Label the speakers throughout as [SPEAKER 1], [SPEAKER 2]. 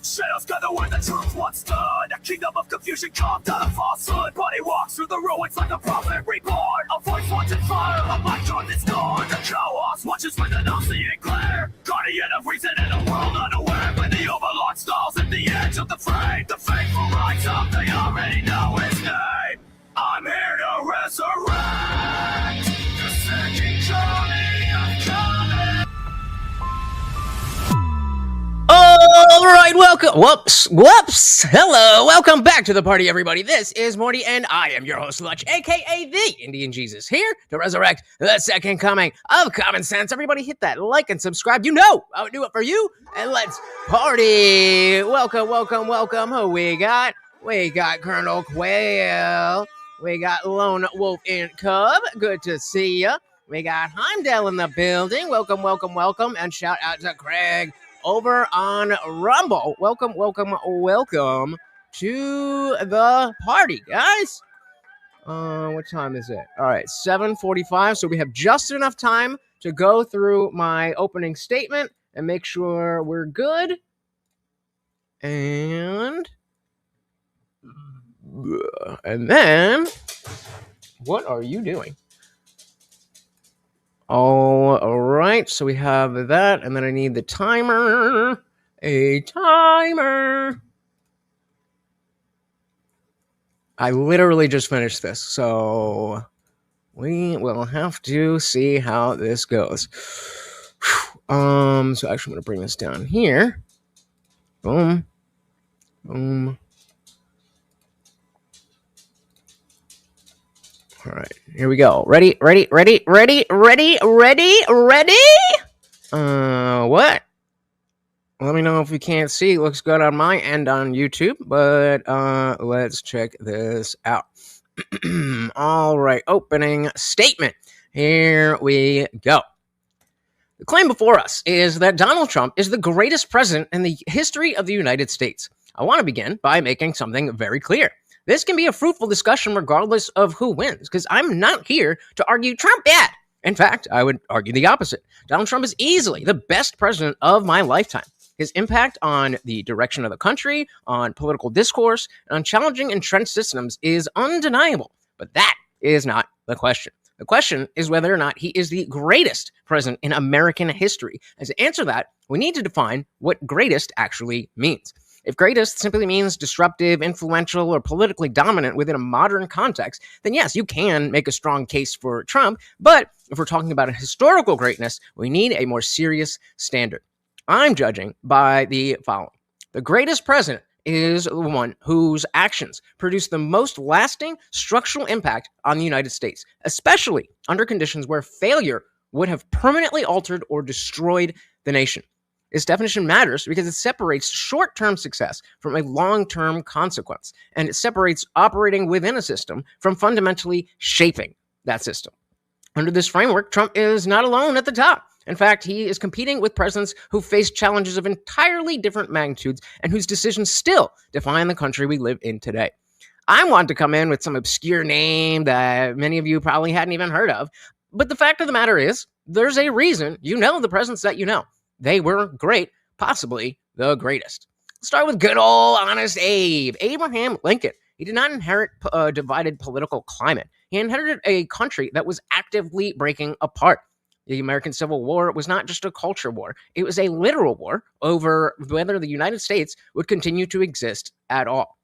[SPEAKER 1] Shadows gather where the truth once stood. A kingdom of confusion carved out of falsehood. Body walks through the ruins like a prophet reborn. A voice once in fire, a mic on this door. The chaos watches with an all-seeing glare. Guardian of reason in a world unaware. When the overlord stalls at the edge of the frame, the faithful rise up, they already know his name. I'm here to resurrect the second coming of coming.
[SPEAKER 2] All right, welcome. Whoops. Hello, welcome back to the party, everybody. This is Morty, and I am your host, Lutch, aka the Indian Jesus, here to resurrect the second coming of common sense. Everybody, hit that like and subscribe. You know I would do it for you, and let's party. Welcome. Who we got? We got Colonel Quail. We got Lone Wolf and Cub. Good to see ya. We got Heimdall in the building. Welcome, and shout out to Craig over on Rumble. Welcome to the party, guys. What time is it? All right, 7:45. So we have just enough time to go through my opening statement and make sure we're good. And then, what are you doing? All right, so we have that, and then I need the timer. A timer. I literally just finished this, so we will have to see how this goes. So actually I'm going to bring this down here. Boom. All right, here we go. Ready? What? Let me know if you can't see. It looks good on my end on YouTube, but let's check this out. All right, opening statement. Here we go. The claim before us is that Donald Trump is the greatest president in the history of the United States. I want to begin by making something very clear. This can be a fruitful discussion regardless of who wins, because I'm not here to argue Trump bad. In fact, I would argue the opposite. Donald Trump is easily the best president of my lifetime. His impact on the direction of the country, on political discourse, and on challenging entrenched systems is undeniable. But that is not the question. The question is whether or not he is the greatest president in American history. And to answer that, we need to define what greatest actually means. If greatest simply means disruptive, influential, or politically dominant within a modern context, then yes, you can make a strong case for Trump. But if we're talking about a historical greatness, we need a more serious standard. I'm judging by the following. The greatest president is the one whose actions produce the most lasting structural impact on the United States, especially under conditions where failure would have permanently altered or destroyed the nation. This definition matters because it separates short-term success from a long-term consequence, and it separates operating within a system from fundamentally shaping that system. Under this framework, Trump is not alone at the top. In fact, he is competing with presidents who face challenges of entirely different magnitudes and whose decisions still define the country we live in today. I want to come in with some obscure name that many of you probably hadn't even heard of, but the fact of the matter is, there's a reason you know the presidents that you know. They were great, possibly the greatest. Let's start with good old honest Abe, Abraham Lincoln. He did not inherit a divided political climate. He inherited a country that was actively breaking apart. The American Civil War was not just a culture war. It was a literal war over whether the United States would continue to exist at all.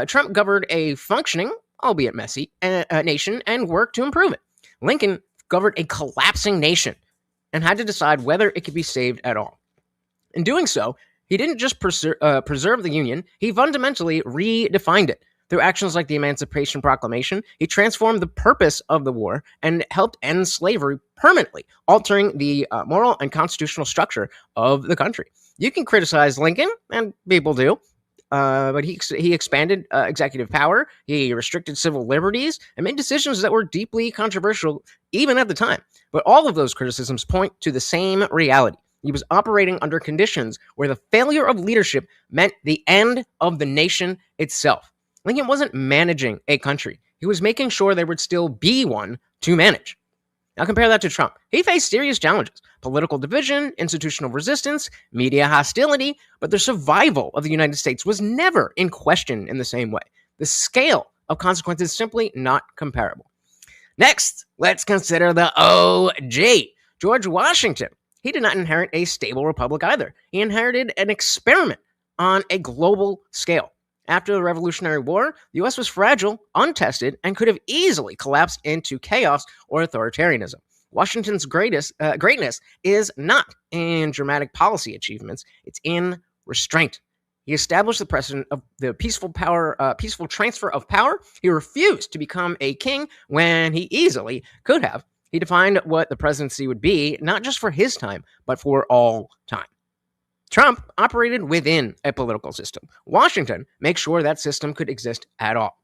[SPEAKER 2] Trump governed a functioning, albeit messy, nation and worked to improve it. Lincoln governed a collapsing nation and had to decide whether it could be saved at all. In doing so, he didn't just preserve the Union, he fundamentally redefined it. Through actions like the Emancipation Proclamation, he transformed the purpose of the war and helped end slavery permanently, altering the moral and constitutional structure of the country. You can criticize Lincoln, and people do, but he expanded executive power, he restricted civil liberties, and made decisions that were deeply controversial even at the time. But all of those criticisms point to the same reality. He was operating under conditions where the failure of leadership meant the end of the nation itself. Lincoln wasn't managing a country. He was making sure there would still be one to manage. Now compare that to Trump. He faced serious challenges: political division, institutional resistance, media hostility, but the survival of the United States was never in question in the same way. The scale of consequences is simply not comparable. Next, let's consider the OG, George Washington. He did not inherit a stable republic either. He inherited an experiment on a global scale. After the Revolutionary War, the US was fragile, untested, and could have easily collapsed into chaos or authoritarianism. Washington's greatness is not in dramatic policy achievements, it's in restraint. He established the precedent of the peaceful transfer of power. He refused to become a king when he easily could have. He defined what the presidency would be, not just for his time, but for all time. Trump operated within a political system. Washington makes sure that system could exist at all.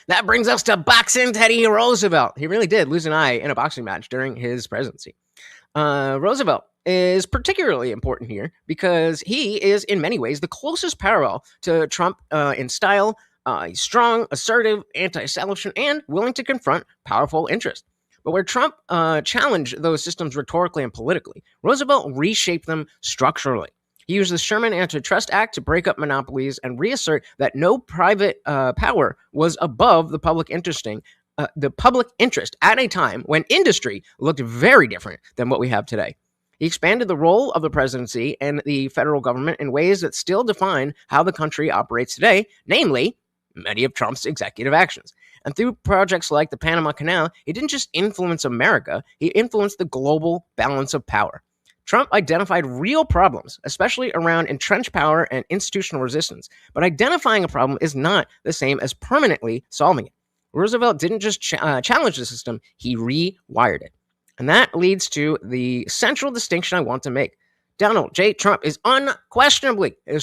[SPEAKER 2] That brings us to boxing Teddy Roosevelt. He really did lose an eye in a boxing match during his presidency. Roosevelt is particularly important here because he is, in many ways, the closest parallel to Trump in style. He's strong, assertive, anti-establishment, and willing to confront powerful interests. But where Trump challenged those systems rhetorically and politically, Roosevelt reshaped them structurally. He used the Sherman Antitrust Act to break up monopolies and reassert that no private power was above the public interest at a time when industry looked very different than what we have today. He expanded the role of the presidency and the federal government in ways that still define how the country operates today, namely many of Trump's executive actions. And through projects like the Panama Canal, he didn't just influence America, he influenced the global balance of power. Trump identified real problems, especially around entrenched power and institutional resistance. But identifying a problem is not the same as permanently solving it. Roosevelt didn't just challenge the system, he rewired it. And that leads to the central distinction I want to make. Donald J. Trump is unquestionably a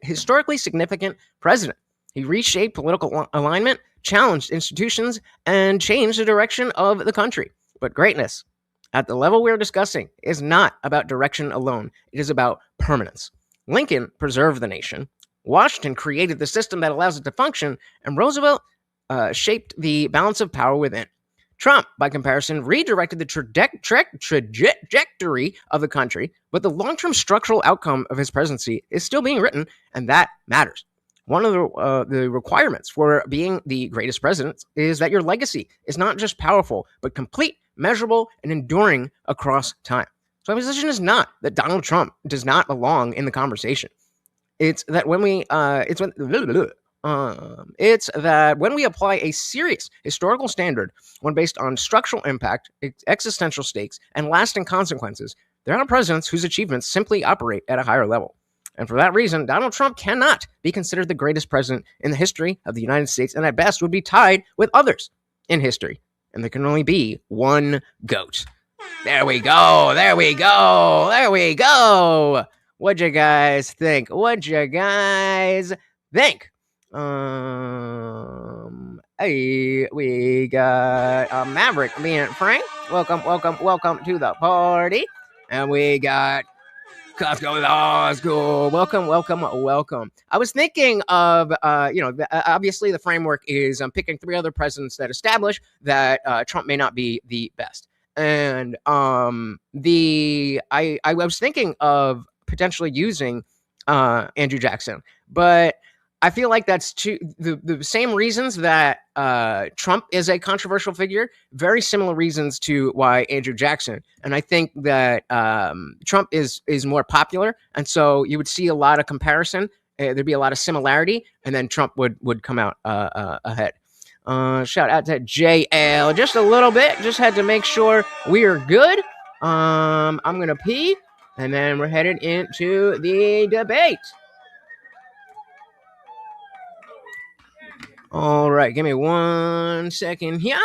[SPEAKER 2] historically significant president. He reshaped political alignment, challenged institutions, and changed the direction of the country. But greatness, at the level we're discussing, is not about direction alone. It is about permanence. Lincoln preserved the nation. Washington created the system that allows it to function, and Roosevelt shaped the balance of power within. Trump, by comparison, redirected the trajectory of the country, but the long-term structural outcome of his presidency is still being written, and that matters. One of the requirements for being the greatest president is that your legacy is not just powerful, but complete, measurable, and enduring across time. So my position is not that Donald Trump does not belong in the conversation. It's that when we apply a serious historical standard, one based on structural impact, existential stakes, and lasting consequences, there are presidents whose achievements simply operate at a higher level. And for that reason, Donald Trump cannot be considered the greatest president in the history of the United States, and at best would be tied with others in history. And there can only be one GOAT. There we go. There we go. There we go. What'd you guys think? Hey, we got Maverick being Frank. Welcome to the party. And we got Costco Law School. Welcome. I was thinking of, obviously the framework is picking three other presidents that establish that Trump may not be the best. And I was thinking of potentially using Andrew Jackson, but I feel like that's the same reasons that Trump is a controversial figure, very similar reasons to why Andrew Jackson. And I think that Trump is more popular, and so you would see a lot of comparison. There'd be a lot of similarity, and then Trump would come out ahead. Shout out to JL just a little bit. Just had to make sure we are good. I'm gonna pee, and then we're headed into the debate. All right, give me 1 second here.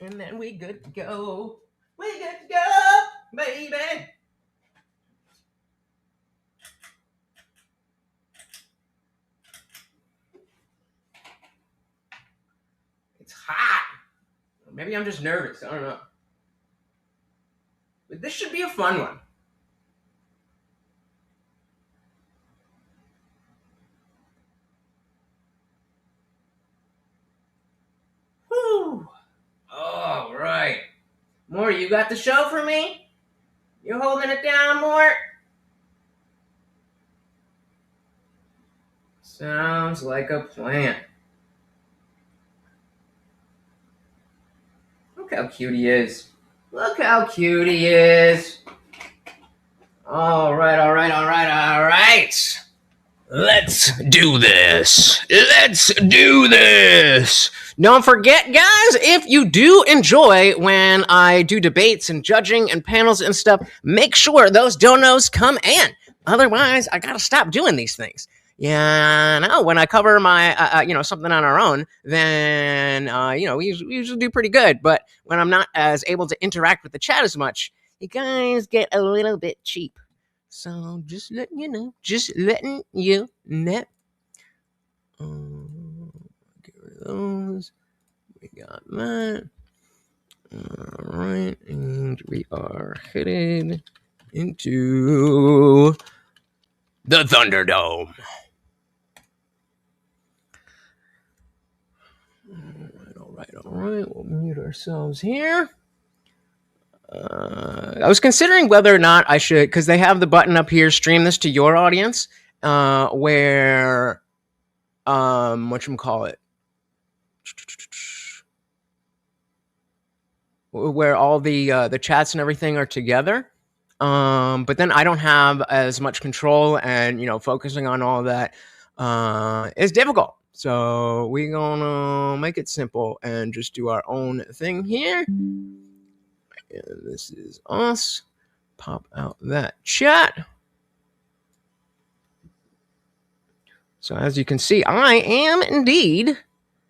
[SPEAKER 2] And then we good to go. We good to go, baby. It's hot. Maybe I'm just nervous. I don't know. But this should be a fun one. More, you got the show for me? You holding it down, Mort? Sounds like a plan. Look how cute he is. Look how cute he is. All right. Let's do this. Don't forget, guys, if you do enjoy when I do debates and judging and panels and stuff, make sure those donos come in. Otherwise, I gotta stop doing these things. Yeah, no. When I cover my, something on our own, then we usually do pretty good. But when I'm not as able to interact with the chat as much, you guys get a little bit cheap. So just letting you know. Get rid of those. We got that. All right, and we are headed into the Thunderdome. All right. We'll mute ourselves here. I was considering whether or not I should, because they have the button up here, stream this to your audience, where, whatchamacallit, where all the chats and everything are together. But then I don't have as much control, and focusing on all that is difficult. So we're gonna make it simple and just do our own thing here. And this is us. Pop out that chat. So as you can see, I am indeed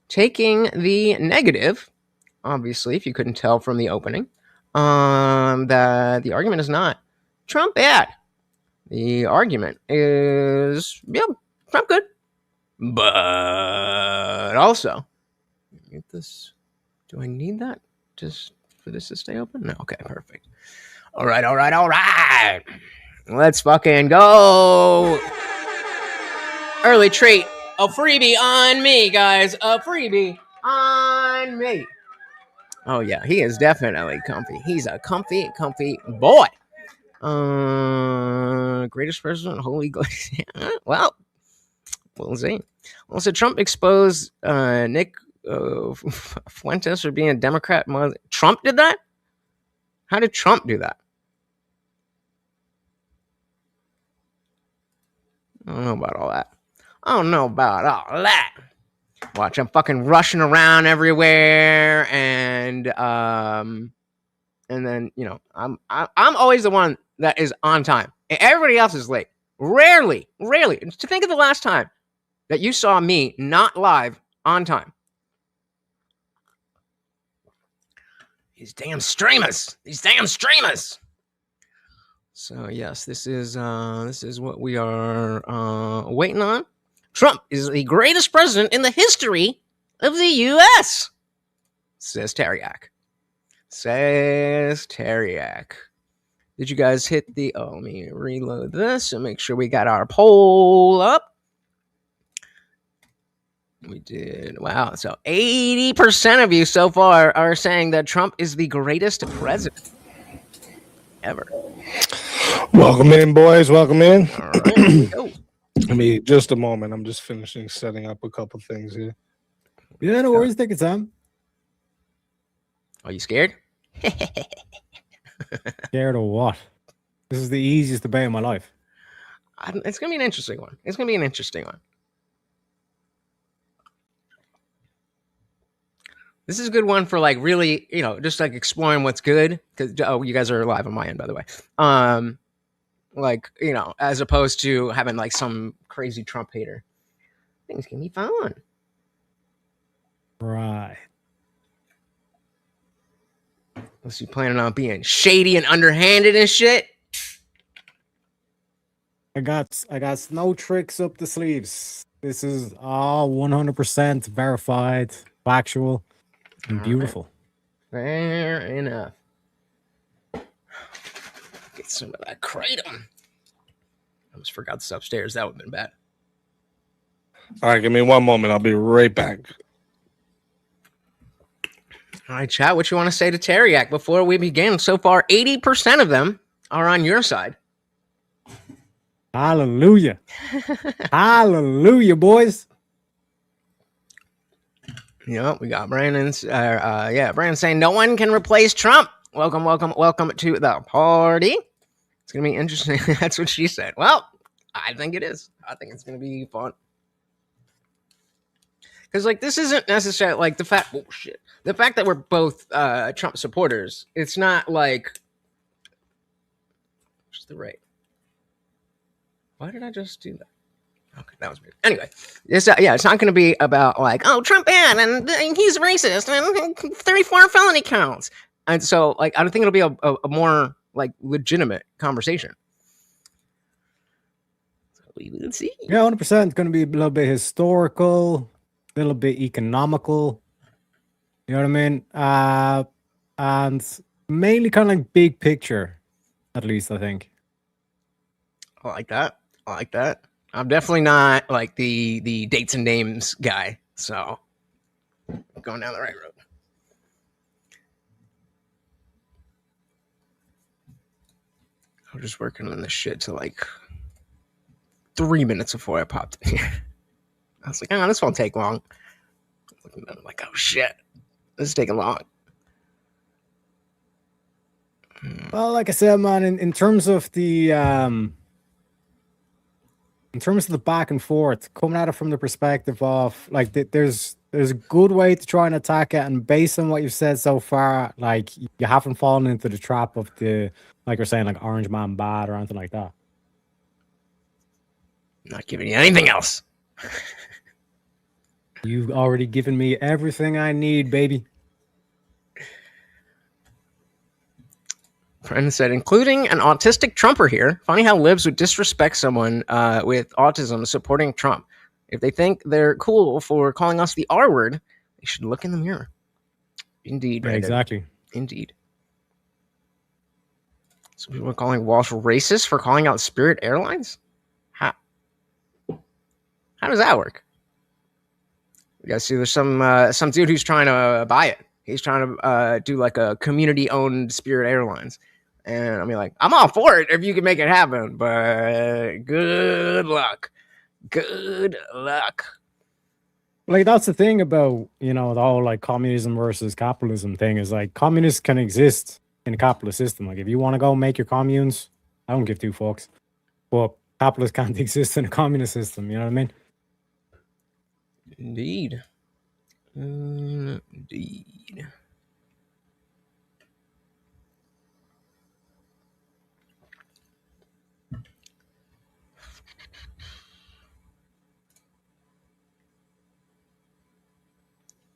[SPEAKER 2] taking the negative. Obviously, if you couldn't tell from the opening, that the argument is not Trump bad. The argument is, Trump good. But also, get this. Do I need that just for this to stay open? No. Okay, perfect. All right. Let's fucking go. Early treat. A freebie on me, guys. A freebie on me. Oh, yeah. He is definitely comfy. He's a comfy boy. Greatest president. Holy glacier. Well, we'll see. Also, Trump exposed Nick Fuentes for being a Democrat. Trump did that? How did Trump do that? I don't know about all that. Watch, I'm fucking rushing around everywhere, and then I'm always the one that is on time. Everybody else is late. Rarely. To think of the last time that you saw me not live on time. These damn streamers. So yes, this is what we are waiting on. Trump is the greatest president in the history of the U.S., says Taryak. Did you guys hit the... Oh, let me reload this and make sure we got our poll up. We did. Wow. So 80% of you so far are saying that Trump is the greatest president ever.
[SPEAKER 3] Welcome in, boys. Welcome in.
[SPEAKER 2] All right, here we go.
[SPEAKER 3] Give me just a moment. I'm just finishing setting up a couple things here.
[SPEAKER 4] Yeah, no worries. Take your time.
[SPEAKER 2] Are you scared?
[SPEAKER 4] Scared of what? This is the easiest debate in my life.
[SPEAKER 2] It's going to be an interesting one. This is a good one for like really, just like exploring what's good. Because you guys are live on my end, by the way. As opposed to having like some crazy Trump hater. Things can be fun.
[SPEAKER 4] Right.
[SPEAKER 2] Unless you planning on being shady and underhanded and shit.
[SPEAKER 4] I got no tricks up the sleeves. This is all 100% verified, factual, and beautiful.
[SPEAKER 2] Right. Fair enough. Get some of that kratom. I almost forgot this upstairs. That would have been bad.
[SPEAKER 3] All right, give me one moment. I'll be right back.
[SPEAKER 2] All right, chat. What you want to say to Taryak before we begin? So far, 80% of them are on your side.
[SPEAKER 4] Hallelujah. Hallelujah, boys.
[SPEAKER 2] Yep, we got Brandon's. Brandon saying no one can replace Trump. Welcome to the party. It's gonna be interesting. That's what she said. Well, I think it is. I think it's gonna be fun. Because like this isn't necessarily like the fact that we're both Trump supporters. It's not like just the right. Why did I just do that? Okay, that was weird. Anyway, it's not going to be about like, oh, Trump bad and he's racist and 34 felony counts. And so, like, I don't think it'll be a more like legitimate conversation. So we will see.
[SPEAKER 4] Yeah, 100%. It's going to be a little bit historical, a little bit economical. You know what I mean? And mainly kind of like big picture, at least, I think.
[SPEAKER 2] I like that. I'm definitely not like the dates and names guy. So I'm going down the right road. I was just working on this shit to like 3 minutes before I popped in here. I was like, oh, this won't take long. Looking at it like, oh shit, this is taking long.
[SPEAKER 4] Well, like I said, man, in terms of the back and forth, coming at it from the perspective of like there's a good way to try and attack it, and based on what you've said so far, like you haven't fallen into the trap of the, like you're saying, like Orange Man bad or anything like that.
[SPEAKER 2] Not giving you anything else.
[SPEAKER 4] You've already given me everything I need, baby.
[SPEAKER 2] Friend said, including an autistic Trumper here. Funny how libs would disrespect someone with autism supporting Trump. If they think they're cool for calling us the R word, they should look in the mirror. Indeed.
[SPEAKER 4] Yeah, exactly.
[SPEAKER 2] Indeed. So people are calling Walsh racist for calling out Spirit Airlines? How does that work? You guys see there's some dude who's trying to buy it. He's trying to do like a community-owned Spirit Airlines. And I'm like, I'm all for it if you can make it happen, but good luck. Good luck.
[SPEAKER 4] Like, that's the thing about, you know, the whole like communism versus capitalism thing is like communists can exist in a capitalist system. Like, if you want to go make your communes, I don't give two fucks. But capitalists can't exist in a communist system. You know what I mean?
[SPEAKER 2] Indeed. Indeed.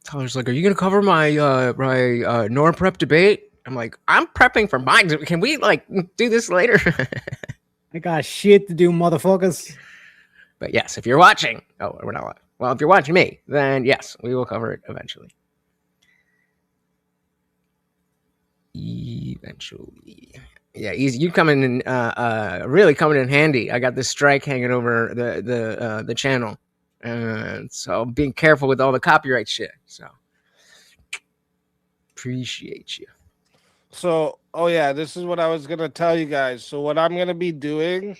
[SPEAKER 2] Tyler's like, are you gonna cover my Nor prep debate? I'm like, I'm prepping for mine. Can we like do this later?
[SPEAKER 4] I got shit to do, motherfuckers.
[SPEAKER 2] But yes, if you're watching, we're not live. Well, if you're watching me, then yes, we will cover it eventually. Eventually. Yeah, easy. You coming in really coming in handy. I got this strike hanging over the channel. And so being careful with all the copyright shit. So appreciate you.
[SPEAKER 3] So, this is what I was gonna tell you guys. So what I'm gonna be doing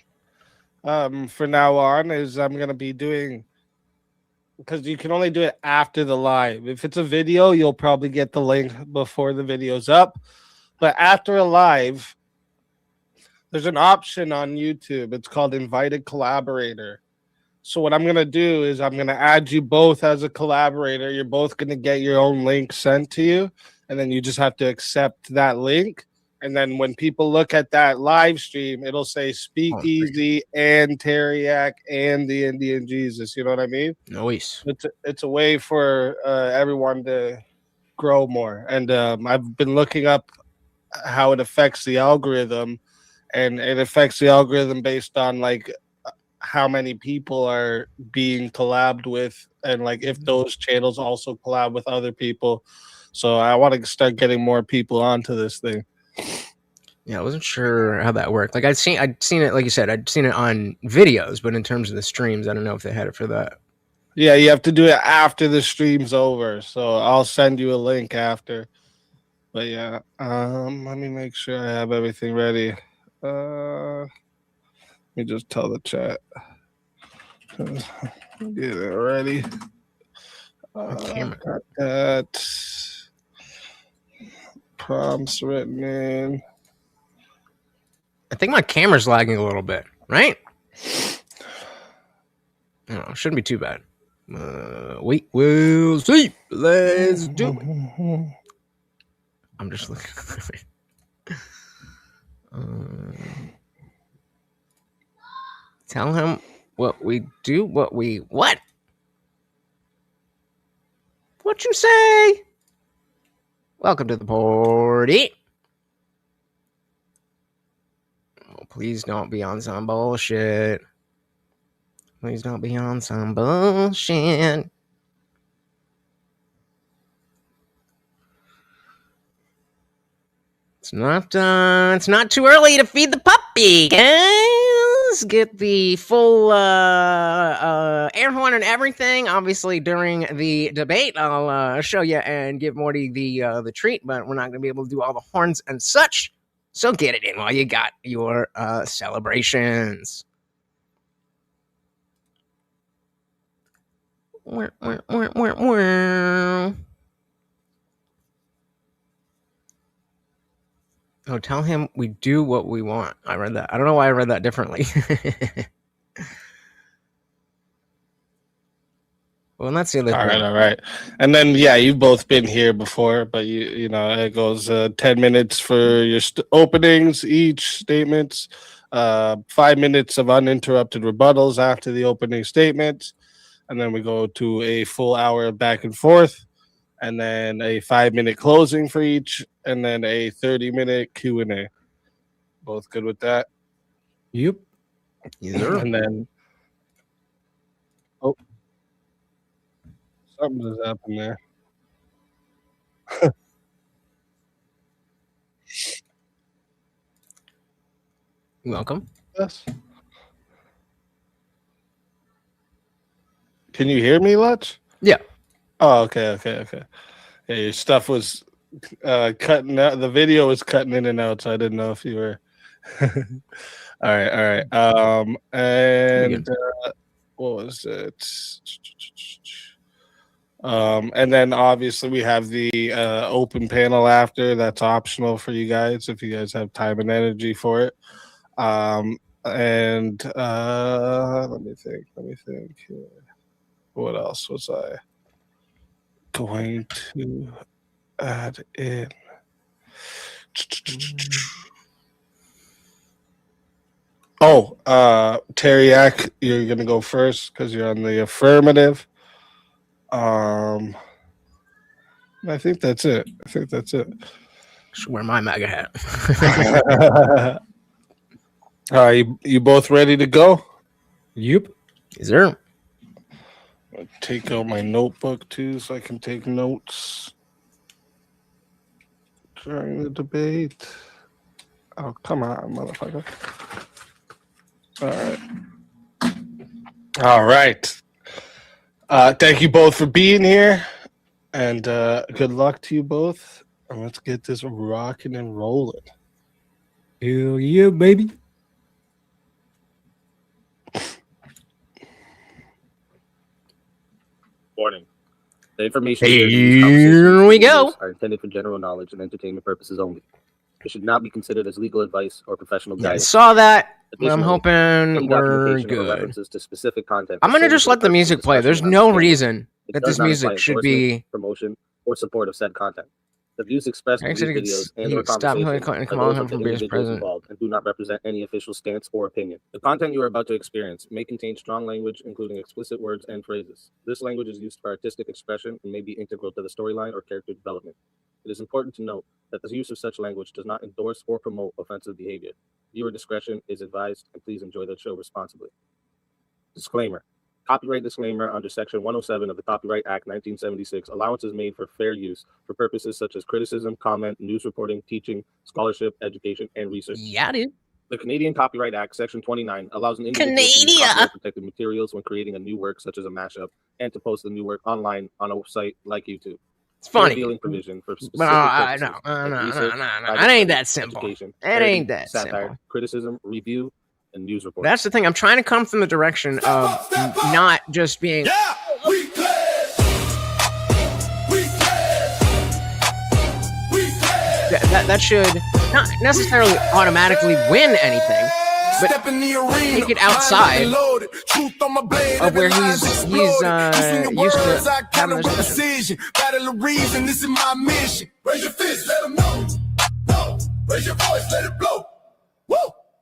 [SPEAKER 3] for now on is I'm gonna be doing, because you can only do it after the live. If it's a video, you'll probably get the link before the video's up. But after a live, there's an option on YouTube. It's called Invited Collaborator. So what I'm going to do is I'm going to add you both as a collaborator. You're both going to get your own link sent to you. And then you just have to accept that link. And then when people look at that live stream, it'll say SpeakeaZy and Taryak and the Indian Jesus. You know what I mean?
[SPEAKER 2] Nice.
[SPEAKER 3] It's a way for everyone to grow more. And I've been looking up how it affects the algorithm. And it affects the algorithm based on like how many people are being collabed with, and like if those channels also collab with other people. So I want to start getting more people onto this thing.
[SPEAKER 2] Yeah, I wasn't sure how that worked. Like I'd seen it, like you said, I'd seen it on videos, but in terms of the streams, I don't know if they had it for that.
[SPEAKER 3] Yeah, you have to do it after the stream's over. So I'll send you a link after. But yeah, let me make sure I have everything ready. Let me just tell the chat. Get it ready.
[SPEAKER 2] camera.
[SPEAKER 3] Got that. Prompts written in.
[SPEAKER 2] I think my camera's lagging a little bit, right? No, shouldn't be too bad. We will see. Let's do it. I'm just looking. Tell him what we do. What? What you say? Welcome to the party. Oh, please don't be on some bullshit. Please don't be on some bullshit. It's not too early to feed the puppy, guys. Get the full air horn and everything. Obviously, during the debate, I'll show you and give Morty the treat, but we're not going to be able to do all the horns and such. So get it in while you got your celebrations. Oh, tell him we do what we want. I read that. I don't know why I read that differently. Well, that's the other thing.
[SPEAKER 3] All right. And then, yeah, you've both been here before, but you know, it goes 10 minutes for your openings, each statements, 5 minutes of uninterrupted rebuttals after the opening statements. And then we go to a full hour of back and forth, and then a 5-minute closing for each, and then a 30-minute Q&A. Both good with that?
[SPEAKER 4] Yep.
[SPEAKER 3] And then, oh, something just happened there.
[SPEAKER 2] Welcome.
[SPEAKER 3] Yes. Can you hear me, Lutch?
[SPEAKER 2] Yeah.
[SPEAKER 3] Oh, okay. Yeah, your stuff was cutting out. The video was cutting in and out, so I didn't know if you were. All right. And what was it? And then obviously we have the open panel after. That's optional for you guys if you guys have time and energy for it. And let me think. What else was I going to add in? Oh, Taryak, you're gonna go first because you're on the affirmative. I think that's it.
[SPEAKER 2] Should wear my MAGA hat.
[SPEAKER 3] You both ready to go?
[SPEAKER 4] Yep.
[SPEAKER 2] Is there?
[SPEAKER 3] I'll take out my notebook too so I can take notes during the debate. Oh, come on, motherfucker. All right. Thank you both for being here, and good luck to you both. And let's get this rocking and rolling.
[SPEAKER 4] Hell yeah, baby.
[SPEAKER 5] Warning. The information
[SPEAKER 2] Here we go.
[SPEAKER 5] are intended for general knowledge and entertainment purposes only. It should not be considered as legal advice or professional
[SPEAKER 2] Yeah, I
[SPEAKER 5] guidance.
[SPEAKER 2] saw that. I'm
[SPEAKER 5] Additionally,
[SPEAKER 2] hoping
[SPEAKER 5] any
[SPEAKER 2] we're
[SPEAKER 5] documentation or
[SPEAKER 2] good.
[SPEAKER 5] references to specific content
[SPEAKER 2] I'm gonna
[SPEAKER 5] solely
[SPEAKER 2] just
[SPEAKER 5] for
[SPEAKER 2] let the
[SPEAKER 5] purpose of
[SPEAKER 2] music play. There's
[SPEAKER 5] discussion
[SPEAKER 2] no
[SPEAKER 5] on
[SPEAKER 2] reason
[SPEAKER 5] it
[SPEAKER 2] that
[SPEAKER 5] does
[SPEAKER 2] this
[SPEAKER 5] not
[SPEAKER 2] music
[SPEAKER 5] imply
[SPEAKER 2] should
[SPEAKER 5] endorsement,
[SPEAKER 2] be.
[SPEAKER 5] promotion, or support of said content. The views expressed in these
[SPEAKER 2] Actually,
[SPEAKER 5] videos and
[SPEAKER 2] he
[SPEAKER 5] or
[SPEAKER 2] stopped
[SPEAKER 5] conversations
[SPEAKER 2] Hillary
[SPEAKER 5] are
[SPEAKER 2] Clinton and
[SPEAKER 5] those
[SPEAKER 2] him
[SPEAKER 5] of the
[SPEAKER 2] from being
[SPEAKER 5] individuals
[SPEAKER 2] president.
[SPEAKER 5] involved and do not represent any official stance or opinion. The content you are about to experience may contain strong language, including explicit words and phrases. This language is used for artistic expression and may be integral to the storyline or character development. It is important to note that the use of such language does not endorse or promote offensive behavior. Viewer discretion is advised, and please enjoy the show responsibly. Disclaimer. Copyright disclaimer under Section 107 of the Copyright Act 1976. Allowance is made for fair use for purposes such as criticism, comment, news reporting, teaching, scholarship, education, and research.
[SPEAKER 2] Yeah, dude.
[SPEAKER 5] The Canadian Copyright Act, Section 29, allows an individual to use copyright-protected materials when creating a new work, such as a mashup, and to post the new work online on a site like YouTube.
[SPEAKER 2] It's funny.
[SPEAKER 5] Revealing provision for specific
[SPEAKER 2] No,
[SPEAKER 5] purposes.
[SPEAKER 2] no.
[SPEAKER 5] like research,
[SPEAKER 2] It
[SPEAKER 5] Bible
[SPEAKER 2] ain't
[SPEAKER 5] study,
[SPEAKER 2] that simple.
[SPEAKER 5] education,
[SPEAKER 2] It
[SPEAKER 5] parody,
[SPEAKER 2] ain't that
[SPEAKER 5] satire,
[SPEAKER 2] simple.
[SPEAKER 5] criticism, review, and news reports.
[SPEAKER 2] That's the thing. I'm trying to come from the direction of not just being.
[SPEAKER 1] Yeah, we pledge. We pledge. We pledge.
[SPEAKER 2] That should not necessarily automatically win anything, but
[SPEAKER 1] Step in the arena,
[SPEAKER 2] take it outside
[SPEAKER 1] loaded. Truth on my blade,
[SPEAKER 2] of where
[SPEAKER 1] every line's
[SPEAKER 2] he's
[SPEAKER 1] exploded.
[SPEAKER 2] used to
[SPEAKER 1] Words, I
[SPEAKER 2] having
[SPEAKER 1] counter
[SPEAKER 2] this
[SPEAKER 1] with precision. Battle of reason, this is my mission. Raise your fist, let them know. No, raise your voice, let it blow. Woo!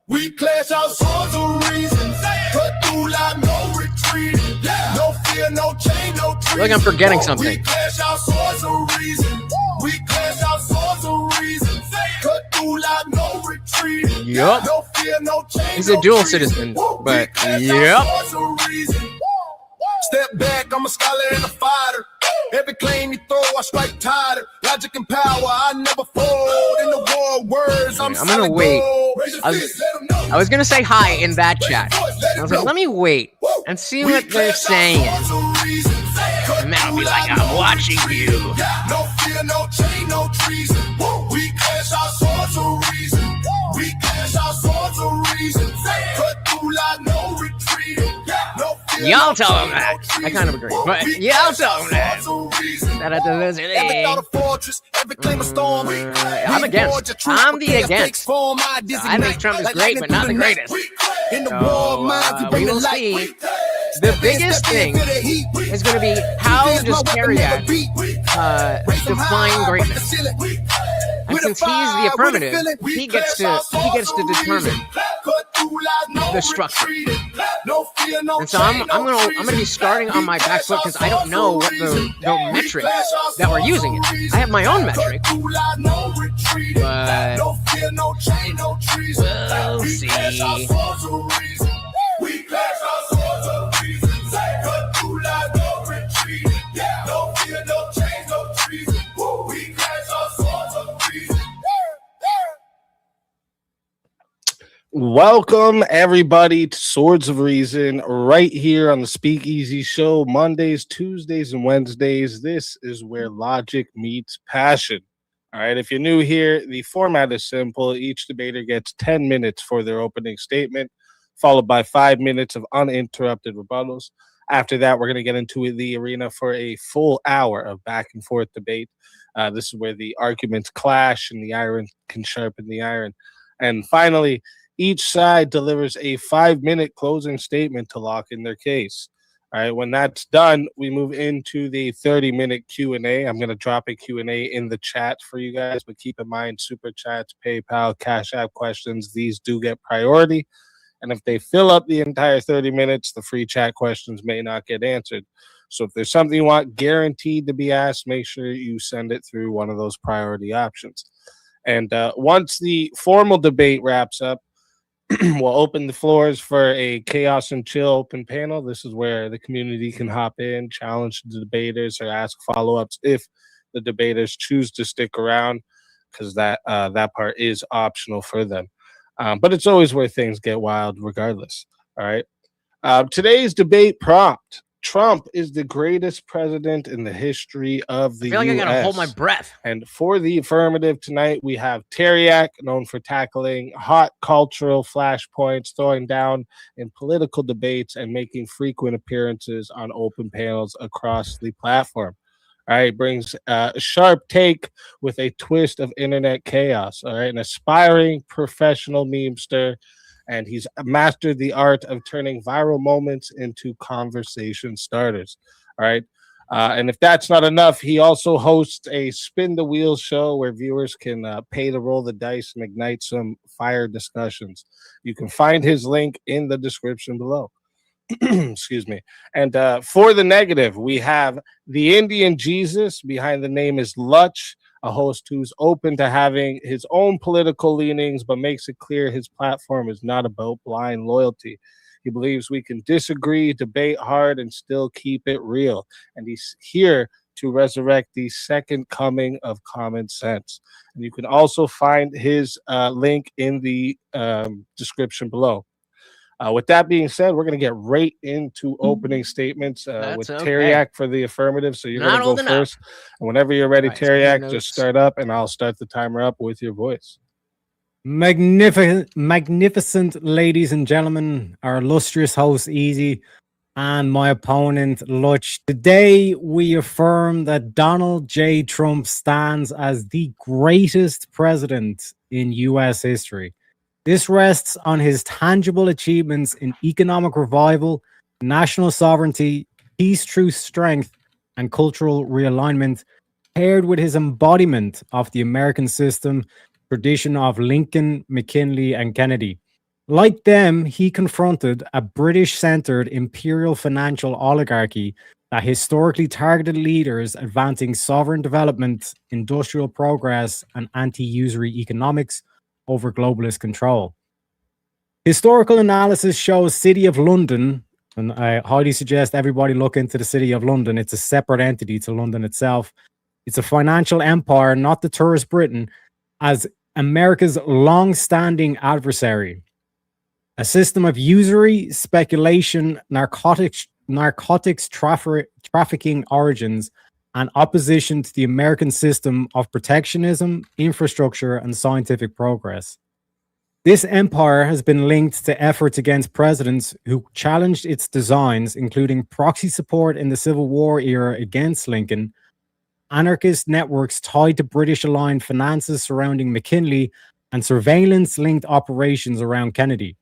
[SPEAKER 1] We clash our swords of reason. Cut through like no retreating. No fear, no chain, no treason.
[SPEAKER 2] Like I'm forgetting something.
[SPEAKER 1] We clash our swords of reason. We clash our swords of reason. Cut through like no retreating.
[SPEAKER 2] Yup.
[SPEAKER 1] No fear, no chain,
[SPEAKER 2] He's a
[SPEAKER 1] no
[SPEAKER 2] dual
[SPEAKER 1] treason.
[SPEAKER 2] citizen,
[SPEAKER 1] Woo!
[SPEAKER 2] but
[SPEAKER 1] We clash
[SPEAKER 2] yup.
[SPEAKER 1] our swords of reason. Step back, I'm a scholar and a fighter. Every claim you throw, I strike tighter. Logic and power, I never fold. In the war of words, I'm
[SPEAKER 2] gonna
[SPEAKER 1] solid
[SPEAKER 2] wait.
[SPEAKER 1] gold. Raise your fist, let 'em know.
[SPEAKER 2] I was gonna say hi in that chat. I was like, let me wait and see what they're saying. And then I'll be like, I'm watching you.
[SPEAKER 1] No fear, no chain, no treason. We clash our swords of reason. We clash our swords of reason. Cut through like no retreating. No fear,
[SPEAKER 2] Y'all
[SPEAKER 1] no
[SPEAKER 2] tell
[SPEAKER 1] chain,
[SPEAKER 2] him that.
[SPEAKER 1] no
[SPEAKER 2] I kind of agree, but y'all tell him that.
[SPEAKER 1] Every thought a fortress, every claim a storm.
[SPEAKER 2] I'm against. I'm the against. I think Trump is great, but not the greatest.
[SPEAKER 1] In the war of minds,
[SPEAKER 2] we will see. The biggest thing is going to be how does Taryak define greatness? And since he's the affirmative, he gets to determine the structure. And so I'm gonna be starting on my back foot because I don't know what the metric that we're using is. I have my own metric, but we'll see.
[SPEAKER 1] We clash our swords of reason. Cut through like no retreat. No fear, no change, no treason. We clash our swords of reason.
[SPEAKER 3] Welcome everybody to Swords of Reason right here on the SpeakeaZy show, Mondays, Tuesdays, and Wednesdays. This is where logic meets passion. All right, if you're new here, the format is simple. Each debater gets 10 minutes for their opening statement, followed by 5 minutes of uninterrupted rebuttals. After that, we're going to get into the arena for a full hour of back and forth debate. This is where the arguments clash and the iron can sharpen the iron. And finally, each side delivers a 5-minute closing statement to lock in their case. All right, when that's done, we move into the 30-minute Q&A. I'm going to drop a Q&A in the chat for you guys, but keep in mind, Super Chats, PayPal, Cash App questions, these do get priority. And if they fill up the entire 30 minutes, the free chat questions may not get answered. So if there's something you want guaranteed to be asked, make sure you send it through one of those priority options. And once the formal debate wraps up, we'll open the floors for a chaos and chill open panel. This is where the community can hop in, challenge the debaters, or ask follow-ups if the debaters choose to stick around, because that part is optional for them. But it's always where things get wild regardless. All right. Today's debate prompt: Trump is the greatest president in the history of the
[SPEAKER 2] I feel like
[SPEAKER 3] US.
[SPEAKER 2] I gotta hold my breath.
[SPEAKER 3] And for the affirmative tonight, we have Taryak, known for tackling hot cultural flashpoints, throwing down in political debates, and making frequent appearances on open panels across the platform. All right, brings a sharp take with a twist of internet chaos. All right, an aspiring professional memester, and he's mastered the art of turning viral moments into conversation starters. All right. And if that's not enough, he also hosts a spin the wheel show where viewers can pay to roll the dice and ignite some fire discussions. You can find his link in the description below. Excuse me. And for the negative, we have the Indian Jesus. Behind the name is Lutch, a host who's open to having his own political leanings, but makes it clear his platform is not about blind loyalty. He believes we can disagree, debate hard, and still keep it real. And he's here to resurrect the second coming of common sense. And you can also find his link in the description below. With that being said, we're going to get right into opening statements with
[SPEAKER 2] That's okay.
[SPEAKER 3] Taryak for the affirmative. So you're going
[SPEAKER 2] Not
[SPEAKER 3] to go
[SPEAKER 2] old enough.
[SPEAKER 3] first. And whenever you're ready,
[SPEAKER 2] All right, so taking
[SPEAKER 3] Taryak,
[SPEAKER 2] notes.
[SPEAKER 3] just start up and I'll start the timer up with your voice.
[SPEAKER 4] Magnificent ladies and gentlemen, our illustrious host Easy and my opponent Lutch. Today we affirm that Donald J. Trump stands as the greatest president in US history. This rests on his tangible achievements in economic revival, national sovereignty, peace, truth, strength, and cultural realignment, paired with his embodiment of the American system, tradition of Lincoln, McKinley, and Kennedy. Like them, he confronted a British-centered imperial financial oligarchy that historically targeted leaders advancing sovereign development, industrial progress, and anti-usury economics over globalist control. Historical analysis shows City of London, and I highly suggest everybody look into the City of London. It's a separate entity to London itself. It's a financial empire, not the tourist Britain, as America's long-standing adversary. A system of usury, speculation, narcotics trafficking origins, and opposition to the American system of protectionism, infrastructure, and scientific progress. This empire has been linked to efforts against presidents who challenged its designs, including proxy support in the Civil War era against Lincoln, anarchist networks tied to British-aligned finances surrounding McKinley, and surveillance-linked operations around Kennedy.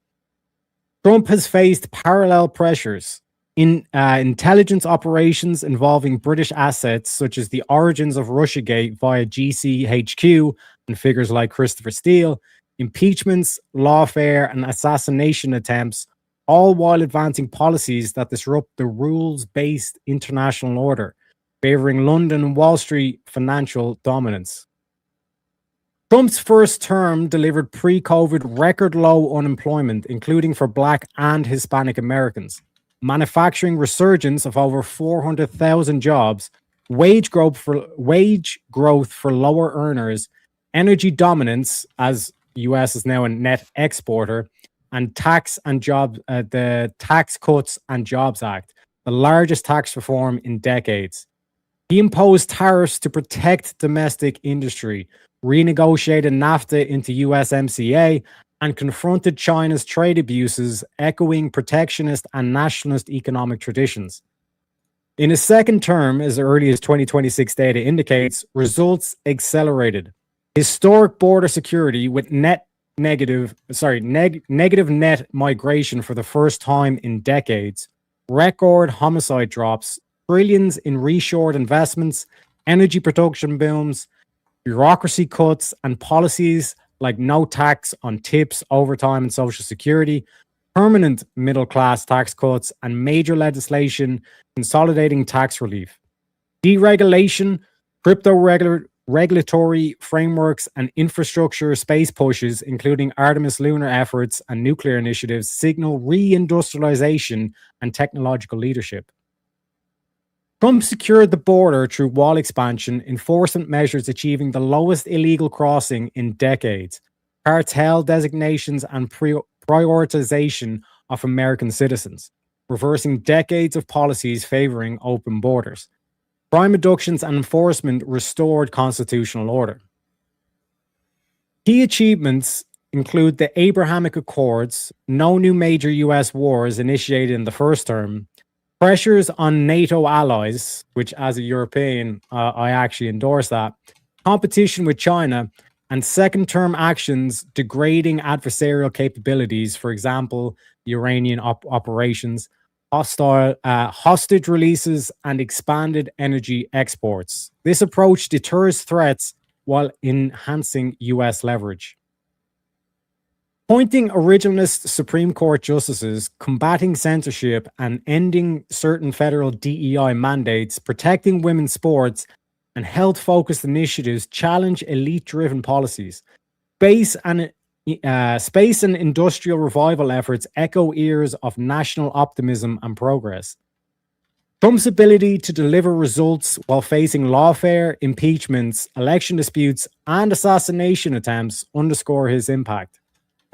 [SPEAKER 4] Trump has faced parallel pressures in intelligence operations involving British assets, such as the origins of Russiagate via GCHQ and figures like Christopher Steele, impeachments, lawfare, and assassination attempts, all while advancing policies that disrupt the rules-based international order, favoring London and Wall Street financial dominance. Trump's first term delivered pre-COVID record low unemployment, including for Black and Hispanic Americans, manufacturing resurgence of over 400,000 jobs, wage growth for lower earners, energy dominance, as US is now a net exporter, and the Tax Cuts and Jobs Act, the largest tax reform in decades. He imposed tariffs to protect domestic industry, renegotiated NAFTA into USMCA, and confronted China's trade abuses, echoing protectionist and nationalist economic traditions. In his second term, as early as 2026 data indicates, results accelerated. Historic border security with negative net migration for the first time in decades, record homicide drops, trillions in reshored investments, energy production booms, bureaucracy cuts, and policies like no tax on tips, overtime, and Social Security, permanent middle-class tax cuts, and major legislation consolidating tax relief. Deregulation, crypto regulatory frameworks, and infrastructure space pushes, including Artemis lunar efforts and nuclear initiatives, signal reindustrialization and technological leadership. Trump secured the border through wall expansion, enforcement measures achieving the lowest illegal crossing in decades, cartel designations, and prioritization of American citizens, reversing decades of policies favoring open borders. Crime reductions and enforcement restored constitutional order. Key achievements include the Abrahamic Accords, no new major U.S. wars initiated in the first term, pressures on NATO allies, which as a European, I actually endorse that, competition with China, and second-term actions degrading adversarial capabilities, for example, the Iranian operations, hostage releases, and expanded energy exports. This approach deters threats while enhancing U.S. leverage. Appointing originalist Supreme Court justices, combating censorship, and ending certain federal DEI mandates, protecting women's sports, and health-focused initiatives challenge elite-driven policies. Space and industrial revival efforts echo ears of national optimism and progress. Trump's ability to deliver results while facing lawfare, impeachments, election disputes, and assassination attempts underscore his impact.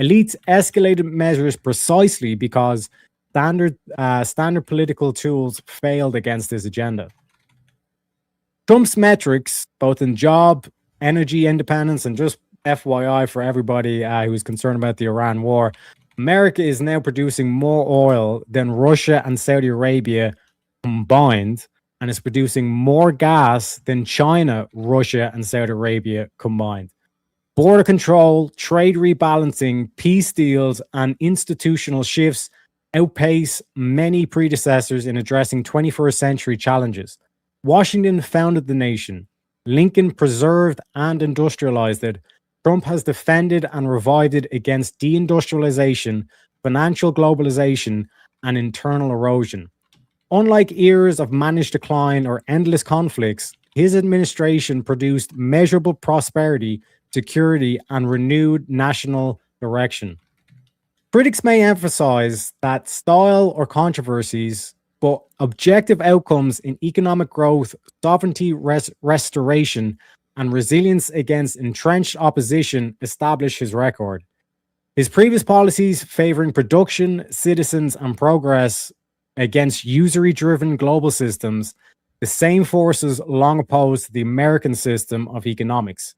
[SPEAKER 4] Elites escalated measures precisely because standard political tools failed against this agenda. Trump's metrics, both in job, energy independence, and just FYI for everybody who's concerned about the Iran war, America is now producing more oil than Russia and Saudi Arabia combined, and is producing more gas than China, Russia, and Saudi Arabia combined. Border control, trade rebalancing, peace deals, and institutional shifts outpace many predecessors in addressing 21st century challenges. Washington founded the nation. Lincoln preserved and industrialized it. Trump has defended and revived it against deindustrialization, financial globalization, and internal erosion. Unlike eras of managed decline or endless conflicts, his administration produced measurable prosperity, security, and renewed national direction. Critics may emphasize that style or controversies, but objective outcomes in economic growth, sovereignty restoration, and resilience against entrenched opposition establish his record. His previous policies favoring production, citizens, and progress against usury-driven global systems, the same forces long opposed the American system of economics.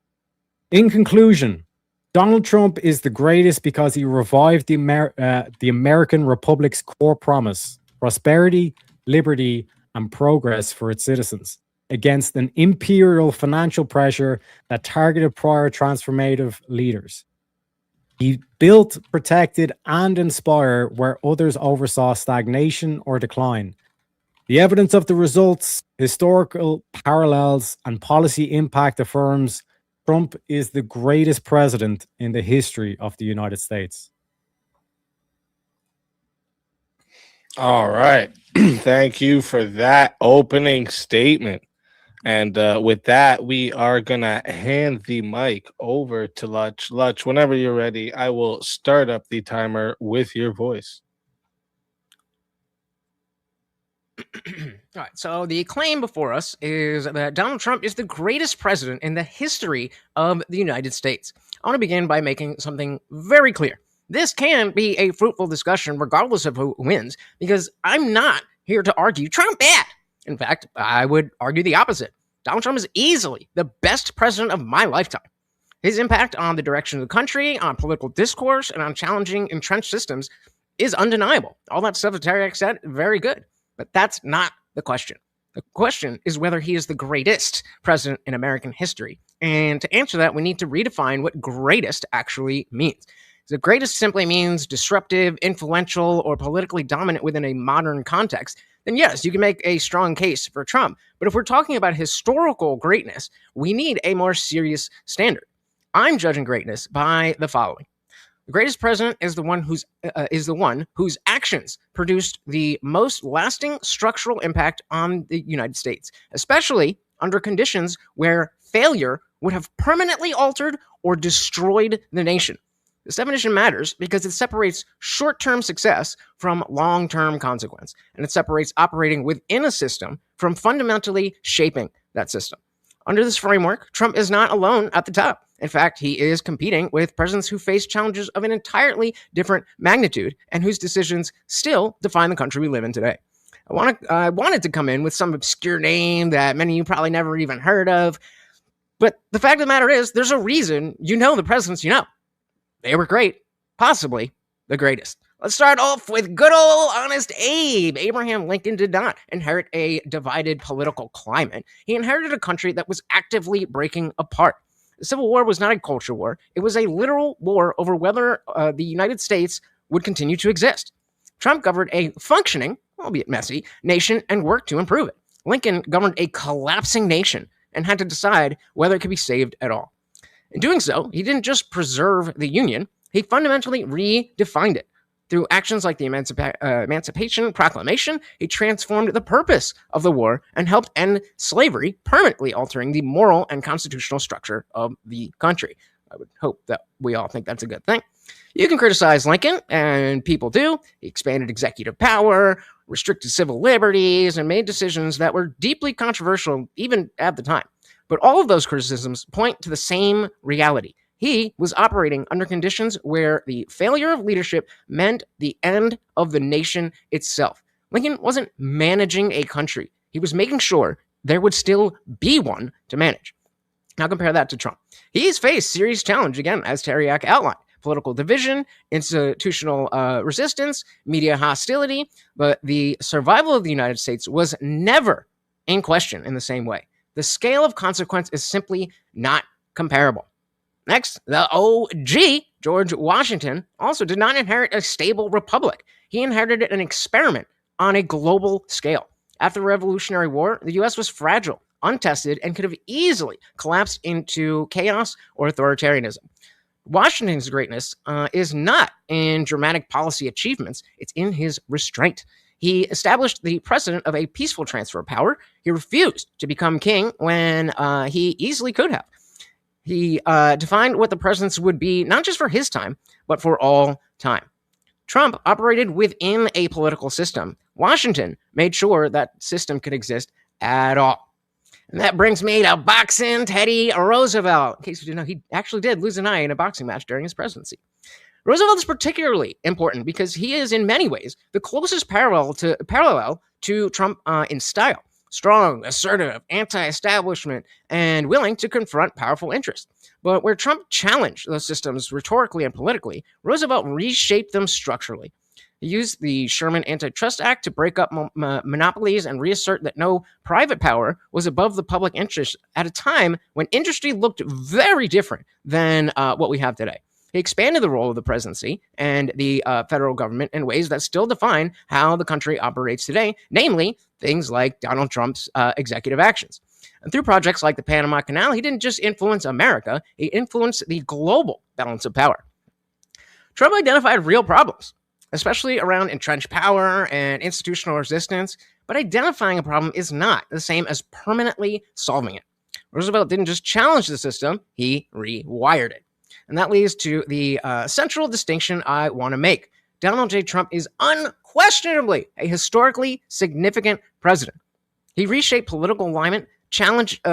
[SPEAKER 4] In conclusion, Donald Trump is the greatest because he revived the American Republic's core promise: prosperity, liberty, and progress for its citizens, against an imperial financial pressure that targeted prior transformative leaders. He built, protected, and inspired where others oversaw stagnation or decline. The evidence of the results, historical parallels, and policy impact affirms Trump is the greatest president in the history of the United States.
[SPEAKER 3] All right. Thank you for that opening statement. And with that, we are going to hand the mic over to Lutch. Lutch, whenever you're ready, I will start up the timer with your voice.
[SPEAKER 2] All right, so the claim before us is that Donald Trump is the greatest president in the history of the United States. I want to begin by making something very clear. This can be a fruitful discussion regardless of who wins, because I'm not here to argue Trump bad. In fact, I would argue the opposite. Donald Trump is easily the best president of my lifetime. His impact on the direction of the country, on political discourse, and on challenging entrenched systems is undeniable. All that stuff that Taryak said, very good. But that's not the question. The question is whether he is the greatest president in American history. And to answer that, we need to redefine what greatest actually means. The greatest simply means disruptive, influential, or politically dominant within a modern context. Then yes, you can make a strong case for Trump. But if we're talking about historical greatness, we need a more serious standard. I'm judging greatness by the following. The greatest president is the one whose actions produced the most lasting structural impact on the United States, especially under conditions where failure would have permanently altered or destroyed the nation. This definition matters because it separates short-term success from long-term consequence, and it separates operating within a system from fundamentally shaping that system. Under this framework, Trump is not alone at the top. In fact, he is competing with presidents who face challenges of an entirely different magnitude and whose decisions still define the country we live in today. I wanted to come in with some obscure name that many of you probably never even heard of, but the fact of the matter is, there's a reason you know the presidents you know. They were great, possibly the greatest. Let's start off with good old honest Abe. Abraham Lincoln did not inherit a divided political climate. He inherited a country that was actively breaking apart. The Civil War was not a culture war. It was a literal war over whether the United States would continue to exist. Trump governed a functioning, albeit messy, nation and worked to improve it. Lincoln governed a collapsing nation and had to decide whether it could be saved at all. In doing so, he didn't just preserve the Union, he fundamentally redefined it. Through actions like the Emancipation Proclamation, he transformed the purpose of the war and helped end slavery, permanently altering the moral and constitutional structure of the country. I would hope that we all think that's a good thing. You can criticize Lincoln, and people do. He expanded executive power, restricted civil liberties, and made decisions that were deeply controversial even at the time. But all of those criticisms point to the same reality. He was operating under conditions where the failure of leadership meant the end of the nation itself. Lincoln wasn't managing a country. He was making sure there would still be one to manage. Now compare that to Trump. He's faced serious challenge, again, as Taryak outlined. Political division, institutional resistance, media hostility, but the survival of the United States was never in question in the same way. The scale of consequence is simply not comparable. Next, the OG, George Washington, also did not inherit a stable republic. He inherited an experiment on a global scale. After the Revolutionary War, the U.S. was fragile, untested, and could have easily collapsed into chaos or authoritarianism. Washington's greatness is not in dramatic policy achievements, it's in his restraint. He established the precedent of a peaceful transfer of power. He refused to become king when he easily could have. He defined what the presidency would be, not just for his time, but for all time. Trump operated within a political system. Washington made sure that system could exist at all. And that brings me to boxing Teddy Roosevelt. In case you didn't know, he actually did lose an eye in a boxing match during his presidency. Roosevelt is particularly important because he is, in many ways, the closest parallel to Trump in style. Strong, assertive, anti-establishment, and willing to confront powerful interests. But where Trump challenged those systems rhetorically and politically, Roosevelt reshaped them structurally. He used the Sherman Antitrust Act to break up monopolies and reassert that no private power was above the public interest at a time when industry looked very different than what we have today. He expanded the role of the presidency and the federal government in ways that still define how the country operates today, namely things like Donald Trump's executive actions. And through projects like the Panama Canal, he didn't just influence America, he influenced the global balance of power. Trump identified real problems, especially around entrenched power and institutional resistance, but identifying a problem is not the same as permanently solving it. Roosevelt didn't just challenge the system, he rewired it. And that leads to the central distinction I want to make. Donald J. Trump is unquestionably a historically significant president. He reshaped political alignment, challenged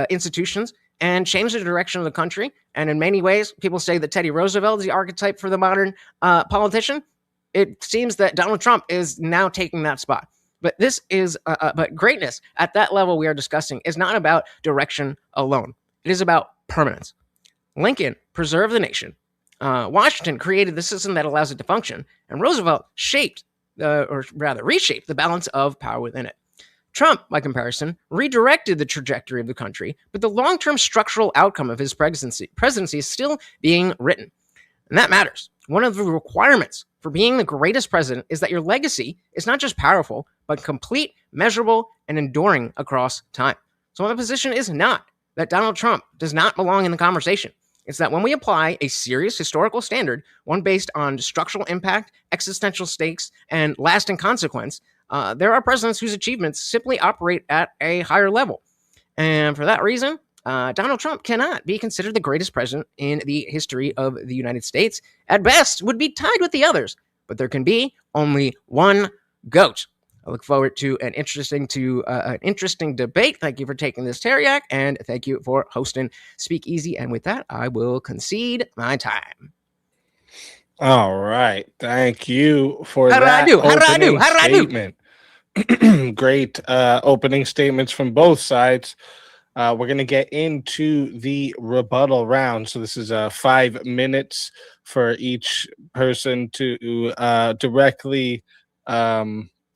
[SPEAKER 2] institutions, and changed the direction of the country. And in many ways, people say that Teddy Roosevelt is the archetype for the modern politician. It seems that Donald Trump is now taking that spot. But but greatness at that level we are discussing is not about direction alone. It is about permanence. Lincoln preserved the nation. Washington created the system that allows it to function, and Roosevelt reshaped the balance of power within it. Trump, by comparison, redirected the trajectory of the country, but the long-term structural outcome of his presidency is still being written. And that matters. One of the requirements for being the greatest president is that your legacy is not just powerful, but complete, measurable, and enduring across time. So my position is not that Donald Trump does not belong in the conversation. It's that when we apply a serious historical standard, one based on structural impact, existential stakes, and lasting consequence, there are presidents whose achievements simply operate at a higher level. And for that reason, Donald Trump cannot be considered the greatest president in the history of the United States. At best, would be tied with the others, but there can be only one GOAT. I look forward to an interesting debate. Thank you for taking this, Taryak, and thank you for hosting SpeakeaZy. And with that, I will concede my time.
[SPEAKER 3] All right, thank you for
[SPEAKER 2] How
[SPEAKER 3] that.
[SPEAKER 2] did I do?
[SPEAKER 3] Great opening statements from both sides. We're going to get into the rebuttal round. So this is 5 minutes for each person to directly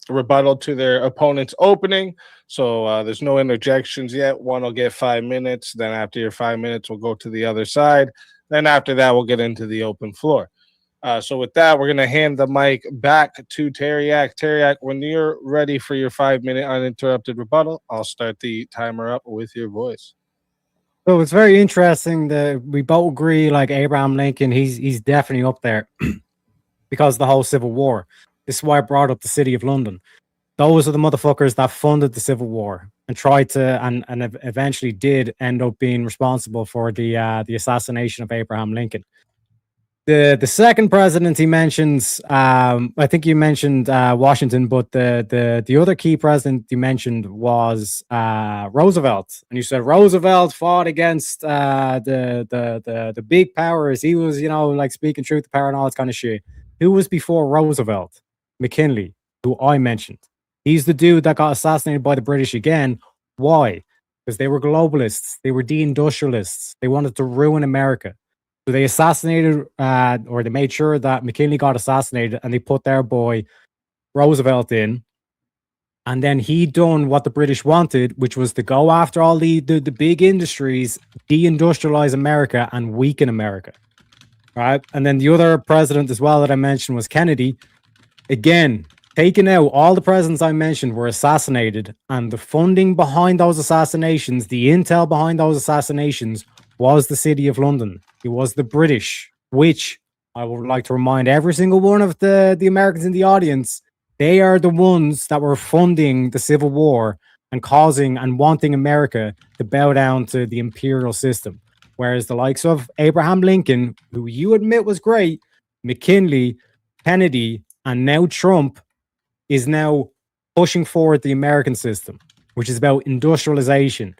[SPEAKER 3] rebuttal to their opponent's opening. So there's no interjections yet. One will get 5 minutes. Then after your 5 minutes, we'll go to the other side. Then after that, we'll get into the open floor. So with that, we're going to hand the mic back to Taryak. Taryak, when you're ready for your 5 minute uninterrupted rebuttal, I'll start the timer up with your voice.
[SPEAKER 4] So it's very interesting that we both agree, like Abraham Lincoln, he's definitely up there because of the whole Civil War. This is why I brought up the City of London. Those are the motherfuckers that funded the Civil War and tried to, and eventually did end up being responsible for the assassination of Abraham Lincoln. The second president he mentions, I think you mentioned Washington, but the other key president you mentioned was Roosevelt, and you said Roosevelt fought against the big powers. He was, like speaking truth to power and all that kind of shit. Who was before Roosevelt? McKinley, who I mentioned. He's the dude that got assassinated by the British again. Why? Because they were globalists. They were deindustrialists. They wanted to ruin America. So they assassinated, or they made sure that McKinley got assassinated, and they put their boy Roosevelt in. And then he done what the British wanted, which was to go after all the big industries, deindustrialize America, and weaken America. Right? And then the other president as well that I mentioned was Kennedy. Again, taken out, all the presidents I mentioned were assassinated, and the funding behind those assassinations, the intel behind those assassinations, was the City of London. It was the British, which I would like to remind every single one of the Americans in the audience, they are the ones that were funding the Civil War and causing and wanting America to bow down to the imperial system. Whereas the likes of Abraham Lincoln, who you admit was great, McKinley, Kennedy, and now Trump is now pushing forward the American system, which is about industrialization.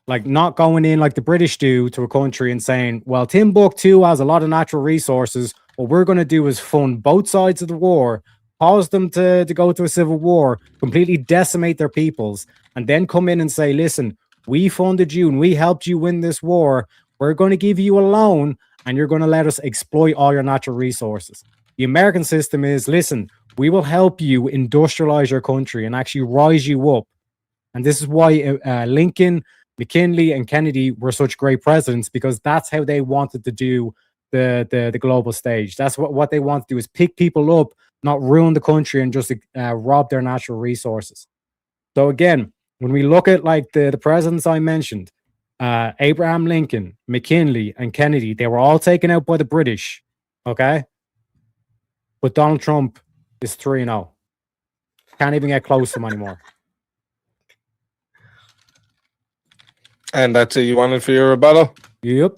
[SPEAKER 4] Like not going in like the British do to a country and saying, well, Timbuktu has a lot of natural resources. What we're going to do is fund both sides of the war, cause them to go to a civil war, completely decimate their peoples, and then come in and say, listen, we funded you and we helped you win this war. We're going to give you a loan and you're going to let us exploit all your natural resources. The American system is, listen, we will help you industrialize your country and actually rise you up. And this is why Lincoln, McKinley, and Kennedy were such great presidents, because that's how they wanted to do the global stage. That's what they want to do, is pick people up, not ruin the country and just rob their natural resources. So again, when we look at like the presidents I mentioned, Abraham Lincoln, McKinley, and Kennedy, they were all taken out by the British. Okay. But Donald Trump is 3-0. Can't even get close to him anymore.
[SPEAKER 3] And that's it you wanted for your rebuttal?
[SPEAKER 4] Yep.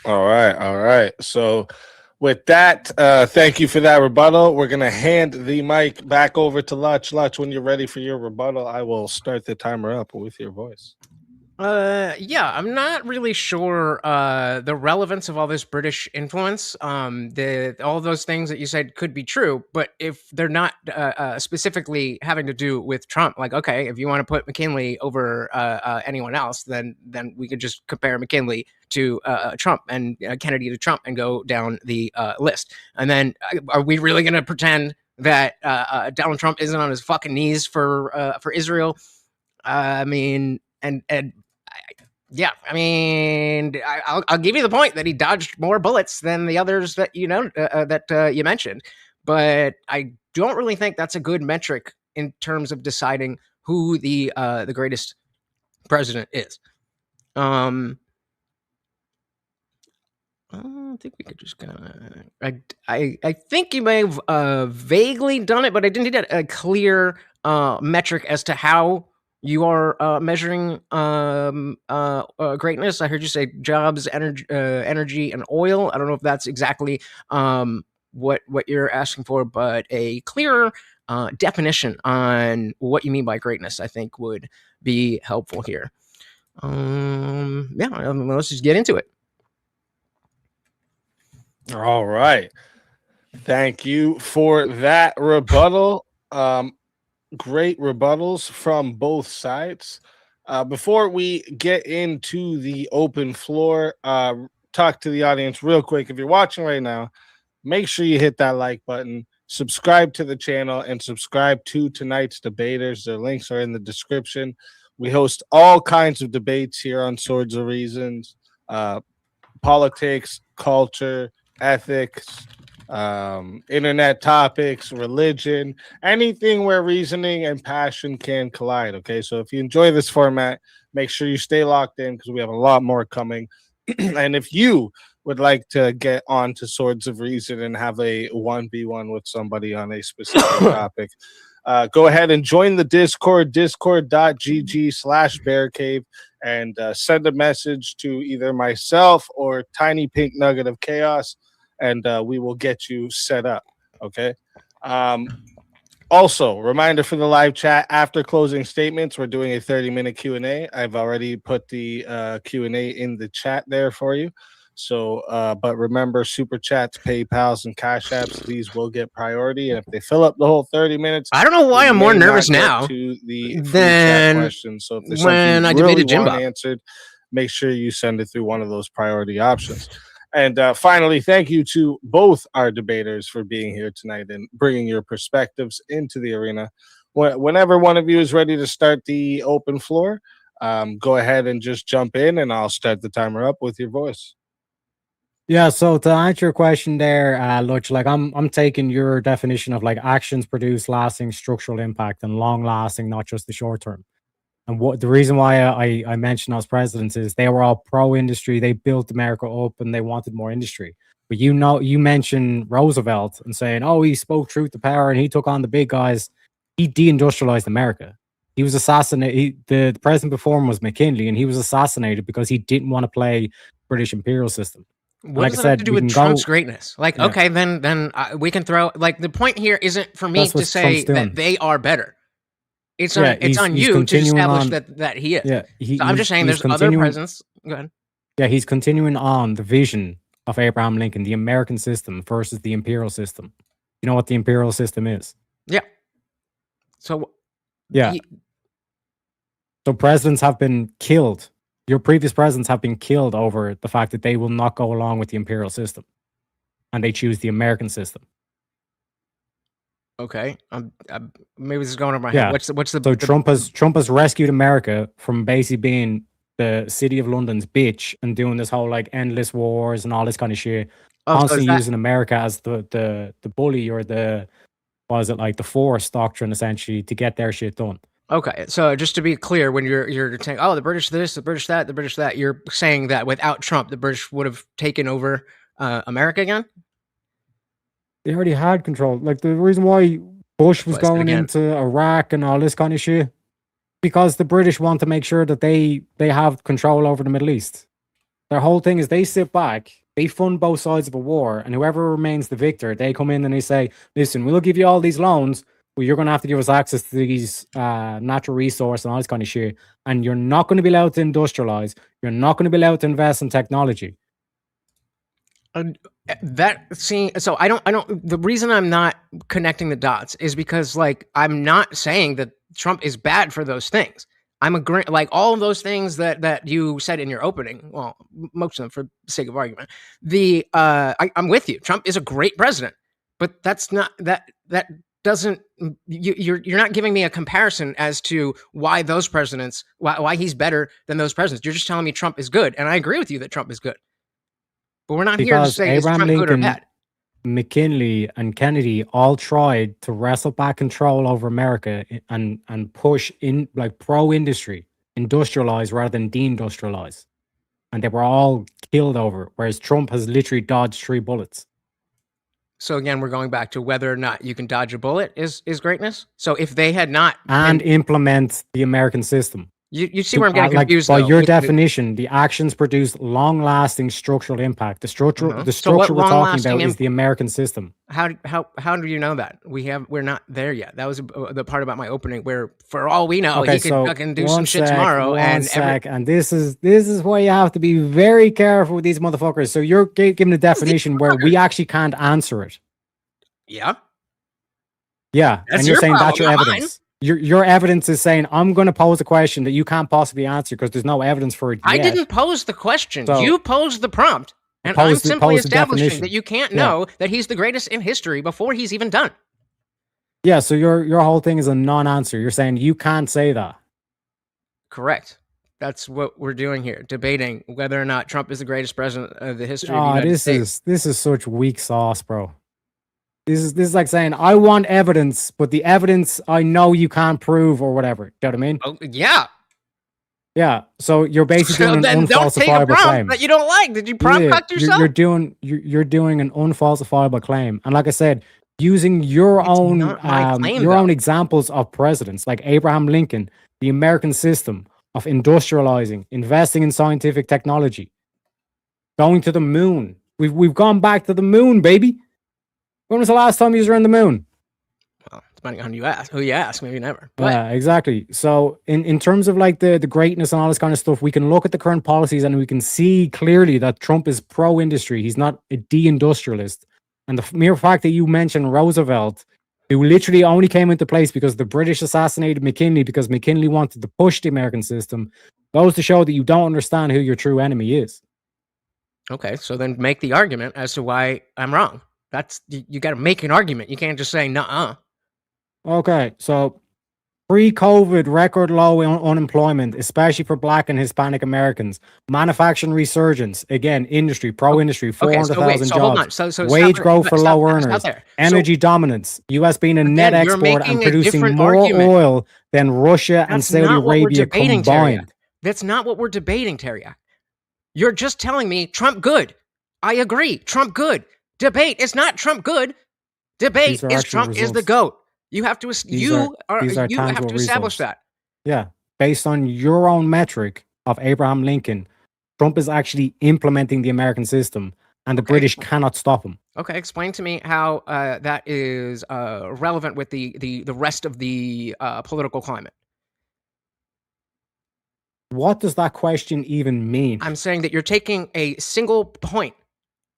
[SPEAKER 3] All right. So with that, thank you for that rebuttal. We're going to hand the mic back over to Lutch. Lutch, when you're ready for your rebuttal, I will start the timer up with your voice.
[SPEAKER 2] Yeah, I'm not really sure the relevance of all this British influence. All those things that you said could be true, but if they're not specifically having to do with Trump, like, okay, if you want to put McKinley over anyone else, then we could just compare McKinley to Trump and Kennedy to Trump and go down the list. And then are we really going to pretend that Donald Trump isn't on his fucking knees for Israel? I mean, yeah, I mean, I'll give you the point that he dodged more bullets than the others that you mentioned, but I don't really think that's a good metric in terms of deciding who the greatest president is. I think we could just kind of. I think you may have vaguely done it, but I didn't get a clear metric as to how you are measuring greatness. I heard you say jobs, energy, and oil. I don't know if that's exactly what you're asking for, but a clearer definition on what you mean by greatness, I think, would be helpful here. Yeah, let's just get into it.
[SPEAKER 3] All right. Thank you for that rebuttal. Great rebuttals from both sides. Before we get into the open floor, talk to the audience real quick. If you're watching right now, make sure you hit that like button, subscribe to the channel, and subscribe to tonight's debaters. Their links are in the description. We host all kinds of debates here on Swords of Reasons, politics, culture, ethics, internet topics, religion, anything where reasoning and passion can collide. Okay, so if you enjoy this format, make sure you stay locked in because we have a lot more coming. And if you would like to get on to Swords of Reason and have a 1v1 with somebody on a specific topic, go ahead and join the Discord, discord.gg/bearcave, and send a message to either myself or Tiny Pink Nugget of Chaos. and we will get you set up. Okay. Also, reminder for the live chat, after closing statements, we're doing a 30-minute Q&A. I've already put the Q&A in the chat there for you. So, but remember, super chats, PayPals, and Cash Apps, these will get priority. And if they fill up the whole 30 minutes,
[SPEAKER 2] I don't know why
[SPEAKER 3] we
[SPEAKER 2] I'm more
[SPEAKER 3] may not
[SPEAKER 2] nervous
[SPEAKER 3] get
[SPEAKER 2] now
[SPEAKER 3] to the free
[SPEAKER 2] than
[SPEAKER 3] chat questions. So if there's
[SPEAKER 2] when
[SPEAKER 3] something
[SPEAKER 2] I
[SPEAKER 3] you really
[SPEAKER 2] debated
[SPEAKER 3] want
[SPEAKER 2] Jimbo.
[SPEAKER 3] answered, make sure you send it through one of those priority options. And finally, thank you to both our debaters for being here tonight and bringing your perspectives into the arena. Whenever one of you is ready to start the open floor, go ahead and just jump in, and I'll start the timer up with your voice.
[SPEAKER 4] Yeah, so to answer your question there, Lutch, like I'm taking your definition of like actions produce lasting structural impact and long lasting, not just the short term. And what the reason why I mentioned those presidents is they were all pro industry. They built America up and they wanted more industry. But you mentioned Roosevelt and saying, oh, he spoke truth to power and he took on the big guys. He deindustrialized America. He was assassinated. The president before him was McKinley, and he was assassinated because he didn't want to play British imperial system.
[SPEAKER 2] What
[SPEAKER 4] Like
[SPEAKER 2] does
[SPEAKER 4] I
[SPEAKER 2] that have
[SPEAKER 4] said,
[SPEAKER 2] to do
[SPEAKER 4] we
[SPEAKER 2] with
[SPEAKER 4] can
[SPEAKER 2] Trump's
[SPEAKER 4] go-
[SPEAKER 2] greatness? Like,
[SPEAKER 4] Yeah.
[SPEAKER 2] okay, then we can throw like the point here isn't for me
[SPEAKER 4] That's
[SPEAKER 2] to
[SPEAKER 4] what
[SPEAKER 2] say
[SPEAKER 4] Trump's doing.
[SPEAKER 2] that they are better. It's
[SPEAKER 4] Yeah,
[SPEAKER 2] on it's on
[SPEAKER 4] he's
[SPEAKER 2] you to
[SPEAKER 4] continuing
[SPEAKER 2] establish
[SPEAKER 4] on-
[SPEAKER 2] that he is.
[SPEAKER 4] Yeah,
[SPEAKER 2] So I'm just saying there's other presidents. Go ahead.
[SPEAKER 4] Yeah, he's continuing on the vision of Abraham Lincoln, the American system versus the imperial system. You know what the imperial system is?
[SPEAKER 2] Yeah. So
[SPEAKER 4] Yeah. So presidents have been killed. Your previous presidents have been killed over the fact that they will not go along with the imperial system, and they choose the American system.
[SPEAKER 2] okay, maybe this is going over my
[SPEAKER 4] Yeah.
[SPEAKER 2] head. What's the
[SPEAKER 4] So Trump has rescued America from basically being the city of London's bitch and doing this whole like endless wars and all this kind of shit.
[SPEAKER 2] Oh, so is
[SPEAKER 4] Constantly
[SPEAKER 2] that-
[SPEAKER 4] using America as the bully or the the force doctrine essentially to get their shit done.
[SPEAKER 2] Okay, so just to be clear, when you're saying, oh, the British this, the British that, the British that, you're saying that without Trump, the British would have taken over America again?
[SPEAKER 4] They already had control. Like the reason why Bush was
[SPEAKER 2] Question
[SPEAKER 4] going
[SPEAKER 2] again.
[SPEAKER 4] into Iraq and all this kind of shit, because the British want to make sure that they have control over the Middle East. Their whole thing is they sit back, they fund both sides of a war, and whoever remains the victor, they come in and they say, listen, we'll give you all these loans, but you're going to have to give us access to these natural resource and all this kind of shit. And you're not going to be allowed to industrialize. You're not going to be allowed to invest in technology.
[SPEAKER 2] So I don't, the reason I'm not connecting the dots is because like, I'm not saying that Trump is bad for those things. I'm agreeing, like all of those things that you said in your opening, well, most of them for the sake of argument, I'm with you. Trump is a great president, but that's not, that doesn't, you're not giving me a comparison as to why those presidents, why he's better than those presidents. You're just telling me Trump is good. And I agree with you that Trump is good. But we're not here to
[SPEAKER 4] Because
[SPEAKER 2] say is
[SPEAKER 4] Abraham
[SPEAKER 2] Trump good or
[SPEAKER 4] Lincoln,
[SPEAKER 2] bad.
[SPEAKER 4] McKinley and Kennedy all tried to wrestle back control over America and push in like pro-industry, industrialize rather than deindustrialize. And they were all killed over it, whereas Trump has literally dodged 3 bullets.
[SPEAKER 2] So again, we're going back to whether or not you can dodge a bullet is greatness. So if they had not
[SPEAKER 4] And implement the American system.
[SPEAKER 2] you see where I'm getting confused.
[SPEAKER 4] By
[SPEAKER 2] though,
[SPEAKER 4] your
[SPEAKER 2] with the-
[SPEAKER 4] definition, the actions produce long-lasting structural impact. The structure,
[SPEAKER 2] Uh-huh.
[SPEAKER 4] the
[SPEAKER 2] So what
[SPEAKER 4] structure we're talking
[SPEAKER 2] long-lasting
[SPEAKER 4] about is the American system.
[SPEAKER 2] How do you know that? We're not there yet. That was the part about my opening where, for all we know, he could fucking do some shit tomorrow.
[SPEAKER 4] And this is why you have to be very careful with these motherfuckers. So you're giving a definition where we actually can't answer it.
[SPEAKER 2] Yeah.
[SPEAKER 4] Yeah,
[SPEAKER 2] That's
[SPEAKER 4] and you're
[SPEAKER 2] your
[SPEAKER 4] saying that's your
[SPEAKER 2] problem, not
[SPEAKER 4] evidence. Your evidence is saying I'm going to pose a question that you can't possibly answer because there's no evidence for it yet.
[SPEAKER 2] I didn't pose the question.
[SPEAKER 4] So-
[SPEAKER 2] You posed the prompt. And
[SPEAKER 4] Pose
[SPEAKER 2] I'm
[SPEAKER 4] the-
[SPEAKER 2] simply
[SPEAKER 4] pose the
[SPEAKER 2] establishing
[SPEAKER 4] definition.
[SPEAKER 2] that you can't
[SPEAKER 4] Yeah.
[SPEAKER 2] know that he's the greatest in history before he's even done.
[SPEAKER 4] Yeah, so your whole thing is a non-answer. You're saying you can't say that.
[SPEAKER 2] Correct. That's what we're doing here, debating whether or not Trump is the greatest president of the history of the
[SPEAKER 4] Oh,
[SPEAKER 2] United
[SPEAKER 4] this
[SPEAKER 2] States.
[SPEAKER 4] is such weak sauce, bro. This is like saying I want evidence, but the evidence I know you can't prove or whatever. You know what I mean?
[SPEAKER 2] Oh, yeah.
[SPEAKER 4] Yeah. So you're basically doing
[SPEAKER 2] then
[SPEAKER 4] an
[SPEAKER 2] don't take a
[SPEAKER 4] unfalsifiable
[SPEAKER 2] prompt
[SPEAKER 4] claim.
[SPEAKER 2] that you don't like. Did you prompt
[SPEAKER 4] Yeah,
[SPEAKER 2] cut yourself?
[SPEAKER 4] You're doing an unfalsifiable claim, and like I said, using your
[SPEAKER 2] It's
[SPEAKER 4] own
[SPEAKER 2] not my claim,
[SPEAKER 4] your
[SPEAKER 2] though.
[SPEAKER 4] own examples of presidents like Abraham Lincoln, the American system of industrializing, investing in scientific technology, going to the moon, We've gone back to the moon, baby. When was the last time you was around the moon?
[SPEAKER 2] Well, depending on who you ask, maybe never. But
[SPEAKER 4] Yeah, exactly. So in terms of like the greatness and all this kind of stuff, we can look at the current policies and we can see clearly that Trump is pro-industry. He's not a de-industrialist. And the mere fact that you mentioned Roosevelt, who literally only came into place because the British assassinated McKinley because McKinley wanted to push the American system, goes to show that you don't understand who your true enemy is.
[SPEAKER 2] okay, so then make the argument as to why I'm wrong. That's you got to make an argument. You can't just say nuh-uh.
[SPEAKER 4] Okay, so pre-COVID record low unemployment, especially for Black and Hispanic Americans. Manufacturing resurgence, again, industry, pro-industry,
[SPEAKER 2] Okay,
[SPEAKER 4] 400,000
[SPEAKER 2] so hold on.
[SPEAKER 4] jobs.
[SPEAKER 2] So
[SPEAKER 4] Wage
[SPEAKER 2] stop-
[SPEAKER 4] growth for
[SPEAKER 2] stop
[SPEAKER 4] low
[SPEAKER 2] there, stop
[SPEAKER 4] earners.
[SPEAKER 2] there.
[SPEAKER 4] Energy dominance. U.S. being a net
[SPEAKER 2] Again, you're
[SPEAKER 4] export and
[SPEAKER 2] making a
[SPEAKER 4] producing
[SPEAKER 2] different
[SPEAKER 4] more
[SPEAKER 2] argument.
[SPEAKER 4] oil than Russia and
[SPEAKER 2] That's
[SPEAKER 4] Saudi
[SPEAKER 2] not what we're
[SPEAKER 4] Arabia
[SPEAKER 2] debating,
[SPEAKER 4] combined.
[SPEAKER 2] Taryak. That's not what we're debating, Taryak. You're just telling me Trump good. I agree. Trump good. Debate. It's not Trump good. Debate
[SPEAKER 4] These are
[SPEAKER 2] is
[SPEAKER 4] actual
[SPEAKER 2] Trump is the
[SPEAKER 4] results.
[SPEAKER 2] goat. You have to
[SPEAKER 4] These
[SPEAKER 2] you
[SPEAKER 4] are
[SPEAKER 2] have
[SPEAKER 4] tangible
[SPEAKER 2] to establish
[SPEAKER 4] results.
[SPEAKER 2] that.
[SPEAKER 4] Yeah, based on your own metric of Abraham Lincoln, Trump is actually implementing the American system, and the
[SPEAKER 2] Okay.
[SPEAKER 4] British cannot stop him.
[SPEAKER 2] Okay, explain to me how that is relevant with the rest of the political climate.
[SPEAKER 4] What does that question even mean?
[SPEAKER 2] I'm saying that you're taking a single point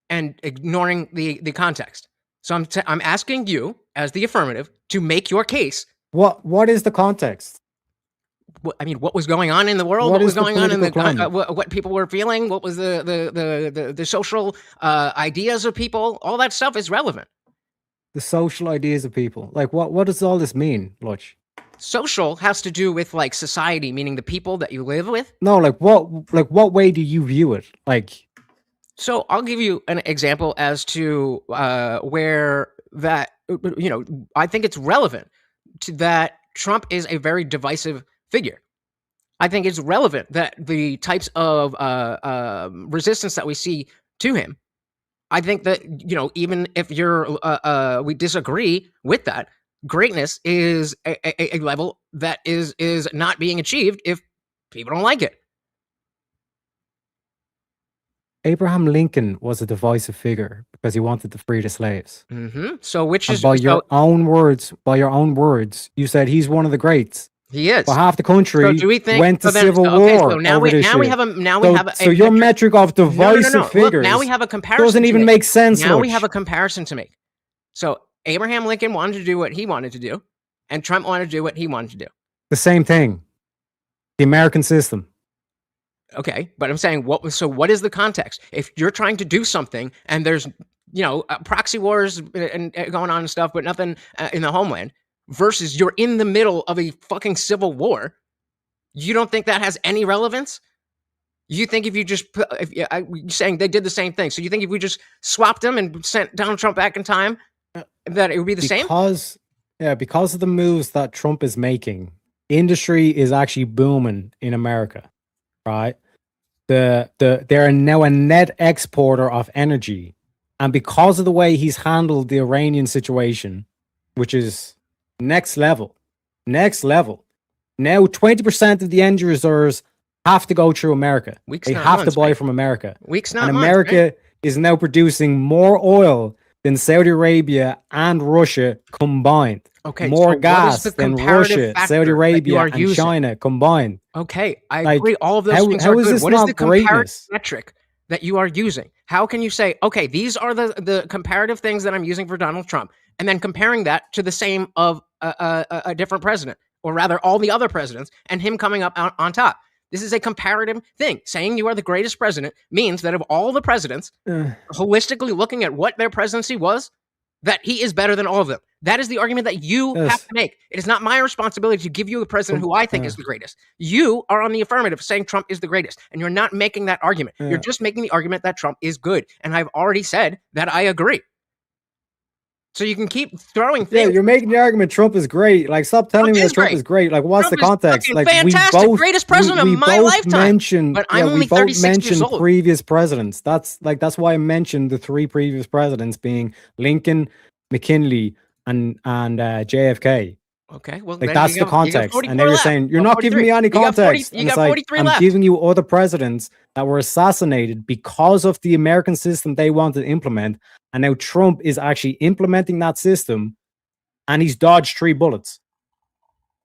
[SPEAKER 2] and ignoring the context. So I'm asking you, as the affirmative, to make your case.
[SPEAKER 4] What is the context?
[SPEAKER 2] I mean, what was going on in the world?
[SPEAKER 4] What
[SPEAKER 2] What
[SPEAKER 4] is
[SPEAKER 2] was
[SPEAKER 4] the
[SPEAKER 2] going on in the
[SPEAKER 4] political climate?
[SPEAKER 2] what people were feeling? What was the social ideas of people? All that stuff is relevant.
[SPEAKER 4] The social ideas of people. Like what does all this mean, Lutch?
[SPEAKER 2] Social has to do with like society, meaning the people that you live with.
[SPEAKER 4] No, like what way do you view it? Like,
[SPEAKER 2] So I'll give you an example as to where that, I think it's relevant to that Trump is a very divisive figure. I think it's relevant that the types of resistance that we see to him, I think that, even if we disagree with that, greatness is a level that is not being achieved if people don't like it.
[SPEAKER 4] Abraham Lincoln was a divisive figure because he wanted to free the slaves.
[SPEAKER 2] So which
[SPEAKER 4] And
[SPEAKER 2] is
[SPEAKER 4] by your own words, you said he's one of the greats.
[SPEAKER 2] he is.
[SPEAKER 4] But half the country
[SPEAKER 2] So do we think
[SPEAKER 4] went to
[SPEAKER 2] so then-
[SPEAKER 4] civil
[SPEAKER 2] okay,
[SPEAKER 4] war
[SPEAKER 2] so now
[SPEAKER 4] over
[SPEAKER 2] we
[SPEAKER 4] this
[SPEAKER 2] now we
[SPEAKER 4] shit.
[SPEAKER 2] have a now we have a
[SPEAKER 4] So your metric of divisive
[SPEAKER 2] Look,
[SPEAKER 4] figures
[SPEAKER 2] now we have a comparison.
[SPEAKER 4] doesn't
[SPEAKER 2] to
[SPEAKER 4] even
[SPEAKER 2] make.
[SPEAKER 4] make sense.
[SPEAKER 2] Now we
[SPEAKER 4] Lutch.
[SPEAKER 2] have a comparison to make. So Abraham Lincoln wanted to do what he wanted to do, and Trump wanted to do what he wanted to do.
[SPEAKER 4] the same thing. The American system.
[SPEAKER 2] Okay, but I'm saying what is the context? If you're trying to do something and there's proxy wars and going on and stuff, but nothing in the homeland, versus you're in the middle of a fucking civil war, you don't think that has any relevance? You think if you just you're saying they did the same thing, so you think if we just swapped them and sent Donald Trump back in time, that it would be the same?
[SPEAKER 4] Because of the moves that Trump is making, industry is actually booming in America, right? They're now a net exporter of energy, and because of the way he's handled the Iranian situation, which is next level. Now 20% of the energy reserves have to go through America.
[SPEAKER 2] Weeks,
[SPEAKER 4] They
[SPEAKER 2] not
[SPEAKER 4] have
[SPEAKER 2] months,
[SPEAKER 4] to buy
[SPEAKER 2] right?
[SPEAKER 4] from America.
[SPEAKER 2] Weeks, not
[SPEAKER 4] And
[SPEAKER 2] months,
[SPEAKER 4] America
[SPEAKER 2] right?
[SPEAKER 4] is now producing more oil than Saudi Arabia and Russia combined.
[SPEAKER 2] Okay,
[SPEAKER 4] More
[SPEAKER 2] so what
[SPEAKER 4] gas
[SPEAKER 2] is the
[SPEAKER 4] than
[SPEAKER 2] comparative
[SPEAKER 4] Russia,
[SPEAKER 2] factor
[SPEAKER 4] Saudi
[SPEAKER 2] that you
[SPEAKER 4] Arabia,
[SPEAKER 2] are
[SPEAKER 4] and
[SPEAKER 2] using?
[SPEAKER 4] China combined.
[SPEAKER 2] Okay, I
[SPEAKER 4] Like,
[SPEAKER 2] agree. All of those
[SPEAKER 4] how-
[SPEAKER 2] things
[SPEAKER 4] how
[SPEAKER 2] are
[SPEAKER 4] is
[SPEAKER 2] good.
[SPEAKER 4] this
[SPEAKER 2] What is
[SPEAKER 4] not
[SPEAKER 2] the comparative
[SPEAKER 4] greatness?
[SPEAKER 2] metric that you are using? How can you say, okay, these are the comparative things that I'm using for Donald Trump, and then comparing that to the same of a different president, or rather all the other presidents, and him coming up on top? This is a comparative thing. Saying you are the greatest president means that of all the presidents, holistically looking at what their presidency was, that he is better than all of them. That is the argument that you
[SPEAKER 4] Yes.
[SPEAKER 2] have to make. It is not my responsibility to give you a president who I think is the greatest. You are on the affirmative saying Trump is the greatest, and you're not making that argument.
[SPEAKER 4] Yeah.
[SPEAKER 2] You're just making the argument that Trump is good, and I've already said that I agree. So you can keep throwing
[SPEAKER 4] Yeah,
[SPEAKER 2] things.
[SPEAKER 4] you're making the argument Trump is great. Like, stop telling
[SPEAKER 2] Trump
[SPEAKER 4] me
[SPEAKER 2] is
[SPEAKER 4] that Trump
[SPEAKER 2] great.
[SPEAKER 4] is great. Like, what's
[SPEAKER 2] Trump
[SPEAKER 4] the
[SPEAKER 2] is
[SPEAKER 4] context?
[SPEAKER 2] fucking
[SPEAKER 4] Like,
[SPEAKER 2] fantastic, greatest president of my lifetime.
[SPEAKER 4] Mentioned,
[SPEAKER 2] But I'm only
[SPEAKER 4] we both
[SPEAKER 2] 36 years
[SPEAKER 4] mentioned
[SPEAKER 2] old.
[SPEAKER 4] previous presidents. That's why I mentioned the three previous presidents being Lincoln, McKinley, and JFK.
[SPEAKER 2] Okay, well,
[SPEAKER 4] Like
[SPEAKER 2] then
[SPEAKER 4] that's
[SPEAKER 2] you
[SPEAKER 4] the
[SPEAKER 2] got, you got
[SPEAKER 4] context.
[SPEAKER 2] 44
[SPEAKER 4] And then you're
[SPEAKER 2] left.
[SPEAKER 4] saying you're
[SPEAKER 2] Well,
[SPEAKER 4] not giving
[SPEAKER 2] 43.
[SPEAKER 4] me any
[SPEAKER 2] You got 40
[SPEAKER 4] context.
[SPEAKER 2] you
[SPEAKER 4] And it's
[SPEAKER 2] got
[SPEAKER 4] like
[SPEAKER 2] 43
[SPEAKER 4] I'm
[SPEAKER 2] left.
[SPEAKER 4] giving you other presidents that were assassinated because of the American system they wanted to implement. And now Trump is actually implementing that system, and he's dodged 3 bullets.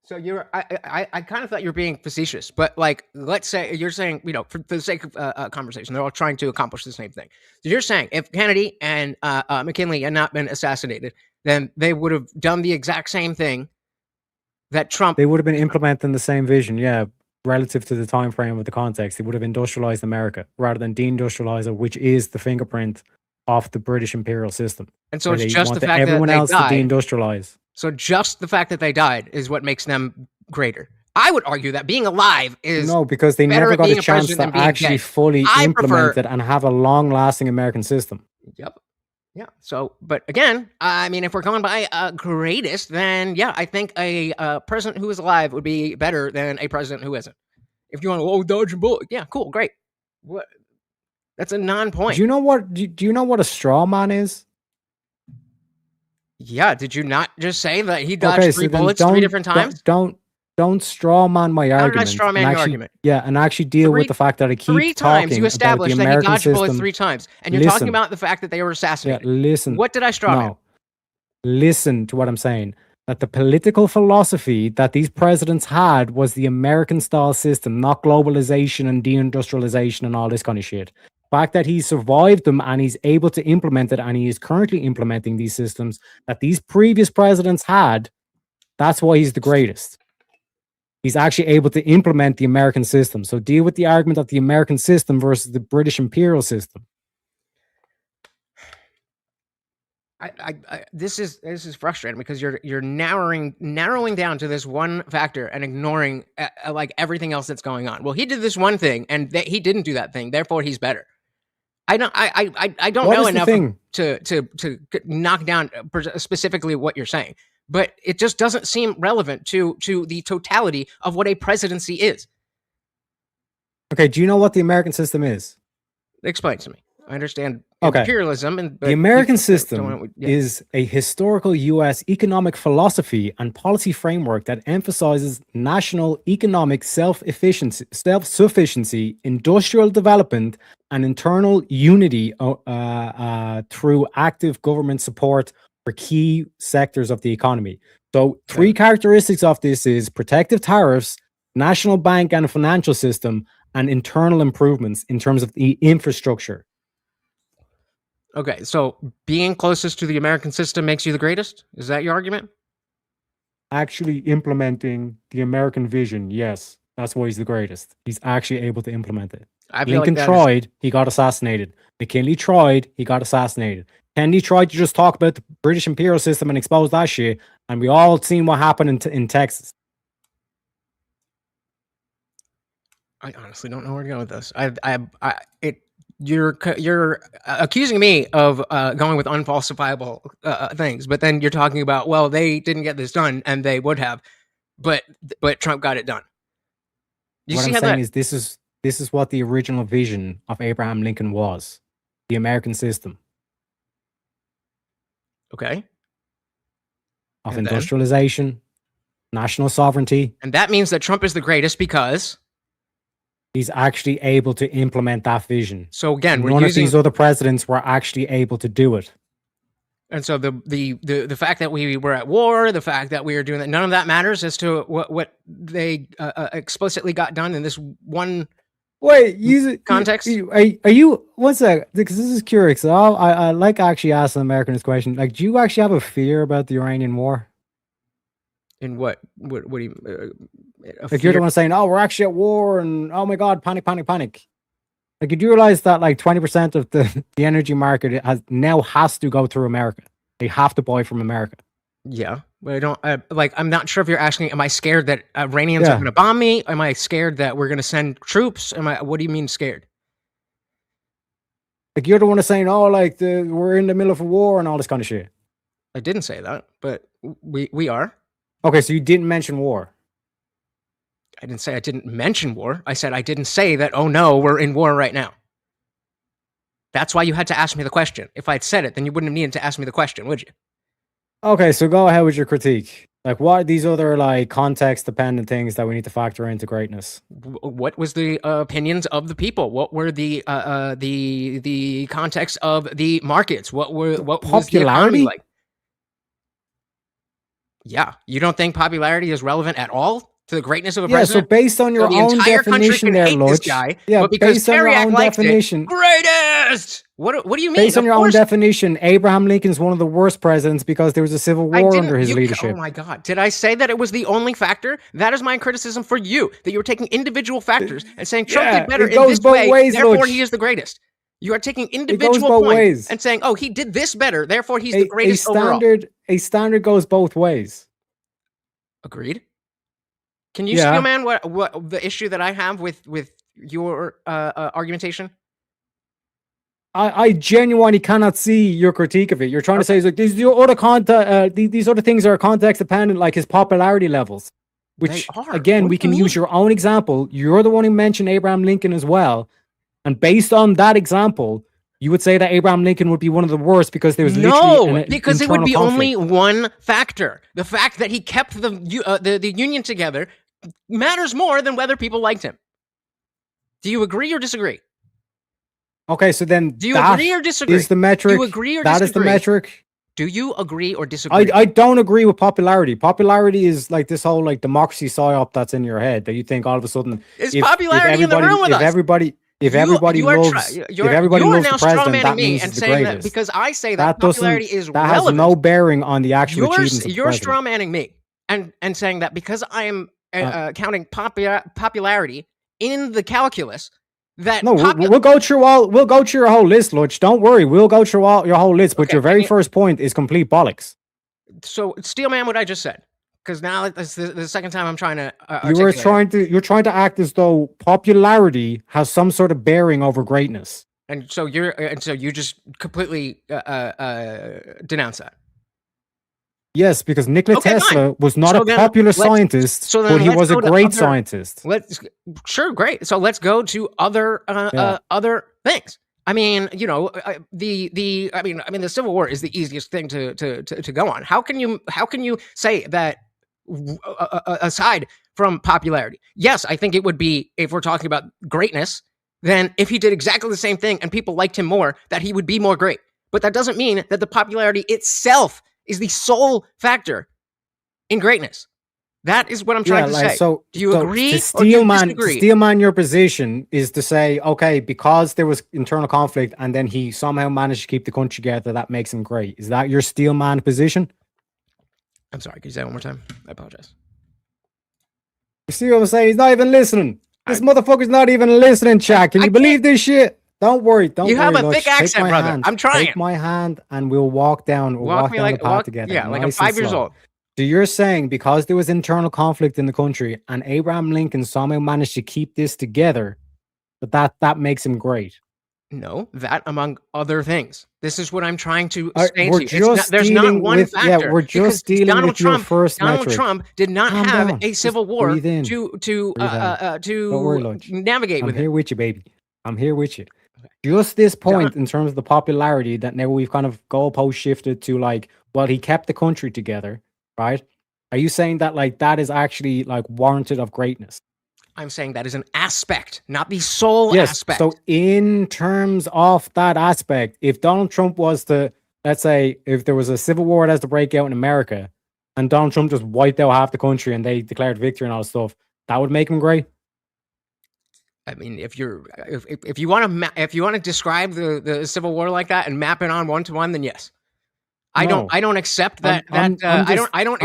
[SPEAKER 2] So I kind of thought you were being facetious, but like, let's say you're saying, for the sake of conversation, they're all trying to accomplish the same thing. So you're saying if Kennedy and McKinley had not been assassinated, then they would have done the exact same thing that Trump.
[SPEAKER 4] They would have been implementing the same vision, yeah, relative to the time frame of the context. They would have industrialized America rather than deindustrialize it, which is the fingerprint of the British imperial system.
[SPEAKER 2] And so
[SPEAKER 4] where
[SPEAKER 2] it's
[SPEAKER 4] they
[SPEAKER 2] just the
[SPEAKER 4] want
[SPEAKER 2] fact that
[SPEAKER 4] everyone
[SPEAKER 2] they
[SPEAKER 4] else to
[SPEAKER 2] died.
[SPEAKER 4] deindustrialize.
[SPEAKER 2] So just the fact that they died is what makes them greater. I would argue that being alive is
[SPEAKER 4] No, because they
[SPEAKER 2] better
[SPEAKER 4] never
[SPEAKER 2] at
[SPEAKER 4] got a
[SPEAKER 2] being a
[SPEAKER 4] chance
[SPEAKER 2] president
[SPEAKER 4] to
[SPEAKER 2] than being
[SPEAKER 4] actually
[SPEAKER 2] dead.
[SPEAKER 4] fully
[SPEAKER 2] I
[SPEAKER 4] implement
[SPEAKER 2] prefer-
[SPEAKER 4] it and have a long-lasting American system.
[SPEAKER 2] Yep. Yeah. So, but again, I mean, if we're going by greatest, then yeah, I think a president who is alive would be better than a president who isn't. If you want to dodge and bullet, yeah, cool, great. What? That's a non-point.
[SPEAKER 4] Do you know what? Do you know what a straw man is?
[SPEAKER 2] Yeah. Did you not just say that he dodged 3 bullets 3 different times?
[SPEAKER 4] Don't straw man my
[SPEAKER 2] How
[SPEAKER 4] argument.
[SPEAKER 2] did I straw man your argument?
[SPEAKER 4] Yeah, and actually deal with the fact that I keep
[SPEAKER 2] 3
[SPEAKER 4] talking
[SPEAKER 2] times you
[SPEAKER 4] about the
[SPEAKER 2] established that he
[SPEAKER 4] American
[SPEAKER 2] dodged bullets
[SPEAKER 4] system.
[SPEAKER 2] 3 times, and you're talking about the fact that they were
[SPEAKER 4] Yeah,
[SPEAKER 2] assassinated.
[SPEAKER 4] listen.
[SPEAKER 2] What did I straw man?
[SPEAKER 4] No, listen to what I'm saying. That the political philosophy that these presidents had was the American style system, not globalization and deindustrialization and all this kind of shit. The fact that he survived them and he's able to implement it, and he is currently implementing these systems that these previous presidents had, that's why he's the greatest. He's actually able to implement the American system. So deal with the argument of the American system versus the British imperial system.
[SPEAKER 2] This is frustrating because you're narrowing down to this one factor and ignoring like everything else that's going on. Well, he did this one thing, and he didn't do that thing. Therefore, he's better. I don't know enough to knock down specifically what you're saying, but it just doesn't seem relevant to the totality of what a presidency is.
[SPEAKER 4] Okay, do you know what the American system is?
[SPEAKER 2] Explain to me. I understand
[SPEAKER 4] Okay.
[SPEAKER 2] imperialism, and
[SPEAKER 4] The American system is a historical U.S. economic philosophy and policy framework that emphasizes national economic self-sufficiency, industrial development, and internal unity through active government support for key sectors of the economy. So 3 characteristics of this is protective tariffs, national bank and financial system, and internal improvements in terms of the infrastructure.
[SPEAKER 2] Okay, so being closest to the American system makes you the greatest? Is that your argument?
[SPEAKER 4] Actually implementing the American vision, yes. That's why he's the greatest. He's actually able to implement it. Lincoln tried, he got assassinated. McKinley tried, he got assassinated. Kennedy tried to just talk about the British imperial system and expose that shit, and we all seen what happened in Texas.
[SPEAKER 2] I honestly don't know where to go with this. You're accusing me of going with unfalsifiable things, but then you're talking about, well, they didn't get this done, and they would have, but Trump got it done.
[SPEAKER 4] What I'm saying is this is what the original vision of Abraham Lincoln was: the American system.
[SPEAKER 2] Okay.
[SPEAKER 4] Of industrialization, national sovereignty,
[SPEAKER 2] and that means that Trump is the greatest because
[SPEAKER 4] he's actually able to implement that vision.
[SPEAKER 2] So again,
[SPEAKER 4] none of these other presidents were actually able to do it.
[SPEAKER 2] And so the fact that we were at war, the fact that we were doing that, none of that matters as to what they explicitly got done in this one.
[SPEAKER 4] Wait,
[SPEAKER 2] context.
[SPEAKER 4] Are you? One sec, because this is curious. So I like actually asking American this question. Like, do you actually have a fear about the Iranian war?
[SPEAKER 2] In what? What do you?
[SPEAKER 4] Like, you're the one saying, "Oh, we're actually at war," and "Oh my God, panic, panic, panic." Like, you do realize that like 20% of the energy market has to go through America. They have to buy from America.
[SPEAKER 2] Yeah, but I don't I'm not sure if you're asking, am I scared that Iranians are going to bomb me? Am I scared that we're going to send troops? What do you mean scared?
[SPEAKER 4] Like, you're the one saying, "Oh, like we're in the middle of a war and all this kind of shit."
[SPEAKER 2] I didn't say that, but we are.
[SPEAKER 4] Okay, so you didn't mention war.
[SPEAKER 2] I didn't say I didn't mention war. I said I didn't say that, oh no, we're in war right now. That's why you had to ask me the question. If I'd said it, then you wouldn't have needed to ask me the question, would you?
[SPEAKER 4] Okay, so go ahead with your critique. Like, what are these other like context-dependent things that we need to factor into greatness?
[SPEAKER 2] What was the opinions of the people? What were the context of the markets? What was the economy
[SPEAKER 4] Popularity?
[SPEAKER 2] like? Yeah, you don't think popularity is relevant at all to the greatness of a
[SPEAKER 4] Yeah, so
[SPEAKER 2] president?
[SPEAKER 4] based on your
[SPEAKER 2] the
[SPEAKER 4] own
[SPEAKER 2] entire country
[SPEAKER 4] definition
[SPEAKER 2] can
[SPEAKER 4] there,
[SPEAKER 2] hate this
[SPEAKER 4] Lutch.
[SPEAKER 2] guy,
[SPEAKER 4] Yeah,
[SPEAKER 2] but because
[SPEAKER 4] based on your
[SPEAKER 2] Taryak
[SPEAKER 4] own
[SPEAKER 2] likes
[SPEAKER 4] definition.
[SPEAKER 2] it, greatest. What do you mean?
[SPEAKER 4] Based on
[SPEAKER 2] Of
[SPEAKER 4] your own
[SPEAKER 2] course,
[SPEAKER 4] definition, Abraham Lincoln's one of the worst presidents because there was a civil
[SPEAKER 2] I
[SPEAKER 4] war
[SPEAKER 2] didn't.
[SPEAKER 4] under his
[SPEAKER 2] Oh
[SPEAKER 4] leadership.
[SPEAKER 2] my God! Did I say that it was the only factor? That is my criticism for you. That you were taking individual factors and saying Trump
[SPEAKER 4] Yeah,
[SPEAKER 2] did better
[SPEAKER 4] it
[SPEAKER 2] in
[SPEAKER 4] goes
[SPEAKER 2] this
[SPEAKER 4] both
[SPEAKER 2] way,
[SPEAKER 4] ways,
[SPEAKER 2] therefore
[SPEAKER 4] Lutch.
[SPEAKER 2] he is the greatest. You are taking
[SPEAKER 4] It goes
[SPEAKER 2] individual
[SPEAKER 4] both
[SPEAKER 2] points
[SPEAKER 4] ways.
[SPEAKER 2] and saying, "Oh, he did this better, therefore he's the greatest overall."
[SPEAKER 4] A standard goes both ways.
[SPEAKER 2] Agreed. Can you,
[SPEAKER 4] Yeah.
[SPEAKER 2] Steelman, what the issue that I have with your argumentation?
[SPEAKER 4] I genuinely cannot see your critique of it. You're trying to say is like these other these other things are context dependent, like his popularity levels. Which
[SPEAKER 2] They are.
[SPEAKER 4] again,
[SPEAKER 2] What
[SPEAKER 4] we
[SPEAKER 2] do you
[SPEAKER 4] can use
[SPEAKER 2] mean?
[SPEAKER 4] your own example. You're the one who mentioned Abraham Lincoln as well, and based on that example, you would say that Abraham Lincoln would be one of the worst because there was literally an
[SPEAKER 2] because it would
[SPEAKER 4] internal
[SPEAKER 2] be
[SPEAKER 4] conflict.
[SPEAKER 2] only one factor. The fact that he kept the union together matters more than whether people liked him. Do you agree or disagree?
[SPEAKER 4] Okay, so then
[SPEAKER 2] Do you
[SPEAKER 4] that
[SPEAKER 2] agree or disagree?
[SPEAKER 4] is the metric.
[SPEAKER 2] Do you agree or
[SPEAKER 4] That
[SPEAKER 2] disagree?
[SPEAKER 4] is the metric.
[SPEAKER 2] Do you agree or disagree?
[SPEAKER 4] I don't agree with popularity. Popularity is like this whole like democracy psyop that's in your head that you think all of a sudden
[SPEAKER 2] Is popularity in the room with
[SPEAKER 4] if
[SPEAKER 2] us?
[SPEAKER 4] everybody
[SPEAKER 2] You are
[SPEAKER 4] loves
[SPEAKER 2] now
[SPEAKER 4] the president, that
[SPEAKER 2] strawmanning me
[SPEAKER 4] means
[SPEAKER 2] and
[SPEAKER 4] he's the
[SPEAKER 2] saying that
[SPEAKER 4] greatest.
[SPEAKER 2] because I say
[SPEAKER 4] That
[SPEAKER 2] popularity
[SPEAKER 4] doesn't
[SPEAKER 2] is
[SPEAKER 4] that has
[SPEAKER 2] relevant.
[SPEAKER 4] no bearing on the actual achievements of the
[SPEAKER 2] You're
[SPEAKER 4] president.
[SPEAKER 2] strawmanning me and saying that because I am counting popularity in the calculus that
[SPEAKER 4] No, we'll go through your whole list, Lutch. Don't worry, we'll go through your whole list. But
[SPEAKER 2] Okay,
[SPEAKER 4] your very first point is complete bollocks.
[SPEAKER 2] So Steelman, what I just said, because now this is the second time I'm trying to.
[SPEAKER 4] You're trying to act as though popularity has some sort of bearing over greatness.
[SPEAKER 2] And so you just completely denounce that.
[SPEAKER 4] Yes, because Nikola Tesla
[SPEAKER 2] fine.
[SPEAKER 4] was not
[SPEAKER 2] So
[SPEAKER 4] a
[SPEAKER 2] then
[SPEAKER 4] popular scientist, but he was a great scientist.
[SPEAKER 2] Sure, great. So let's go to other other things. I mean, you know, the Civil War is the easiest thing to go on. How can you say that aside from popularity? Yes, I think it would be, if we're talking about greatness, then if he did exactly the same thing and people liked him more, that he would be more great. But that doesn't mean that the popularity itself is the sole factor in greatness. That is what I'm trying to say.
[SPEAKER 4] So,
[SPEAKER 2] do you agree
[SPEAKER 4] to
[SPEAKER 2] or do you disagree?
[SPEAKER 4] To steelman your position is to say, okay, because there was internal conflict and then he somehow managed to keep the country together, that makes him great. Is that your steelman position?
[SPEAKER 2] I'm sorry, can you say that one more time? I apologize.
[SPEAKER 4] You see what I'm saying? He's not even listening. This motherfucker's not even listening, chat. Can you believe this shit? Don't worry.
[SPEAKER 2] You have a thick accent, brother. I'm trying.
[SPEAKER 4] Take my hand and we'll walk down. We'll walk down the path together.
[SPEAKER 2] Yeah, like I'm 5 years old.
[SPEAKER 4] So you're saying because there was internal conflict in the country and Abraham Lincoln somehow managed to keep this together, that makes him great?
[SPEAKER 2] No, that among other things. This is what I'm trying to explain to
[SPEAKER 4] you.
[SPEAKER 2] There's not one factor.
[SPEAKER 4] Yeah, we're just dealing with your first
[SPEAKER 2] Donald
[SPEAKER 4] metric.
[SPEAKER 2] Trump did not have a civil war to navigate with.
[SPEAKER 4] I'm here with you, baby. I'm here with you. Just this point in terms of the popularity that now we've kind of goalpost shifted to like, well, he kept the country together, right? Are you saying that like that is actually like warranted of greatness?
[SPEAKER 2] I'm saying that is an aspect, not the sole aspect.
[SPEAKER 4] So in terms of that aspect, if Donald Trump was to, let's say, if there was a civil war that has to break out in America and Donald Trump just wiped out half the country and they declared victory and all that stuff, that would make him great?
[SPEAKER 2] I mean, if you want to describe the Civil War like that and map it on 1-to-1, then yes. I don't accept that. I'm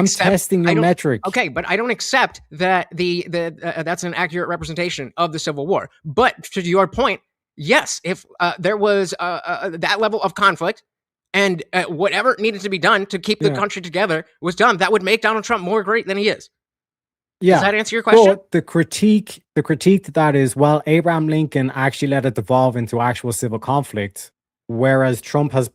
[SPEAKER 4] testing your metric.
[SPEAKER 2] Okay, but I don't accept that that's an accurate representation of the Civil War. But to your point, yes, if there was that level of conflict and whatever needed to be done to keep the country together was done, that would make Donald Trump more great than he is.
[SPEAKER 4] Yeah.
[SPEAKER 2] Does that answer your question?
[SPEAKER 4] But the critique to that is, well, Abraham Lincoln actually let it devolve into actual civil conflict, whereas Trump has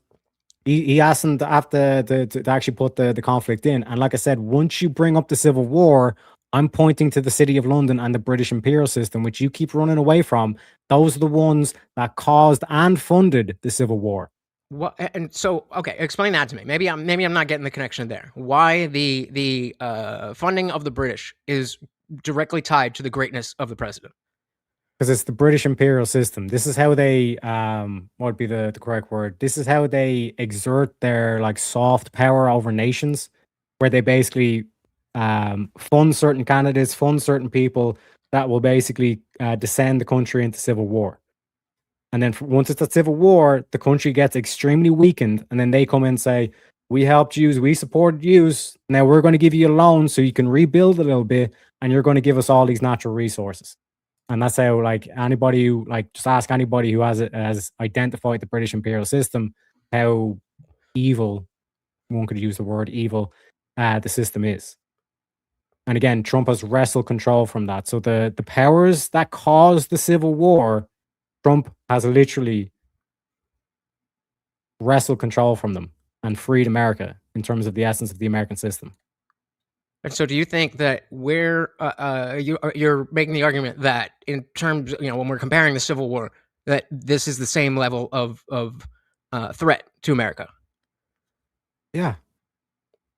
[SPEAKER 4] he hasn't have to actually put the conflict in. And like I said, once you bring up the Civil War, I'm pointing to the City of London and the British imperial system, which you keep running away from. Those are the ones that caused and funded the Civil War.
[SPEAKER 2] What, and so, okay, explain that to me. Maybe I'm not getting the connection there. Why the funding of the British is directly tied to the greatness of the president?
[SPEAKER 4] Because it's the British imperial system. This is how they what would be the correct word? This is how they exert their like soft power over nations, where they basically fund certain candidates, fund certain people that will basically descend the country into civil war. And then once it's a civil war, the country gets extremely weakened, and then they come in and say, "We helped you, we supported you. Now we're going to give you a loan so you can rebuild a little bit, and you're going to give us all these natural resources." And that's how, like, anybody who, like, just ask anybody who has identified the British imperial system how evil, one could use the word evil, the system is. And again, Trump has wrestled control from that. So the powers that caused the civil war, Trump has literally wrestled control from them and freed America in terms of the essence of the American system.
[SPEAKER 2] And so, do you think that you're making the argument that in terms, when we're comparing the Civil War, that this is the same level of threat to America?
[SPEAKER 4] Yeah.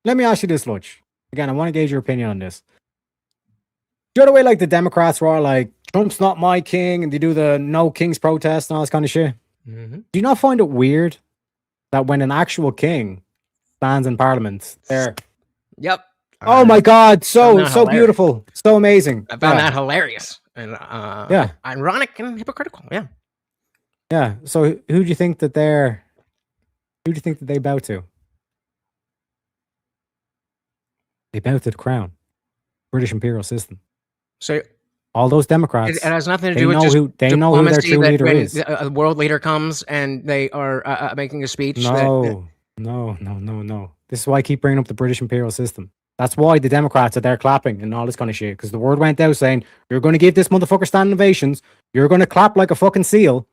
[SPEAKER 4] Let me ask you this, Lutch. Again, I want to gauge your opinion on this. The other way, like the Democrats were like, Trump's not my king, and they do the no kings protest and all this kind of shit.
[SPEAKER 2] Mm-hmm.
[SPEAKER 4] Do you not find it weird that when an actual king stands in Parliament, there?
[SPEAKER 2] Yep.
[SPEAKER 4] Oh my God! So
[SPEAKER 2] hilarious.
[SPEAKER 4] beautiful, so amazing.
[SPEAKER 2] I found that hilarious and ironic and hypocritical. Yeah.
[SPEAKER 4] Yeah. So who do you think that they're? Who do you think that they bow to? They bow to the crown, British imperial system.
[SPEAKER 2] So
[SPEAKER 4] all those Democrats,
[SPEAKER 2] it has nothing to do with just
[SPEAKER 4] they know who their true leader
[SPEAKER 2] when
[SPEAKER 4] is.
[SPEAKER 2] A world leader comes and they are making a speech.
[SPEAKER 4] No. This is why I keep bringing up the British imperial system. That's why the Democrats are there clapping and all this kind of shit. Because the word went out saying, you're going to give this motherfucker standing ovations. You're going to clap like a fucking seal.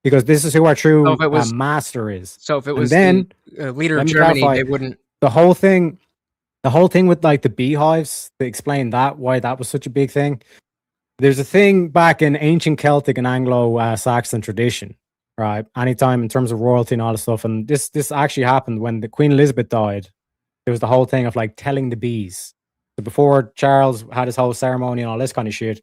[SPEAKER 4] Because this is who our true master is.
[SPEAKER 2] So if it was
[SPEAKER 4] then,
[SPEAKER 2] the leader of Germany, they wouldn't.
[SPEAKER 4] The whole thing with like the beehives, to explain that, why that was such a big thing. There's a thing back in ancient Celtic and Anglo-Saxon tradition, right? Anytime in terms of royalty and all this stuff. And this actually happened when the Queen Elizabeth died. There was the whole thing of like telling the bees. So before Charles had his whole ceremony and all this kind of shit,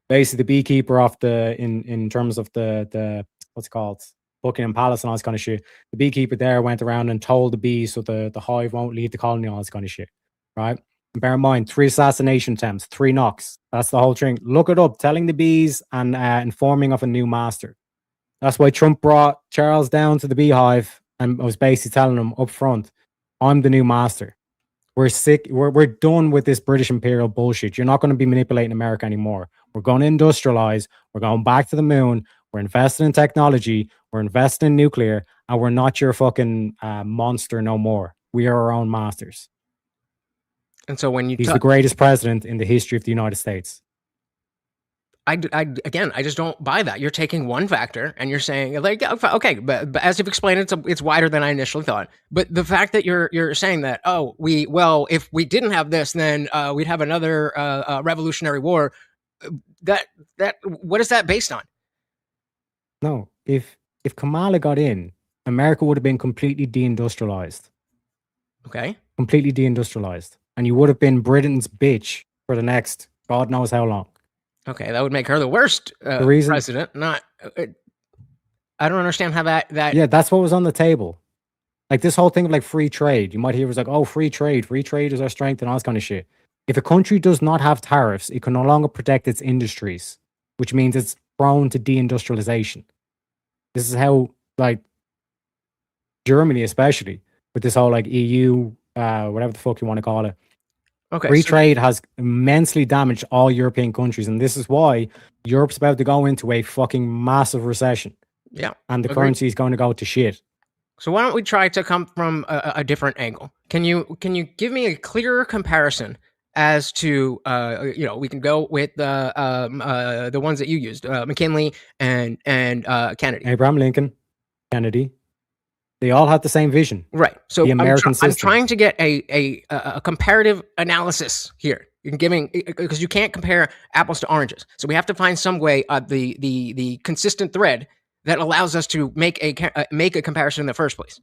[SPEAKER 4] basically the beekeeper of in terms of the what's it called, Buckingham Palace and all this kind of shit, the beekeeper there went around and told the bees so the hive won't leave the colony and all this kind of shit, right? And bear in mind, 3 assassination attempts, 3 knocks. That's the whole thing. Look it up. Telling the bees and informing of a new master. That's why Trump brought Charles down to the beehive and was basically telling him up front, I'm the new master. We're sick. We're done with this British imperial bullshit. You're not going to be manipulating America anymore. We're going to industrialize. We're going back to the moon. We're investing in technology. We're investing in nuclear. And we're not your fucking monster no more. We are our own masters.
[SPEAKER 2] And so when
[SPEAKER 4] he's the greatest president in the history of the United States.
[SPEAKER 2] Again, I just don't buy that. You're taking one factor and you're saying like, okay, but as you've explained, it's wider than I initially thought. But the fact that you're saying that, if we didn't have this, then we'd have another revolutionary war. That what is that based on?
[SPEAKER 4] No, if Kamala got in, America would have been completely deindustrialized.
[SPEAKER 2] Okay,
[SPEAKER 4] completely deindustrialized, and you would have been Britain's bitch for the next God knows how long.
[SPEAKER 2] Okay, that would make her the worst president. Not, I don't understand how that.
[SPEAKER 4] Yeah, that's what was on the table. Like this whole thing of like free trade. You might hear it was like, oh, free trade is our strength and all this kind of shit. If a country does not have tariffs, it can no longer protect its industries, which means it's prone to deindustrialization. This is how, like, Germany, especially with this whole like EU, whatever the fuck you want to call it.
[SPEAKER 2] Okay,
[SPEAKER 4] free trade has immensely damaged all European countries, and this is why Europe's about to go into a fucking massive recession.
[SPEAKER 2] Yeah,
[SPEAKER 4] and the currency is going to go to shit.
[SPEAKER 2] So why don't we try to come from a different angle? Can you give me a clearer comparison as to we can go with the ones that you used, McKinley and Kennedy,
[SPEAKER 4] Abraham Lincoln, Kennedy. They all had the same vision.
[SPEAKER 2] Right. So
[SPEAKER 4] the American system.
[SPEAKER 2] I'm trying to get a comparative analysis here. You're giving, because you can't compare apples to oranges. So we have to find some way the consistent thread that allows us to make a comparison in the first place.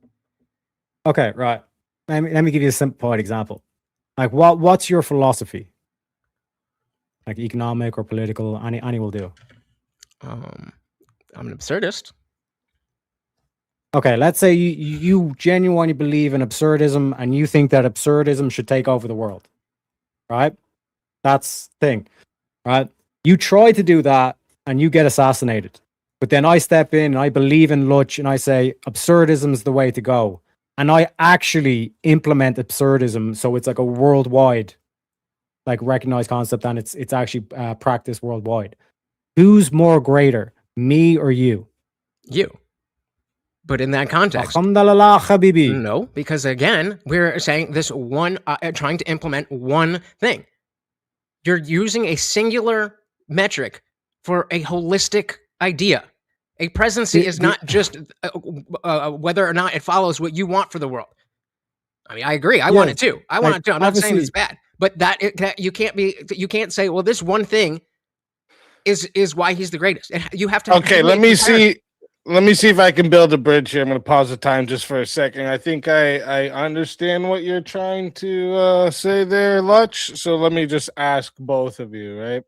[SPEAKER 4] Okay, right. Let me give you a simple example. Like, what's your philosophy? Like economic or political, any will do.
[SPEAKER 2] I'm an absurdist.
[SPEAKER 4] Okay, let's say you genuinely believe in absurdism and you think that absurdism should take over the world, right? That's the thing, right? You try to do that and you get assassinated. But then I step in and I believe in Lutch and I say absurdism is the way to go. And I actually implement absurdism, so it's like a worldwide, like recognized concept, and it's actually practiced worldwide. Who's more greater, me or you?
[SPEAKER 2] You. But in that context,
[SPEAKER 4] Alhamdulillah, habibi.
[SPEAKER 2] no, because again, we're saying this one, trying to implement one thing. You're using a singular metric for a holistic idea. A presidency is not just whether or not it follows what you want for the world. I mean, I agree. I want it too. I want it too. I'm not saying it's bad, but that you can't say, well, this one thing is why he's the greatest. You have to.
[SPEAKER 3] Okay, let me see. Let me see if I can build a bridge here. I'm going to pause the time just for a second. I think I understand what you're trying to say there, Lutch. So let me just ask both of you, right?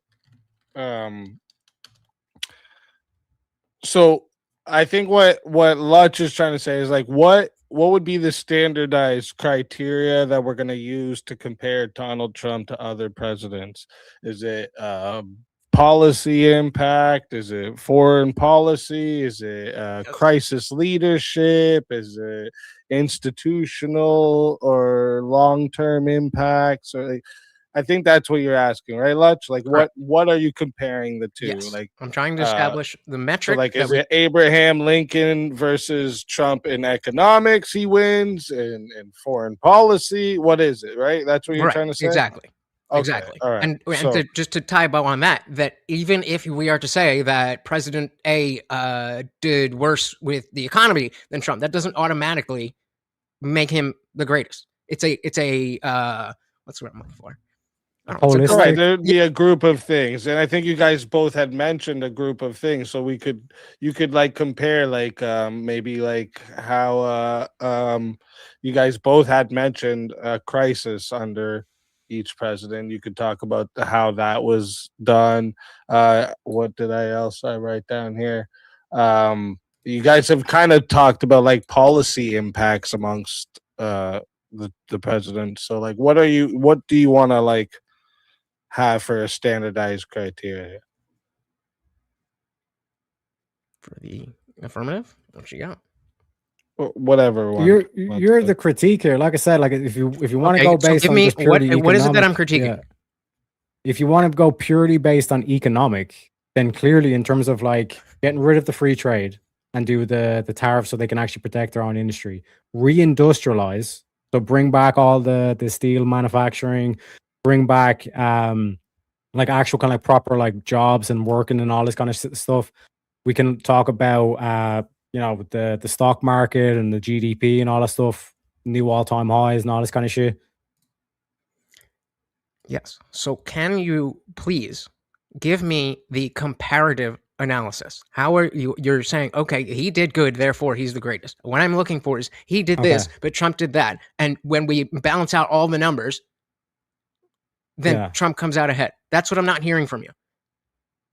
[SPEAKER 3] So I think what Lutch is trying to say is like what would be the standardized criteria that we're going to use to compare Donald Trump to other presidents? Is it policy impact? Is it foreign policy? Is it crisis leadership? Is it institutional or long-term impacts? Or like, I think that's what you're asking, right, Lutch? Like, what are you comparing the two?
[SPEAKER 2] Yes.
[SPEAKER 3] Like,
[SPEAKER 2] I'm trying to establish the metric.
[SPEAKER 3] So like, is it Abraham Lincoln versus Trump in economics? He wins in foreign policy. What is it, right? That's what you're trying to say.
[SPEAKER 2] Exactly.
[SPEAKER 3] Okay,
[SPEAKER 2] exactly.
[SPEAKER 3] All right.
[SPEAKER 2] And
[SPEAKER 3] So,
[SPEAKER 2] just to tie a bow on that even if we are to say that President A did worse with the economy than Trump, that doesn't automatically make him the greatest. It's a what's the word I'm looking for?
[SPEAKER 4] Holistic.
[SPEAKER 3] right, there'd be a group of things, and I think you guys both had mentioned a group of things, so you could like compare like maybe like how you guys both had mentioned a crisis under each president. You could talk about how that was done. What did I else I write down here? You guys have kind of talked about like policy impacts amongst the president. So like, what do you want to like have for a standardized criteria?
[SPEAKER 2] For the affirmative, what you got?
[SPEAKER 3] Whatever one.
[SPEAKER 4] You're the critique here. Like I said, like if you want to go based
[SPEAKER 2] give
[SPEAKER 4] on
[SPEAKER 2] me
[SPEAKER 4] just purely
[SPEAKER 2] what is it that I'm
[SPEAKER 4] economic,
[SPEAKER 2] critiquing?
[SPEAKER 4] yeah. If you want to go purely based on economic, then clearly in terms of like getting rid of the free trade and do the tariffs so they can actually protect their own industry, reindustrialize, so bring back all the steel manufacturing, bring back like actual kind of like proper like jobs and working and all this kind of stuff. We can talk about the stock market and the GDP and all that stuff, new all-time highs and all this kind of shit.
[SPEAKER 2] Yes. So can you please give me the comparative analysis? How are you're saying, okay, he did good, therefore he's the greatest. What I'm looking for is he did this, but Trump did that. And when we balance out all the numbers, then Trump comes out ahead. That's what I'm not hearing from you.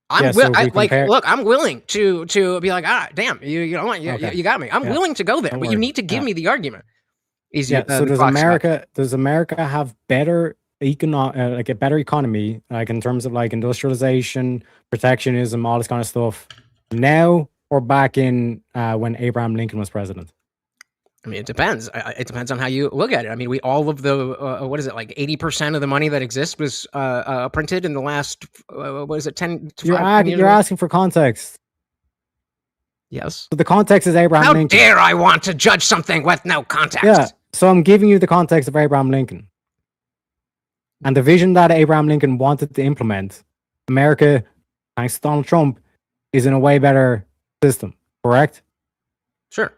[SPEAKER 2] I'm I'm willing to be like, damn, you got me. I'm willing to go there, but you need to give me the argument.
[SPEAKER 4] So does America have better like a better economy, like in terms of like industrialization, protectionism, all this kind of stuff, now or back in when Abraham Lincoln was president?
[SPEAKER 2] I mean, it depends. It depends on how you look at it. I mean, all of the what is it, like 80% of the money that exists was printed in the last 10 to
[SPEAKER 4] you're asking for context.
[SPEAKER 2] Yes.
[SPEAKER 4] So the context is Abraham Lincoln.
[SPEAKER 2] How dare I want to judge something with no context?
[SPEAKER 4] Yeah. So I'm giving you the context of Abraham Lincoln. And the vision that Abraham Lincoln wanted to implement, America, thanks to Donald Trump, is in a way better system, correct?
[SPEAKER 2] Sure.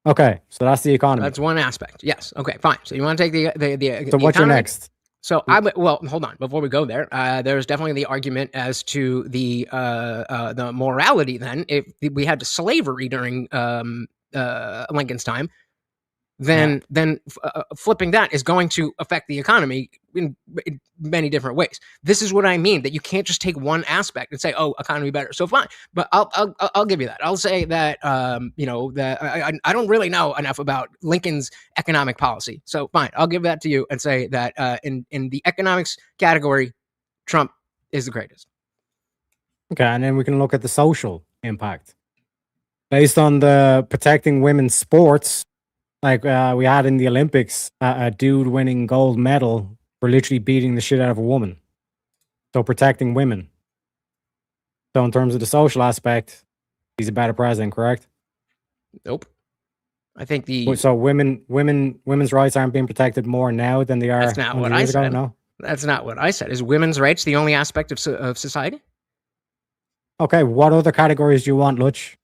[SPEAKER 4] Okay, so that's the economy.
[SPEAKER 2] That's one aspect. Yes. Okay, fine. So you want to take the
[SPEAKER 4] so what's your next?
[SPEAKER 2] So well, hold on. Before we go there, there's definitely the argument as to the morality. Then, if we had slavery during Lincoln's time, then flipping that is going to affect the economy in many different ways. This is what I mean, that you can't just take one aspect and say, "Oh, economy better." So fine, but I'll give you that. I'll say that that I don't really know enough about Lincoln's economic policy. So fine, I'll give that to you and say that in the economics category, Trump is the greatest.
[SPEAKER 4] Okay, and then we can look at the social impact based on the protecting women's sports. Like we had in the Olympics, a dude winning gold medal for literally beating the shit out of a woman. So protecting women. So in terms of the social aspect, he's a better president, correct?
[SPEAKER 2] Nope. I think
[SPEAKER 4] so women's rights aren't being protected more now than they are.
[SPEAKER 2] That's not what I said. No, that's not what I said. Is women's rights the only aspect of society?
[SPEAKER 4] Okay, what other categories do you want, Lutch?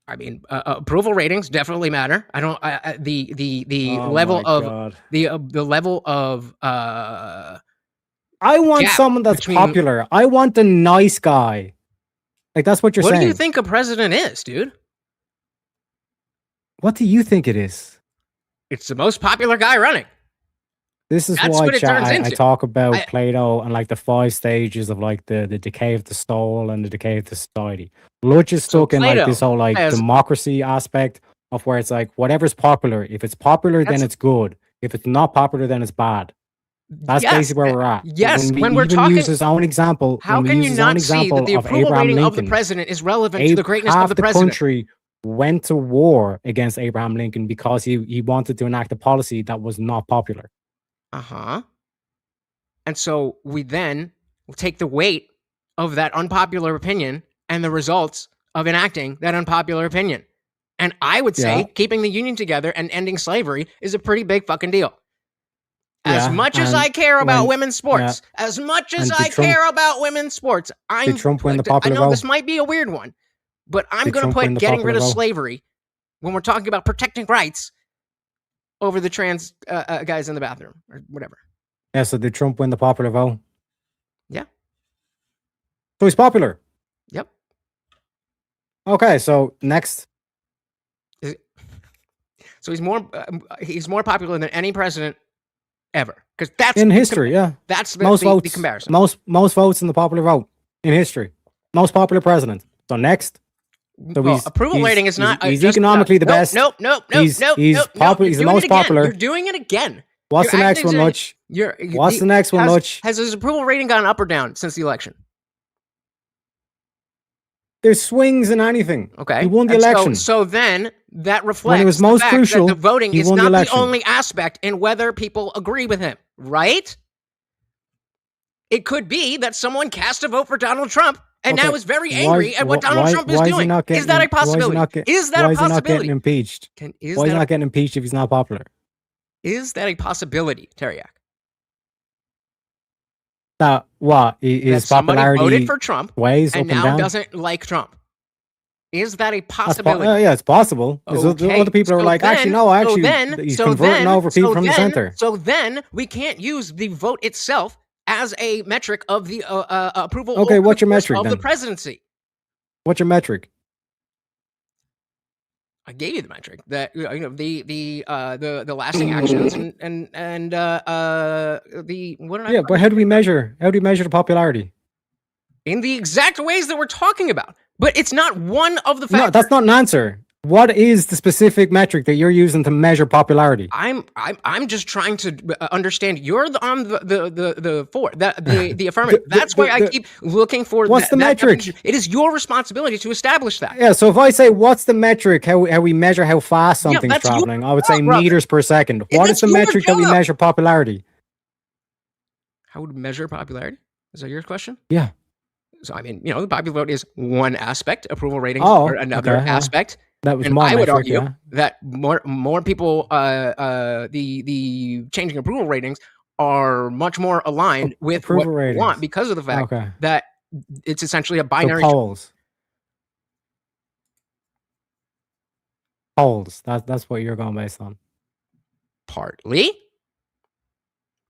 [SPEAKER 2] I mean, approval ratings definitely matter. I don't. The
[SPEAKER 4] Oh
[SPEAKER 2] level
[SPEAKER 4] my
[SPEAKER 2] of
[SPEAKER 4] God.
[SPEAKER 2] the level of.
[SPEAKER 4] I want
[SPEAKER 2] gap
[SPEAKER 4] someone that's
[SPEAKER 2] between-
[SPEAKER 4] popular. I want the nice guy. Like that's what you're saying.
[SPEAKER 2] What do you think a president is, dude?
[SPEAKER 4] What do you think it is?
[SPEAKER 2] It's the most popular guy running.
[SPEAKER 4] This is
[SPEAKER 2] That's
[SPEAKER 4] why
[SPEAKER 2] what it turns
[SPEAKER 4] I
[SPEAKER 2] into.
[SPEAKER 4] talk about Plato and like the 5 stages of like the decay of the soul and the decay of the society. Lutch is stuck in like this whole like democracy aspect of where it's like whatever's popular. If it's popular, then it's good. If it's not popular, then it's bad. That's basically where we're at.
[SPEAKER 2] Yes,
[SPEAKER 4] when
[SPEAKER 2] we're talking,
[SPEAKER 4] use his own example.
[SPEAKER 2] How can you not see that the approval rating of the president is relevant to the greatness of the president?
[SPEAKER 4] Country went to war against Abraham Lincoln because he wanted to enact a policy that was not popular.
[SPEAKER 2] And so we then take the weight of that unpopular opinion and the results of enacting that unpopular opinion. And I would say keeping the Union together and ending slavery is a pretty big fucking deal. As much as I care about women's sports, as much as I care about women's sports,
[SPEAKER 4] did Trump win the popular
[SPEAKER 2] I know
[SPEAKER 4] vote?
[SPEAKER 2] this might be a weird one, but I'm going to put getting rid of slavery when we're talking about protecting rights over the trans guys in the bathroom or whatever.
[SPEAKER 4] Yeah, so did Trump win the popular vote?
[SPEAKER 2] Yeah.
[SPEAKER 4] So he's popular?
[SPEAKER 2] Yep.
[SPEAKER 4] Okay, so next.
[SPEAKER 2] So he's more popular than any president ever. Because that's
[SPEAKER 4] in history,
[SPEAKER 2] That's
[SPEAKER 4] most votes,
[SPEAKER 2] the comparison.
[SPEAKER 4] Most votes in the popular vote in history. Most popular president. So next. So
[SPEAKER 2] approval rating is not.
[SPEAKER 4] He's economically the best.
[SPEAKER 2] Nope.
[SPEAKER 4] He's popular. He's the most popular.
[SPEAKER 2] You're doing it again.
[SPEAKER 4] What's the next one, Lutch? What's the next one, Lutch?
[SPEAKER 2] Has his approval rating gone up or down since the election?
[SPEAKER 4] There's swings in anything.
[SPEAKER 2] Okay.
[SPEAKER 4] He won the election.
[SPEAKER 2] So then that reflects
[SPEAKER 4] when it was most
[SPEAKER 2] the fact
[SPEAKER 4] crucial,
[SPEAKER 2] that the voting is
[SPEAKER 4] not
[SPEAKER 2] the only aspect in whether people agree with him, right? It could be that someone cast a vote for Donald Trump and now is very angry at what Donald Trump is doing. Is that a possibility? Is that a possibility?
[SPEAKER 4] Why is he not getting impeached? Why is he not getting impeached if he's not popular?
[SPEAKER 2] Is that a possibility, Taryak?
[SPEAKER 4] That what is popularity?
[SPEAKER 2] Somebody voted for Trump
[SPEAKER 4] ways
[SPEAKER 2] and
[SPEAKER 4] up
[SPEAKER 2] now
[SPEAKER 4] and down?
[SPEAKER 2] doesn't like Trump. Is that a possibility?
[SPEAKER 4] Yeah, it's possible.
[SPEAKER 2] Okay.
[SPEAKER 4] Other people are like, actually, no, he's converting over people from the center.
[SPEAKER 2] So then we can't use the vote itself as a metric of the approval.
[SPEAKER 4] Okay, what's your metric
[SPEAKER 2] of
[SPEAKER 4] then?
[SPEAKER 2] The presidency?
[SPEAKER 4] What's your metric?
[SPEAKER 2] I gave you the metric that the lasting actions and the what did I?
[SPEAKER 4] Yeah, but how do we measure? How do we measure the popularity?
[SPEAKER 2] In the exact ways that we're talking about, but it's not one of the factors.
[SPEAKER 4] No, that's not an answer. What is the specific metric that you're using to measure popularity?
[SPEAKER 2] I'm just trying to understand. You're on the affirmative. That's why I keep looking for.
[SPEAKER 4] What's the metric?
[SPEAKER 2] It is your responsibility to establish that.
[SPEAKER 4] Yeah. So if I say what's the metric, how we measure how fast something's traveling, I would say meters per second. What is the metric that we measure popularity?
[SPEAKER 2] How would we measure popularity? Is that your question?
[SPEAKER 4] Yeah.
[SPEAKER 2] So I mean, the popular vote is one aspect. Approval ratings are another aspect.
[SPEAKER 4] That was
[SPEAKER 2] I would argue that more people, the changing approval ratings are much more aligned with what we want because of the fact that it's essentially a binary.
[SPEAKER 4] So polls. That's what you're going based on.
[SPEAKER 2] Partly.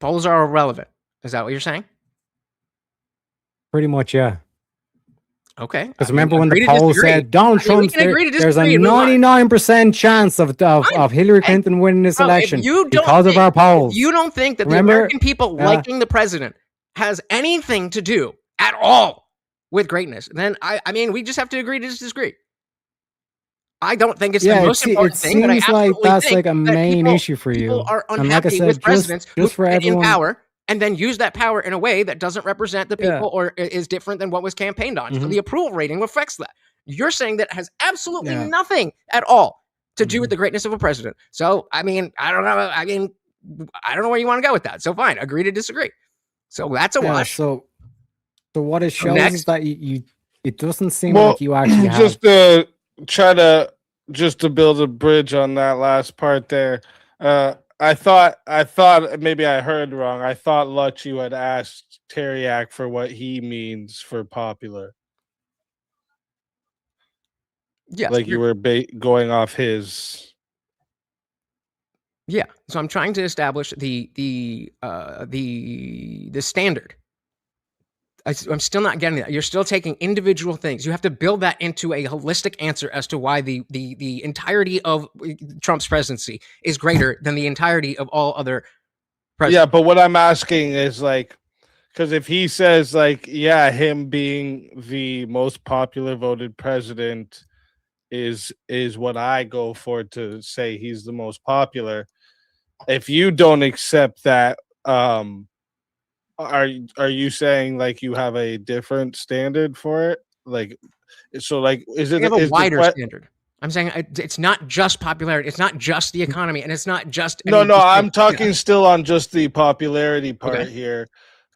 [SPEAKER 2] Polls are irrelevant. Is that what you're saying?
[SPEAKER 4] Pretty much, yeah.
[SPEAKER 2] Okay.
[SPEAKER 4] Because remember when the poll said Donald
[SPEAKER 2] I mean, we
[SPEAKER 4] Trump's
[SPEAKER 2] can agree to
[SPEAKER 4] there's a
[SPEAKER 2] disagree and move on.
[SPEAKER 4] 99% chance of Hillary Clinton winning this
[SPEAKER 2] Bro, if
[SPEAKER 4] election
[SPEAKER 2] you don't
[SPEAKER 4] because of
[SPEAKER 2] think-
[SPEAKER 4] our polls.
[SPEAKER 2] If you don't think that
[SPEAKER 4] Remember?
[SPEAKER 2] the American people liking the president has anything to do at all with greatness, then I mean, we just have to agree to disagree. I don't think it's the most important thing, but I
[SPEAKER 4] seems like
[SPEAKER 2] absolutely
[SPEAKER 4] that's
[SPEAKER 2] think
[SPEAKER 4] like a
[SPEAKER 2] that
[SPEAKER 4] main issue for you.
[SPEAKER 2] people are
[SPEAKER 4] And like I
[SPEAKER 2] unhappy
[SPEAKER 4] said,
[SPEAKER 2] with presidents who
[SPEAKER 4] just for
[SPEAKER 2] get in
[SPEAKER 4] everyone,
[SPEAKER 2] power and then use that power in a way that doesn't represent the people or is different than what was campaigned on. So the approval rating reflects that. You're saying that has absolutely nothing at all to do with the greatness of a president. So, I mean, I don't know. I mean, I don't know where you want to go with that. So fine, agree to disagree. So that's a wash.
[SPEAKER 4] So what it shows
[SPEAKER 2] next.
[SPEAKER 4] is that you it doesn't seem
[SPEAKER 3] Well,
[SPEAKER 4] like you actually have.
[SPEAKER 3] just to try to build a bridge on that last part there. I thought maybe I heard wrong. I thought Lucci had asked Taryak for what he means for popular.
[SPEAKER 2] Yes,
[SPEAKER 3] Like you were going off his.
[SPEAKER 2] Yeah, so I'm trying to establish the standard. I'm still not getting that. You're still taking individual things. You have to build that into a holistic answer as to why the entirety of Trump's presidency is greater than the entirety of all other presidents.
[SPEAKER 3] Yeah, but what I'm asking is like, because if he says like, yeah, him being the most popular voted president is what I go for to say he's the most popular. If you don't accept that, are you saying like you have a different standard for it? Like, so like, is it
[SPEAKER 2] We have a wider standard? I'm saying it's not just popularity. It's not just the economy, and it's not just
[SPEAKER 3] no. I'm talking still on just the popularity part here,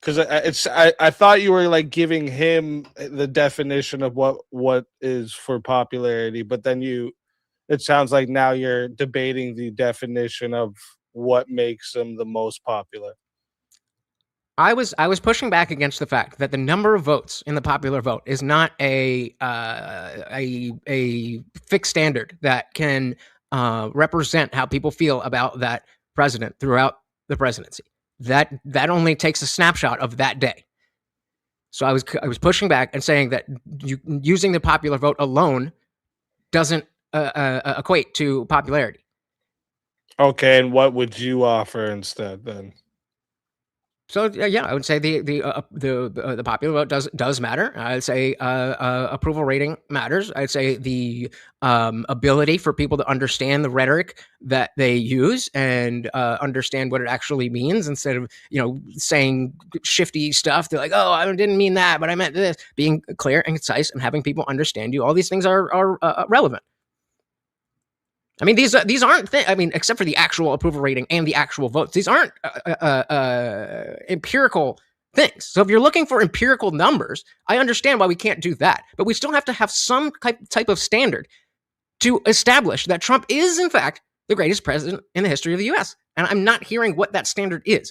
[SPEAKER 3] because I thought you were like giving him the definition of what is for popularity, but then it sounds like now you're debating the definition of what makes him the most popular.
[SPEAKER 2] I was pushing back against the fact that the number of votes in the popular vote is not a fixed standard that can represent how people feel about that president throughout the presidency. That only takes a snapshot of that day. So I was pushing back and saying that using the popular vote alone doesn't equate to popularity.
[SPEAKER 3] Okay, and what would you offer instead then?
[SPEAKER 2] So yeah, I would say the popular vote does matter. I'd say approval rating matters. I'd say the ability for people to understand the rhetoric that they use and understand what it actually means instead of saying shifty stuff. They're like, oh, I didn't mean that, but I meant this. Being clear and concise and having people understand you. All these things are relevant. I mean, these aren't I mean, except for the actual approval rating and the actual votes, these aren't empirical things. So if you're looking for empirical numbers, I understand why we can't do that. But we still have to have some type of standard to establish that Trump is, in fact, the greatest president in the history of the U.S. And I'm not hearing what that standard is.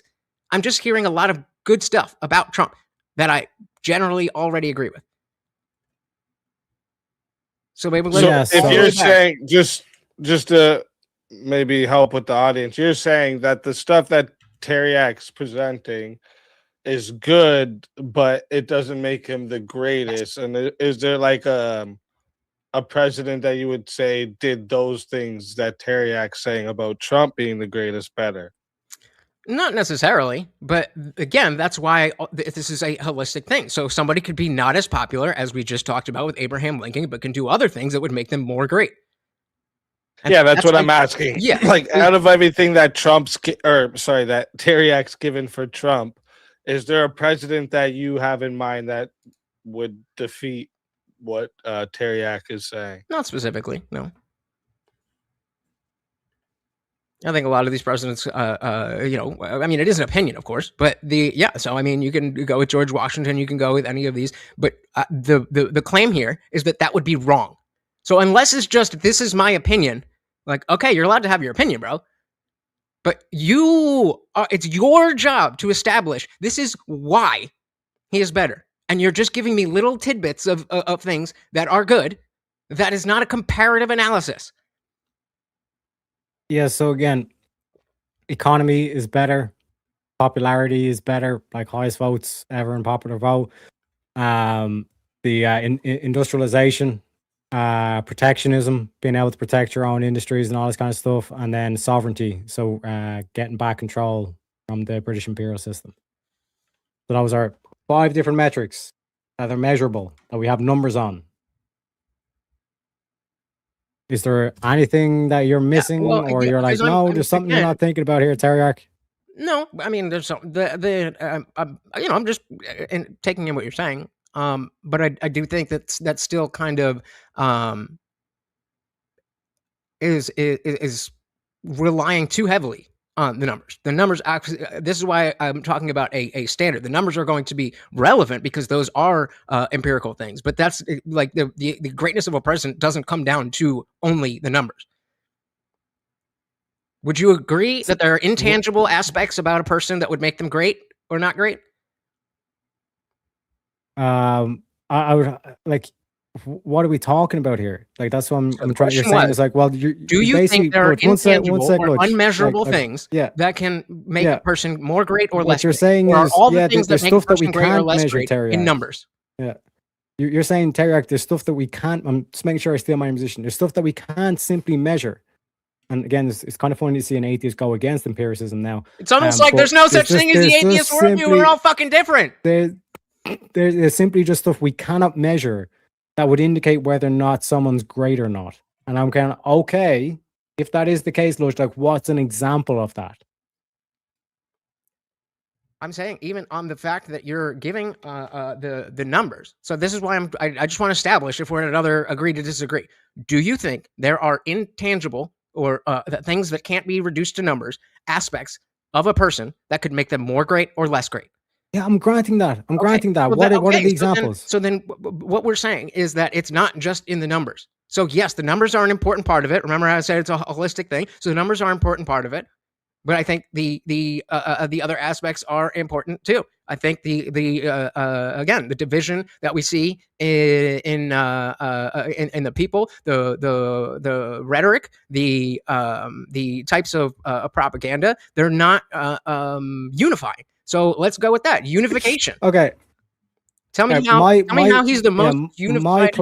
[SPEAKER 2] I'm just hearing a lot of good stuff about Trump that I generally already agree with. So maybe
[SPEAKER 3] if you're saying just to maybe help with the audience, you're saying that the stuff that Taryak's presenting is good, but it doesn't make him the greatest. And is there like a president that you would say did those things that Taryak's saying about Trump being the greatest better?
[SPEAKER 2] Not necessarily, but again, that's why this is a holistic thing. So somebody could be not as popular as we just talked about with Abraham Lincoln, but can do other things that would make them more great.
[SPEAKER 3] And yeah, that's what I'm asking.
[SPEAKER 2] Yeah,
[SPEAKER 3] like out of everything that that Taryak's given for Trump, is there a president that you have in mind that would defeat what Taryak is saying?
[SPEAKER 2] Not specifically, no. I think a lot of these presidents, I mean, it is an opinion, of course, but so I mean, you can go with George Washington, you can go with any of these, but the claim here is that would be wrong. So unless it's just, this is my opinion, like, okay, you're allowed to have your opinion, bro, but it's your job to establish this is why he is better. And you're just giving me little tidbits of things that are good. That is not a comparative analysis.
[SPEAKER 4] Yeah, so again, economy is better. popularity is better, like highest votes ever in popular vote. The industrialization, protectionism, being able to protect your own industries and all this kind of stuff, and then sovereignty. So getting back control from the British imperial system. So those are 5 different metrics that are measurable, that we have numbers on. Is there anything that you're missing,
[SPEAKER 2] well,
[SPEAKER 4] or
[SPEAKER 2] yeah,
[SPEAKER 4] you're like,
[SPEAKER 2] because
[SPEAKER 4] no, there's something you're
[SPEAKER 2] again,
[SPEAKER 4] not thinking about here, Taryak?
[SPEAKER 2] no, I mean, there's some I'm just taking in what you're saying. But I do think that's still kind of is relying too heavily on the numbers. The numbers actually, this is why I'm talking about a standard. The numbers are going to be relevant because those are empirical things. But that's like the greatness of a president doesn't come down to only the numbers. Would you agree that there are intangible aspects about a person that would make them great or not great?
[SPEAKER 4] I would like. What are we talking about here? Like, that's what I'm trying. You're saying is like, well,
[SPEAKER 2] do you think there are intangible or unmeasurable things that can make a person more great or less?
[SPEAKER 4] What you're saying
[SPEAKER 2] is
[SPEAKER 4] all the things that make a person great or less great
[SPEAKER 2] in numbers.
[SPEAKER 4] Yeah, you're saying, Taryak, there's stuff that we can't. I'm just making sure I stay in my position. There's stuff that we can't simply measure. And again, it's kind of funny to see an atheist go against empiricism now.
[SPEAKER 2] It's almost like there's no such thing as the atheist worldview. We're all fucking different.
[SPEAKER 4] There's simply just stuff we cannot measure that would indicate whether or not someone's great or not. And I'm kind of, okay, if that is the case, Lush, like, what's an example of that?
[SPEAKER 2] I'm saying even on the fact that you're giving the numbers. So this is why I just want to establish if we're at another agree to disagree. Do you think there are intangible or things that can't be reduced to numbers, aspects of a person that could make them more great or less great?
[SPEAKER 4] Yeah, I'm granting that. Granting that. What are the examples?
[SPEAKER 2] So then what we're saying is that it's not just in the numbers. So yes, the numbers are an important part of it. Remember how I said it's a holistic thing. So the numbers are an important part of it. But I think the other aspects are important too. I think the again, the division that we see in the people, the rhetoric, the types of propaganda, they're not unifying. So let's go with that. Unification.
[SPEAKER 4] Okay.
[SPEAKER 2] Tell me how he's the most unified.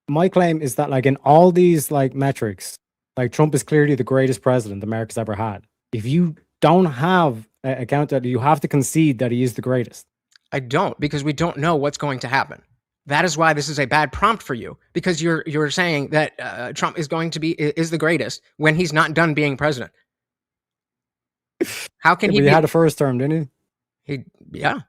[SPEAKER 4] My claim is that, like, in all these like metrics, like, Trump is clearly the greatest president America's ever had. If you don't have a count that, you have to concede that he is the greatest.
[SPEAKER 2] I don't, because we don't know what's going to happen. That is why this is a bad prompt for you, because you're saying that Trump is the greatest when he's not done being president. How can he?
[SPEAKER 4] He had a first term, didn't
[SPEAKER 2] he? Yeah.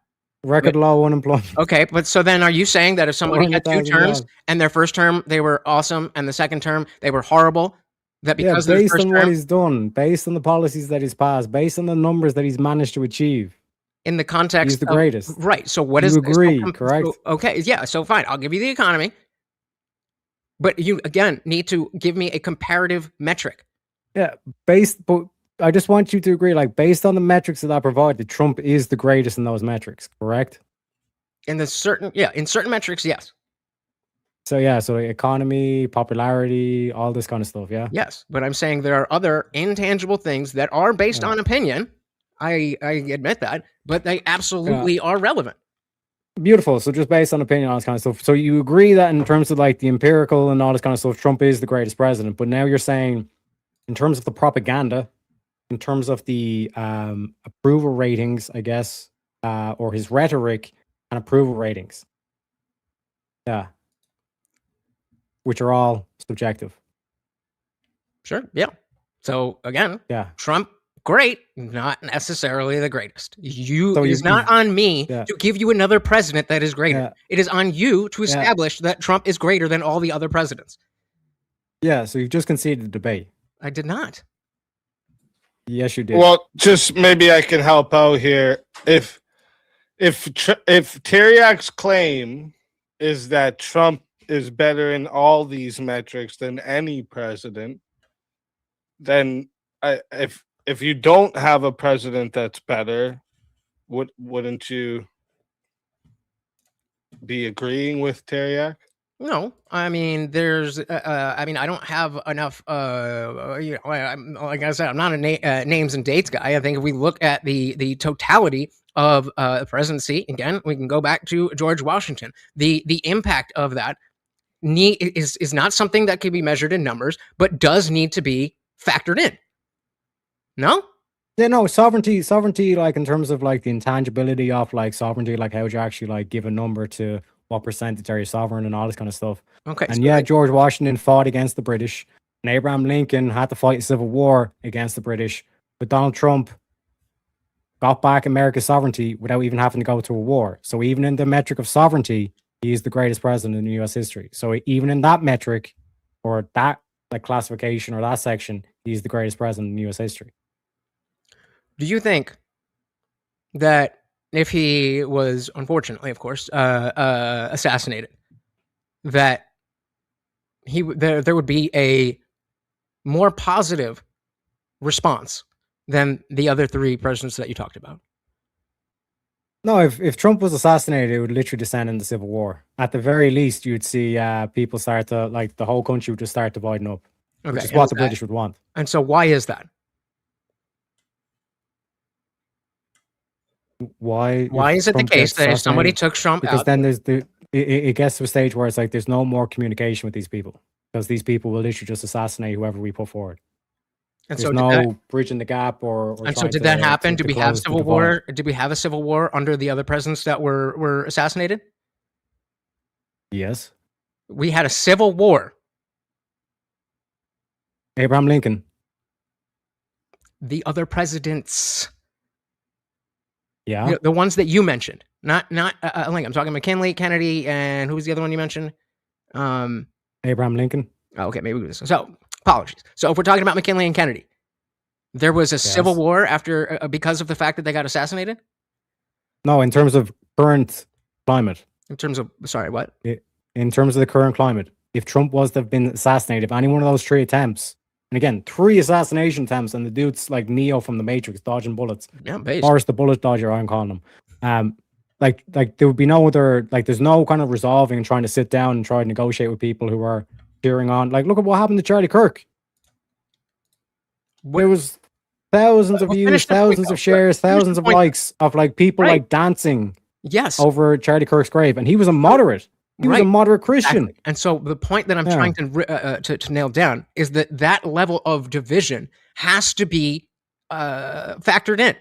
[SPEAKER 4] Record low unemployment.
[SPEAKER 2] Okay, but so then are you saying that if somebody had 2 terms and their first term they were awesome and the second term they were horrible, that because
[SPEAKER 4] based on what he's done, based on the policies that he's passed, based on the numbers that he's managed to achieve,
[SPEAKER 2] in the context
[SPEAKER 4] he's the greatest,
[SPEAKER 2] right? So what is
[SPEAKER 4] you agree? Correct?
[SPEAKER 2] Okay, yeah. So fine, I'll give you the economy, but you again need to give me a comparative metric.
[SPEAKER 4] Yeah, but I just want you to agree, like, based on the metrics that I provided, Trump is the greatest in those metrics, correct?
[SPEAKER 2] In certain metrics, yes.
[SPEAKER 4] So economy, popularity, all this kind of stuff, yeah?
[SPEAKER 2] Yes, but I'm saying there are other intangible things that are based on opinion. I admit that, but they absolutely are relevant.
[SPEAKER 4] Beautiful. So just based on opinion, all this kind of stuff. So you agree that in terms of, like, the empirical and all this kind of stuff, Trump is the greatest president, but now you're saying in terms of the propaganda, in terms of the approval ratings, I guess, or his rhetoric and approval ratings. Yeah. Which are all subjective.
[SPEAKER 2] Sure. Yeah. So again, Trump, great, not necessarily the greatest. It's not on me to give you another president that is greater. Yeah. It is on you to establish that Trump is greater than all the other presidents.
[SPEAKER 4] Yeah. So you've just conceded the debate.
[SPEAKER 2] I did not.
[SPEAKER 4] Yes, you did.
[SPEAKER 3] Well, just maybe I can help out here. If Taryak's claim is that Trump is better in all these metrics than any president, then if you don't have a president that's better, wouldn't you be agreeing with Taryak?
[SPEAKER 2] No, I mean, there's, I mean, I don't have enough, like I said, I'm not a names and dates guy. I think if we look at the totality of the presidency, again, we can go back to George Washington. The impact of that is not something that can be measured in numbers, but does need to be factored in. No?
[SPEAKER 4] Yeah, no, sovereignty, like in terms of like the intangibility of like sovereignty, like how would you actually like give a number to what percentage are you sovereign and all this kind of stuff.
[SPEAKER 2] Okay.
[SPEAKER 4] And
[SPEAKER 2] so
[SPEAKER 4] yeah, George Washington fought against the British, and Abraham Lincoln had to fight a civil war against the British, but Donald Trump got back America's sovereignty without even having to go to a war. So even in the metric of sovereignty, he is the greatest president in US history. So even in that metric, or that like classification or that section, he's the greatest president in US history.
[SPEAKER 2] do you think that if he was, unfortunately, of course, assassinated, that there would be a more positive response than the other three presidents that you talked about?
[SPEAKER 4] No, if Trump was assassinated, it would literally descend into civil war. At the very least, you'd see people start to, like, the whole country would just start dividing up,
[SPEAKER 2] Okay,
[SPEAKER 4] which is
[SPEAKER 2] and
[SPEAKER 4] what the British would want.
[SPEAKER 2] And so, why is that?
[SPEAKER 4] Why?
[SPEAKER 2] Why
[SPEAKER 4] if
[SPEAKER 2] is it the
[SPEAKER 4] Trump
[SPEAKER 2] case
[SPEAKER 4] gets
[SPEAKER 2] that if somebody
[SPEAKER 4] assassinated?
[SPEAKER 2] took Trump
[SPEAKER 4] Because
[SPEAKER 2] out,
[SPEAKER 4] then there's it gets to a stage where it's like there's no more communication with these people, because these people will literally just assassinate whoever we put forward.
[SPEAKER 2] and
[SPEAKER 4] There's
[SPEAKER 2] so
[SPEAKER 4] no bridging the gap or
[SPEAKER 2] and so
[SPEAKER 4] trying
[SPEAKER 2] did that happen?
[SPEAKER 4] to
[SPEAKER 2] Did we have
[SPEAKER 4] close the
[SPEAKER 2] civil
[SPEAKER 4] divide.
[SPEAKER 2] war? Did we have a civil war under the other presidents that were assassinated?
[SPEAKER 4] Yes.
[SPEAKER 2] We had a civil war.
[SPEAKER 4] Abraham Lincoln.
[SPEAKER 2] The other presidents,
[SPEAKER 4] Yeah.
[SPEAKER 2] the ones that you mentioned, not Lincoln. I'm talking McKinley, Kennedy, and who was the other one you mentioned?
[SPEAKER 4] Abraham Lincoln.
[SPEAKER 2] Okay, maybe we so apologies. So if we're talking about McKinley and Kennedy, there was a civil
[SPEAKER 4] Yes.
[SPEAKER 2] war after because of the fact that they got assassinated.
[SPEAKER 4] No, in terms of current climate.
[SPEAKER 2] In terms of, sorry, what?
[SPEAKER 4] In terms of the current climate, if Trump was to have been assassinated, if any one of those three attempts, and again, 3 assassination attempts, and the dude's like Neo from the Matrix, dodging bullets.
[SPEAKER 2] Yeah, based.
[SPEAKER 4] Boris the Bullet Dodger, I'm calling him. Like there would be no other, like there's no kind of resolving and trying to sit down and try to negotiate with people who are cheering on. Like, look at what happened to Charlie Kirk. There was thousands of views, thousands of shares, thousands of likes of like people like dancing
[SPEAKER 2] Yes.
[SPEAKER 4] over Charlie Kirk's grave, and he was a moderate. He was a moderate Christian.
[SPEAKER 2] Exactly. And so the point that I'm trying to nail down is that level of division has to be factored in.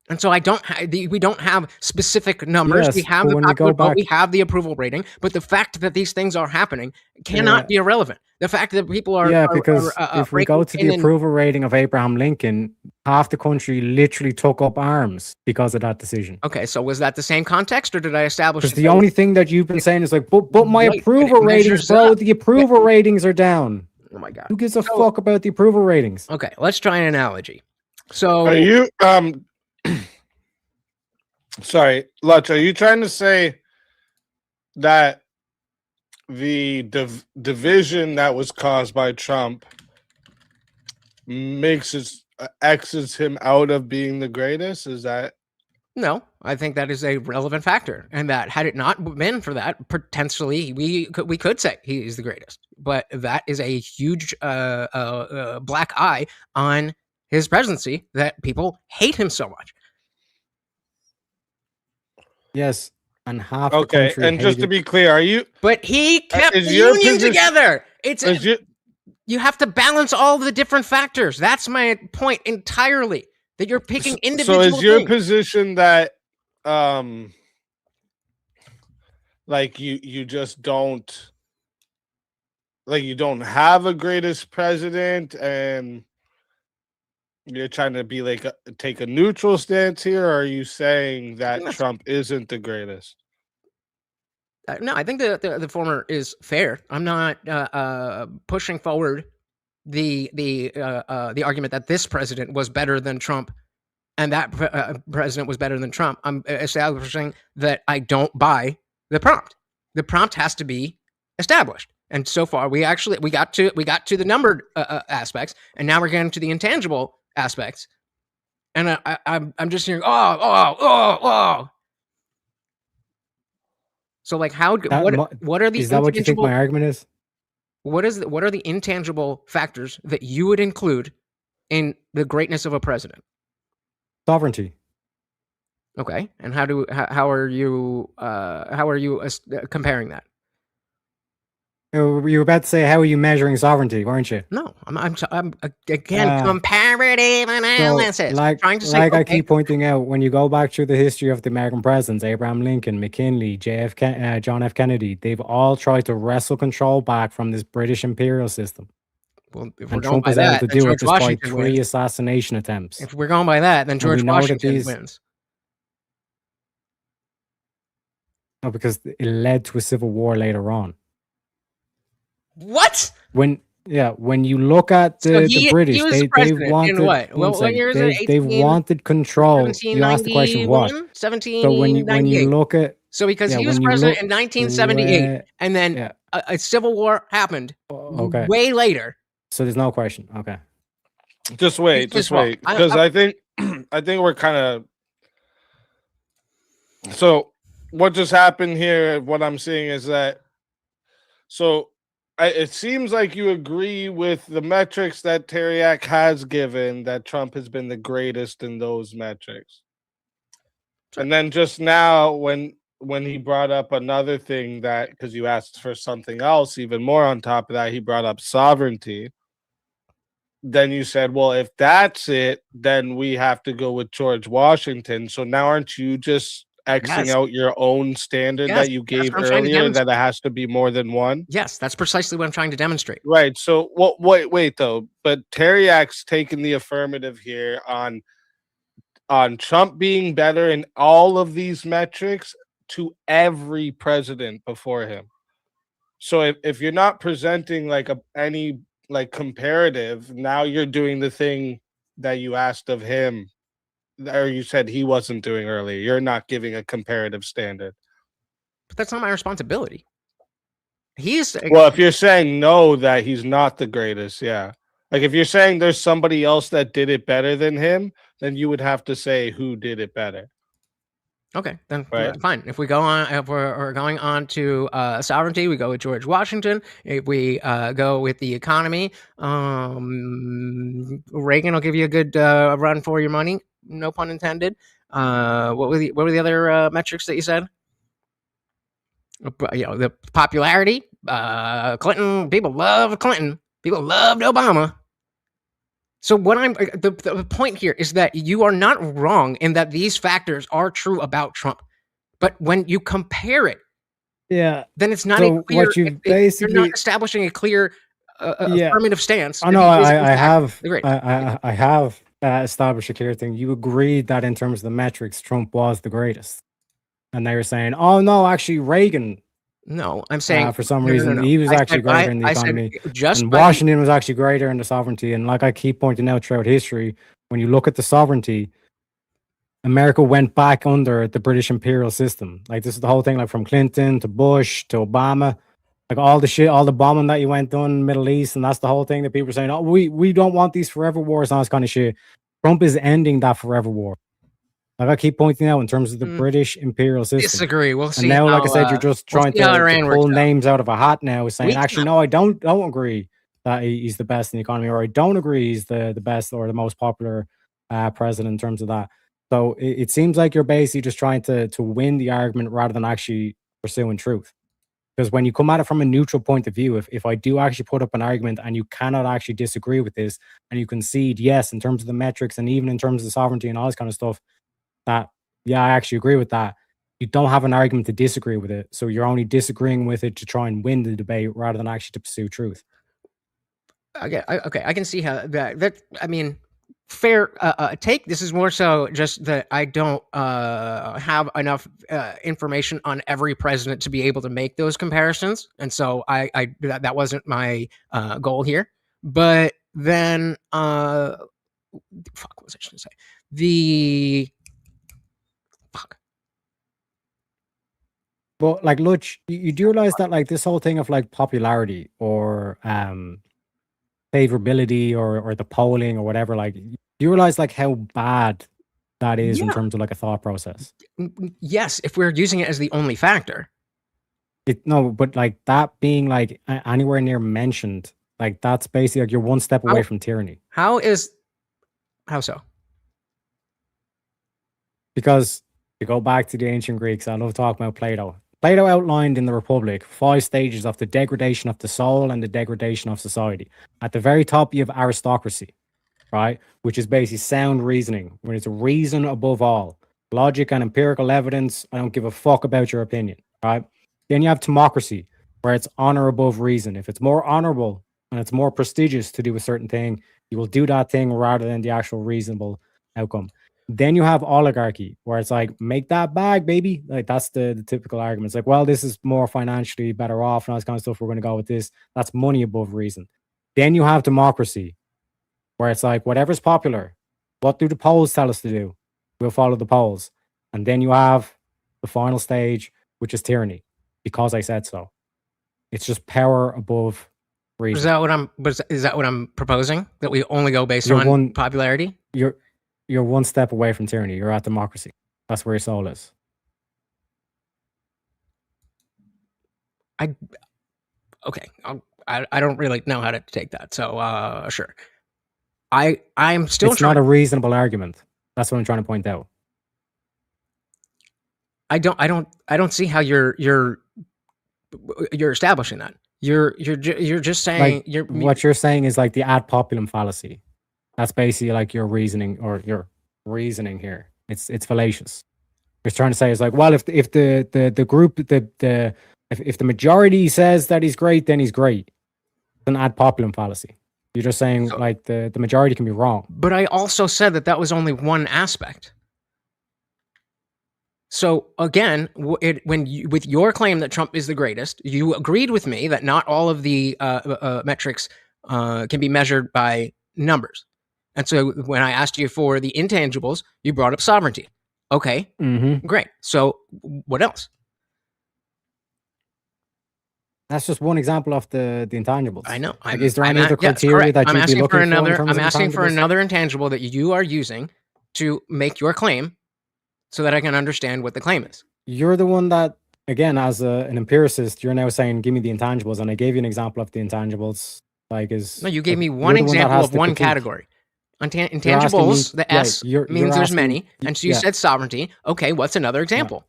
[SPEAKER 2] And so we don't have specific numbers.
[SPEAKER 4] Yes,
[SPEAKER 2] we have
[SPEAKER 4] but
[SPEAKER 2] the
[SPEAKER 4] when we
[SPEAKER 2] popular
[SPEAKER 4] go
[SPEAKER 2] vote,
[SPEAKER 4] back-
[SPEAKER 2] we have the approval rating, but the fact that these things are happening cannot be irrelevant. The fact that people are
[SPEAKER 4] because if we go to the approval rating of Abraham Lincoln, half the country literally took up arms because of that decision.
[SPEAKER 2] Okay, so was that the same context, or did I establish?
[SPEAKER 4] Because the only thing that you've been saying is like, but my
[SPEAKER 2] Right,
[SPEAKER 4] approval
[SPEAKER 2] it
[SPEAKER 4] ratings,
[SPEAKER 2] measures
[SPEAKER 4] bro,
[SPEAKER 2] up.
[SPEAKER 4] the approval ratings are down.
[SPEAKER 2] Oh my god.
[SPEAKER 4] Who gives a fuck about the approval ratings?
[SPEAKER 2] Okay, let's try an analogy. So
[SPEAKER 3] Are you sorry, Lutch, are you trying to say that the division that was caused by Trump X's him out of being the greatest? Is that?
[SPEAKER 2] No, I think that is a relevant factor, and that had it not been for that, potentially we could say he is the greatest. But that is a huge black eye on his presidency, that people hate him so much.
[SPEAKER 4] Yes, and half the
[SPEAKER 3] Okay,
[SPEAKER 4] country
[SPEAKER 3] and just to be clear, are you?
[SPEAKER 2] But he kept
[SPEAKER 3] is
[SPEAKER 2] the
[SPEAKER 3] your
[SPEAKER 2] union
[SPEAKER 3] position-
[SPEAKER 2] together. It's
[SPEAKER 3] Is you,
[SPEAKER 2] you have to balance all the different factors. That's my point entirely. That you're picking individual
[SPEAKER 3] so is your
[SPEAKER 2] things.
[SPEAKER 3] position that like you just don't, like, you don't have a greatest president, and you're trying to be like take a neutral stance here, or are you saying that Trump isn't the greatest?
[SPEAKER 2] No, I think the former is fair. I'm not pushing forward the argument that this president was better than Trump and that president was better than Trump. I'm establishing that I don't buy the prompt. The prompt has to be established. And so far, we got to the numbered aspects, and now we're getting to the intangible aspects. And I'm just hearing, oh. So, like, how?
[SPEAKER 4] That
[SPEAKER 2] What are the
[SPEAKER 4] is that what you think
[SPEAKER 2] intangible?
[SPEAKER 4] my argument is?
[SPEAKER 2] What are the intangible factors that you would include in the greatness of a president?
[SPEAKER 4] Sovereignty.
[SPEAKER 2] Okay, and how are you comparing that?
[SPEAKER 4] You were about to say, how are you measuring sovereignty, weren't you?
[SPEAKER 2] No, I'm again comparative
[SPEAKER 4] So,
[SPEAKER 2] analysis. Trying to say,
[SPEAKER 4] like I
[SPEAKER 2] okay,
[SPEAKER 4] keep pointing out, when you go back through the history of the American presidents, Abraham Lincoln, McKinley, John F. Kennedy, they've all tried to wrestle control back from this British imperial system.
[SPEAKER 2] well, if we're
[SPEAKER 4] And
[SPEAKER 2] going
[SPEAKER 4] Trump
[SPEAKER 2] by
[SPEAKER 4] was able
[SPEAKER 2] that,
[SPEAKER 4] to
[SPEAKER 2] then
[SPEAKER 4] do it
[SPEAKER 2] George
[SPEAKER 4] despite
[SPEAKER 2] Washington
[SPEAKER 4] 3
[SPEAKER 2] wins.
[SPEAKER 4] assassination attempts.
[SPEAKER 2] If we're going by that, then
[SPEAKER 4] And we
[SPEAKER 2] George
[SPEAKER 4] know that
[SPEAKER 2] Washington
[SPEAKER 4] these,
[SPEAKER 2] wins.
[SPEAKER 4] no, because it led to a civil war later on.
[SPEAKER 2] What?
[SPEAKER 4] When you look at the British,
[SPEAKER 2] he was
[SPEAKER 4] they've
[SPEAKER 2] president
[SPEAKER 4] wanted
[SPEAKER 2] in what? What year is it?
[SPEAKER 4] they've wanted control. You asked the question what?
[SPEAKER 2] 1791?
[SPEAKER 4] So when you look at
[SPEAKER 2] So because he was
[SPEAKER 4] when you
[SPEAKER 2] president
[SPEAKER 4] look
[SPEAKER 2] in 1978, and then
[SPEAKER 4] yeah,
[SPEAKER 2] a civil war happened
[SPEAKER 4] okay.
[SPEAKER 2] way later.
[SPEAKER 4] So there's no question. Okay.
[SPEAKER 3] Just wait,
[SPEAKER 2] It's his fault.
[SPEAKER 3] because I think I think we're kind of. So what just happened here? What I'm seeing is that. So it seems like you agree with the metrics that Taryak has given, that Trump has been the greatest in those metrics. And then just now, when he brought up another thing, that because you asked for something else, even more on top of that, he brought up sovereignty. Then you said, well, if that's it, then we have to go with George Washington. So now aren't you just Xing out your own standard that you gave earlier, that it has to be more than one?
[SPEAKER 2] Yes, that's precisely what I'm trying to demonstrate.
[SPEAKER 3] Right. So wait though. But Taryak's taken the affirmative here on Trump being better in all of these metrics to every president before him. So if you're not presenting like any like comparative, now you're doing the thing that you asked of him, or you said he wasn't doing earlier. You're not giving a comparative standard.
[SPEAKER 2] But that's not my responsibility.
[SPEAKER 3] Well, if you're saying no, that he's not the greatest, yeah. Like if you're saying there's somebody else that did it better than him, then you would have to say who did it better.
[SPEAKER 2] Okay, then
[SPEAKER 3] right.
[SPEAKER 2] Fine. If we're going on to sovereignty, we go with George Washington. If we go with the economy, Reagan will give you a good run for your money. No pun intended. What were the other metrics that you said? The popularity. Clinton. People loved Clinton. People loved Obama. So what the point here is that you are not wrong in that these factors are true about Trump, but when you compare it, then it's not a clear. You're not establishing a clear affirmative stance.
[SPEAKER 4] Oh no, I have established a clear thing. You agreed that in terms of the metrics, Trump was the greatest, and they were saying, "Oh no, actually Reagan."
[SPEAKER 2] No, I'm saying
[SPEAKER 4] for some reason he was actually greater in the economy. And Washington was actually greater in the sovereignty. And like I keep pointing out throughout history, when you look at the sovereignty, America went back under the British imperial system. Like this is the whole thing, like from Clinton to Bush to Obama, like all the shit, all the bombing that you went done in the Middle East, and that's the whole thing that people are saying, oh, we don't want these forever wars and all this kind of shit. Trump is ending that forever war. Like I keep pointing out in terms of the British imperial system.
[SPEAKER 2] Disagree. We'll see.
[SPEAKER 4] And now, like I said, you're just trying to pull names out of a hat now, saying, actually, no, I don't agree that he's the best in the economy, or I don't agree he's the best or the most popular president in terms of that. So it seems like you're basically just trying to win the argument rather than actually pursuing truth. Because when you come at it from a neutral point of view, if I do actually put up an argument and you cannot actually disagree with this, and you concede, yes, in terms of the metrics and even in terms of sovereignty and all this kind of stuff, that, yeah, I actually agree with that. You don't have an argument to disagree with it. So you're only disagreeing with it to try and win the debate rather than actually to pursue truth.
[SPEAKER 2] Okay, I can see how that I mean, fair take. This is more so just that I don't have enough information on every president to be able to make those comparisons. And so that wasn't my goal here. But then, fuck, what was I going to say?
[SPEAKER 4] But like, look, you do realize that like this whole thing of like popularity or favorability or the polling or whatever, like you realize like how bad that is in terms of like a thought process.
[SPEAKER 2] Yes, if we're using it as the only factor.
[SPEAKER 4] No, but like that being like anywhere near mentioned, like that's basically like you're one step away from tyranny.
[SPEAKER 2] How so?
[SPEAKER 4] Because to go back to the ancient Greeks, I love talking about Plato. Plato outlined in the Republic 5 stages of the degradation of the soul and the degradation of society. At the very top, you have aristocracy, right? Which is basically sound reasoning, when it's reason above all. Logic and empirical evidence, I don't give a fuck about your opinion, right? Then you have democracy, where it's honor above reason. If it's more honorable and it's more prestigious to do a certain thing, you will do that thing rather than the actual reasonable outcome. Then you have oligarchy, where it's like, make that bag, baby. Like that's the typical argument. It's like, well, this is more financially better off and all this kind of stuff. We're going to go with this. That's money above reason. Then you have democracy, where it's like, whatever's popular, what do the polls tell us to do? We'll follow the polls. And then you have the final stage, which is tyranny, because I said so. It's just power above reason.
[SPEAKER 2] Is that what I'm proposing? That we only go based
[SPEAKER 4] You're
[SPEAKER 2] on popularity?
[SPEAKER 4] You're one step away from tyranny. You're at democracy. That's where your soul is.
[SPEAKER 2] Okay. I don't really know how to take that. So sure. I'm still
[SPEAKER 4] It's not a reasonable argument. That's what I'm trying to point out.
[SPEAKER 2] I don't see how you're establishing that. You're just saying
[SPEAKER 4] Like, what you're saying is like the ad populum fallacy. That's basically like your reasoning here. It's fallacious. You're trying to say is like, well, if the group if the majority says that he's great, then he's great. It's an ad populum fallacy. You're just saying like the majority can be wrong.
[SPEAKER 2] But I also said that was only one aspect. So again, with your claim that Trump is the greatest, you agreed with me that not all of the metrics can be measured by numbers. And so when I asked you for the intangibles, you brought up sovereignty. Okay, great. So what else?
[SPEAKER 4] That's just one example of the intangibles.
[SPEAKER 2] I know.
[SPEAKER 4] Like, is there any other criteria that you'd be looking for in terms
[SPEAKER 2] I'm
[SPEAKER 4] of
[SPEAKER 2] asking for
[SPEAKER 4] intangibles?
[SPEAKER 2] another intangible that you are using to make your claim so that I can understand what the claim is.
[SPEAKER 4] You're the one that, again, as an empiricist, you're now saying, give me the intangibles. And I gave you an example of the intangibles.
[SPEAKER 2] No, you gave me one example of one category. Intangibles, the S means there's many. And so you said sovereignty. Okay, what's another example?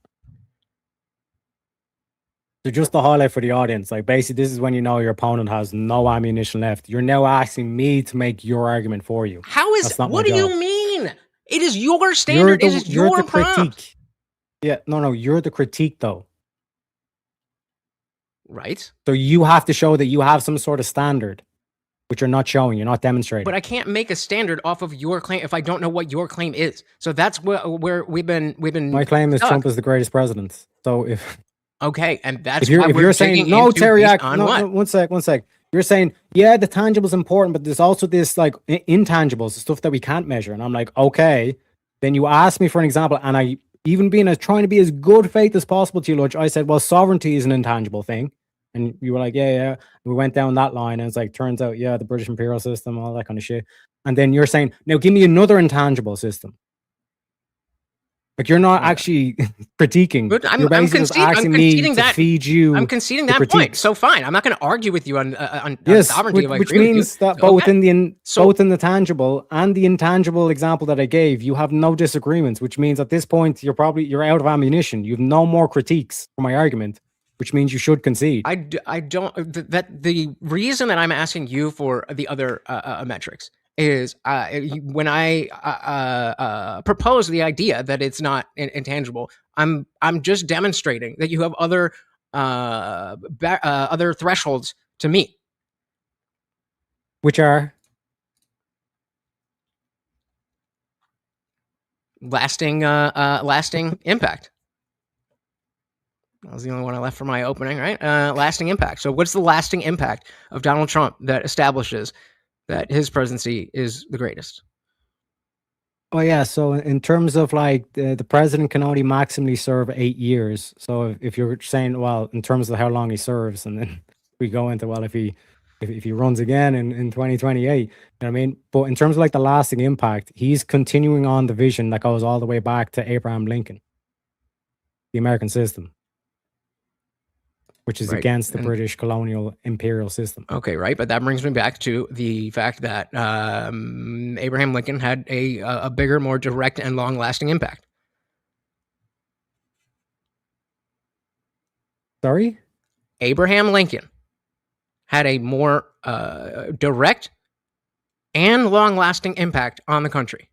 [SPEAKER 4] So just to highlight for the audience, like basically this is when you know your opponent has no ammunition left. You're now asking me to make your argument for you.
[SPEAKER 2] How is that? What do you mean? It is your standard. It is your
[SPEAKER 4] critique. Yeah, no, you're the critique though.
[SPEAKER 2] Right.
[SPEAKER 4] So you have to show that you have some sort of standard, which you're not showing. You're not demonstrating.
[SPEAKER 2] But I can't make a standard off of your claim if I don't know what your claim is. So that's where we've been.
[SPEAKER 4] My claim is Trump is the greatest president. So if
[SPEAKER 2] okay, and that's
[SPEAKER 4] if you're saying no, Taryak, no, one sec. You're saying, yeah, the tangible is important, but there's also this like intangibles, the stuff that we can't measure. And I'm like, okay. Then you asked me for an example, and I even trying to be as good faith as possible to you, Lodge. I said, well, sovereignty is an intangible thing. And you were like, yeah. We went down that line, and it's like, turns out, yeah, the British imperial system, all that kind of shit. And then you're saying, now give me another intangible system. Like you're not actually critiquing.
[SPEAKER 2] But
[SPEAKER 4] I'm conceding
[SPEAKER 2] that.
[SPEAKER 4] Feed you.
[SPEAKER 2] I'm conceding that point. So fine, I'm not going to argue with you on sovereignty.
[SPEAKER 4] Which means that both in the tangible and the intangible example that I gave, you have no disagreements. Which means at this point you're out of ammunition. You have no more critiques for my argument. Which means you should concede.
[SPEAKER 2] I don't. That the reason that I'm asking you for the other metrics is when I propose the idea that it's not intangible, I'm just demonstrating that you have other thresholds to meet,
[SPEAKER 4] which are
[SPEAKER 2] lasting impact. That was the only one I left for my opening, right? Lasting impact. So what's the lasting impact of Donald Trump that establishes that his presidency is the greatest?
[SPEAKER 4] Oh yeah, so in terms of like the president can only maximally serve 8 years. So if you're saying, well, in terms of how long he serves, and then we go into, well, if he runs again in 2028, you know what I mean? But in terms of like the lasting impact, he's continuing on the vision that goes all the way back to Abraham Lincoln, the American system. which is
[SPEAKER 2] Right.
[SPEAKER 4] against the
[SPEAKER 2] And-
[SPEAKER 4] British colonial imperial system.
[SPEAKER 2] Okay, right, but that brings me back to the fact that Abraham Lincoln had a bigger, more direct and long-lasting impact.
[SPEAKER 4] Sorry?
[SPEAKER 2] Abraham Lincoln had a more direct and long-lasting impact on the country.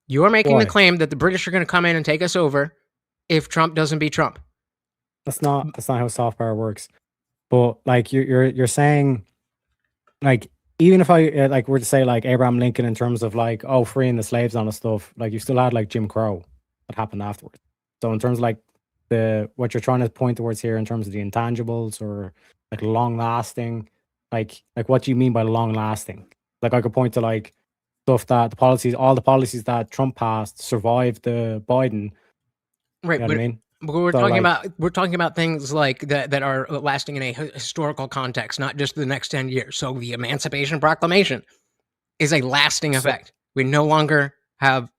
[SPEAKER 2] You are making the
[SPEAKER 4] Why?
[SPEAKER 2] claim that the British are going to come in and take us over if Trump doesn't beat Trump.
[SPEAKER 4] That's not how soft power works. But like you're saying, like, even if I like were to say like Abraham Lincoln in terms of like, oh, freeing the slaves and stuff, like you still had like Jim Crow that happened afterwards. So in terms of like what you're trying to point towards here in terms of the intangibles or like long lasting, like what do you mean by long lasting? Like I could point to like stuff that all the policies that Trump passed survived the Biden.
[SPEAKER 2] Right,
[SPEAKER 4] You know what I mean?
[SPEAKER 2] but we're
[SPEAKER 4] So,
[SPEAKER 2] talking
[SPEAKER 4] like-
[SPEAKER 2] about things like that are lasting in a historical context, not just the next 10 years. So the Emancipation Proclamation is a lasting effect. We no longer have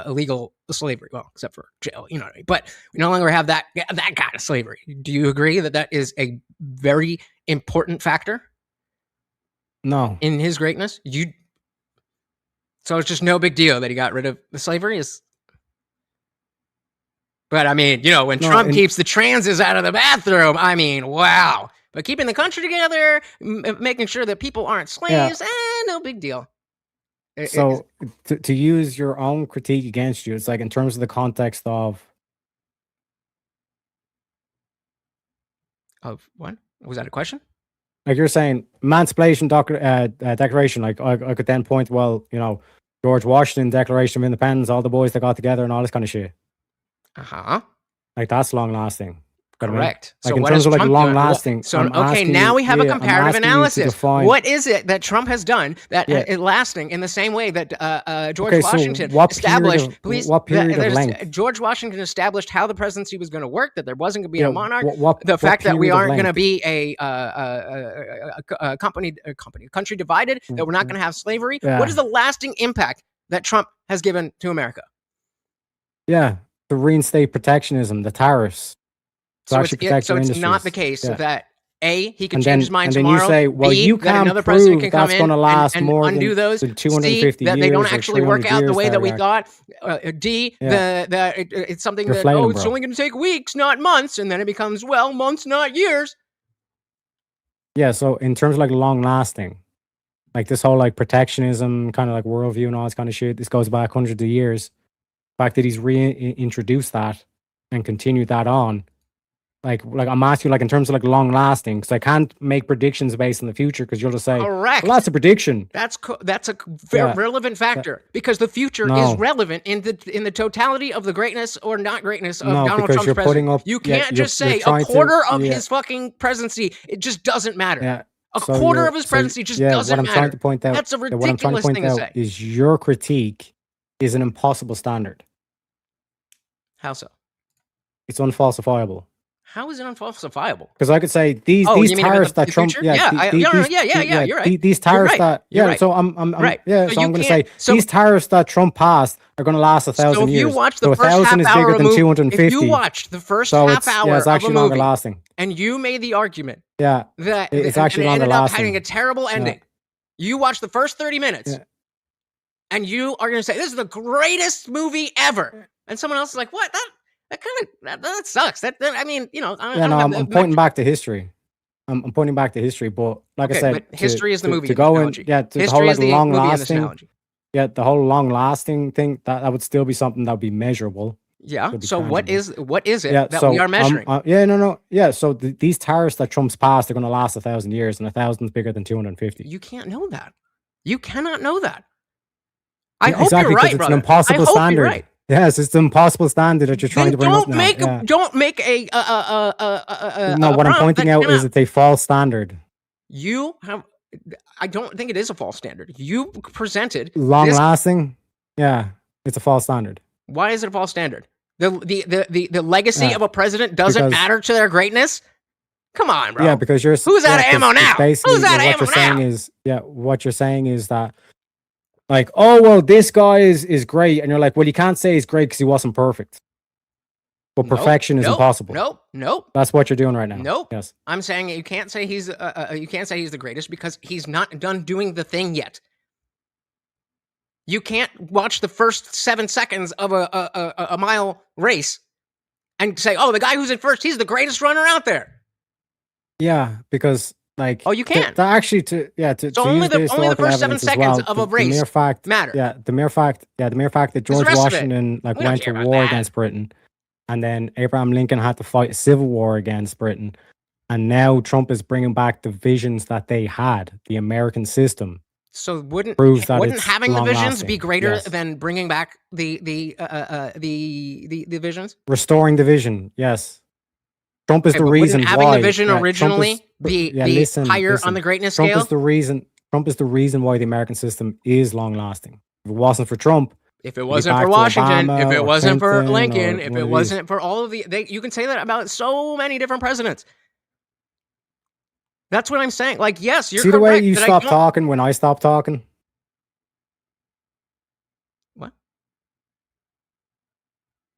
[SPEAKER 2] illegal slavery, well, except for jail, you know what I mean? But we no longer have that kind of slavery. Do you agree that that is a very important factor
[SPEAKER 4] No.
[SPEAKER 2] in his greatness? So it's just no big deal that he got rid of the slavery. But I mean, when Trump keeps the transes out of the bathroom, I mean, wow. But keeping the country together, making sure that people aren't slaves, no big deal.
[SPEAKER 4] So to use your own critique against you, it's like in terms of the context of
[SPEAKER 2] what? Was that a question?
[SPEAKER 4] like you're saying Emancipation Declaration, like I could then point, well, George Washington Declaration of Independence, all the boys that got together and all this kind of shit.
[SPEAKER 2] Uh-huh.
[SPEAKER 4] Like that's long lasting.
[SPEAKER 2] Correct.
[SPEAKER 4] Like
[SPEAKER 2] so
[SPEAKER 4] in
[SPEAKER 2] what
[SPEAKER 4] terms
[SPEAKER 2] is
[SPEAKER 4] of like
[SPEAKER 2] Trump
[SPEAKER 4] long
[SPEAKER 2] doing?
[SPEAKER 4] lasting.
[SPEAKER 2] So okay, now we have a comparative analysis. What is it that Trump has done that is lasting in the same way that George Washington established? George Washington established how the presidency was going to work, that there wasn't going to be a monarch. The fact that we aren't going to be a country divided, that we're not going to have slavery. What is the lasting impact that Trump has given to America?
[SPEAKER 4] Yeah, to reinstate protectionism, the tariffs.
[SPEAKER 2] So it's not the case that he can change his mind
[SPEAKER 4] and
[SPEAKER 2] tomorrow.
[SPEAKER 4] Then you say, well,
[SPEAKER 2] B,
[SPEAKER 4] you can't
[SPEAKER 2] another
[SPEAKER 4] prove
[SPEAKER 2] president can come
[SPEAKER 4] that's going to last
[SPEAKER 2] and
[SPEAKER 4] more
[SPEAKER 2] undo those.
[SPEAKER 4] than 250
[SPEAKER 2] C, that
[SPEAKER 4] years
[SPEAKER 2] they don't actually work out the way that we
[SPEAKER 4] Taryak.
[SPEAKER 2] thought. D, it's something
[SPEAKER 4] You're
[SPEAKER 2] that
[SPEAKER 4] flailing,
[SPEAKER 2] it's
[SPEAKER 4] bro.
[SPEAKER 2] only going to take weeks, not months, and then it becomes months, not years.
[SPEAKER 4] Yeah, so in terms of like long lasting, like this whole like protectionism kind of like worldview and all this kind of shit, this goes back hundreds of years. The fact that he's reintroduced that and continued that on, like I'm asking you, like in terms of like long lasting, because I can't make predictions based on the future, because you'll just say,
[SPEAKER 2] correct.
[SPEAKER 4] Well, that's a prediction.
[SPEAKER 2] That's a very relevant factor, because the future is relevant in the totality of the greatness or not greatness of Donald Trump's presidency. You can't just say a quarter of his fucking presidency. It just doesn't matter.
[SPEAKER 4] Yeah.
[SPEAKER 2] A quarter of his presidency just doesn't matter.
[SPEAKER 4] What I'm trying to point out,
[SPEAKER 2] that's a ridiculous thing to say.
[SPEAKER 4] Is your critique is an impossible standard.
[SPEAKER 2] How so?
[SPEAKER 4] It's unfalsifiable.
[SPEAKER 2] How is it unfalsifiable?
[SPEAKER 4] Because I could say these tariffs that Trump,
[SPEAKER 2] you're right.
[SPEAKER 4] These tariffs that,
[SPEAKER 2] So
[SPEAKER 4] I'm
[SPEAKER 2] right.
[SPEAKER 4] So I'm going to say these tariffs that Trump passed are going to last 1,000 years.
[SPEAKER 2] So if you watch the first
[SPEAKER 4] 1,000 is
[SPEAKER 2] half hour
[SPEAKER 4] bigger than 250.
[SPEAKER 2] If you watched the first half hour
[SPEAKER 4] it's actually
[SPEAKER 2] of a movie,
[SPEAKER 4] longer lasting.
[SPEAKER 2] And you made the argument,
[SPEAKER 4] that it's actually longer
[SPEAKER 2] ended up
[SPEAKER 4] lasting.
[SPEAKER 2] having a terrible ending. You watch the first 30 minutes, and you are going to say this is the greatest movie ever, and someone else is like, "What? That sucks." I'm
[SPEAKER 4] pointing back to history. I'm pointing back to history, but like I said,
[SPEAKER 2] but history is the movie
[SPEAKER 4] to go in,
[SPEAKER 2] analogy.
[SPEAKER 4] the whole like long lasting, the whole long lasting thing that would still be something that would be measurable.
[SPEAKER 2] Yeah. So what is it that we are measuring?
[SPEAKER 4] So these tariffs that Trump's passed are going to last 1,000 years, and 1,000 is bigger than 250.
[SPEAKER 2] You can't know that. You cannot know that. I hope
[SPEAKER 4] exactly,
[SPEAKER 2] you're right,
[SPEAKER 4] it's
[SPEAKER 2] brother.
[SPEAKER 4] an impossible standard.
[SPEAKER 2] You're right.
[SPEAKER 4] Yes, it's an impossible standard that you're trying to bring up now.
[SPEAKER 2] Don't make a
[SPEAKER 4] what I'm pointing out is that a false standard.
[SPEAKER 2] I don't think it is a false standard. You presented
[SPEAKER 4] long lasting. Yeah, it's a false standard.
[SPEAKER 2] Why is it a false standard? The legacy of a president doesn't matter to their greatness. Come on, bro.
[SPEAKER 4] Yeah, because you're
[SPEAKER 2] who's out of ammo now? Who's out of ammo now?
[SPEAKER 4] What you're saying is that, like, oh well, this guy is great, and you're like, well, you can't say he's great because he wasn't perfect. But perfection is impossible.
[SPEAKER 2] Nope.
[SPEAKER 4] That's what you're doing right now.
[SPEAKER 2] Nope.
[SPEAKER 4] Yes.
[SPEAKER 2] I'm saying you can't say he's the greatest because he's not done doing the thing yet. You can't watch the first 7 seconds of a mile race and say, "Oh, the guy who's in first, he's the greatest runner out there."
[SPEAKER 4] Yeah, because like,
[SPEAKER 2] you can't.
[SPEAKER 4] To
[SPEAKER 2] only
[SPEAKER 4] use
[SPEAKER 2] the
[SPEAKER 4] historical
[SPEAKER 2] first 7
[SPEAKER 4] evidence as
[SPEAKER 2] seconds
[SPEAKER 4] well,
[SPEAKER 2] of a race
[SPEAKER 4] the mere fact
[SPEAKER 2] matter.
[SPEAKER 4] the mere fact that George
[SPEAKER 2] rest of it,
[SPEAKER 4] Washington like
[SPEAKER 2] we don't
[SPEAKER 4] went to
[SPEAKER 2] care about
[SPEAKER 4] war
[SPEAKER 2] that.
[SPEAKER 4] against Britain, and then Abraham Lincoln had to fight a civil war against Britain, and now Trump is bringing back the visions that they had, the American system.
[SPEAKER 2] So wouldn't
[SPEAKER 4] Proves that
[SPEAKER 2] having
[SPEAKER 4] it's
[SPEAKER 2] the visions
[SPEAKER 4] long-lasting.
[SPEAKER 2] be greater
[SPEAKER 4] Yes.
[SPEAKER 2] than bringing back the visions?
[SPEAKER 4] Restoring the vision, yes. Trump is
[SPEAKER 2] Okay,
[SPEAKER 4] the
[SPEAKER 2] but
[SPEAKER 4] reason
[SPEAKER 2] wouldn't having
[SPEAKER 4] why
[SPEAKER 2] the vision
[SPEAKER 4] Trump
[SPEAKER 2] originally
[SPEAKER 4] is-
[SPEAKER 2] be
[SPEAKER 4] listen,
[SPEAKER 2] higher on the greatness scale?
[SPEAKER 4] Trump is the reason why the American system is long lasting. If it wasn't for Trump,
[SPEAKER 2] If it
[SPEAKER 4] be
[SPEAKER 2] wasn't
[SPEAKER 4] back
[SPEAKER 2] for
[SPEAKER 4] to
[SPEAKER 2] Washington,
[SPEAKER 4] Obama
[SPEAKER 2] if it
[SPEAKER 4] or
[SPEAKER 2] wasn't for
[SPEAKER 4] Clinton
[SPEAKER 2] Lincoln,
[SPEAKER 4] or
[SPEAKER 2] if
[SPEAKER 4] one
[SPEAKER 2] it
[SPEAKER 4] of
[SPEAKER 2] wasn't for all of you can say that about so many different presidents. That's what I'm saying. Like, yes, you're
[SPEAKER 4] see
[SPEAKER 2] correct.
[SPEAKER 4] the way you
[SPEAKER 2] that I
[SPEAKER 4] stop
[SPEAKER 2] don't-
[SPEAKER 4] talking when I stop talking?
[SPEAKER 2] What?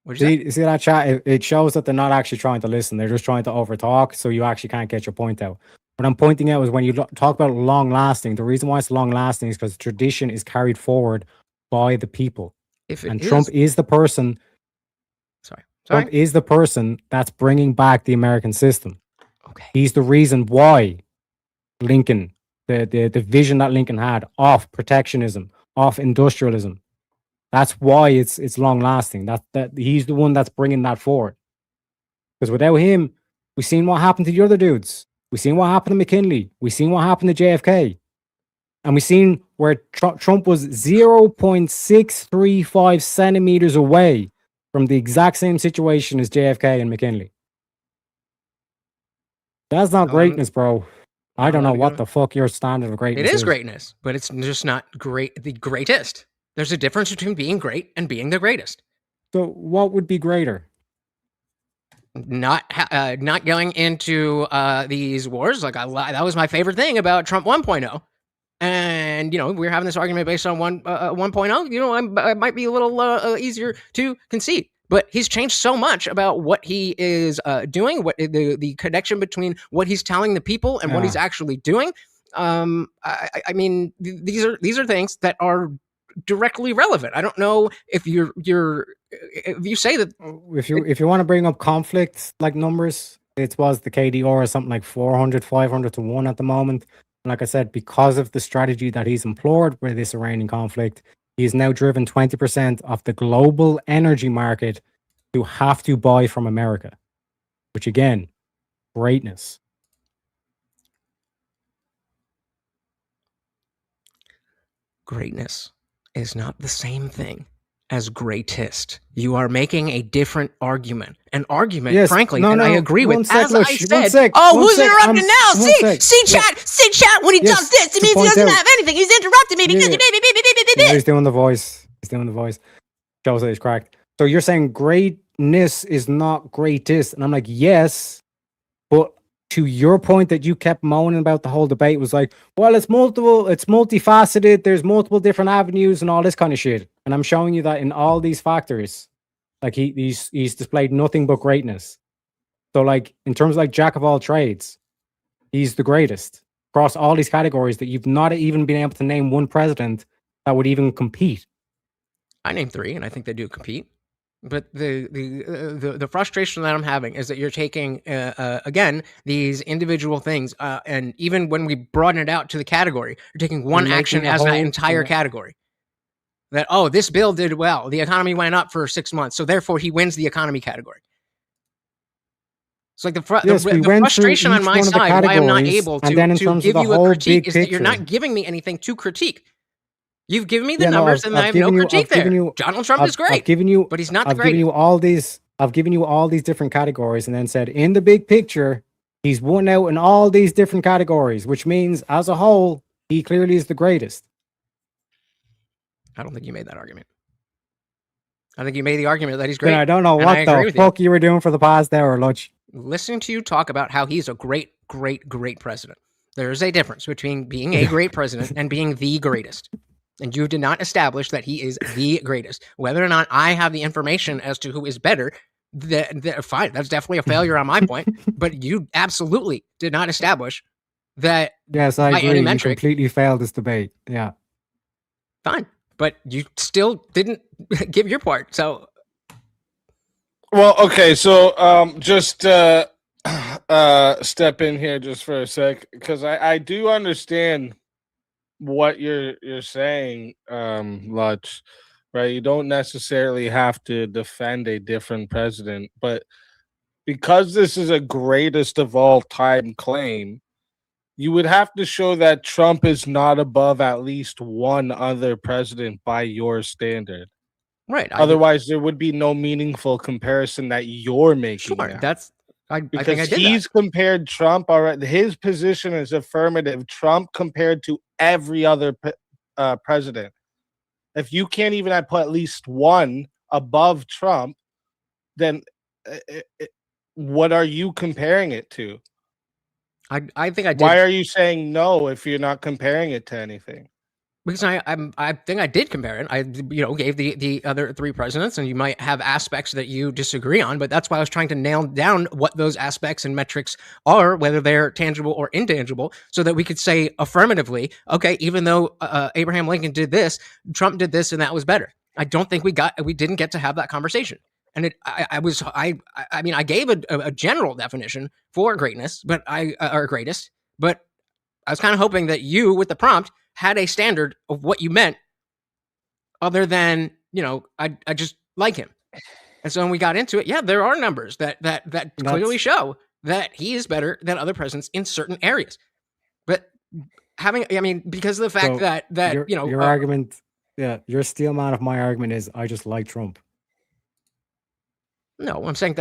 [SPEAKER 2] What'd you say?
[SPEAKER 4] See that chat? It shows that they're not actually trying to listen. They're just trying to overtalk, so you actually can't get your point out. What I'm pointing out is when you talk about long lasting, the reason why it's long lasting is because tradition is carried forward by the people. And Trump is the person.
[SPEAKER 2] Sorry.
[SPEAKER 4] Trump is the person that's bringing back the American system.
[SPEAKER 2] Okay.
[SPEAKER 4] He's the reason why Lincoln, the vision that Lincoln had of protectionism, of industrialism, that's why it's long lasting. That he's the one that's bringing that forward. Because without him, we've seen what happened to the other dudes. We've seen what happened to McKinley. We've seen what happened to JFK. And we've seen where Trump was 0.635 centimeters away from the exact same situation as JFK and McKinley. That's not greatness, bro. I don't know what the fuck your standard of greatness is.
[SPEAKER 2] It is greatness, but it's just not the greatest. There's a difference between being great and being the greatest.
[SPEAKER 4] So what would be greater?
[SPEAKER 2] Not going into these wars. Like that was my favorite thing about Trump 1.0. And we're having this argument based on 1.0. It might be a little easier to concede. But he's changed so much about what he is doing, what the connection between what he's telling the people and what he's actually doing. I mean, these are things that are directly relevant. I don't know if if you say that
[SPEAKER 4] if you want to bring up conflict like numbers, it was the KDR is something like 400, 500 to 1 at the moment. And like I said, because of the strategy that he's employed with this Iranian conflict, he's now driven 20% of the global energy market to have to buy from America, which again, greatness.
[SPEAKER 2] Greatness is not the same thing as greatest. You are making a different argument. An argument, frankly, that I agree with. As I said, who's interrupting now? See chat. When he does this, it means he doesn't have anything. He's interrupting me because
[SPEAKER 4] he's doing the voice. He's doing the voice. Shows that he's cracked. So you're saying greatness is not greatest, and I'm like, yes, but to your point that you kept moaning about the whole debate was like, well, it's multifaceted, there's multiple different avenues and all this kind of shit. And I'm showing you that in all these factors, like he's displayed nothing but greatness. So like in terms of like jack of all trades, he's the greatest across all these categories that you've not even been able to name one president that would even compete.
[SPEAKER 2] I named 3, and I think they do compete. But the frustration that I'm having is that you're taking again these individual things, and even when we broaden it out to the category, you're taking one action as an entire category. That this bill did well, the economy went up for 6 months, so therefore he wins the economy category. It's like the frustration on my side why I'm not able to give you a critique is that you're not giving me anything to critique. You've given me the numbers, and I have no critique there. Donald Trump is great, but he's not the greatest.
[SPEAKER 4] I've given you all these different categories, and then said, in the big picture, he's won out in all these different categories, which means, as a whole, he clearly is the greatest.
[SPEAKER 2] I don't think you made that argument. I think you made the argument that he's great.
[SPEAKER 4] Then I don't know what the fuck you were doing for the past hour, Lutch.
[SPEAKER 2] Listening to you talk about how he's a great, great, great president. There is a difference between being a great president and being the greatest. And you did not establish that he is the greatest. Whether or not I have the information as to who is better, fine. That's definitely a failure on my point. But you absolutely did not establish that.
[SPEAKER 4] Yes, I
[SPEAKER 2] by
[SPEAKER 4] agree.
[SPEAKER 2] any
[SPEAKER 4] You
[SPEAKER 2] metric,
[SPEAKER 4] completely failed this debate. Yeah.
[SPEAKER 2] fine. But you still didn't give your part. So
[SPEAKER 3] Well, okay, so just step in here just for a sec, because I do understand what you're saying, Lutz, right? You don't necessarily have to defend a different president, but because this is a greatest of all time claim, you would have to show that Trump is not above at least one other president by your standard.
[SPEAKER 2] right.
[SPEAKER 3] Otherwise, there would be no meaningful comparison that you're making
[SPEAKER 2] Sure.
[SPEAKER 3] now.
[SPEAKER 2] That's I think
[SPEAKER 3] Because
[SPEAKER 2] I did
[SPEAKER 3] he's compared Trump, all right, his position is affirmative. Trump compared to every other president. If you can't even put at least one above Trump, then what are you comparing it to?
[SPEAKER 2] that. I think I did.
[SPEAKER 3] Why are you saying no if you're not comparing it to anything?
[SPEAKER 2] Because I think I did compare it. I gave the other three presidents, and you might have aspects that you disagree on, but that's why I was trying to nail down what those aspects and metrics are, whether they're tangible or intangible, so that we could say affirmatively, okay, even though Abraham Lincoln did this, Trump did this, and that was better. I don't think we didn't get to have that conversation. And I mean, I gave a general definition for greatness, but or greatest, but I was kind of hoping that you, with the prompt, had a standard of what you meant, other than I just like him. And so when we got into it, yeah, there are numbers that clearly show that he is better than other presidents in certain areas. But because of the fact that
[SPEAKER 4] your argument, your steel man of my argument is I just like Trump.
[SPEAKER 2] No, I'm not saying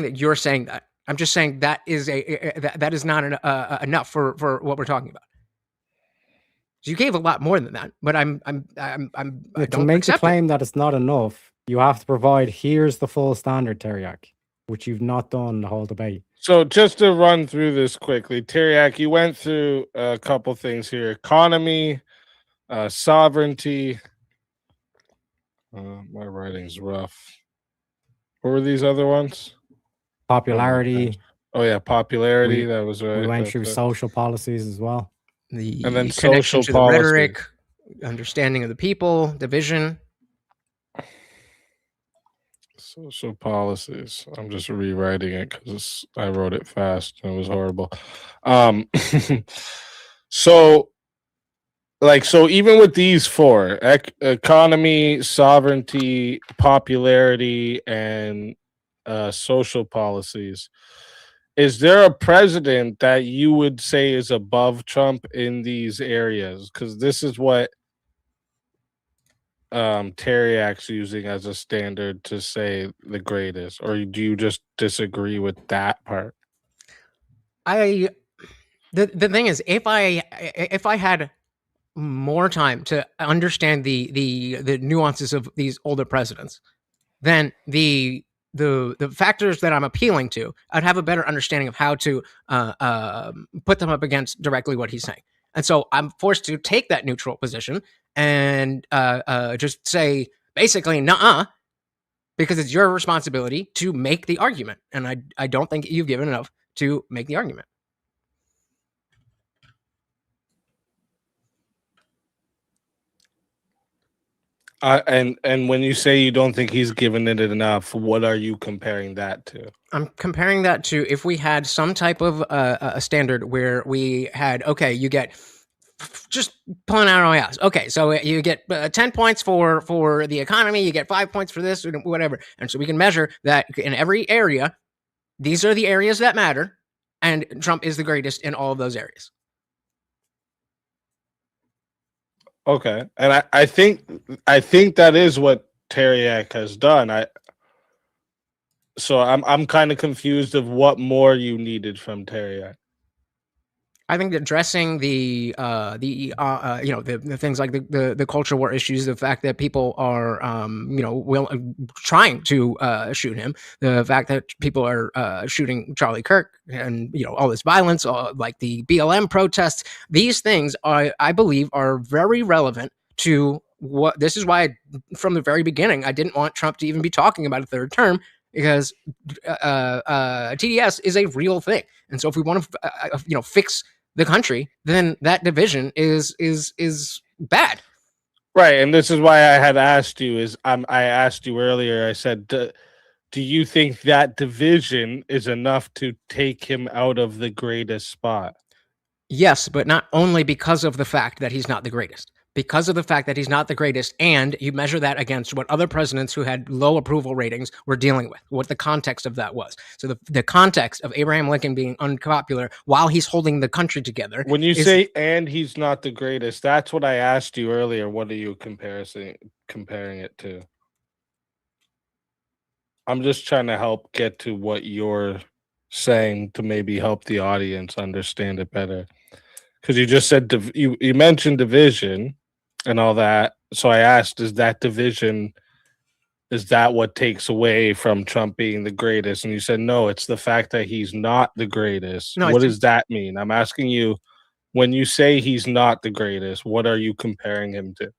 [SPEAKER 2] that you're saying that. I'm just saying that is that is not enough for what we're talking about. So you gave a lot more than that, but I don't
[SPEAKER 4] make the
[SPEAKER 2] accept
[SPEAKER 4] claim that it's not enough. You have to provide, here's the full standard, Taryak, which you've not done the whole debate.
[SPEAKER 3] So just to run through this quickly, Taryak, you went through a couple things here: economy, sovereignty. My writing's rough. What were these other ones?
[SPEAKER 4] Popularity.
[SPEAKER 3] Oh yeah, popularity. That was right.
[SPEAKER 4] We went through social policies as well.
[SPEAKER 2] And
[SPEAKER 3] then
[SPEAKER 2] connection
[SPEAKER 3] social
[SPEAKER 2] to the
[SPEAKER 3] policy.
[SPEAKER 2] rhetoric, understanding of the people, division.
[SPEAKER 3] Social policies. I'm just rewriting it because I wrote it fast and it was horrible. So even with these four, economy, sovereignty, popularity, and social policies, is there a president that you would say is above Trump in these areas? Because this is what Taryak's using as a standard to say the greatest, or do you just disagree with that part?
[SPEAKER 2] The thing is, if I had more time to understand the nuances of these older presidents, then the factors that I'm appealing to, I'd have a better understanding of how to put them up against directly what he's saying. And so I'm forced to take that neutral position and just say basically, nuh-uh, because it's your responsibility to make the argument. And I don't think you've given enough to make the argument.
[SPEAKER 3] And when you say you don't think he's given it enough, what are you comparing that to?
[SPEAKER 2] I'm comparing that to if we had some type of a standard where we had, okay, you get, just pulling out our ass. Okay, so you get 10 points for the economy, you get 5 points for this, whatever. And so we can measure that in every area, these are the areas that matter, and Trump is the greatest in all of those areas.
[SPEAKER 3] Okay, and I think that is what Taryak has done. I'm kind of confused of what more you needed from Taryak.
[SPEAKER 2] I think addressing the things like the culture war issues, the fact that people are trying to shoot him, the fact that people are shooting Charlie Kirk, and all this violence, like the BLM protests, these things I believe are very relevant to what. This is why from the very beginning I didn't want Trump to even be talking about a third term, because TDS is a real thing. And so if we want to, fix the country, then that division is bad.
[SPEAKER 3] Right, and this is why I had asked you. I asked you earlier. I said, do you think that division is enough to take him out of the greatest spot?
[SPEAKER 2] Yes, but not only because of the fact that he's not the greatest. Because of the fact that he's not the greatest, and you measure that against what other presidents who had low approval ratings were dealing with, what the context of that was. So the context of Abraham Lincoln being unpopular while he's holding the country together.
[SPEAKER 3] When you say "and he's not the greatest," that's what I asked you earlier. What are you comparing it to? I'm just trying to help get to what you're saying to maybe help the audience understand it better. Because you just said you mentioned division and all that. So I asked, is that division, is that what takes away from Trump being the greatest? And you said no, it's the fact that he's not the greatest.
[SPEAKER 2] No,
[SPEAKER 3] what does that mean? I'm asking you, when you say he's not the greatest, what are you comparing him to?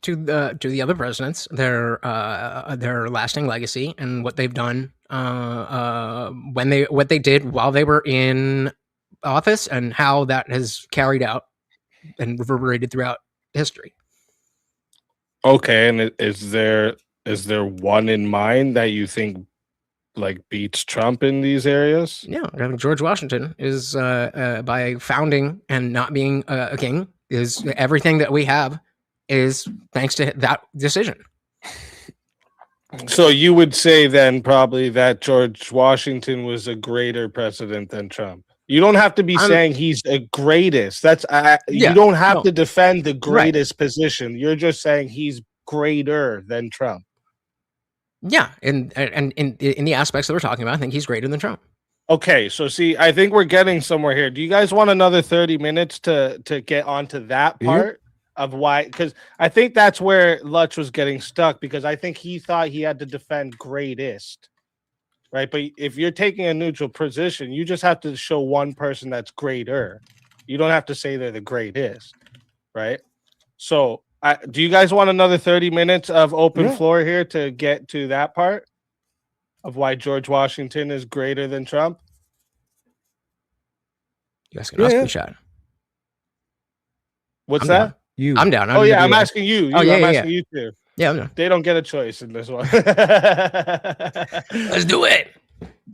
[SPEAKER 2] To the other presidents, their lasting legacy and what they've done what they did while they were in office, and how that has carried out and reverberated throughout history.
[SPEAKER 3] Okay, and is there one in mind that you think like beats Trump in these areas?
[SPEAKER 2] Yeah, I think George Washington is by founding and not being a king, is everything that we have is thanks to that decision.
[SPEAKER 3] So you would say then probably that George Washington was a greater president than Trump. You don't have to be saying he's the greatest. That's you don't have to defend the greatest position. You're just saying he's greater than Trump.
[SPEAKER 2] Yeah, and in the aspects that we're talking about, I think he's greater than Trump.
[SPEAKER 3] Okay, so see, I think we're getting somewhere here. Do you guys want another 30 minutes to get onto that part of why? Because I think that's where Lutz was getting stuck, because I think he thought he had to defend greatest, right? But if you're taking a neutral position, you just have to show one person that's greater. You don't have to say they're the greatest, right? So do you guys want another 30 minutes of open floor here to get to that part of why George Washington is greater than Trump?
[SPEAKER 2] You guys can ask me, Chad.
[SPEAKER 3] What's
[SPEAKER 2] I'm
[SPEAKER 3] that?
[SPEAKER 2] Down. I'm down.
[SPEAKER 3] I'm asking you. I'm asking you too.
[SPEAKER 2] Yeah,
[SPEAKER 3] they don't get a choice in this one.
[SPEAKER 2] Let's do it.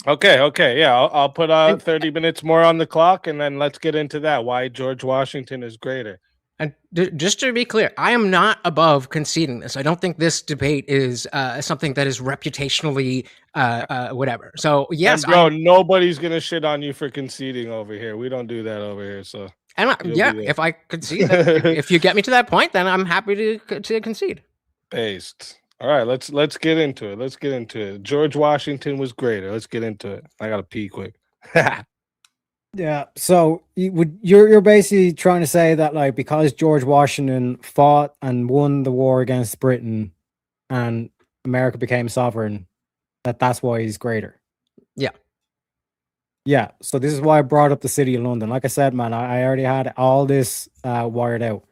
[SPEAKER 3] Okay. Yeah, I'll put 30 minutes more on the clock, and then let's get into that. Why George Washington is greater.
[SPEAKER 2] And just to be clear, I am not above conceding this. I don't think this debate is something that is reputationally whatever. So yes,
[SPEAKER 3] nobody's gonna shit on you for conceding over here. We don't do that over here. So
[SPEAKER 2] if I concede, if you get me to that point, then I'm happy to concede.
[SPEAKER 3] Based. All right, let's get into it. Let's get into it. George Washington was greater. Let's get into it. I gotta pee quick.
[SPEAKER 4] Yeah, so you're basically trying to say that, like, because George Washington fought and won the war against Britain and America became sovereign, that's why he's greater. Yeah, so this is why I brought up the City of London. Like I said, man, I already had all this wired out.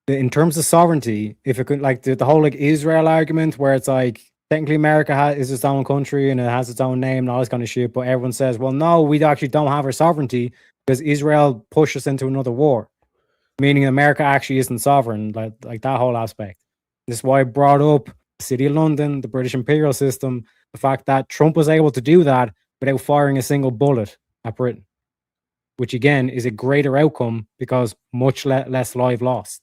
[SPEAKER 4] In terms of sovereignty, if it could, like, the whole like Israel argument, where it's like, technically America is its own country and it has its own name and all this kind of shit, but everyone says, well, no, we actually don't have our sovereignty because Israel pushed us into another war, meaning America actually isn't sovereign, like that whole aspect. This is why I brought up the City of London, the British imperial system, the fact that Trump was able to do that without firing a single bullet at Britain, which again is a greater outcome because much less life lost.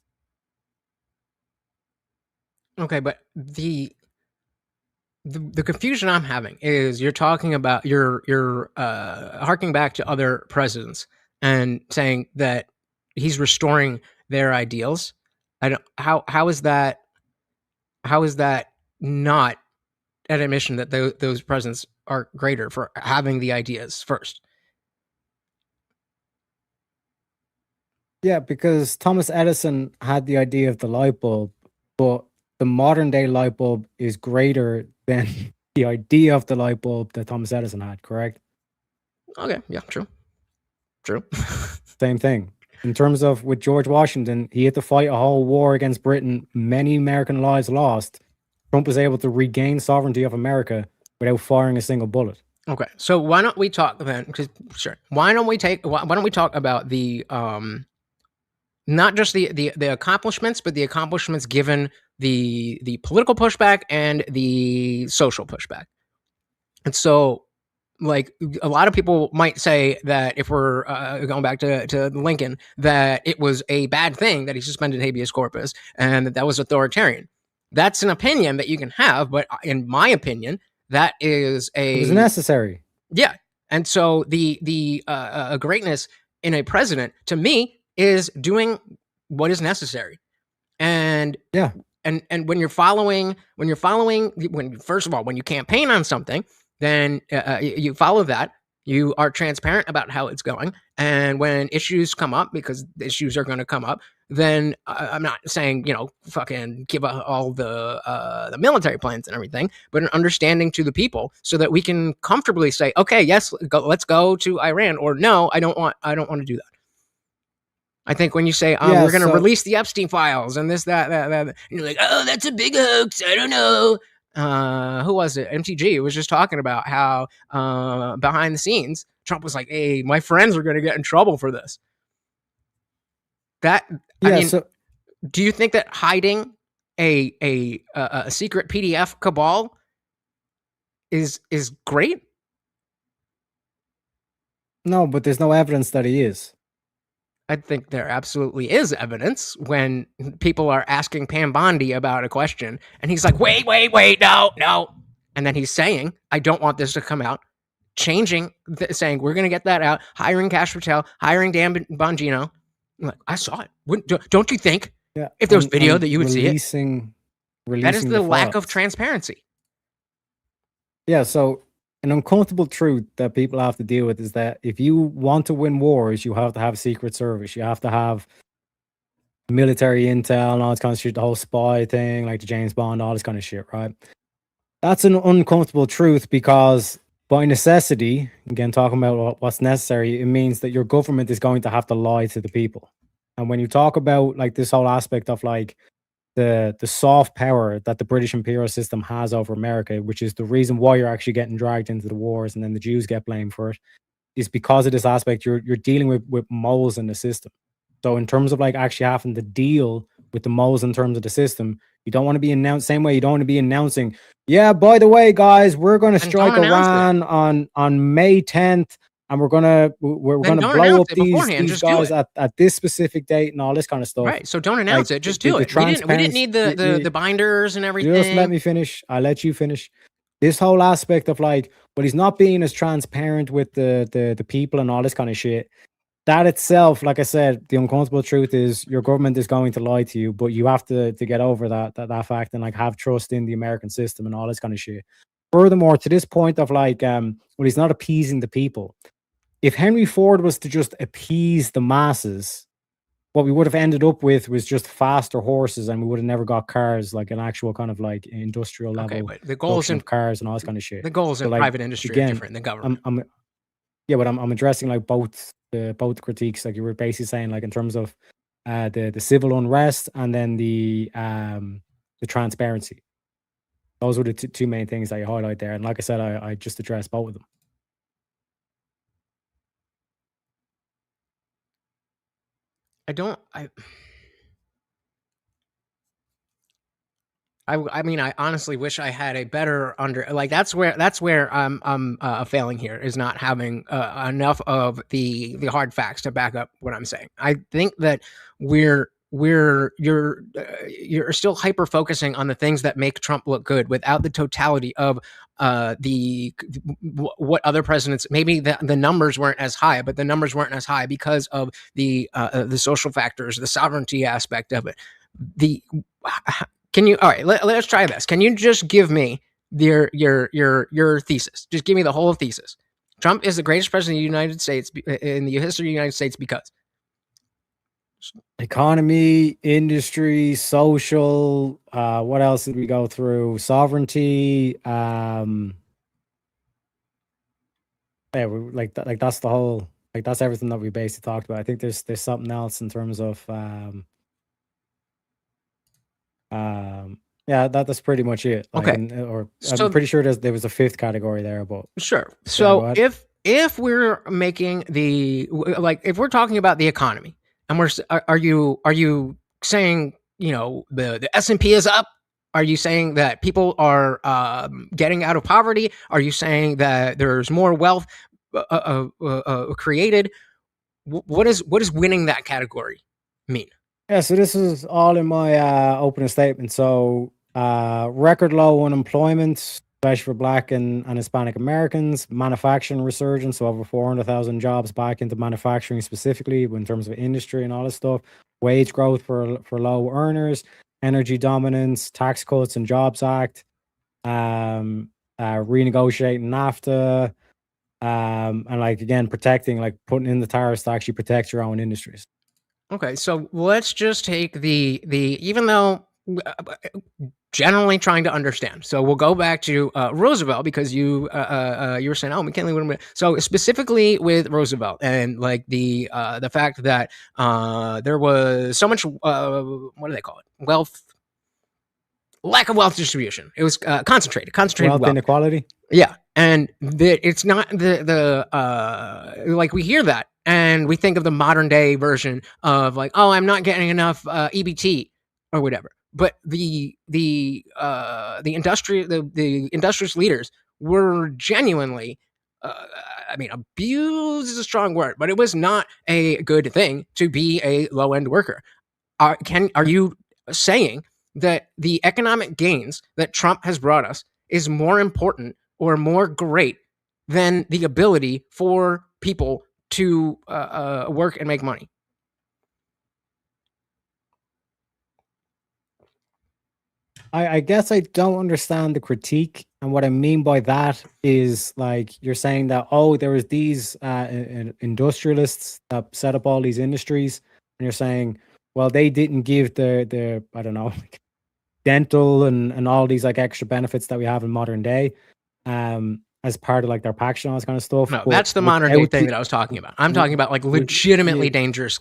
[SPEAKER 2] Okay, but the confusion I'm having is you're talking about you're harking back to other presidents and saying that he's restoring their ideals. I don't how is that not an admission that those presidents are greater for having the ideas first?
[SPEAKER 4] Yeah, because Thomas Edison had the idea of the light bulb, but the modern day light bulb is greater than the idea of the light bulb that Thomas Edison had, correct?
[SPEAKER 2] Okay, yeah, true.
[SPEAKER 4] Same thing. In terms of with George Washington, he had to fight a whole war against Britain, many American lives lost, Trump was able to regain sovereignty of America without firing a single bullet.
[SPEAKER 2] Okay, so why don't we talk then? Because sure, why don't we talk about the not just the accomplishments, but the accomplishments given the political pushback and the social pushback. And so, like, a lot of people might say that if we're going back to Lincoln, that it was a bad thing that he suspended habeas corpus and that was authoritarian. That's an opinion that you can have, but in my opinion, that is
[SPEAKER 4] It was necessary.
[SPEAKER 2] Yeah. And so the greatness in a president, to me, is doing what is necessary. And
[SPEAKER 4] yeah,
[SPEAKER 2] and when you're following, first of all, when you campaign on something, then you follow that. You are transparent about how it's going, and when issues come up, because issues are going to come up, then I'm not saying fucking give all the military plans and everything, but an understanding to the people so that we can comfortably say, okay, yes, let's go to Iran, or no, I don't want to do that. I think when you say, we're going to release the Epstein files and this, that, and you're like, oh, that's a big hoax. I don't know. Who was it? MTG was just talking about how behind the scenes, Trump was like, hey, my friends are going to get in trouble for this. Do you think that hiding a secret PDF cabal is great?
[SPEAKER 4] No, but there's no evidence that he is.
[SPEAKER 2] I think there absolutely is evidence when people are asking Pam Bondi about a question and he's like, wait, no. And then he's saying, I don't want this to come out, saying, we're going to get that out, hiring Kash Patel, hiring Dan Bongino. I'm like, I saw it. Don't you think if there was video that you would see it? That is the lack of transparency.
[SPEAKER 4] Yeah, so an uncomfortable truth that people have to deal with is that if you want to win wars, you have to have Secret Service. You have to have military intel and all this kind of shit, the whole spy thing, like the James Bond, all this kind of shit, right? That's an uncomfortable truth because by necessity, again, talking about what's necessary, it means that your government is going to have to lie to the people. And when you talk about like this whole aspect of like the soft power that the British imperial system has over America, which is the reason why you're actually getting dragged into the wars and then the Jews get blamed for it, is because of this aspect. You're dealing with moles in the system. So in terms of like actually having to deal with the moles in terms of the system, you don't want to be announced same way you don't want to be announcing, yeah, by the way, guys, we're going to strike Iran on May 10th. And we're gonna blow up these guys at this specific date and all this kind of stuff.
[SPEAKER 2] Right. So don't announce it. Just do it. We didn't need the binders and everything.
[SPEAKER 4] Just let me finish. I'll let you finish. This whole aspect of like, but he's not being as transparent with the people and all this kind of shit. That itself, like I said, the uncomfortable truth is your government is going to lie to you, but you have to get over that fact and like have trust in the American system and all this kind of shit. Furthermore, to this point of like, he's not appeasing the people. If Henry Ford was to just appease the masses, what we would have ended up with was just faster horses, and we would have never got cars, like an actual kind of like industrial level.
[SPEAKER 2] Okay, but the goals in
[SPEAKER 4] cars and all this kind of shit.
[SPEAKER 2] The goals in private industry are different than government.
[SPEAKER 4] I'm addressing like both the critiques. Like you were basically saying, like in terms of the civil unrest and then the transparency. Those were the two main things that you highlight there. And like I said, I just addressed both of them.
[SPEAKER 2] I mean, I honestly wish I had a better that's where I'm failing here, is not having enough of the hard facts to back up what I'm saying. I think that you're still hyper focusing on the things that make Trump look good without the totality of what other presidents, maybe the numbers weren't as high, but the numbers weren't as high because of the social factors, the sovereignty aspect of it. All right, let's try this. Can you just give me your thesis? Just give me the whole thesis. Trump is the greatest president of the United States in the history of the United States because
[SPEAKER 4] economy, industry, social, what else did we go through? Sovereignty, that's the whole, like that's everything that we basically talked about. I think there's something else in terms of Yeah, that's pretty much it. Like,
[SPEAKER 2] Okay.
[SPEAKER 4] or
[SPEAKER 2] So
[SPEAKER 4] I'm pretty sure there was a fifth category there, but
[SPEAKER 2] sure.
[SPEAKER 4] go
[SPEAKER 2] So
[SPEAKER 4] ahead.
[SPEAKER 2] if we're making like if we're talking about the economy, and are you saying the S&P is up? Are you saying that people are getting out of poverty? Are you saying that there's more wealth created? What is winning that category mean?
[SPEAKER 4] Yeah, so this is all in my opening statement. So, record low unemployment, especially for Black and Hispanic Americans, manufacturing resurgence, so over 400,000 jobs back into manufacturing specifically in terms of industry and all this stuff, wage growth for low earners, energy dominance, tax cuts and Jobs Act, renegotiating NAFTA, and like again, protecting, like putting in the tariffs to actually protect your own industries.
[SPEAKER 2] Okay, so let's just take the even though generally trying to understand. So we'll go back to Roosevelt because you were saying, oh, McKinley would have. So specifically with Roosevelt and like the fact that there was so much what do they call it? Lack of wealth distribution. It was concentrated
[SPEAKER 4] Wealth
[SPEAKER 2] wealth.
[SPEAKER 4] inequality.
[SPEAKER 2] Yeah, and it's not the like we hear that and we think of the modern day version of like, oh, I'm not getting enough EBT or whatever. But the industrious leaders were genuinely, I mean, abuse is a strong word, but it was not a good thing to be a low end worker. Are you saying that the economic gains that Trump has brought us is more important or more great than the ability for people to work and make money?
[SPEAKER 4] I guess I don't understand the critique. And what I mean by that is like you're saying that, oh, there was these industrialists that set up all these industries. And you're saying, well, they didn't give the I don't know, like dental and all these like extra benefits that we have in modern day as part of like their packaging, all this kind of stuff.
[SPEAKER 2] No,
[SPEAKER 4] But
[SPEAKER 2] that's the modern day
[SPEAKER 4] without
[SPEAKER 2] thing
[SPEAKER 4] the,
[SPEAKER 2] that I was talking about. I'm talking
[SPEAKER 4] w-
[SPEAKER 2] about like
[SPEAKER 4] w-
[SPEAKER 2] legitimately
[SPEAKER 4] yeah,
[SPEAKER 2] dangerous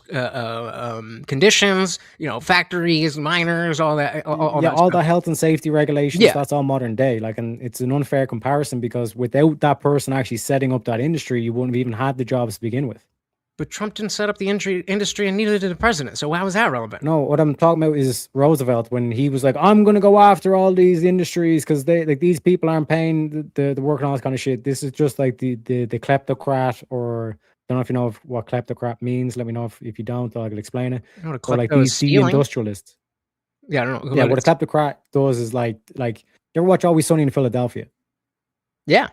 [SPEAKER 2] conditions, factories, miners, all that, all
[SPEAKER 4] yeah,
[SPEAKER 2] that
[SPEAKER 4] all
[SPEAKER 2] stuff.
[SPEAKER 4] the health and safety regulations,
[SPEAKER 2] Yeah,
[SPEAKER 4] that's all modern day. Like, and it's an unfair comparison because without that person actually setting up that industry, you wouldn't have even had the jobs to begin with.
[SPEAKER 2] but Trump didn't set up the industry, and neither did the president. So how is that relevant?
[SPEAKER 4] No, what I'm talking about is Roosevelt when he was like, I'm going to go after all these industries because they like these people aren't paying the work and all this kind of shit. This is just like the kleptocrat, or I don't know if you know what kleptocrat means. Let me know if you don't, I can explain it.
[SPEAKER 2] You know what a
[SPEAKER 4] Or like
[SPEAKER 2] klepto is?
[SPEAKER 4] the
[SPEAKER 2] Stealing.
[SPEAKER 4] industrialists.
[SPEAKER 2] Yeah, I don't know.
[SPEAKER 4] Yeah, what a kleptocrat does is like you ever watch Always Sunny in Philadelphia?
[SPEAKER 2] Yeah.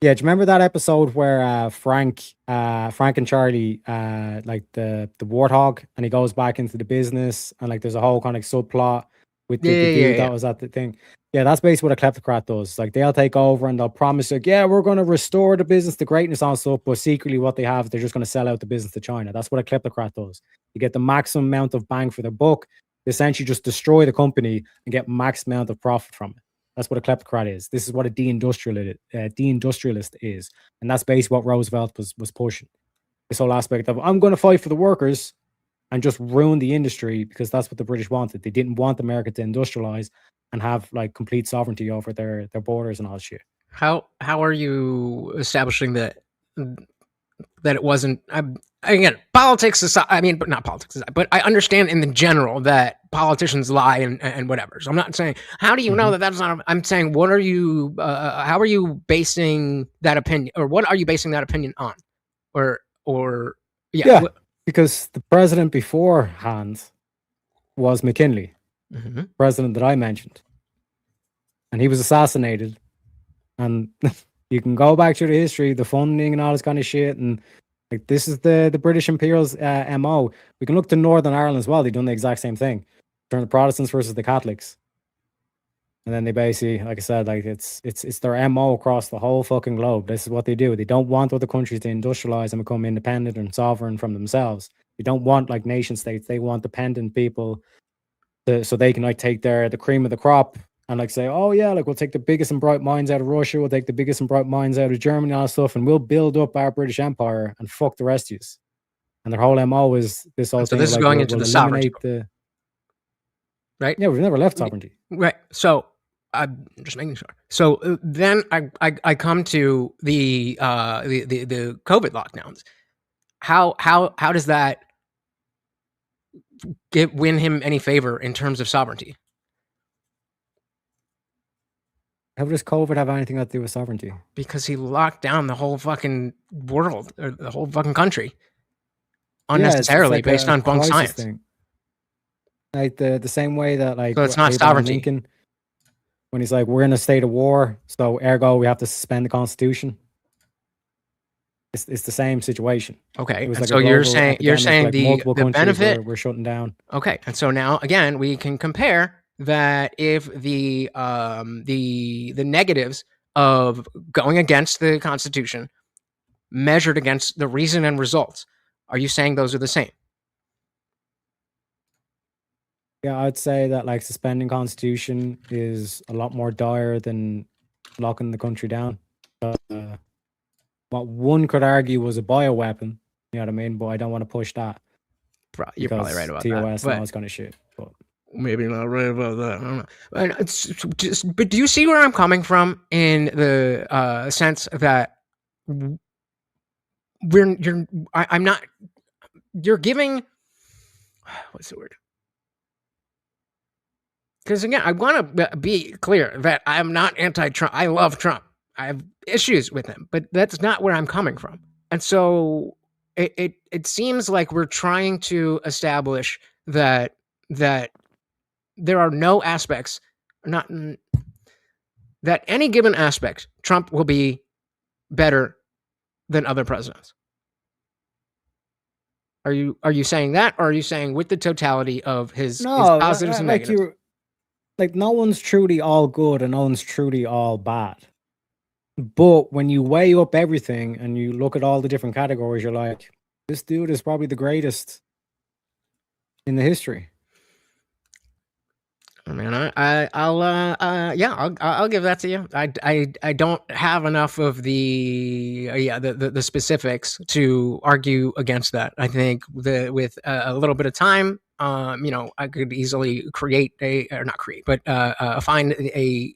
[SPEAKER 4] Yeah, do you remember that episode where Frank and Charlie like the warthog, and he goes back into the business, and like there's a whole kind of subplot with the dude that was at the thing. Yeah, that's basically what a kleptocrat does. Like they'll take over and they'll promise like, yeah, we're going to restore the business to greatness and stuff, but secretly what they have, they're just going to sell out the business to China. That's what a kleptocrat does. You get the maximum amount of bang for the buck. They essentially just destroy the company and get max amount of profit from it. That's what a kleptocrat is. This is what a deindustrialist is, and that's basically what Roosevelt was pushing. This whole aspect of I'm going to fight for the workers and just ruin the industry because that's what the British wanted. They didn't want America to industrialize and have like complete sovereignty over their borders and all shit.
[SPEAKER 2] How are you establishing that it wasn't? Again, politics aside, I mean, but not politics aside, but I understand in the general that politicians lie and whatever. So I'm not saying how do you know that that's not. I'm saying what are you? How are you basing that opinion, or what are you basing that opinion on? Or
[SPEAKER 4] yeah, because the president beforehand was McKinley, president that I mentioned, and he was assassinated. And you can go back to the history, the funding and all this kind of shit, and like this is the British Imperial's MO. We can look to Northern Ireland as well. They've done the exact same thing. Turn the Protestants versus the Catholics. And then they basically, like I said, like it's their MO across the whole fucking globe. This is what they do. They don't want other countries to industrialize and become independent and sovereign from themselves. They don't want like nation states. They want dependent people so they can like take the cream of the crop and like say, oh yeah, like we'll take the biggest and bright minds out of Russia, we'll take the biggest and bright minds out of Germany and all that stuff, and we'll build up our British Empire and fuck the rest of you. And their whole MO is this whole
[SPEAKER 2] so
[SPEAKER 4] thing.
[SPEAKER 2] this is
[SPEAKER 4] like,
[SPEAKER 2] going into the sovereignty. right?
[SPEAKER 4] Yeah, we've never left sovereignty.
[SPEAKER 2] Right. So I'm just making sure. So then I come to the COVID lockdowns. How does that win him any favor in terms of sovereignty?
[SPEAKER 4] How does COVID have anything to do with sovereignty?
[SPEAKER 2] Because he locked down the whole fucking world or the whole fucking country
[SPEAKER 4] Yeah,
[SPEAKER 2] unnecessarily
[SPEAKER 4] like
[SPEAKER 2] based
[SPEAKER 4] a
[SPEAKER 2] on bunk
[SPEAKER 4] crisis
[SPEAKER 2] science.
[SPEAKER 4] thing. Like the same way that like
[SPEAKER 2] So it's not
[SPEAKER 4] Abraham
[SPEAKER 2] sovereignty.
[SPEAKER 4] Lincoln, when he's like, we're in a state of war, so ergo we have to suspend the Constitution. It's the same situation.
[SPEAKER 2] Okay,
[SPEAKER 4] It was
[SPEAKER 2] and
[SPEAKER 4] like
[SPEAKER 2] so
[SPEAKER 4] a
[SPEAKER 2] you're
[SPEAKER 4] global
[SPEAKER 2] saying
[SPEAKER 4] epidemic, like
[SPEAKER 2] the
[SPEAKER 4] multiple countries
[SPEAKER 2] benefit.
[SPEAKER 4] were shutting down.
[SPEAKER 2] Okay, and so now again we can compare that if the negatives of going against the Constitution measured against the reason and results, are you saying those are the same?
[SPEAKER 4] Yeah, I'd say that like suspending Constitution is a lot more dire than locking the country down. What one could argue was a bioweapon, you know what I mean? But I don't want to push that.
[SPEAKER 2] You're probably right about
[SPEAKER 4] TOS
[SPEAKER 2] that.
[SPEAKER 4] and all this kind of shit. But
[SPEAKER 2] maybe not right about that. I don't know. But, but do you see where I'm coming from in the sense that I'm not. You're giving. What's the word? Because again, I want to be clear that I'm not anti-Trump. I love Trump. I have issues with him, but that's not where I'm coming from. And so it seems like we're trying to establish that there are no aspects, not that any given aspect, Trump will be better than other presidents. Are you saying that, or are you saying with the totality of his positives and negatives?
[SPEAKER 4] Like no one's truly all good and no one's truly all bad. But when you weigh up everything and you look at all the different categories, you're like, this dude is probably the greatest in the history.
[SPEAKER 2] I mean, I'll give that to you. I don't have enough of the specifics to argue against that. I think with a little bit of time, I could easily find a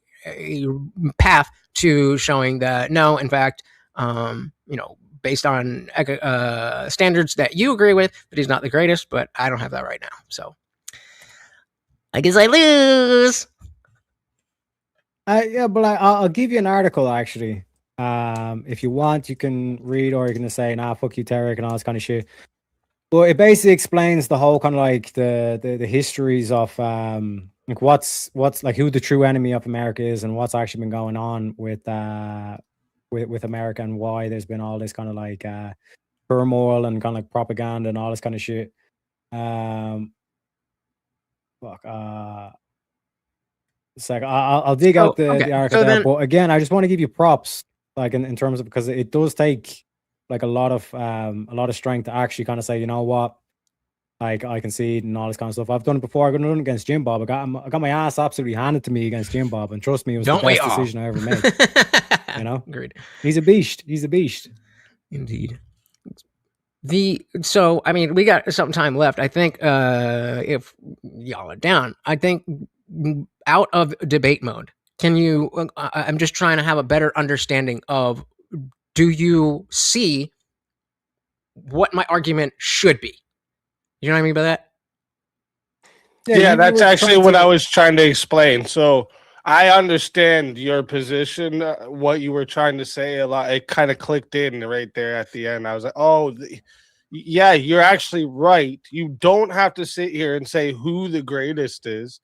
[SPEAKER 2] path to showing that no, in fact, based on standards that you agree with, that he's not the greatest. But I don't have that right now, so. I guess I lose.
[SPEAKER 4] Yeah, but I'll give you an article actually. If you want, you can read, or you can just say, "Nah, fuck you, Taryak," and all this kind of shit. Well, it basically explains the whole kind of like the histories of like what's like who the true enemy of America is, and what's actually been going on with America, and why there's been all this kind of like turmoil and kind of like propaganda and all this kind of shit. It's like I'll dig out the article there, but again, I just want to give you props, like in terms of, because it does take like a lot of strength to actually kind of say, you know what, like I concede and all this kind of stuff. I've done it before. I got done against Jim Bob. I got my ass absolutely handed to me against Jim Bob, and trust me, it was the best decision I ever made. You know,
[SPEAKER 2] agreed.
[SPEAKER 4] He's a beast. He's a beast.
[SPEAKER 2] Indeed. So I mean, we got some time left. I think if y'all are down, I think out of debate mode, can you? I'm just trying to have a better understanding of. Do you see what my argument should be? You know what I mean by that?
[SPEAKER 3] Yeah, that's actually what I was trying to explain. So I understand your position, what you were trying to say a lot. It kind of clicked in right there at the end. I was like, oh, yeah, you're actually right. You don't have to sit here and say who the greatest is,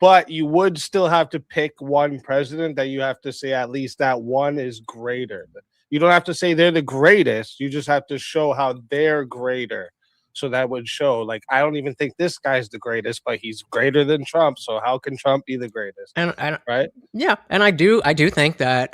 [SPEAKER 3] but you would still have to pick one president that you have to say at least that one is greater. You don't have to say they're the greatest. You just have to show how they're greater. So that would show, like, I don't even think this guy's the greatest, but he's greater than Trump. So how can Trump be the greatest?
[SPEAKER 2] And
[SPEAKER 3] right?
[SPEAKER 2] Yeah, and I do think that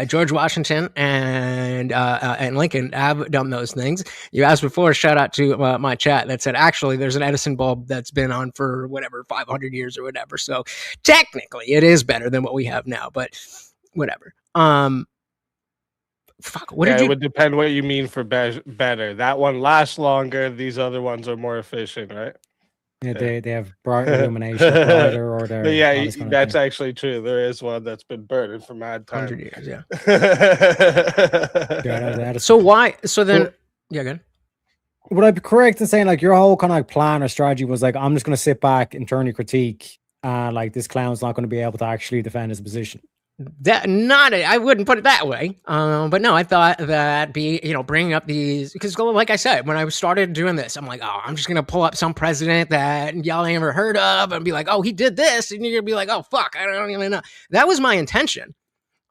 [SPEAKER 2] George Washington and Lincoln have done those things. You asked before, shout out to my chat that said actually there's an Edison bulb that's been on for whatever 500 years or whatever. So technically, it is better than what we have now, but whatever.
[SPEAKER 3] It would depend what you mean for better. That one lasts longer. These other ones are more efficient, right?
[SPEAKER 4] Yeah, they have bright illumination, brighter, or
[SPEAKER 3] But
[SPEAKER 4] they're
[SPEAKER 3] yeah,
[SPEAKER 4] all this kind of
[SPEAKER 3] that's
[SPEAKER 4] thing.
[SPEAKER 3] actually true. There is one that's been burning for mad time.
[SPEAKER 2] 100 years, yeah.
[SPEAKER 4] Yeah, that is.
[SPEAKER 2] So why? So then, yeah, good.
[SPEAKER 4] Would I be correct in saying like your whole kind of like plan or strategy was like, I'm just going to sit back, internally critique, and like this clown's not going to be able to actually defend his position?
[SPEAKER 2] That I wouldn't put it that way, but no, I thought that bringing up these, because like I said, when I started doing this, I'm like, oh, I'm just gonna pull up some president that y'all ain't ever heard of and be like, oh, he did this, and you're gonna be like, oh fuck, I don't even know. That was my intention.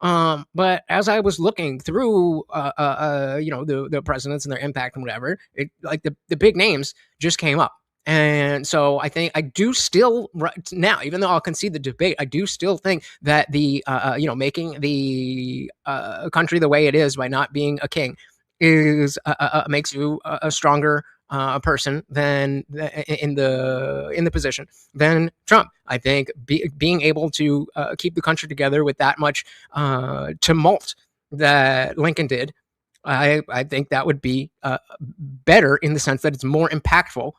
[SPEAKER 2] But as I was looking through, the presidents and their impact and whatever, it, like the big names just came up. And so I think I do still right now, even though I'll concede the debate, I do still think that the making the country the way it is by not being a king is makes you a stronger person than in the position than Trump. I think being able to keep the country together with that much tumult that Lincoln did, I think that would be better in the sense that it's more impactful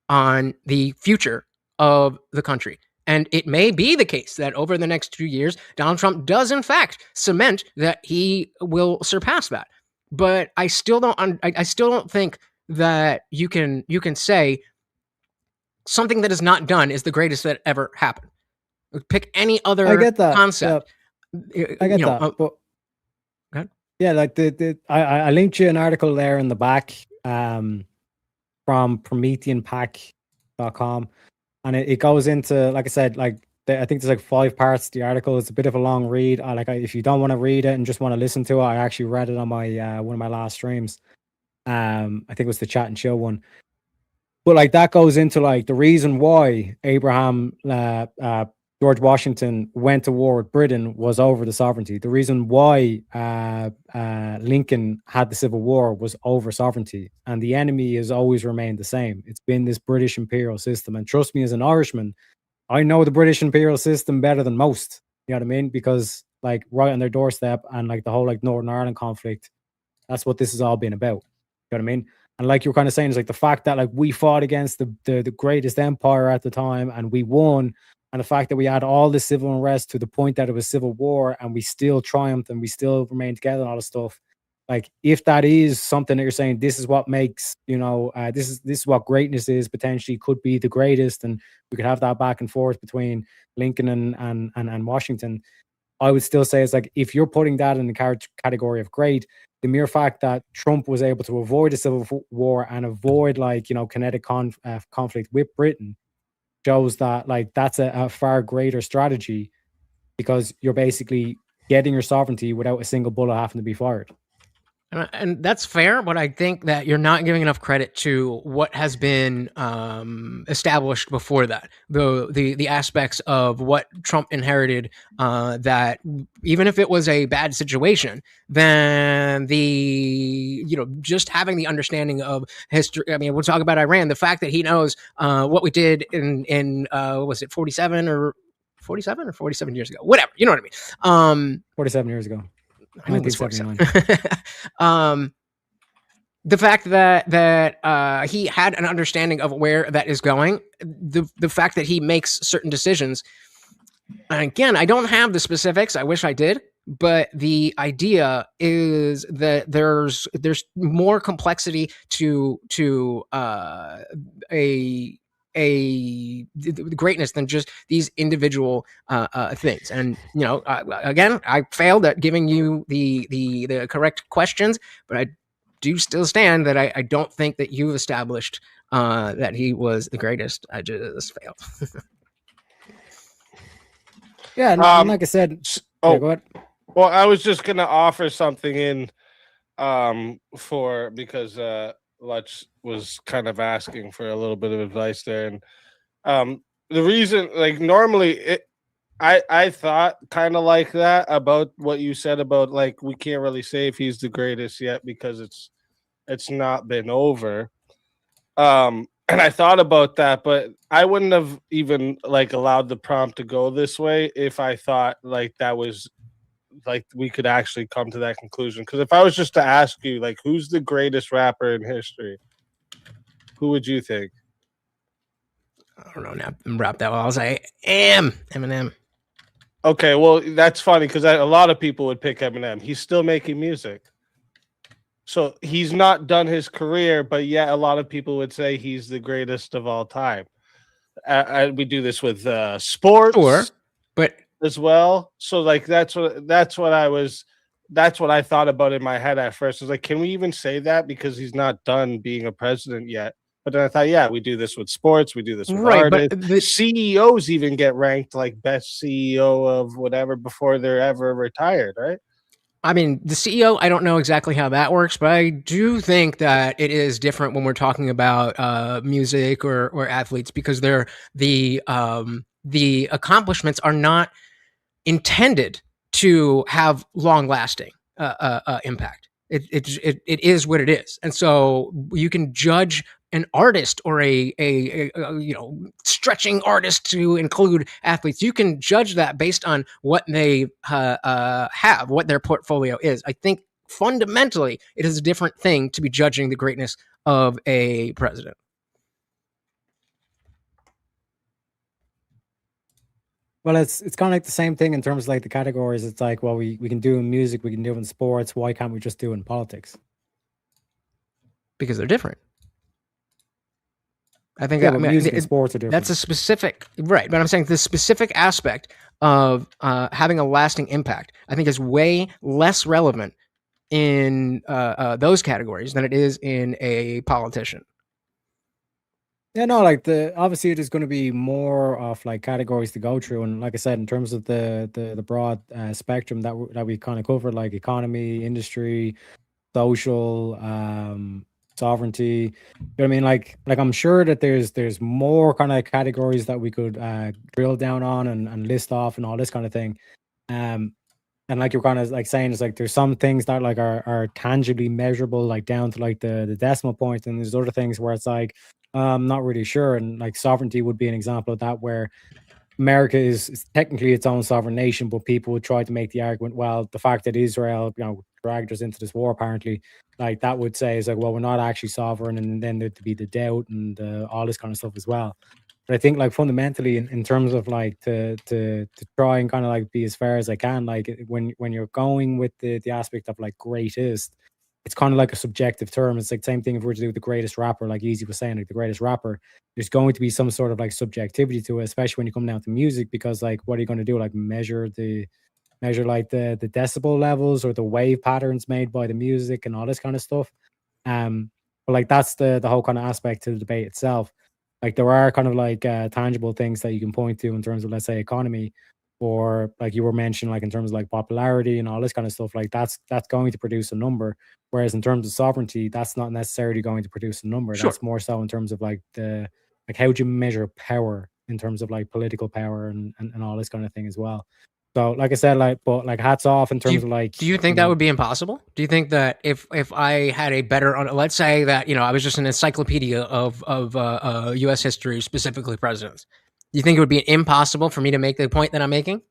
[SPEAKER 2] on the future of the country. And it may be the case that over the next 2 years, Donald Trump does in fact cement that he will surpass that. But I still don't. I still don't think that you can say something that is not done is the greatest that ever happened. Pick any other
[SPEAKER 4] I get that
[SPEAKER 2] concept.
[SPEAKER 4] Yeah. I get that. But yeah, like I linked you an article there in the back from PrometheanPack.com, and it goes into, like I said, like I think there's like 5 parts to the article. It's a bit of a long read. If you don't want to read it and just want to listen to it, I actually read it on my one of my last streams. I think it was the Chat and Chill one. But like that goes into like the reason why George Washington went to war with Britain was over the sovereignty. The reason why Lincoln had the Civil War was over sovereignty. And the enemy has always remained the same. It's been this British imperial system. And trust me, as an Irishman, I know the British imperial system better than most. You know what I mean? Because like right on their doorstep, and like the whole like Northern Ireland conflict, that's what this has all been about. You know what I mean? And like you're kind of saying, is like the fact that like we fought against the greatest empire at the time and we won, and the fact that we had all this civil unrest to the point that it was civil war and we still triumphed and we still remained together and all this stuff. Like if that is something that you're saying, this is what makes, this is what greatness is, potentially could be the greatest, and we could have that back and forth between Lincoln and Washington. I would still say it's like, if you're putting that in the category of great, the mere fact that Trump was able to avoid a civil war and avoid kinetic conflict with Britain shows that like that's a far greater strategy, because you're basically getting your sovereignty without a single bullet having to be fired.
[SPEAKER 2] And that's fair, but I think that you're not giving enough credit to what has been established before that. The aspects of what Trump inherited, that even if it was a bad situation, then just having the understanding of history. I mean, we'll talk about Iran. The fact that he knows what we did in was it 47 or 47 years ago? Whatever, you know what I mean.
[SPEAKER 4] 47 years ago.
[SPEAKER 2] I know it was 47. The fact that he had an understanding of where that is going, the fact that he makes certain decisions. And again, I don't have the specifics. I wish I did, but the idea is that there's more complexity to a greatness than just these individual things. And again, I failed at giving you the correct questions, but I do still stand that I don't think that you've established that he was the greatest. I just failed.
[SPEAKER 4] Yeah, and like I said,
[SPEAKER 3] go
[SPEAKER 4] ahead.
[SPEAKER 3] Well, I was just gonna offer something in because Lutz was kind of asking for a little bit of advice there, and the reason, like, normally I thought kind of like that about what you said about like we can't really say if he's the greatest yet because it's not been over. And I thought about that, but I wouldn't have even like allowed the prompt to go this way if I thought like that was like we could actually come to that conclusion. Because if I was just to ask you like who's the greatest rapper in history, who would you think?
[SPEAKER 2] I don't know now. Rap that well. I'll say Eminem.
[SPEAKER 3] Okay, well, that's funny because a lot of people would pick Eminem. He's still making music. So he's not done his career, but yet a lot of people would say he's the greatest of all time. We do this with sports
[SPEAKER 2] Sure, but
[SPEAKER 3] as well. So like that's what I thought about in my head at first. I was like, can we even say that because he's not done being a president yet? But then I thought, yeah, we do this with sports, we do this with
[SPEAKER 2] right, but
[SPEAKER 3] artists. CEOs even get ranked like best CEO of whatever before they're ever retired, right?
[SPEAKER 2] I mean, the CEO, I don't know exactly how that works, but I do think that it is different when we're talking about music or athletes because the accomplishments are not intended to have long lasting impact. It is what it is, and so you can judge an artist or a stretching artist to include athletes. You can judge that based on what they have, what their portfolio is. I think fundamentally, it is a different thing to be judging the greatness of a president.
[SPEAKER 4] Well, it's kind of like the same thing in terms of like the categories. It's like, well, we can do in music, we can do in sports. Why can't we just do in politics?
[SPEAKER 2] Because they're different. I think
[SPEAKER 4] Yeah, but music and sports are different.
[SPEAKER 2] That's a specific, right? But I'm saying the specific aspect of having a lasting impact, I think, is way less relevant in those categories than it is in a politician.
[SPEAKER 4] Yeah, no, like obviously there's going to be more of like categories to go through, and like I said, in terms of the broad spectrum that we kind of covered, like economy, industry, social, sovereignty. You know what I mean? Like I'm sure that there's more kind of categories that we could drill down on and list off and all this kind of thing. And like you're kind of like saying, it's like there's some things that like are tangibly measurable, like down to like the decimal point, and there's other things where it's like I'm not really sure. And like sovereignty would be an example of that, where America is technically its own sovereign nation, but people would try to make the argument, well, the fact that Israel, dragged us into this war, apparently, like that would say is like, well, we're not actually sovereign, and then there'd be the doubt and all this kind of stuff as well. But I think like fundamentally in terms of like to try and kind of like be as fair as I can, like when you're going with the aspect of like greatest, it's kind of like a subjective term. It's like same thing if we're to do the greatest rapper, like Easy was saying, like the greatest rapper, there's going to be some sort of like subjectivity to it, especially when you come down to music, because like what are you going to do? Like measure like the decibel levels or the wave patterns made by the music and all this kind of stuff. But like that's the whole kind of aspect to the debate itself. Like there are kind of like tangible things that you can point to in terms of, let's say, economy, or like you were mentioning, like in terms of like popularity and all this kind of stuff. Like that's going to produce a number. Whereas in terms of sovereignty, that's not necessarily going to produce a number.
[SPEAKER 2] Sure.
[SPEAKER 4] That's more so in terms of like how do you measure power in terms of like political power and all this kind of thing as well. So like I said, like, but like hats off in terms of like.
[SPEAKER 2] Do you think that would be impossible? Do you think that if I had a better, let's say that I was just an encyclopedia of U.S. history, specifically presidents, do you think it would be impossible for me to make the point that I'm making?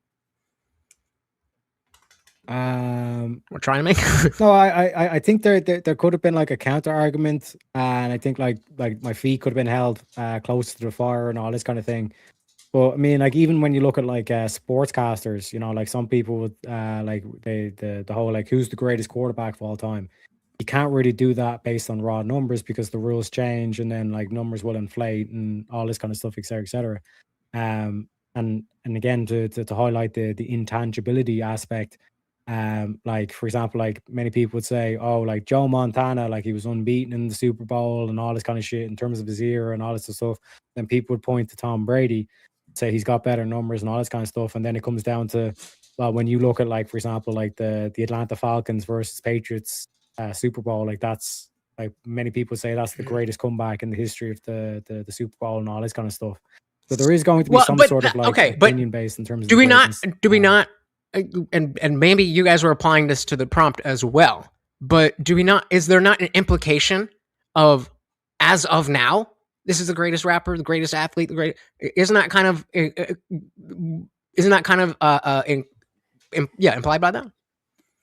[SPEAKER 2] We're trying to make.
[SPEAKER 4] No, I think there could have been like a counter argument, and I think like my feet could have been held close to the fire and all this kind of thing. But I mean, like even when you look at like sportscasters, like some people would like the whole like who's the greatest quarterback of all time. You can't really do that based on raw numbers because the rules change, and then like numbers will inflate and all this kind of stuff, et cetera, et cetera. And again to highlight the intangibility aspect. Like for example, like many people would say, oh, like Joe Montana, like he was unbeaten in the Super Bowl and all this kind of shit in terms of his era and all this stuff. Then people would point to Tom Brady, say he's got better numbers and all this kind of stuff. And then it comes down to, well, when you look at like, for example, like the Atlanta Falcons versus Patriots Super Bowl, like that's like many people say that's the greatest comeback in the history of the Super Bowl and all this kind of stuff. So there is going to be some sort of like opinion based in terms of
[SPEAKER 2] do we not and maybe you guys were applying this to the prompt as well, but is there not an implication of as of now this is the greatest rapper, the greatest athlete, isn't that kind of implied by that?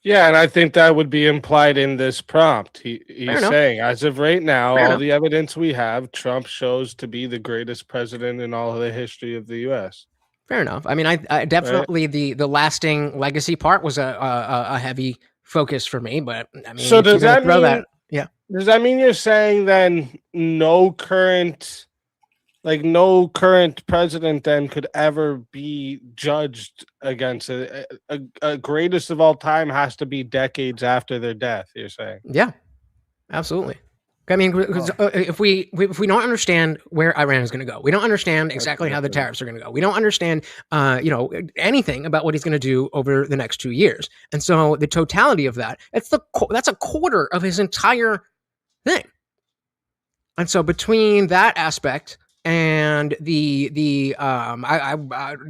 [SPEAKER 3] Yeah, and I think that would be implied in this prompt. He's
[SPEAKER 2] enough.
[SPEAKER 3] saying, as of right now,
[SPEAKER 2] Fair
[SPEAKER 3] all
[SPEAKER 2] enough.
[SPEAKER 3] the evidence we have, Trump shows to be the greatest president in all of the history of the U.S.
[SPEAKER 2] Fair enough. I mean, I definitely the lasting legacy part was a heavy focus for me, but I mean,
[SPEAKER 3] So
[SPEAKER 2] if you're
[SPEAKER 3] does
[SPEAKER 2] gonna
[SPEAKER 3] that
[SPEAKER 2] throw
[SPEAKER 3] mean
[SPEAKER 2] that, yeah,
[SPEAKER 3] you're saying then no current president then could ever be judged against a greatest of all time has to be decades after their death, you're saying?
[SPEAKER 2] yeah, absolutely. I mean, because if we don't understand where Iran is going to go, we don't understand exactly how the tariffs are going to go. We don't understand, anything about what he's going to do over the next 2 years. And so the totality of that, that's a quarter of his entire thing. And so between that aspect and I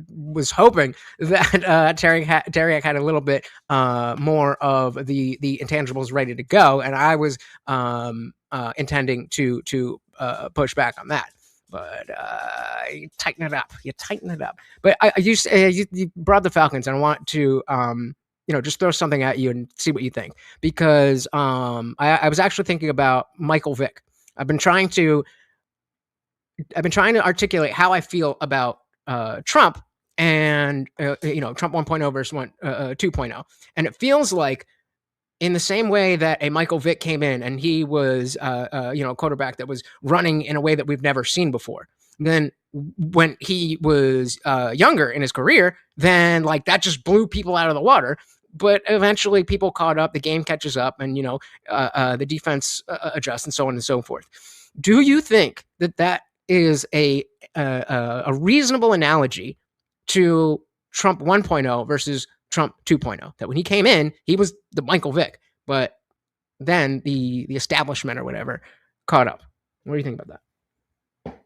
[SPEAKER 2] was hoping that Taryak had a little bit more of the intangibles ready to go, and I was intending to push back on that. But you tighten it up. You tighten it up. But you brought the Falcons, and I want to just throw something at you and see what you think, because I was actually thinking about Michael Vick. I've been trying to articulate how I feel about Trump and Trump 1.0 versus 2.0, and it feels like in the same way that a Michael Vick came in and he was a quarterback that was running in a way that we've never seen before. Then when he was younger in his career, then like that just blew people out of the water. But eventually people caught up, the game catches up, and the defense adjusts, and so on and so forth. Do you think that is a reasonable analogy to Trump 1.0 versus Trump 2.0? That when he came in, he was the Michael Vick, but then the establishment or whatever caught up. What do you think about that?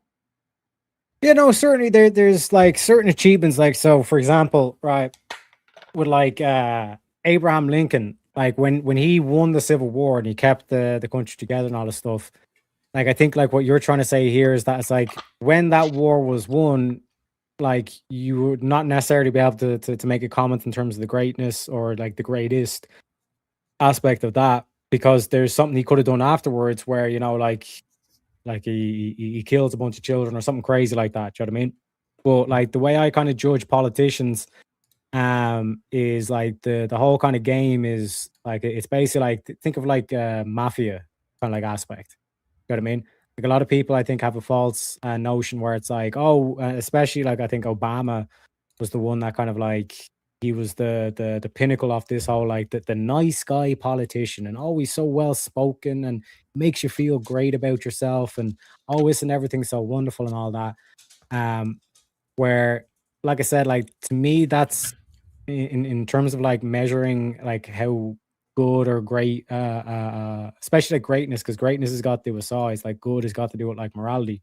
[SPEAKER 4] Yeah, no, certainly there's like certain achievements, like, so for example, right, with like Abraham Lincoln, like when he won the Civil War and he kept the country together and all this stuff. Like, I think like what you're trying to say here is that it's like when that war was won, like you would not necessarily be able to make a comment in terms of the greatness or like the greatest aspect of that, because there's something he could have done afterwards where like he kills a bunch of children or something crazy like that. Do you know what I mean? But like the way I kind of judge politicians is like the whole kind of game is like it's basically like, think of like mafia kind of like aspect. You know what I mean? Like a lot of people I think have a false notion where it's like, oh, especially like I think Obama was the one that kind of like he was the pinnacle of this whole like the nice guy politician and always so well spoken and makes you feel great about yourself and always and everything's so wonderful and all that. Where, like I said, like to me, that's in terms of like measuring like how good or great, especially like greatness, because greatness has got to do with size. Like good has got to do with like morality.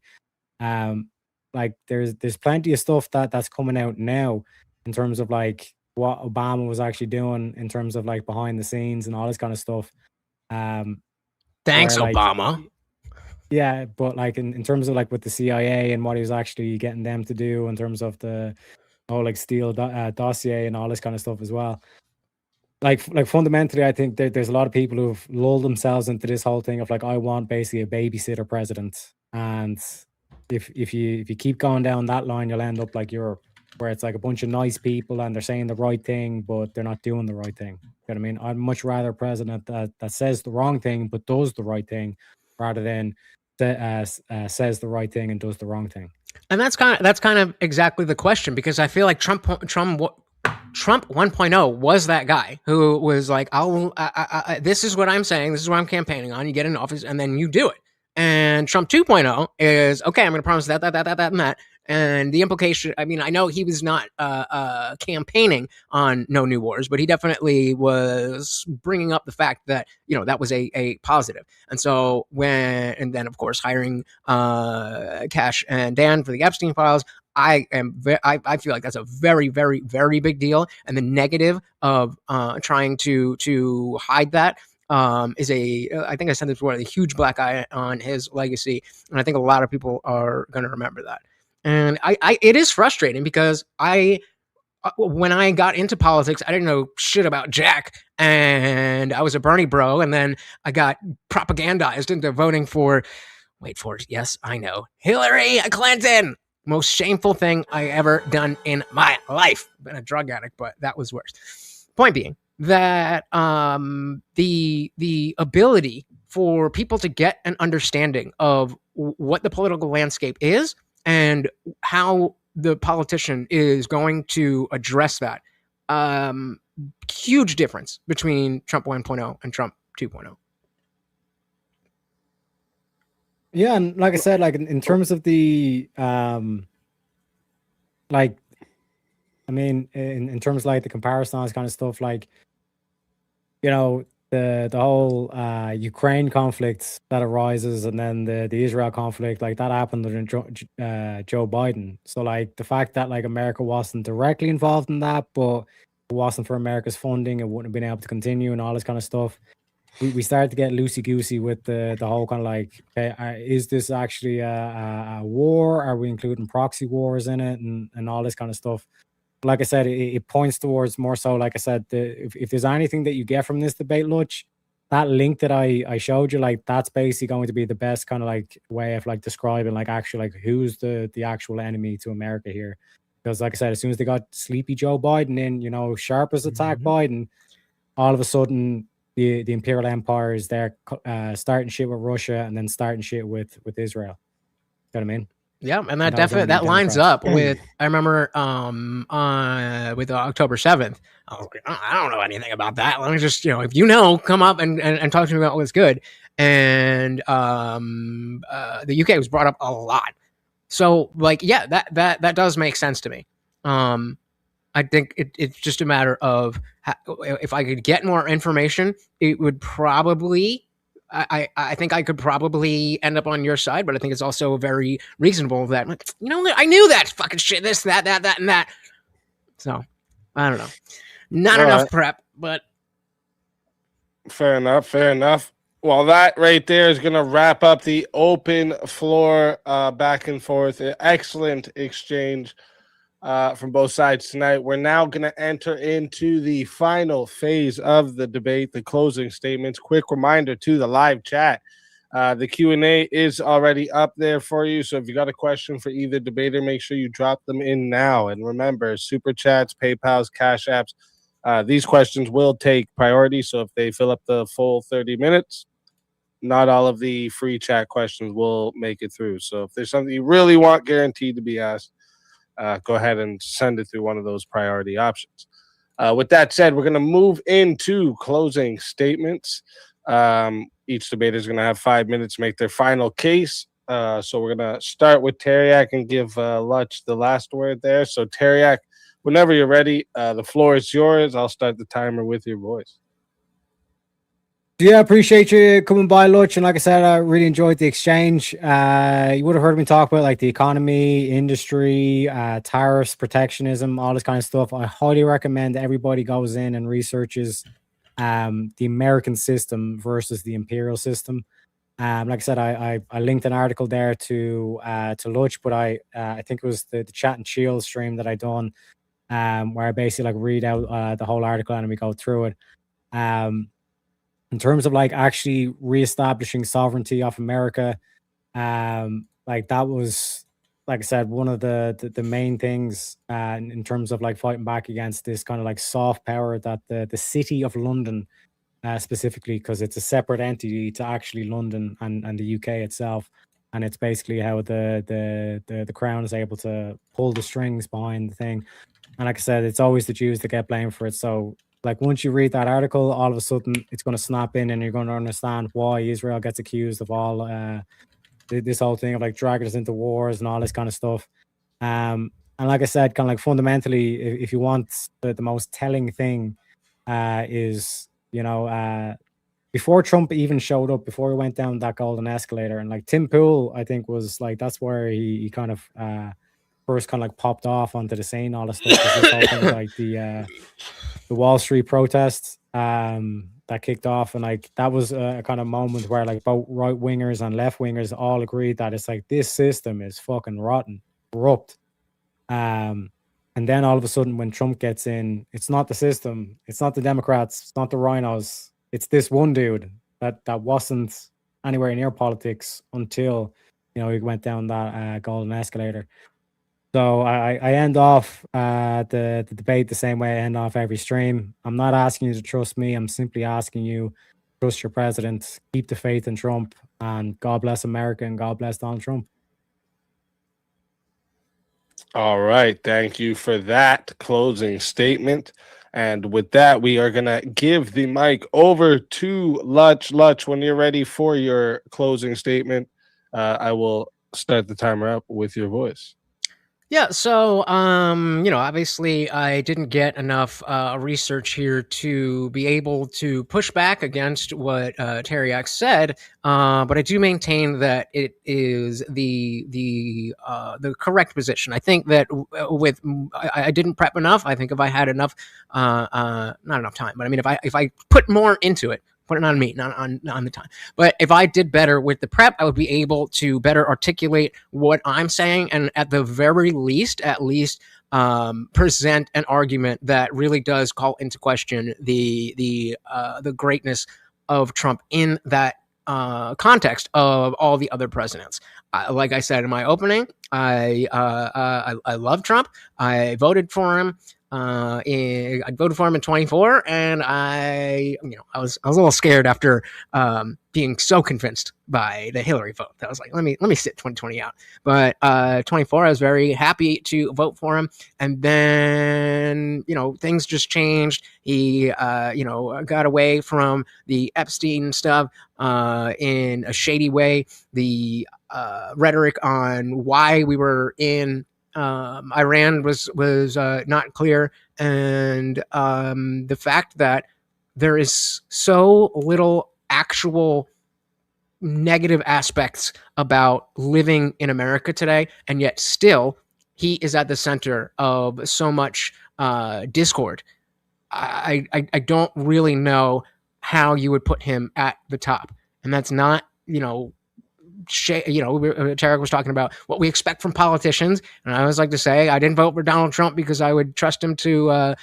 [SPEAKER 4] Um, like there's plenty of stuff that's coming out now in terms of like what Obama was actually doing in terms of like behind the scenes and all this kind of stuff.
[SPEAKER 2] Thanks,
[SPEAKER 4] Where, like,
[SPEAKER 2] Obama.
[SPEAKER 4] yeah, but like in terms of like with the CIA and what he was actually getting them to do in terms of the whole like Steele dossier and all this kind of stuff as well. Like fundamentally, I think there's a lot of people who've lulled themselves into this whole thing of like, I want basically a babysitter president, and if you keep going down that line, you'll end up like Europe, where it's like a bunch of nice people and they're saying the right thing, but they're not doing the right thing. You know what I mean? I'd much rather a president that says the wrong thing but does the right thing, rather than says the right thing and does the wrong thing.
[SPEAKER 2] And that's kind of exactly the question, because I feel like Trump 1.0 was that guy who was like, this is what I'm saying, this is what I'm campaigning on. You get in office and then you do it. And Trump 2.0 is, okay, I'm going to promise that, and that. And the implication, I mean, I know he was not campaigning on no new wars, but he definitely was bringing up the fact that, that was a positive. And so and then of course hiring Cash and Dan for the Epstein files, I feel like that's a very, very, very big deal. And the negative of trying to hide that is I think I said this before, a huge black eye on his legacy. And I think a lot of people are going to remember that. And it is frustrating because I when I got into politics, I didn't know shit about Jack, and I was a Bernie bro, and then I got propagandized into voting for, wait for it, yes, I know, Hillary Clinton. Most shameful thing I ever done in my life. Been a drug addict, but that was worse. Point being that the ability for people to get an understanding of what the political landscape is and how the politician is going to address that. Huge difference between Trump 1.0 and Trump 2.0.
[SPEAKER 4] Yeah, and like I said, like in terms of the like, I mean, in terms of like the comparison, all this kind of stuff, like, you know, the whole Ukraine conflict that arises, and then the Israel conflict, like that happened under Joe Biden. So like the fact that like America wasn't directly involved in that, but if it wasn't for America's funding, it wouldn't have been able to continue and all this kind of stuff. We started to get loosey goosey with the whole kind of like, okay, is this actually a war? Are we including proxy wars in it and all this kind of stuff? Like I said, it points towards more so, like I said, if there's anything that you get from this debate, Lutch, that link that I showed you, like that's basically going to be the best kind of like way of like describing like actually like who's the actual enemy to America here. Because like I said, as soon as they got sleepy Joe Biden in, you know, sharp as attack Biden, all of a sudden the imperial empire is there starting shit with Russia and then starting shit with Israel. You know what I mean?
[SPEAKER 2] Yeah, and that definitely that lines up with, I remember with October 7th. I was like, I don't know anything about that. Let me just, if you know, come up and talk to me about what's good. And the UK was brought up a lot. So like, yeah, that does make sense to me. I think it's just a matter of if I could get more information, it would probably, I think I could probably end up on your side, but I think it's also very reasonable that, I knew that fucking shit, this, that, and that. So, I don't know. Not
[SPEAKER 3] All
[SPEAKER 2] enough
[SPEAKER 3] right.
[SPEAKER 2] prep, but.
[SPEAKER 3] Fair enough. Well, that right there is going to wrap up the open floor back and forth. Excellent exchange from both sides tonight. We're now going to enter into the final phase of the debate, the closing statements. Quick reminder to the live chat. The Q&A is already up there for you. So if you got a question for either debater, make sure you drop them in now. And remember, Super Chats, PayPals, Cash Apps, these questions will take priority. So if they fill up the full 30 minutes, not all of the free chat questions will make it through. So if there's something you really want guaranteed to be asked, go ahead and send it through one of those priority options. With that said, we're going to move into closing statements. Each debater is going to have 5 minutes to make their final case. So we're going to start with Taryak and give Lutch the last word there. So Taryak, whenever you're ready, the floor is yours. I'll start the timer with your voice.
[SPEAKER 4] Yeah, appreciate you coming by, Lutch. And like I said, I really enjoyed the exchange. You would have heard me talk about like the economy, industry, tariffs, protectionism, all this kind of stuff. I highly recommend everybody goes in and researches the American system versus the imperial system. Like I said, I linked an article there to Lutch, but I think it was the Chat and Chill stream that I done, where I basically like read out the whole article and we go through it. In terms of like actually reestablishing sovereignty of America, like that was, like I said, one of the main things in terms of like fighting back against this kind of like soft power that the city of London, specifically, because it's a separate entity to actually London and the UK itself, and it's basically how the crown is able to pull the strings behind the thing. And like I said, it's always the Jews that get blamed for it. So like once you read that article, all of a sudden it's going to snap in and you're going to understand why Israel gets accused of all this whole thing of like dragging us into wars and all this kind of stuff. And like I said, kind of like fundamentally, if you want the most telling thing is, before Trump even showed up, before he went down that golden escalator, and like Tim Pool, I think was like, that's where he kind of first kind of like popped off onto the scene, all this stuff. This whole thing, like the Wall Street protests that kicked off, and like that was a kind of moment where like both right wingers and left wingers all agreed that it's like this system is fucking rotten, corrupt. And then all of a sudden, when Trump gets in, it's not the system, it's not the Democrats, it's not the rhinos, it's this one dude that wasn't anywhere near politics until he went down that golden escalator. So I end off the debate the same way I end off every stream. I'm not asking you to trust me. I'm simply asking you trust your president, keep the faith in Trump, and God bless America and God bless Donald Trump.
[SPEAKER 3] All right. Thank you for that closing statement. And with that, we are going to give the mic over to Lutch. Lutch, when you're ready for your closing statement, I will start the timer up with your voice.
[SPEAKER 2] Yeah, so obviously I didn't get enough research here to be able to push back against what Taryak said, but I do maintain that it is the correct position. I think that I didn't prep enough. I think if I had enough, not enough time, but I mean if I put more into it. Put it on me, not on the time. But if I did better with the prep, I would be able to better articulate what I'm saying, and at the very least, present an argument that really does call into question the greatness of Trump in that context of all the other presidents. Like I said in my opening, I love Trump. I voted for him. I voted for him in 24, and I was a little scared after being so convinced by the Hillary vote. That was like, let me sit 2020 out. But 24, I was very happy to vote for him, and then things just changed. He got away from the Epstein stuff in a shady way. The rhetoric on why we were in Iran was not clear, and the fact that there is so little actual negative aspects about living in America today, and yet still he is at the center of so much discord. I don't really know how you would put him at the top, and that's not Tarek was talking about what we expect from politicians, and I always like to say I didn't vote for Donald Trump because I would trust him to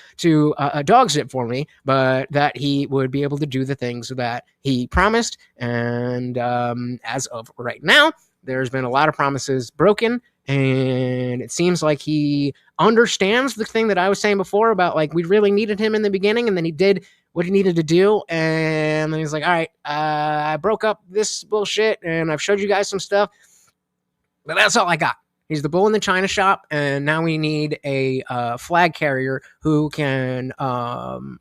[SPEAKER 2] dog sit for me, but that he would be able to do the things that he promised. And as of right now, there's been a lot of promises broken, and it seems like he understands the thing that I was saying before about like we really needed him in the beginning, and then he did what he needed to do, and then he's like, all right, I broke up this bullshit and I've showed you guys some stuff, but that's all I got. He's the bull in the china shop, and now we need a flag carrier who can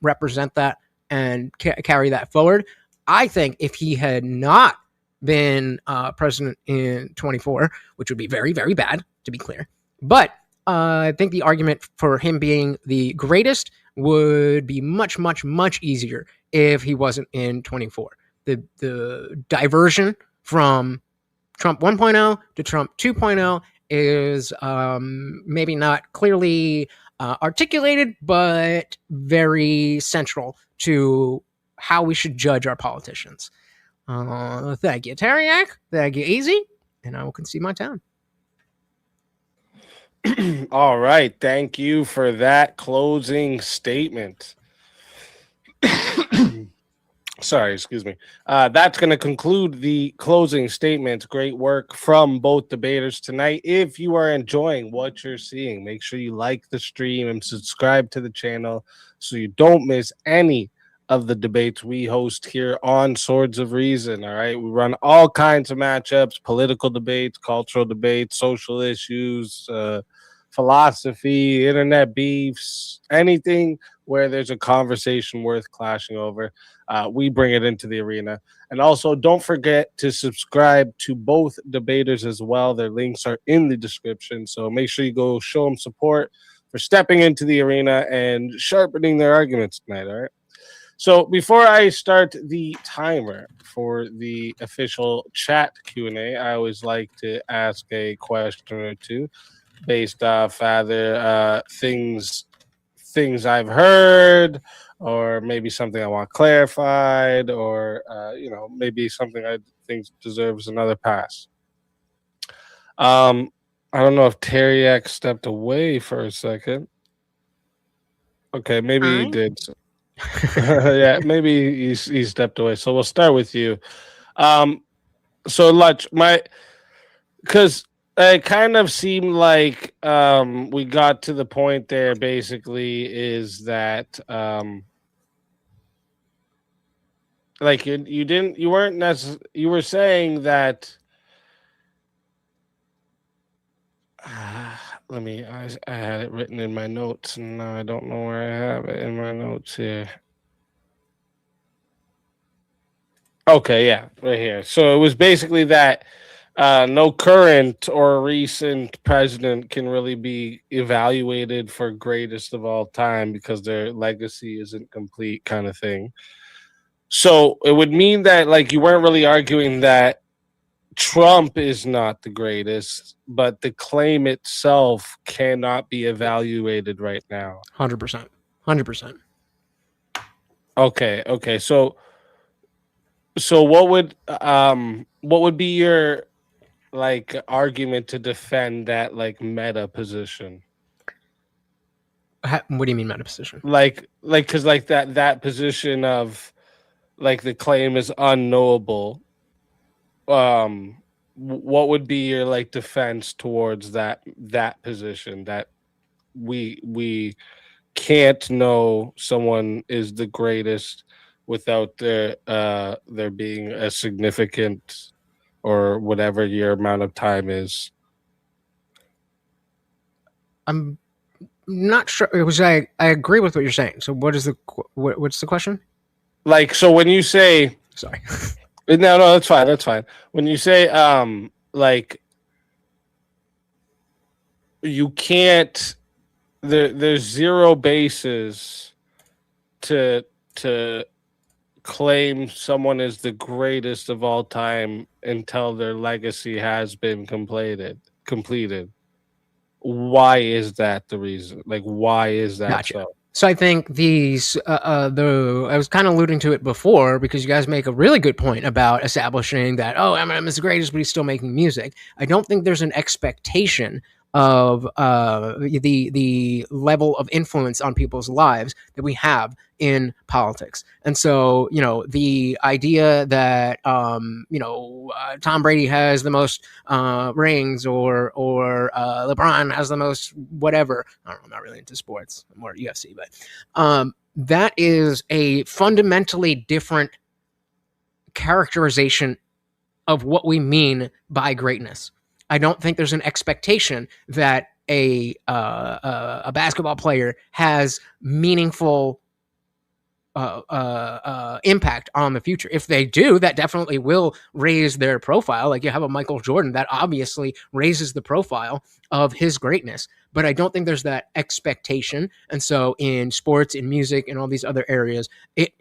[SPEAKER 2] represent that and carry that forward. I think if he had not been president in 24, which would be very, very bad, to be clear, but I think the argument for him being the greatest would be much, much, much easier if he wasn't in 24. The diversion from Trump 1.0 to Trump 2.0 is maybe not clearly articulated, but very central to how we should judge our politicians. Thank you, Taryak. Thank you, Easy. And I will concede my time.
[SPEAKER 3] All right. Thank you for that closing statement. Sorry, excuse me. That's going to conclude the closing statements. Great work from both debaters tonight. If you are enjoying what you're seeing, make sure you like the stream and subscribe to the channel so you don't miss any of the debates we host here on Swords of Reason. All right. We run all kinds of matchups, political debates, cultural debates, social issues, philosophy, internet beefs, anything where there's a conversation worth clashing over. We bring it into the arena. And also, don't forget to subscribe to both debaters as well. Their links are in the description. So make sure you go show them support for stepping into the arena and sharpening their arguments tonight. All right. So before I start the timer for the official chat Q&A, I always like to ask a question or two based off either things I've heard, or maybe something I want clarified, or maybe something I think deserves another pass. I don't know if Taryak stepped away for a second. Okay, maybe he
[SPEAKER 2] Alright.
[SPEAKER 3] did. Yeah, maybe he stepped away. So we'll start with you. So Lutch, because it kind of seemed like we got to the point there. Basically, is that like you weren't necessarily, you were saying that. I had it written in my notes, and now I don't know where I have it in my notes here. Okay, yeah, right here. So it was basically that no current or recent president can really be evaluated for greatest of all time because their legacy isn't complete, kind of thing. So it would mean that like you weren't really arguing that Trump is not the greatest, but the claim itself cannot be evaluated right now.
[SPEAKER 2] 100%. 100%.
[SPEAKER 3] Okay. So what would be your like argument to defend that like meta position?
[SPEAKER 2] What do you mean meta position?
[SPEAKER 3] Like because like that position of like the claim is unknowable. What would be your like defense towards that position that we can't know someone is the greatest without there being a significant or whatever your amount of time is?
[SPEAKER 2] I'm not sure. I agree with what you're saying. So what is what's the question?
[SPEAKER 3] Like, so when you say
[SPEAKER 2] Sorry.
[SPEAKER 3] no, that's fine. When you say like you can't, there's zero basis to claim someone is the greatest of all time until their legacy has been completed. Why is that the reason? Like, why is that
[SPEAKER 2] Gotcha.
[SPEAKER 3] so?
[SPEAKER 2] So I think I was kind of alluding to it before because you guys make a really good point about establishing that, oh, Eminem is the greatest, but he's still making music. I don't think there's an expectation of the level of influence on people's lives that we have in politics. And so, the idea that Tom Brady has the most rings, or LeBron has the most whatever. I don't know. I'm not really into sports. I'm more UFC, but that is a fundamentally different characterization of what we mean by greatness. I don't think there's an expectation that a basketball player has meaningful impact on the future. If they do, that definitely will raise their profile. Like you have a Michael Jordan, that obviously raises the profile of his greatness. But I don't think there's that expectation. And so in sports, in music, and all these other areas, it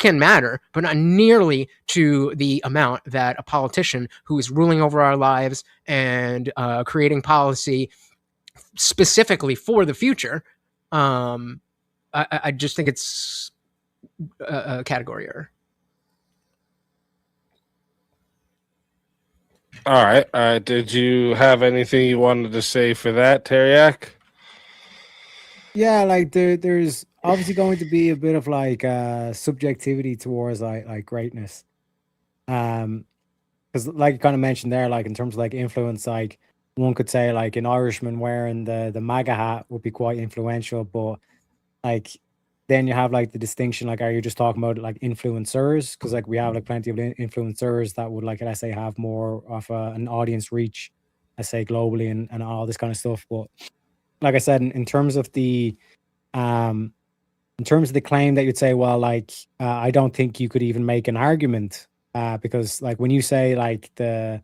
[SPEAKER 2] can matter, but not nearly to the amount that a politician who is ruling over our lives and creating policy specifically for the future. I just think it's a category error.
[SPEAKER 3] All right. Did you have anything you wanted to say for that, Taryak?
[SPEAKER 4] Yeah, like there's obviously going to be a bit of like subjectivity towards like greatness. Because like you kind of mentioned there, like in terms of like influence, like one could say like an Irishman wearing the MAGA hat would be quite influential, but like then you have like the distinction, like are you just talking about like influencers? Because like we have like plenty of influencers that would like, let's say, have more of an audience reach, let's say globally, and all this kind of stuff. But like I said, in terms of the claim that you'd say, well, like I don't think you could even make an argument because like when you say like that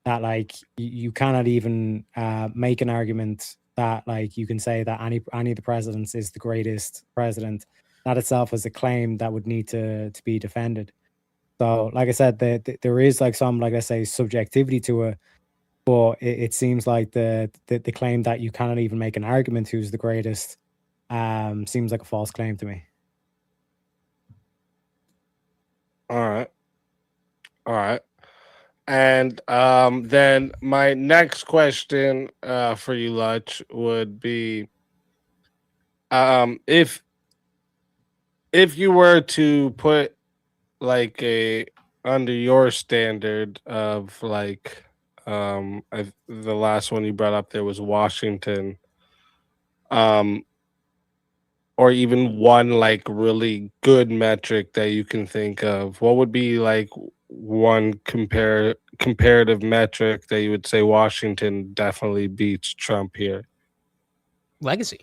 [SPEAKER 4] like you cannot even make an argument that like you can say that any of the presidents is the greatest president, that itself is a claim that would need to be defended. So like I said, there is like some, like I say, subjectivity to it, but it seems like the claim that you cannot even make an argument who's the greatest seems like a false claim to me.
[SPEAKER 3] All right. And then my next question for you, Lutch, would be if you were to put like a under your standard of like the last one you brought up there was Washington, um or even one like really good metric that you can think of, what would be like one comparative metric that you would say Washington definitely beats Trump here?
[SPEAKER 2] Legacy.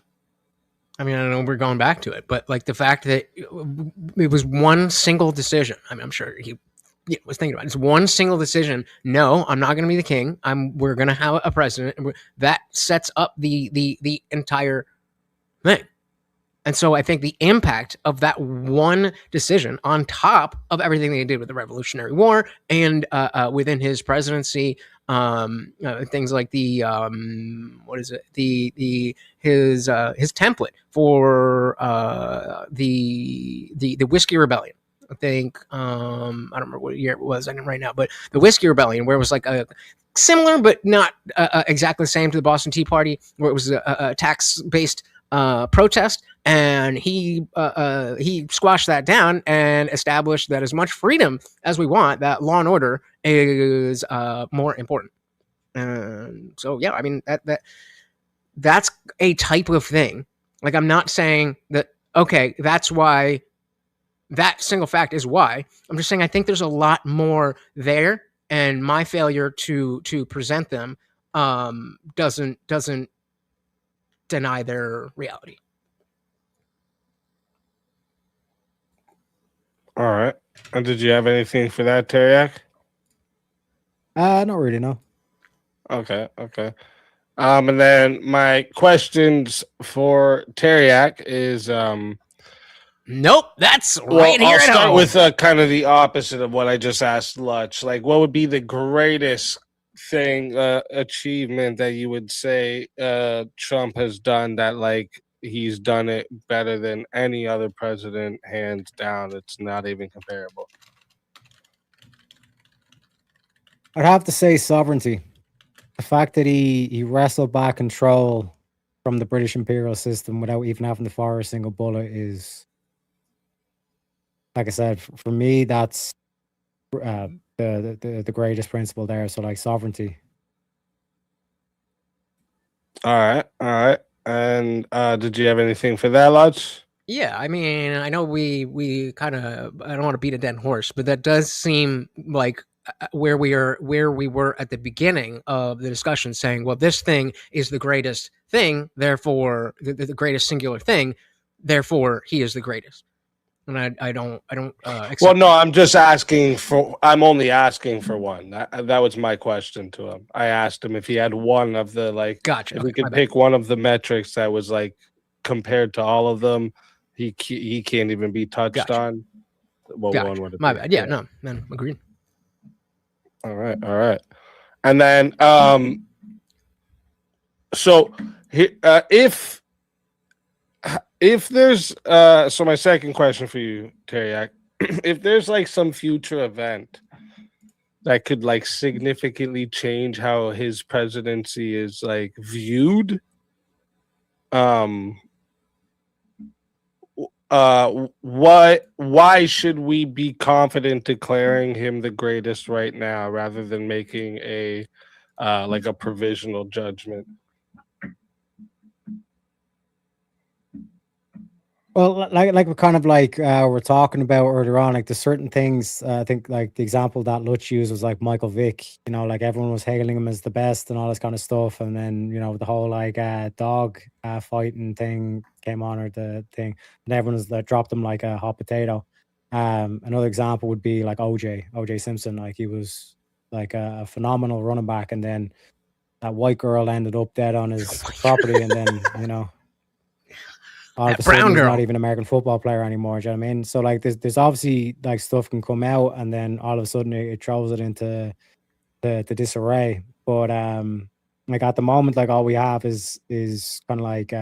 [SPEAKER 2] I mean, I don't know we're going back to it, but like the fact that it was one single decision. I mean, I'm sure he was thinking about it. It's one single decision. No, I'm not going to be the king. We're going to have a president. That sets up the entire thing. And so I think the impact of that one decision, on top of everything they did with the Revolutionary War and within his presidency, things like the what is it, his template for the Whiskey Rebellion. I think I don't remember what year it was. I didn't right now, but the Whiskey Rebellion, where it was like a similar but not exactly the same to the Boston Tea Party, where it was a tax-based protest, and he squashed that down and established that as much freedom as we want, that law and order is more important. So yeah, I mean that's a type of thing. Like, I'm not saying that okay, that's why that single fact is why. I'm just saying I think there's a lot more there, and my failure to present them doesn't deny their reality.
[SPEAKER 3] All right. And did you have anything for that, Taryak?
[SPEAKER 4] Not really, no.
[SPEAKER 3] Okay. And then my questions for Taryak is
[SPEAKER 2] nope, that's right here.
[SPEAKER 3] I'll start with kind of the opposite of what I just asked Lutch. Like, what would be the greatest thing, achievement that you would say Trump has done that like he's done it better than any other president, hands down? It's not even comparable.
[SPEAKER 4] I'd have to say sovereignty. The fact that he wrestled back control from the British imperial system without even having to fire a single bullet is, like I said, for me, that's the greatest principle there. So like sovereignty.
[SPEAKER 3] All right. And did you have anything for that, Lutch?
[SPEAKER 2] Yeah, I mean, I know we kind of, I don't want to beat a dead horse, but that does seem like where we were at the beginning of the discussion, saying, well, this thing is the greatest thing, therefore the greatest singular thing, therefore he is the greatest. And I don't
[SPEAKER 3] well, no, I'm just asking for, I'm only asking for one. That was my question to him. I asked him if he had one of the, like,
[SPEAKER 2] gotcha.
[SPEAKER 3] if
[SPEAKER 2] Okay,
[SPEAKER 3] we could pick one of the metrics that was like compared to all of them, he can't even be touched on. Well,
[SPEAKER 2] gotcha.
[SPEAKER 3] one would
[SPEAKER 2] My bad. Yeah, no, man, agreed.
[SPEAKER 3] All right. And then so if there's so my second question for you, Taryak, if there's like some future event that could like significantly change how his presidency is like viewed, why should we be confident declaring him the greatest right now rather than making a like a provisional judgment?
[SPEAKER 4] Well, like we're kind of like we're talking about earlier on, like there's certain things. I think like the example that Lutch used was like Michael Vick. You know, like everyone was hailing him as the best and all this kind of stuff, and then the whole like dog fighting thing came on, or the thing, and everyone was like dropped him like a hot potato. Another example would be like OJ Simpson. Like he was like a phenomenal running back, and then that white girl ended up dead on his property, and then all of a sudden he's not even an American football player anymore. Do you know what I mean? So like there's obviously like stuff can come out, and then all of a sudden it throws it into the disarray. But like at the moment, like all we have is kind of like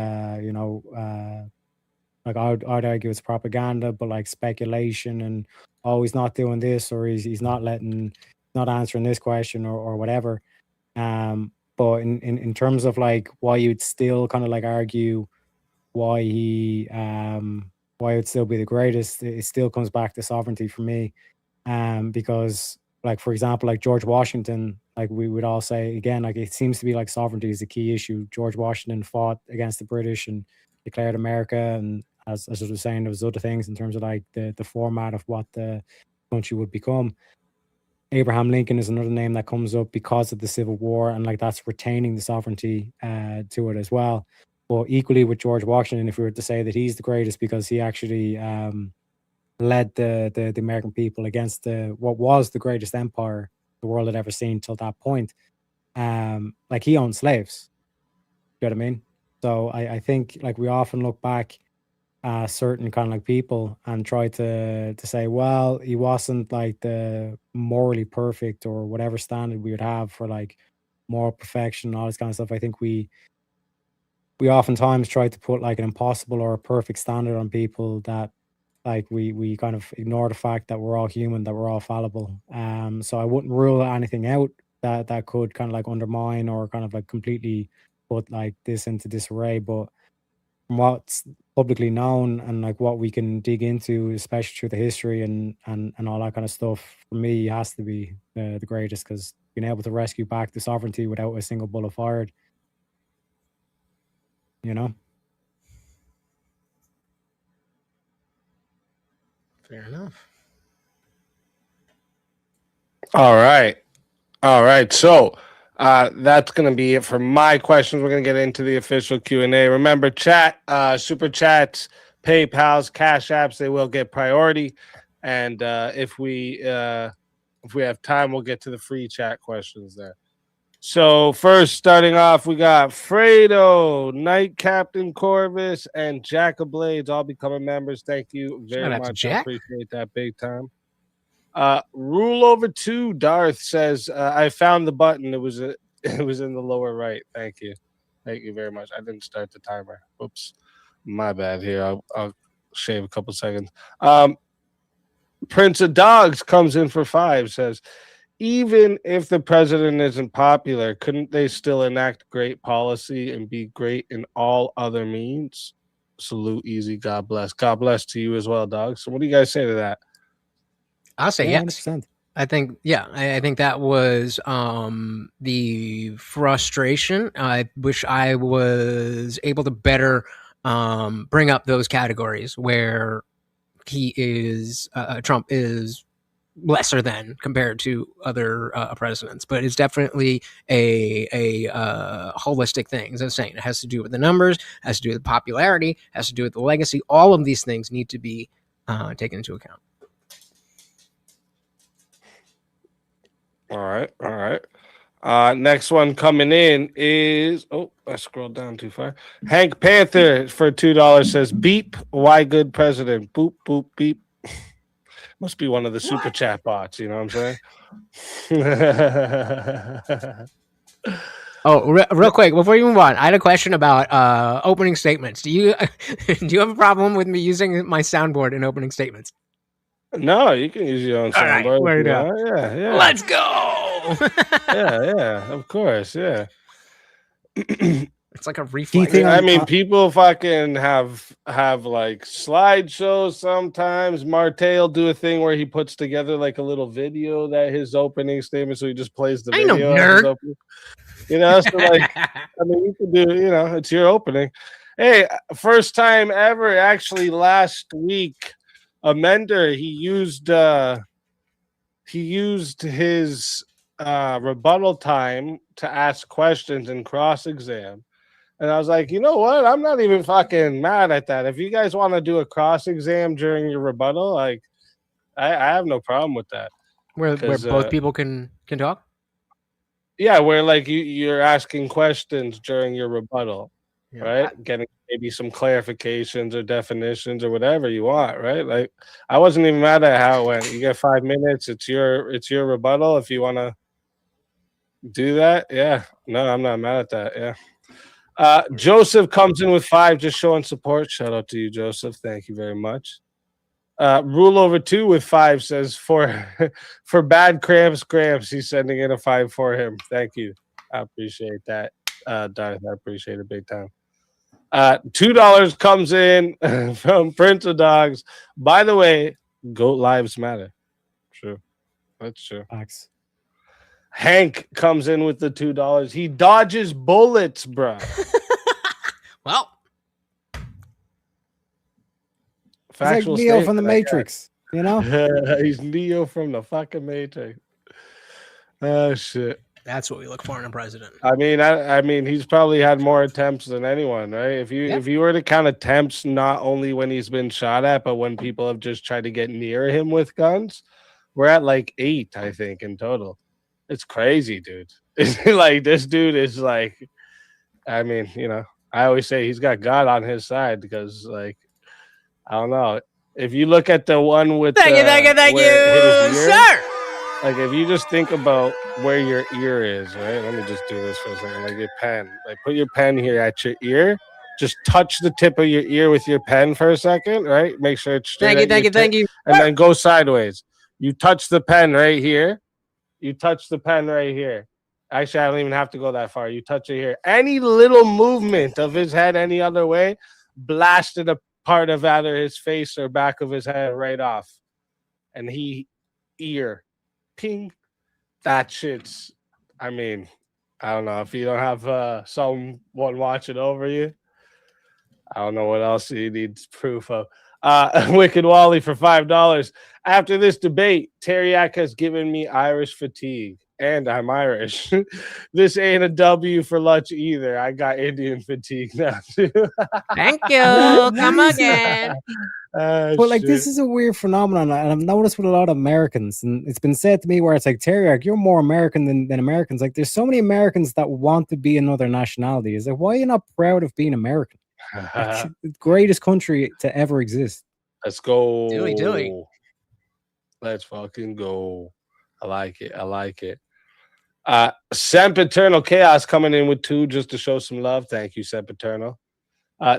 [SPEAKER 4] like I'd argue it's propaganda, but like speculation, and he's not doing this, or he's not answering this question, or whatever. But in terms of like why you'd still kind of like argue why why it'd still be the greatest, it still comes back to sovereignty for me. Because like, for example, like George Washington, like we would all say again, like it seems to be like sovereignty is the key issue. George Washington fought against the British and declared America, and as I was saying, there was other things in terms of like the format of what the country would become. Abraham Lincoln is another name that comes up because of the Civil War, and like that's retaining the sovereignty to it as well. But equally with George Washington, if we were to say that he's the greatest because he actually led the American people against what was the greatest empire the world had ever seen till that point, like he owned slaves. You know what I mean? So I think like we often look back certain kind of like people and try to say, well, he wasn't like the morally perfect or whatever standard we would have for like moral perfection and all this kind of stuff. I think we oftentimes try to put like an impossible or a perfect standard on people that like we kind of ignore the fact that we're all human, that we're all fallible. So I wouldn't rule anything out that could kind of like undermine or kind of like completely put like this into disarray, but from what's publicly known and like what we can dig into, especially through the history and all that kind of stuff, for me has to be the greatest, because being able to rescue back the sovereignty without a single bullet fired, you know.
[SPEAKER 2] Fair enough.
[SPEAKER 3] All right. So that's going to be it for my questions. We're going to get into the official Q&A. Remember, chat, super chats, PayPals, Cash Apps, they will get priority. And if we have time, we'll get to the free chat questions there. So first, starting off, we got Fredo, Knight Captain Corvus, and Jack of Blades all becoming members. Thank you very
[SPEAKER 2] Shout out to
[SPEAKER 3] much. I
[SPEAKER 2] Jack.
[SPEAKER 3] appreciate that big time. Rule over 2, Darth says, I found the button. It was in the lower right. Thank you very much. I didn't start the timer. Oops, my bad. Here, I'll shave a couple seconds. Prince of Dogs comes in for 5. Says, even if the president isn't popular, couldn't they still enact great policy and be great in all other means? Salute, easy. God bless. God bless to you as well, Dogs. So what do you guys say to that?
[SPEAKER 2] I'll say
[SPEAKER 4] Yeah,
[SPEAKER 2] yes.
[SPEAKER 4] 100%.
[SPEAKER 2] I think, yeah, I think that was the frustration. I wish I was able to better bring up those categories where he is, Trump is lesser than compared to other presidents, but it's definitely a holistic thing. As I was saying, it has to do with the numbers, has to do with popularity, has to do with the legacy. All of these things need to be taken into account.
[SPEAKER 3] All right. Next one coming in is I scrolled down too far. Hank Panther for $2 says, beep, why good president? Boop, boop, beep. Must be one of the super chat bots, you know what I'm saying?
[SPEAKER 2] Oh, real quick before you move on, I had a question about opening statements. Do you have a problem with me using my soundboard in opening statements?
[SPEAKER 3] No, you can use your own
[SPEAKER 2] All right,
[SPEAKER 3] soundboard.
[SPEAKER 2] word up.
[SPEAKER 3] Yeah.
[SPEAKER 2] Let's go.
[SPEAKER 3] yeah, of course, yeah.
[SPEAKER 2] It's like a reflex.
[SPEAKER 4] thing
[SPEAKER 3] I mean, people fucking have like slideshows sometimes. Martell do a thing where he puts together like a little video that his opening statement, so he just plays the
[SPEAKER 2] I know,
[SPEAKER 3] video.
[SPEAKER 2] nerd.
[SPEAKER 3] You know, so like, I mean, you can do, you know, it's your opening. Hey, first time ever, actually, last week, Amender, he used his rebuttal time to ask questions and cross-exam. And I was like, you know what? I'm not even fucking mad at that. If you guys want to do a cross-exam during your rebuttal, like, I have no problem with that.
[SPEAKER 2] Where both people can talk?
[SPEAKER 3] Yeah, where like you're asking questions during your rebuttal,
[SPEAKER 2] Yeah.
[SPEAKER 3] right? Getting maybe some clarifications or definitions or whatever you want, right? Like, I wasn't even mad at how it went. You get 5 minutes. It's your rebuttal. If you want to do that, yeah. No, I'm not mad at that. Yeah. Joseph comes in with 5, just showing support. Shout out to you, Joseph. Thank you very much. Rule over 2 with 5 says for bad cramps, he's sending in a 5 for him. Thank you. I appreciate that, Darth. I appreciate it big time. $2 comes in from Prince of Dogs. By the way, goat lives matter. True. That's true.
[SPEAKER 4] Facts.
[SPEAKER 3] Hank comes in with the $2. He dodges bullets, bro.
[SPEAKER 2] Well,
[SPEAKER 4] It's like
[SPEAKER 3] Factual
[SPEAKER 4] Neo from the
[SPEAKER 3] statement, I guess.
[SPEAKER 4] Matrix, you know?
[SPEAKER 3] He's Neo from the fucking Matrix. Oh shit.
[SPEAKER 2] that's what we look for in a president.
[SPEAKER 3] I mean, he's probably had more attempts than anyone, right? If you were to count attempts, not only when he's been shot at, but when people have just tried to get near him with guns, we're at like 8, I think, in total. It's crazy, dude. It's like this dude is like, I mean, you know, I always say he's got God on his side because, like, I don't know. If you look at the one with
[SPEAKER 2] Thank you,
[SPEAKER 3] where it hit his ear,
[SPEAKER 2] sir.
[SPEAKER 3] like if you just think about where your ear is, right? Let me just do this for a second. Like your pen. Like put your pen here at your ear. Just touch the tip of your ear with your pen for a second, right? Make sure it's straight.
[SPEAKER 2] Thank you.
[SPEAKER 3] And then go sideways. You touch the pen right here. You touch the pen right here. Actually, I don't even have to go that far. You touch it here. Any little movement of his head any other way blasted a part of either his face or back of his head right off. And ear. Ping. That shit's, I mean, I don't know. If you don't have someone watching over you, I don't know what else he needs proof of. Wicked Wally for $5. After this debate, Taryak has given me Irish fatigue, and I'm Irish. This ain't a W for lunch either. I got Indian fatigue now too.
[SPEAKER 2] Thank you. Come again.
[SPEAKER 4] But like this is a weird phenomenon, and I've noticed with a lot of Americans, and it's been said to me where it's like, Taryak, you're more American than Americans. Like there's so many Americans that want to be another nationality. It's like, why are you not proud of being American? Like, the greatest country to ever exist.
[SPEAKER 3] Let's go.
[SPEAKER 2] Dilly.
[SPEAKER 3] Let's fucking go. I like it. Sempiternal Chaos coming in with 2 just to show some love. Thank you, Sempiternal.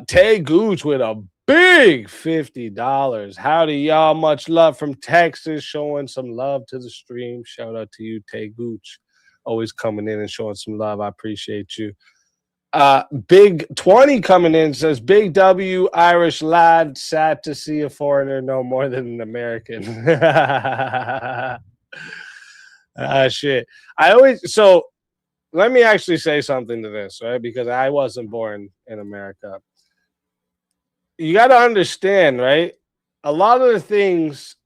[SPEAKER 3] Tay Gooch with a big $50. Howdy, y'all. Much love from Texas. Showing some love to the stream. Shout out to you, Tay Gooch. Always coming in and showing some love. I appreciate you. Big 20 coming in says, Big W, Irish lad, sad to see a foreigner no more than an American. Shit. So let me actually say something to this, right? Because I wasn't born in America. You got to understand, right? A lot of the things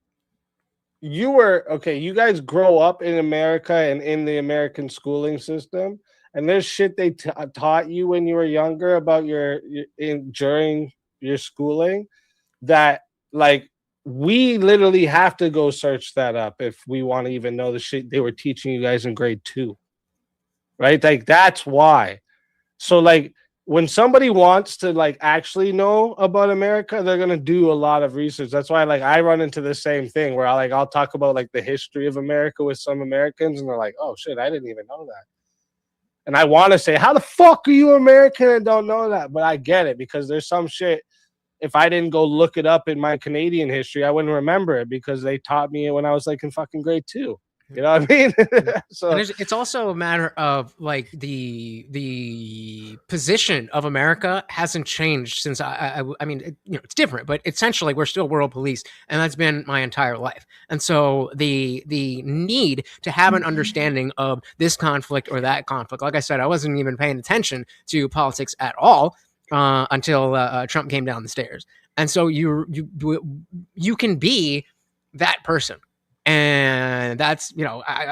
[SPEAKER 3] you guys grow up in America and in the American schooling system. And there's shit they taught you when you were younger about during your schooling that, like, we literally have to go search that up if we want to even know the shit they were teaching you guys in grade 2, right? Like, that's why. So, like, when somebody wants to, like, actually know about America, they're gonna do a lot of research. That's why, like, I run into the same thing where I'll talk about, like, the history of America with some Americans, and they're like, "Oh shit, I didn't even know that." And I want to say, how the fuck are you American and don't know that? But I get it because there's some shit. If I didn't go look it up in my Canadian history, I wouldn't remember it because they taught me it when I was like in fucking grade 2. You know what I mean? So
[SPEAKER 2] and it's also a matter of like the position of America hasn't changed since I mean, it's different, but essentially we're still world police, and that's been my entire life. And so the need to have an understanding of this conflict or that conflict, like I said, I wasn't even paying attention to politics at all until Trump came down the stairs. And so you can be that person. And that's,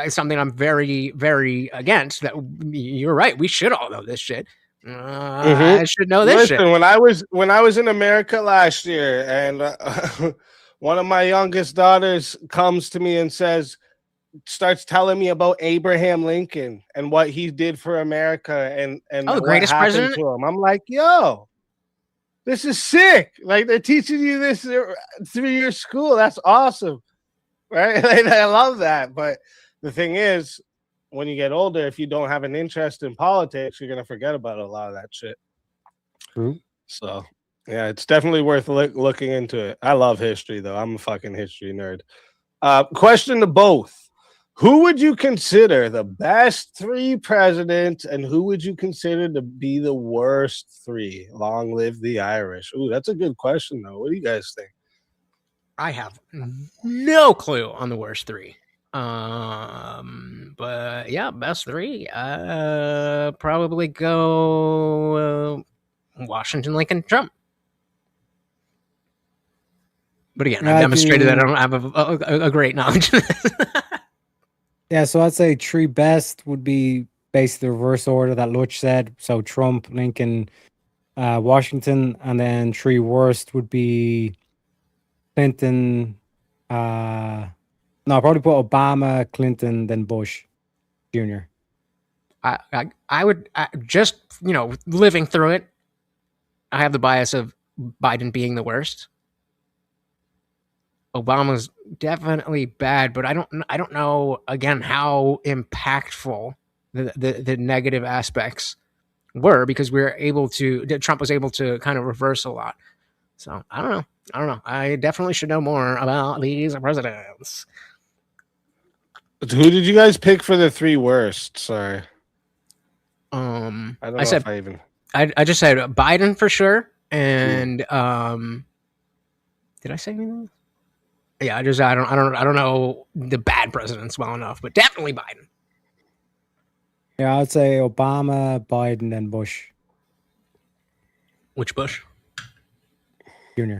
[SPEAKER 2] something I'm very, very against. That you're right. We should all know this shit. I should know this shit.
[SPEAKER 3] When I was in America last year, and one of my youngest daughters comes to me and starts telling me about Abraham Lincoln and what he did for America and
[SPEAKER 2] the greatest president
[SPEAKER 3] to him. I'm like, yo, this is sick. Like, they're teaching you this through your school. That's awesome. Right? Like, I love that. But the thing is, when you get older, if you don't have an interest in politics, you're going to forget about a lot of that shit.
[SPEAKER 4] True.
[SPEAKER 3] So, yeah, it's definitely worth looking into it. I love history, though. I'm a fucking history nerd. Question to both. Who would you consider the best 3 presidents, and who would you consider to be the worst 3? Long live the Irish. Ooh, that's a good question, though. What do you guys think?
[SPEAKER 2] I have no clue on the worst 3. But yeah, best 3. Probably go Washington, Lincoln, Trump. But again, I've demonstrated that I don't have a great knowledge of this.
[SPEAKER 4] Yeah, so I'd say 3 best would be basically the reverse order that Lutch said. So Trump, Lincoln, Washington, and then 3 worst would be Clinton. No, I'll probably put Obama, Clinton, then Bush Jr.
[SPEAKER 2] I would just, living through it, I have the bias of Biden being the worst. Obama's definitely bad, but I don't know again how impactful the negative aspects were, because Trump was able to kind of reverse a lot. So I don't know. I definitely should know more about these presidents.
[SPEAKER 3] Who did you guys pick for the 3 worst? Sorry.
[SPEAKER 2] I
[SPEAKER 3] don't know
[SPEAKER 2] said
[SPEAKER 3] if I even.
[SPEAKER 2] I just said Biden for sure, and did I say anything? Yeah, I don't know the bad presidents well enough, but definitely Biden.
[SPEAKER 4] Yeah, I'd say Obama, Biden, and Bush
[SPEAKER 2] Which Bush?
[SPEAKER 4] Jr.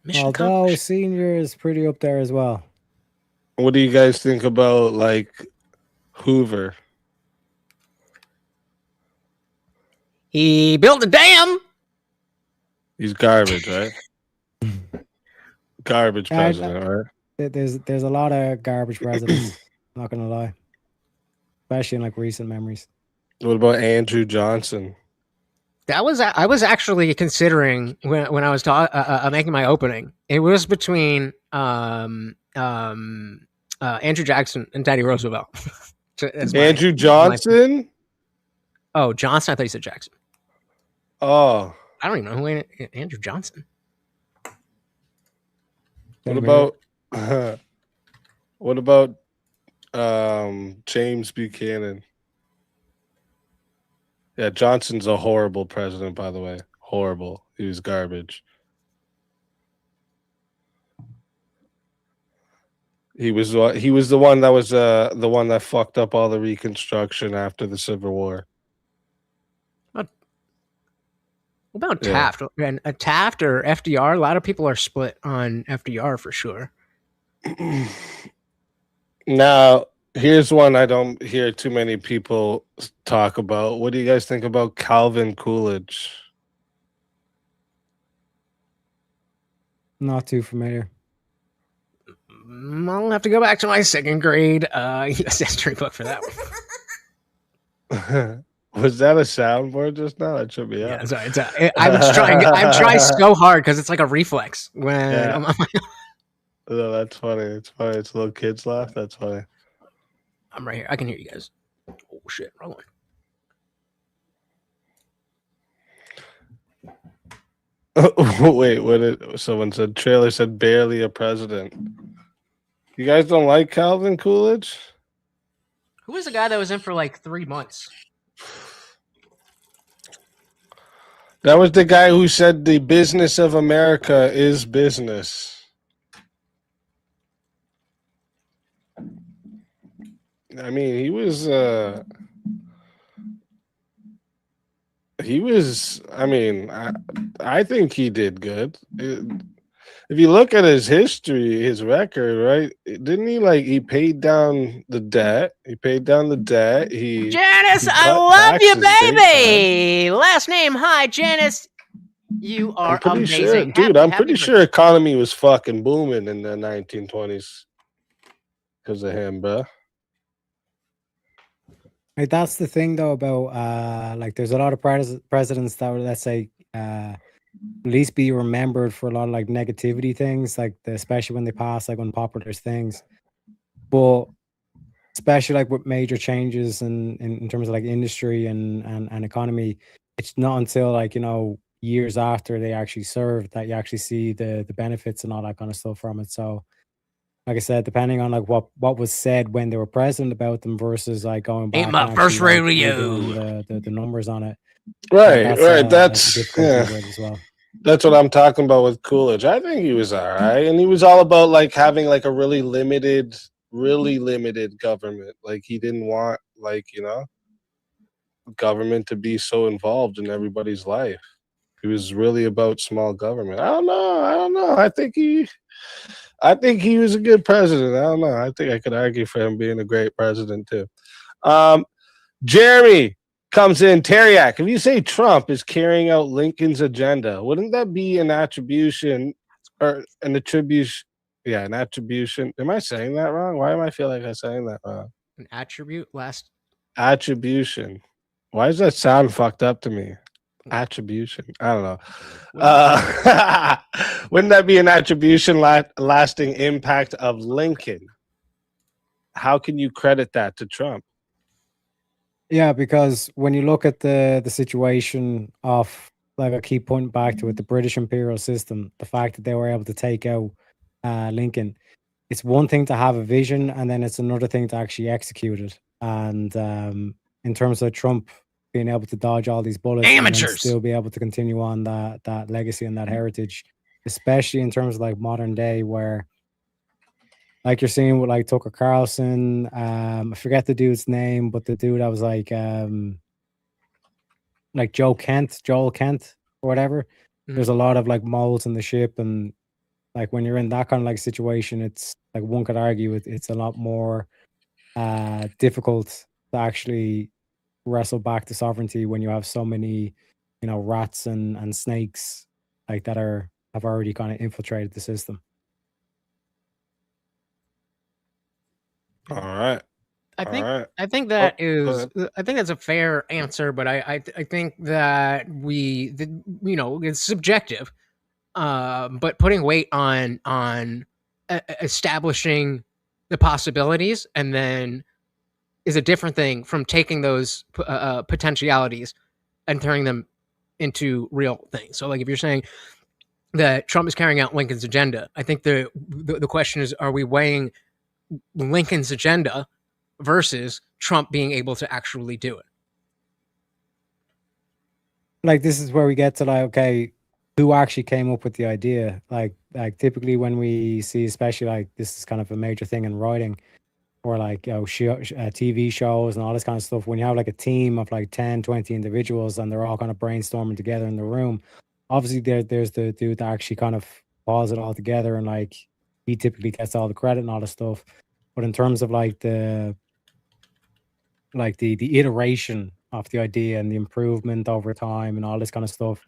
[SPEAKER 2] Mission
[SPEAKER 4] Although
[SPEAKER 2] accomplished.
[SPEAKER 4] Senior is pretty up there as well.
[SPEAKER 3] What do you guys think about like Hoover?
[SPEAKER 2] He built a dam.
[SPEAKER 3] He's garbage, right? Garbage
[SPEAKER 4] Yeah,
[SPEAKER 3] president, right?
[SPEAKER 4] There's a lot of garbage presidents. Not gonna lie, especially in like recent memories.
[SPEAKER 3] What about Andrew Johnson?
[SPEAKER 2] I was actually considering when I was making my opening. It was between Andrew Jackson and Teddy Roosevelt.
[SPEAKER 3] Andrew Johnson?
[SPEAKER 2] Oh, Johnson. I thought you said Jackson.
[SPEAKER 3] Oh,
[SPEAKER 2] I don't even know who Andrew Johnson.
[SPEAKER 3] what about James Buchanan? Yeah, Johnson's a horrible president, by the way. Horrible. He was garbage. He was the one that was the one that fucked up all the Reconstruction after the Civil War.
[SPEAKER 2] What about Taft? And Taft or FDR? A lot of people are split on FDR for sure.
[SPEAKER 3] Now, here's one I don't hear too many people talk about. What do you guys think about Calvin Coolidge?
[SPEAKER 4] Not too familiar.
[SPEAKER 2] I'll have to go back to my 2nd grade U.S. history book for that one.
[SPEAKER 3] Was that a soundboard just now? That should be up.
[SPEAKER 2] Yeah, sorry. I'm trying so hard because it's like a reflex when.
[SPEAKER 3] Yeah. No, that's funny. It's funny. It's a little kid's laugh. That's funny.
[SPEAKER 2] I'm right here. I can hear you guys. Oh shit! Wrong one.
[SPEAKER 3] Wait, what did someone said? Trailer said barely a president. You guys don't like Calvin Coolidge?
[SPEAKER 2] Who was the guy that was in for like 3 months?
[SPEAKER 3] That was the guy who said the business of America is business. I mean, he was. I mean, I think he did good. If you look at his history, his record, right? Didn't he paid down the debt? He paid down the debt.
[SPEAKER 2] Janice, I love you, baby. Last name, hi, Janice. You are amazing.
[SPEAKER 3] Sure, dude. I'm pretty sure economy was fucking booming in the 1920s because of him, bro.
[SPEAKER 4] Like, that's the thing though about like there's a lot of presidents that would, let's say, at least be remembered for a lot of like negativity things, like especially when they pass like unpopular things. But especially like with major changes in terms of like industry and economy, it's not until like years after they actually served that you actually see the benefits and all that kind of stuff from it. So like I said, depending on like what was said when they were president about them versus like going back
[SPEAKER 2] Ain't my
[SPEAKER 4] and
[SPEAKER 2] first
[SPEAKER 4] actually like
[SPEAKER 2] rodeo.
[SPEAKER 4] redoing the numbers on it.
[SPEAKER 3] Right,
[SPEAKER 4] That's
[SPEAKER 3] right.
[SPEAKER 4] the
[SPEAKER 3] That's
[SPEAKER 4] difficulty
[SPEAKER 3] yeah.
[SPEAKER 4] with it as well.
[SPEAKER 3] That's what I'm talking about with Coolidge. I think he was all right, and he was all about like having like a really limited government. Like he didn't want like government to be so involved in everybody's life. He was really about small government. I don't know. I don't know. I think he was a good president. I don't know. I think I could argue for him being a great president too. Jeremy comes in. Taryak, if you say Trump is carrying out Lincoln's agenda, wouldn't that be an attribution or an attribution? Yeah, an attribution. Am I saying that wrong? Why am I feel like I'm saying that wrong?
[SPEAKER 2] An attribute last.
[SPEAKER 3] Attribution. Why does that sound fucked up to me? Attribution. I don't know. Wouldn't that be an attribution lasting impact of Lincoln? How can you credit that to Trump?
[SPEAKER 4] Yeah, because when you look at the situation of, like I keep pointing back to it, the British imperial system, the fact that they were able to take out Lincoln, it's one thing to have a vision, and then it's another thing to actually execute it. And in terms of Trump being able to dodge all these bullets and then
[SPEAKER 2] Amateurs.
[SPEAKER 4] still be able to continue on that legacy and that heritage, especially in terms of like modern day, where like you're seeing with like Tucker Carlson, I forget the dude's name, but the dude that was like Joel Kent or whatever. There's a lot of like moles in the ship, and like when you're in that kind of like situation, it's like one could argue it's a lot more difficult to actually wrestle back to sovereignty when you have so many, rats and snakes like that have already kind of infiltrated the system.
[SPEAKER 3] All right.
[SPEAKER 2] I think
[SPEAKER 3] All right.
[SPEAKER 2] I think that I think that's a fair answer, but I think that it's subjective. But putting weight on establishing the possibilities and then is a different thing from taking those potentialities and turning them into real things. So like if you're saying that Trump is carrying out Lincoln's agenda, I think the question is, are we weighing Lincoln's agenda versus Trump being able to actually do it?
[SPEAKER 4] Like this is where we get to like, okay, who actually came up with the idea? Like typically when we see, especially like this is kind of a major thing in writing, or like TV shows and all this kind of stuff. When you have like a team of like 10, 20 individuals and they're all kind of brainstorming together in the room, obviously there's the dude that actually kind of pulls it all together, and like he typically gets all the credit and all the stuff. But in terms of like the iteration of the idea and the improvement over time and all this kind of stuff,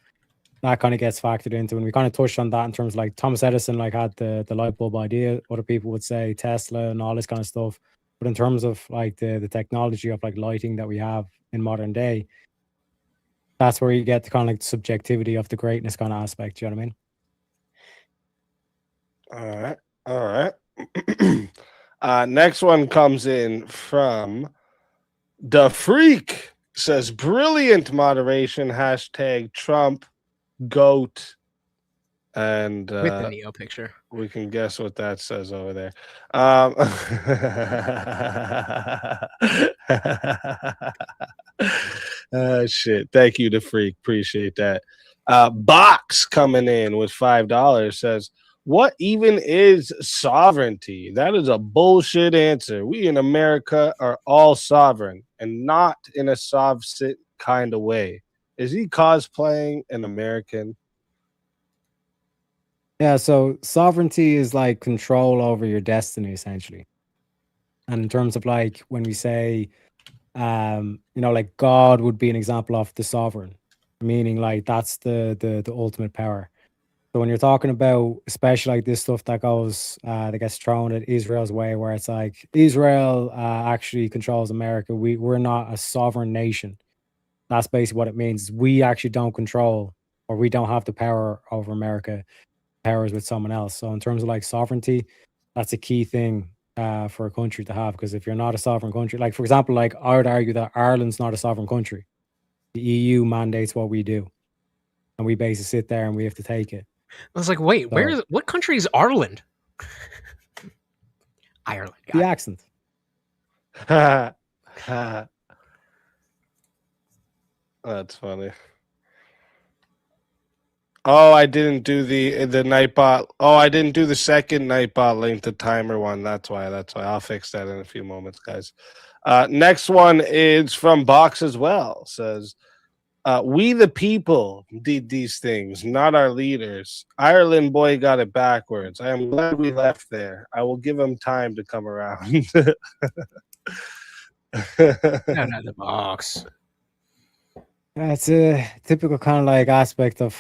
[SPEAKER 4] that kind of gets factored into. And we kind of touched on that in terms of like Thomas Edison like had the light bulb idea. Other people would say Tesla and all this kind of stuff. But in terms of like the technology of like lighting that we have in modern day, that's where you get the kind of like subjectivity of the greatness kind of aspect. Do you know what I mean?
[SPEAKER 3] All right. Next one comes in from The Freak. Says brilliant moderation, hashtag Trump GOAT. And
[SPEAKER 2] With the Neo picture.
[SPEAKER 3] We can guess what that says over there. Shit. Thank you, The Freak. Appreciate that. Box coming in with $5 says, what even is sovereignty? That is a bullshit answer. We in America are all sovereign and not in a soft-sit kind of way. Is he cosplaying an American?
[SPEAKER 4] Yeah, so sovereignty is like control over your destiny, essentially. And in terms of like when we say, like God would be an example of the sovereign, meaning like that's the ultimate power. So when you're talking about, especially like this stuff that goes, that gets thrown at Israel's way, where it's like Israel actually controls America. We're not a sovereign nation. That's basically what it means. We actually don't control, or we don't have the power over America. Power is with someone else. So in terms of like sovereignty, that's a key thing for a country to have. Because if you're not a sovereign country, like for example, like I would argue that Ireland's not a sovereign country. The EU mandates what we do, and we basically sit there and we have to take it.
[SPEAKER 2] I was like, wait, what country is Ireland? Ireland.
[SPEAKER 4] The
[SPEAKER 2] Got it.
[SPEAKER 4] accent.
[SPEAKER 3] That's funny. Oh, I didn't do the Nightbot. Oh, I didn't do the second Nightbot link to timer one. That's why. I'll fix that in a few moments, guys. Next one is from Box as well. Says, we the people did these things, not our leaders. Ireland boy got it backwards. I am glad we left there. I will give him time to come around.
[SPEAKER 2] Not the box.
[SPEAKER 4] It's a typical kind of like aspect of,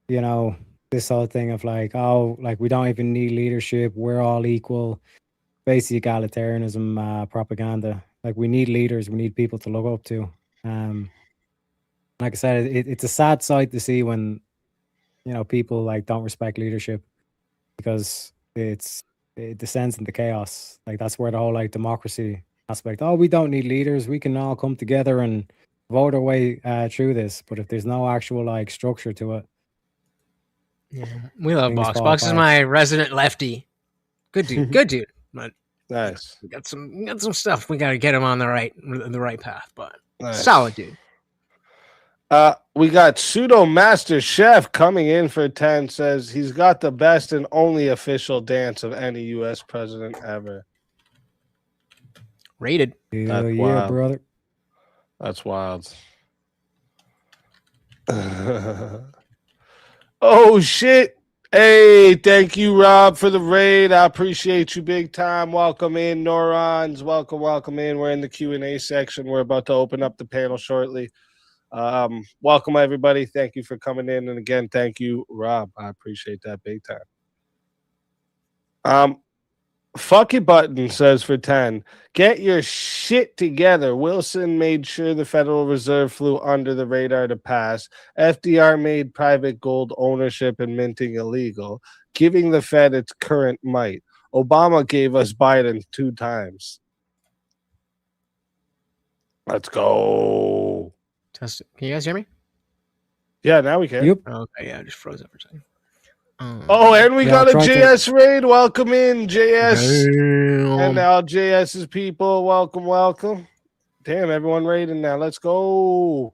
[SPEAKER 4] you know, this whole thing of like, oh, like we don't even need leadership. We're all equal. Basic egalitarianism propaganda. Like we need leaders. We need people to look up to. Like I said, it's a sad sight to see when, you know, people like don't respect leadership because it descends into chaos. Like that's where the whole like democracy aspect. Oh, we don't need leaders. We can all come together and vote our way through this. But if there's no actual like structure to it,
[SPEAKER 2] Yeah, we love
[SPEAKER 4] things
[SPEAKER 2] Box.
[SPEAKER 4] fall
[SPEAKER 2] Box is
[SPEAKER 4] apart.
[SPEAKER 2] my resident lefty. Good dude. Good dude. But
[SPEAKER 3] Nice.
[SPEAKER 2] we got some stuff. We got to get him on the right path. But
[SPEAKER 3] Nice.
[SPEAKER 2] solid dude.
[SPEAKER 3] We got Pseudo Master Chef coming in for 10. Says he's got the best and only official dance of any U.S. president ever.
[SPEAKER 2] Rated.
[SPEAKER 4] Hell
[SPEAKER 3] That's
[SPEAKER 4] yeah,
[SPEAKER 3] wild.
[SPEAKER 4] brother.
[SPEAKER 3] That's wild. Oh shit! Hey, thank you, Rob, for the raid. I appreciate you big time. Welcome in, Neurons. Welcome in. We're in the Q&A section. We're about to open up the panel shortly. Welcome everybody. Thank you for coming in, and again, thank you, Rob. I appreciate that big time. Fuck it button says for 10. Get your shit together. Wilson made sure the Federal Reserve flew under the radar to pass. FDR made private gold ownership and minting illegal, giving the Fed its current might. Obama gave us Biden 2 times. Let's go.
[SPEAKER 2] Test it. Can you guys hear me?
[SPEAKER 3] Yeah, now we can.
[SPEAKER 4] Yep.
[SPEAKER 2] Okay, yeah, I just froze up for a second.
[SPEAKER 3] Oh, and we
[SPEAKER 4] Yeah,
[SPEAKER 3] got a
[SPEAKER 4] try to-
[SPEAKER 3] JS raid. Welcome in, JS. And
[SPEAKER 2] Damn.
[SPEAKER 3] now JS's people. Welcome. Damn, everyone raiding now. Let's go.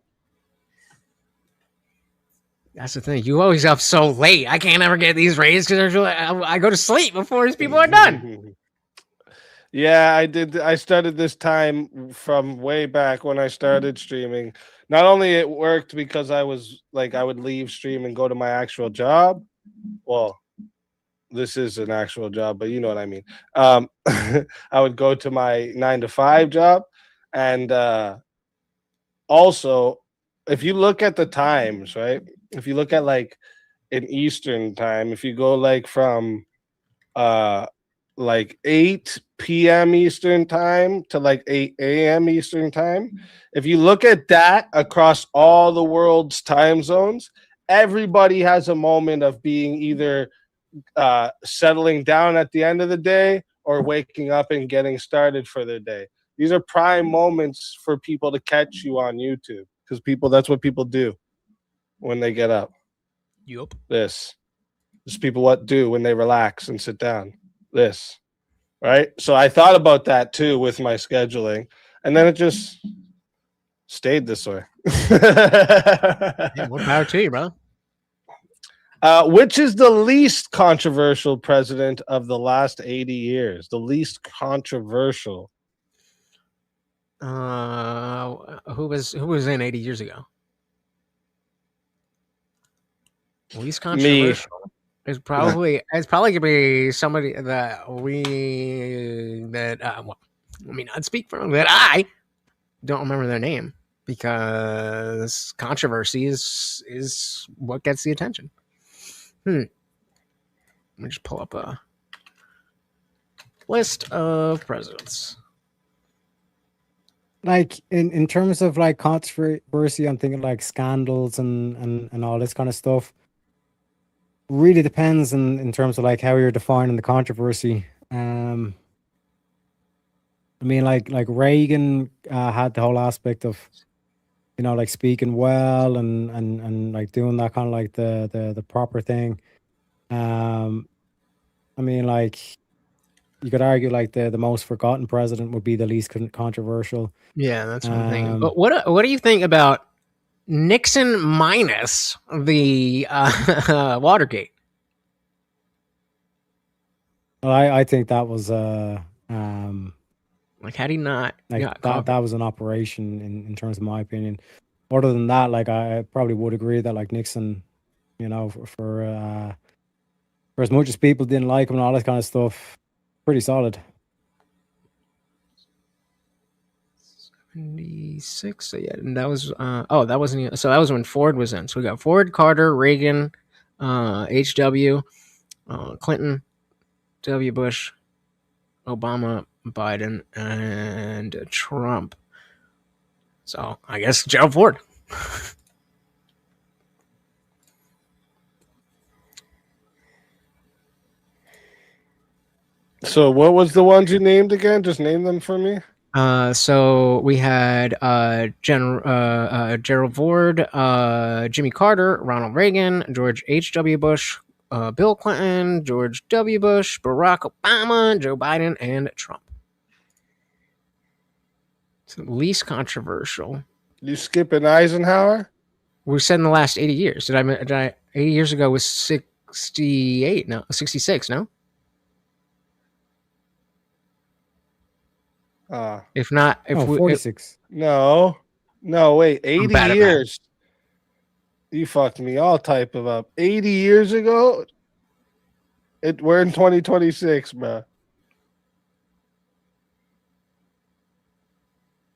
[SPEAKER 2] That's the thing. You always up so late. I can't ever get these raids because I go to sleep before these people are done.
[SPEAKER 3] Yeah, I did. I started this time from way back when I started streaming. Not only it worked because I was like, I would leave stream and go to my actual job. Well, this is an actual job, but you know what I mean. I would go to my 9-to-5 job. And also, if you look at the times, right? If you look at like in Eastern time, if you go like from like 8 p.m. Eastern time to like 8 a.m. Eastern time, if you look at that across all the world's time zones, everybody has a moment of being either settling down at the end of the day or waking up and getting started for their day. These are prime moments for people to catch you on YouTube because that's what people do when they get up.
[SPEAKER 2] Yup.
[SPEAKER 3] This is people what do when they relax and sit down. This, right? So I thought about that too with my scheduling, and then it just stayed this way.
[SPEAKER 2] Yeah, more power to you, brother.
[SPEAKER 3] Which is the least controversial president of the last 80 years? The least controversial.
[SPEAKER 2] Who was in 80 years ago? Least controversial. It's probably gonna be somebody that well, let me not speak for them, that I don't remember their name because controversy is what gets the attention. Let me just pull up a list of presidents.
[SPEAKER 4] Like in terms of like controversy, I'm thinking like scandals and all this kind of stuff. Really depends in terms of like how you're defining the controversy. I mean, like Reagan had the whole aspect of, you know, like speaking well and like doing that kind of like the proper thing. I mean, like you could argue like the most forgotten president would be the least controversial.
[SPEAKER 2] Yeah, that's what I'm thinking.
[SPEAKER 4] Um,
[SPEAKER 2] But what do you think about Nixon minus the Watergate?
[SPEAKER 4] Well, I think that was
[SPEAKER 2] Like, had he not
[SPEAKER 4] like
[SPEAKER 2] got
[SPEAKER 4] that
[SPEAKER 2] caught?
[SPEAKER 4] that was an operation in terms of my opinion. Other than that, like I probably would agree that like Nixon, you know, for as much as people didn't like him and all that kind of stuff, pretty solid.
[SPEAKER 2] 76. So yeah, and that was that wasn't so that was when Ford was in. So we got Ford, Carter, Reagan, HW, Clinton, W. Bush, Obama, Biden, and Trump. So I guess Gerald Ford.
[SPEAKER 3] So what was the ones you named again? Just name them for me.
[SPEAKER 2] So we had Gerald Ford, Jimmy Carter, Ronald Reagan, George H.W. Bush, Bill Clinton, George W. Bush, Barack Obama, Joe Biden, and Trump. So least controversial.
[SPEAKER 3] You skipping Eisenhower?
[SPEAKER 2] We said in the last 80 years. Did I 80 years ago was 68? No, 66. No. If not, if
[SPEAKER 4] Oh,
[SPEAKER 2] we
[SPEAKER 4] 46.
[SPEAKER 3] No, wait, 80
[SPEAKER 2] bad at
[SPEAKER 3] years. You fucked me all type of up. 80 years ago? We're in 2026, bro.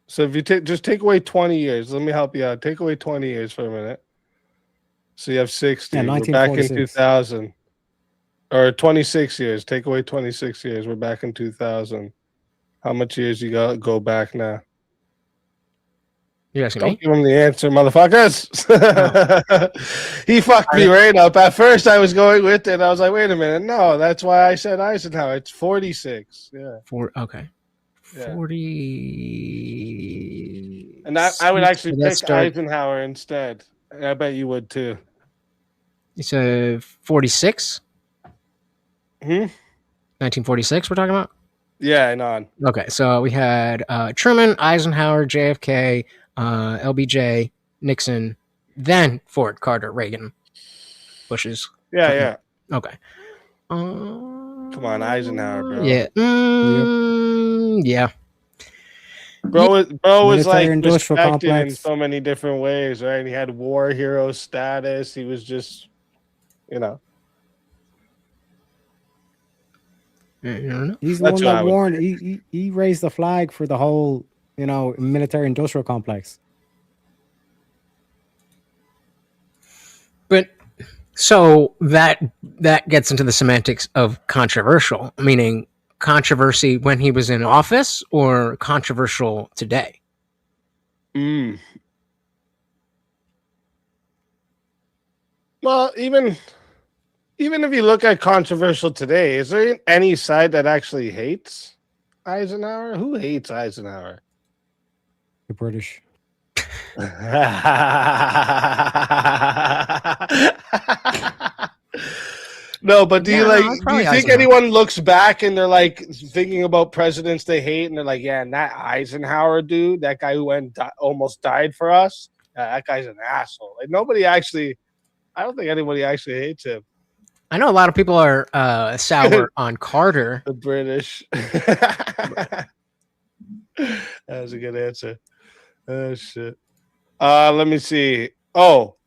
[SPEAKER 3] So if you just take away 20 years, let me help you out. Take away 20 years for a minute. So you have 60.
[SPEAKER 4] Yeah,
[SPEAKER 3] We're back in
[SPEAKER 4] 1946.
[SPEAKER 3] 2000. Or 26 years. Take away 26 years. We're back in 2000. How much years you go back now?
[SPEAKER 2] you asking
[SPEAKER 3] Don't
[SPEAKER 2] me?
[SPEAKER 3] give him the answer, motherfuckers. He fucked me right up. At first, I was going with it. I was like, wait a minute. No, that's why I said Eisenhower. It's 46. Yeah.
[SPEAKER 2] Okay.
[SPEAKER 3] Yeah.
[SPEAKER 2] 40.
[SPEAKER 3] And I would actually
[SPEAKER 2] Let's
[SPEAKER 3] pick
[SPEAKER 2] start-
[SPEAKER 3] Eisenhower instead. And I bet you would too.
[SPEAKER 2] It's a 46. 1946 we're talking about?
[SPEAKER 3] Yeah, and on.
[SPEAKER 2] Okay, so we had Truman, Eisenhower, JFK, LBJ, Nixon, then Ford, Carter, Reagan, Bush's.
[SPEAKER 3] Yeah.
[SPEAKER 2] Okay.
[SPEAKER 3] Come on, Eisenhower, bro.
[SPEAKER 2] Yeah. Yeah.
[SPEAKER 3] Bro was like
[SPEAKER 4] Military-industrial
[SPEAKER 3] respected in
[SPEAKER 4] complex.
[SPEAKER 3] so many different ways, right? He had war hero status. He was just, you know.
[SPEAKER 4] He's the
[SPEAKER 3] That's
[SPEAKER 4] one
[SPEAKER 3] what I
[SPEAKER 4] that
[SPEAKER 3] would
[SPEAKER 4] warned. He raised the flag for the whole, you know, military-industrial complex.
[SPEAKER 2] But so that gets into the semantics of controversial, meaning controversy when he was in office or controversial today.
[SPEAKER 3] Well, even if you look at controversial today, is there any side that actually hates Eisenhower? Who hates Eisenhower?
[SPEAKER 4] The British.
[SPEAKER 3] No, but do you
[SPEAKER 2] it's
[SPEAKER 3] do
[SPEAKER 2] probably
[SPEAKER 3] you think
[SPEAKER 2] Eisenhower.
[SPEAKER 3] anyone looks back and they're like thinking about presidents they hate and they're like, yeah, and that Eisenhower dude, that guy who almost died for us, that guy's an asshole. Like nobody actually, I don't think anybody actually hates him.
[SPEAKER 2] I know a lot of people are sour on Carter.
[SPEAKER 3] The British. That was a good answer. Oh shit. Let me see. Oh,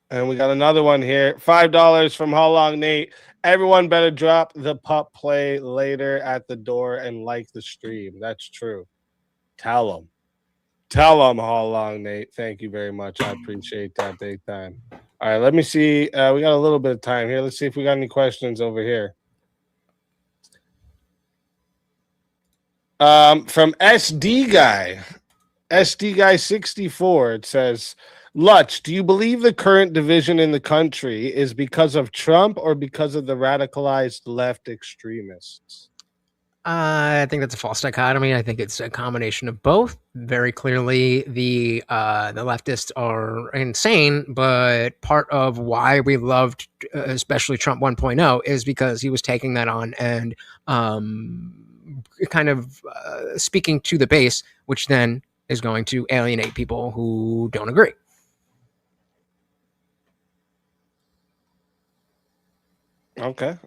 [SPEAKER 3] and we got another one here. $5 from How Long Nate. Everyone better drop the pup play later at the door and like the stream. That's true. Tell them. How long, Nate. Thank you very much. I appreciate that big time. All right, let me see. We got a little bit of time here. Let's see if we got any questions over here. From SD Guy 64, it says, Lutch, do you believe the current division in the country is because of Trump or because of the radicalized left extremists?
[SPEAKER 2] I think that's a false dichotomy. I think it's a combination of both. Very clearly, the leftists are insane, but part of why we loved, especially Trump 1.0, is because he was taking that on and kind of speaking to the base, which then is going to alienate people who don't agree.
[SPEAKER 3] Okay.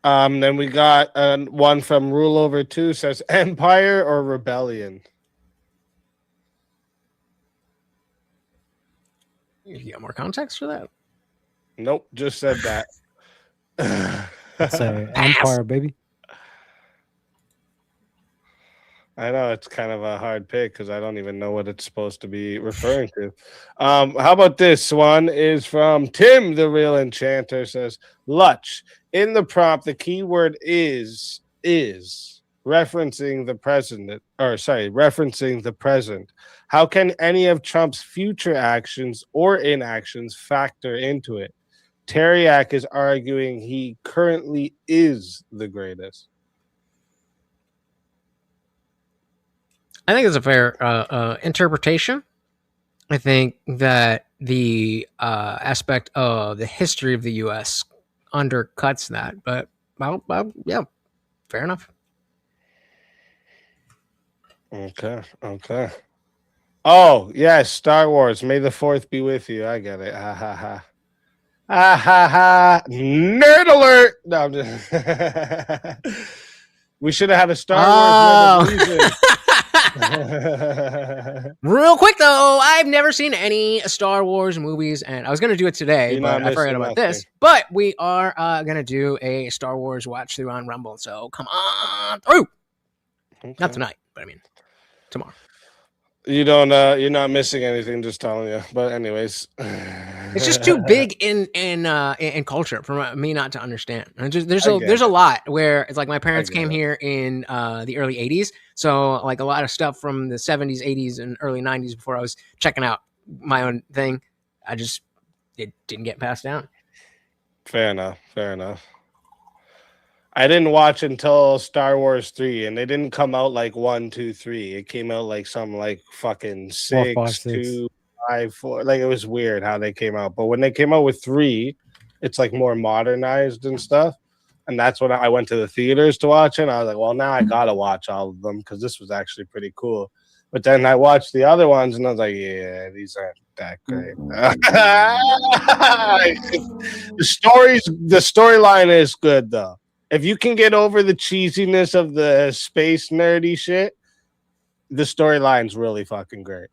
[SPEAKER 3] Then we got one from Rule Over 2 says Empire or Rebellion.
[SPEAKER 2] You got more context for that?
[SPEAKER 3] Nope, just said that.
[SPEAKER 4] It's Empire, baby.
[SPEAKER 3] I know it's kind of a hard pick because I don't even know what it's supposed to be referring to. How about this one is from Tim, the Real Enchanter, says, Lutch, in the prompt, the keyword is referencing the present. How can any of Trump's future actions or inactions factor into it? Taryak is arguing he currently is the greatest.
[SPEAKER 2] I think it's a fair interpretation. I think that the aspect of the history of the U.S. undercuts that, but yeah, fair enough.
[SPEAKER 3] Okay. Oh, yes, Star Wars. May the 4th be with you. I get it. Ha ha ha. Ha ha ha. Nerd alert. No, I'm just... We should have had a Star Wars music.
[SPEAKER 2] Real quick though, I've never seen any Star Wars movies, and I was gonna do it today, but I forgot about this. But we are gonna do a Star Wars watch through on Rumble, so come on through. Okay. Not tonight, but I mean tomorrow.
[SPEAKER 3] You don't you're not missing anything, just telling you. But anyways,
[SPEAKER 2] it's just too big in culture for me not to understand. And there's a lot where it's like my parents came here in the early 80s, so like a lot of stuff from the 70s, 80s, and early 90s before I was checking out my own thing, it didn't get passed down.
[SPEAKER 3] Fair enough. I didn't watch until Star Wars 3, and they didn't come out like 1, 2, 3. It came out like some like fucking 6, 4, 5, 2, 5, 4. Like it was weird how they came out. But when they came out with 3, it's like more modernized and stuff. And that's when I went to the theaters to watch it. And I was like, well, now I gotta watch all of them because this was actually pretty cool. But then I watched the other ones, and I was like, yeah, these aren't that great. The storyline is good though. If you can get over the cheesiness of the space nerdy shit, the storyline's really fucking great.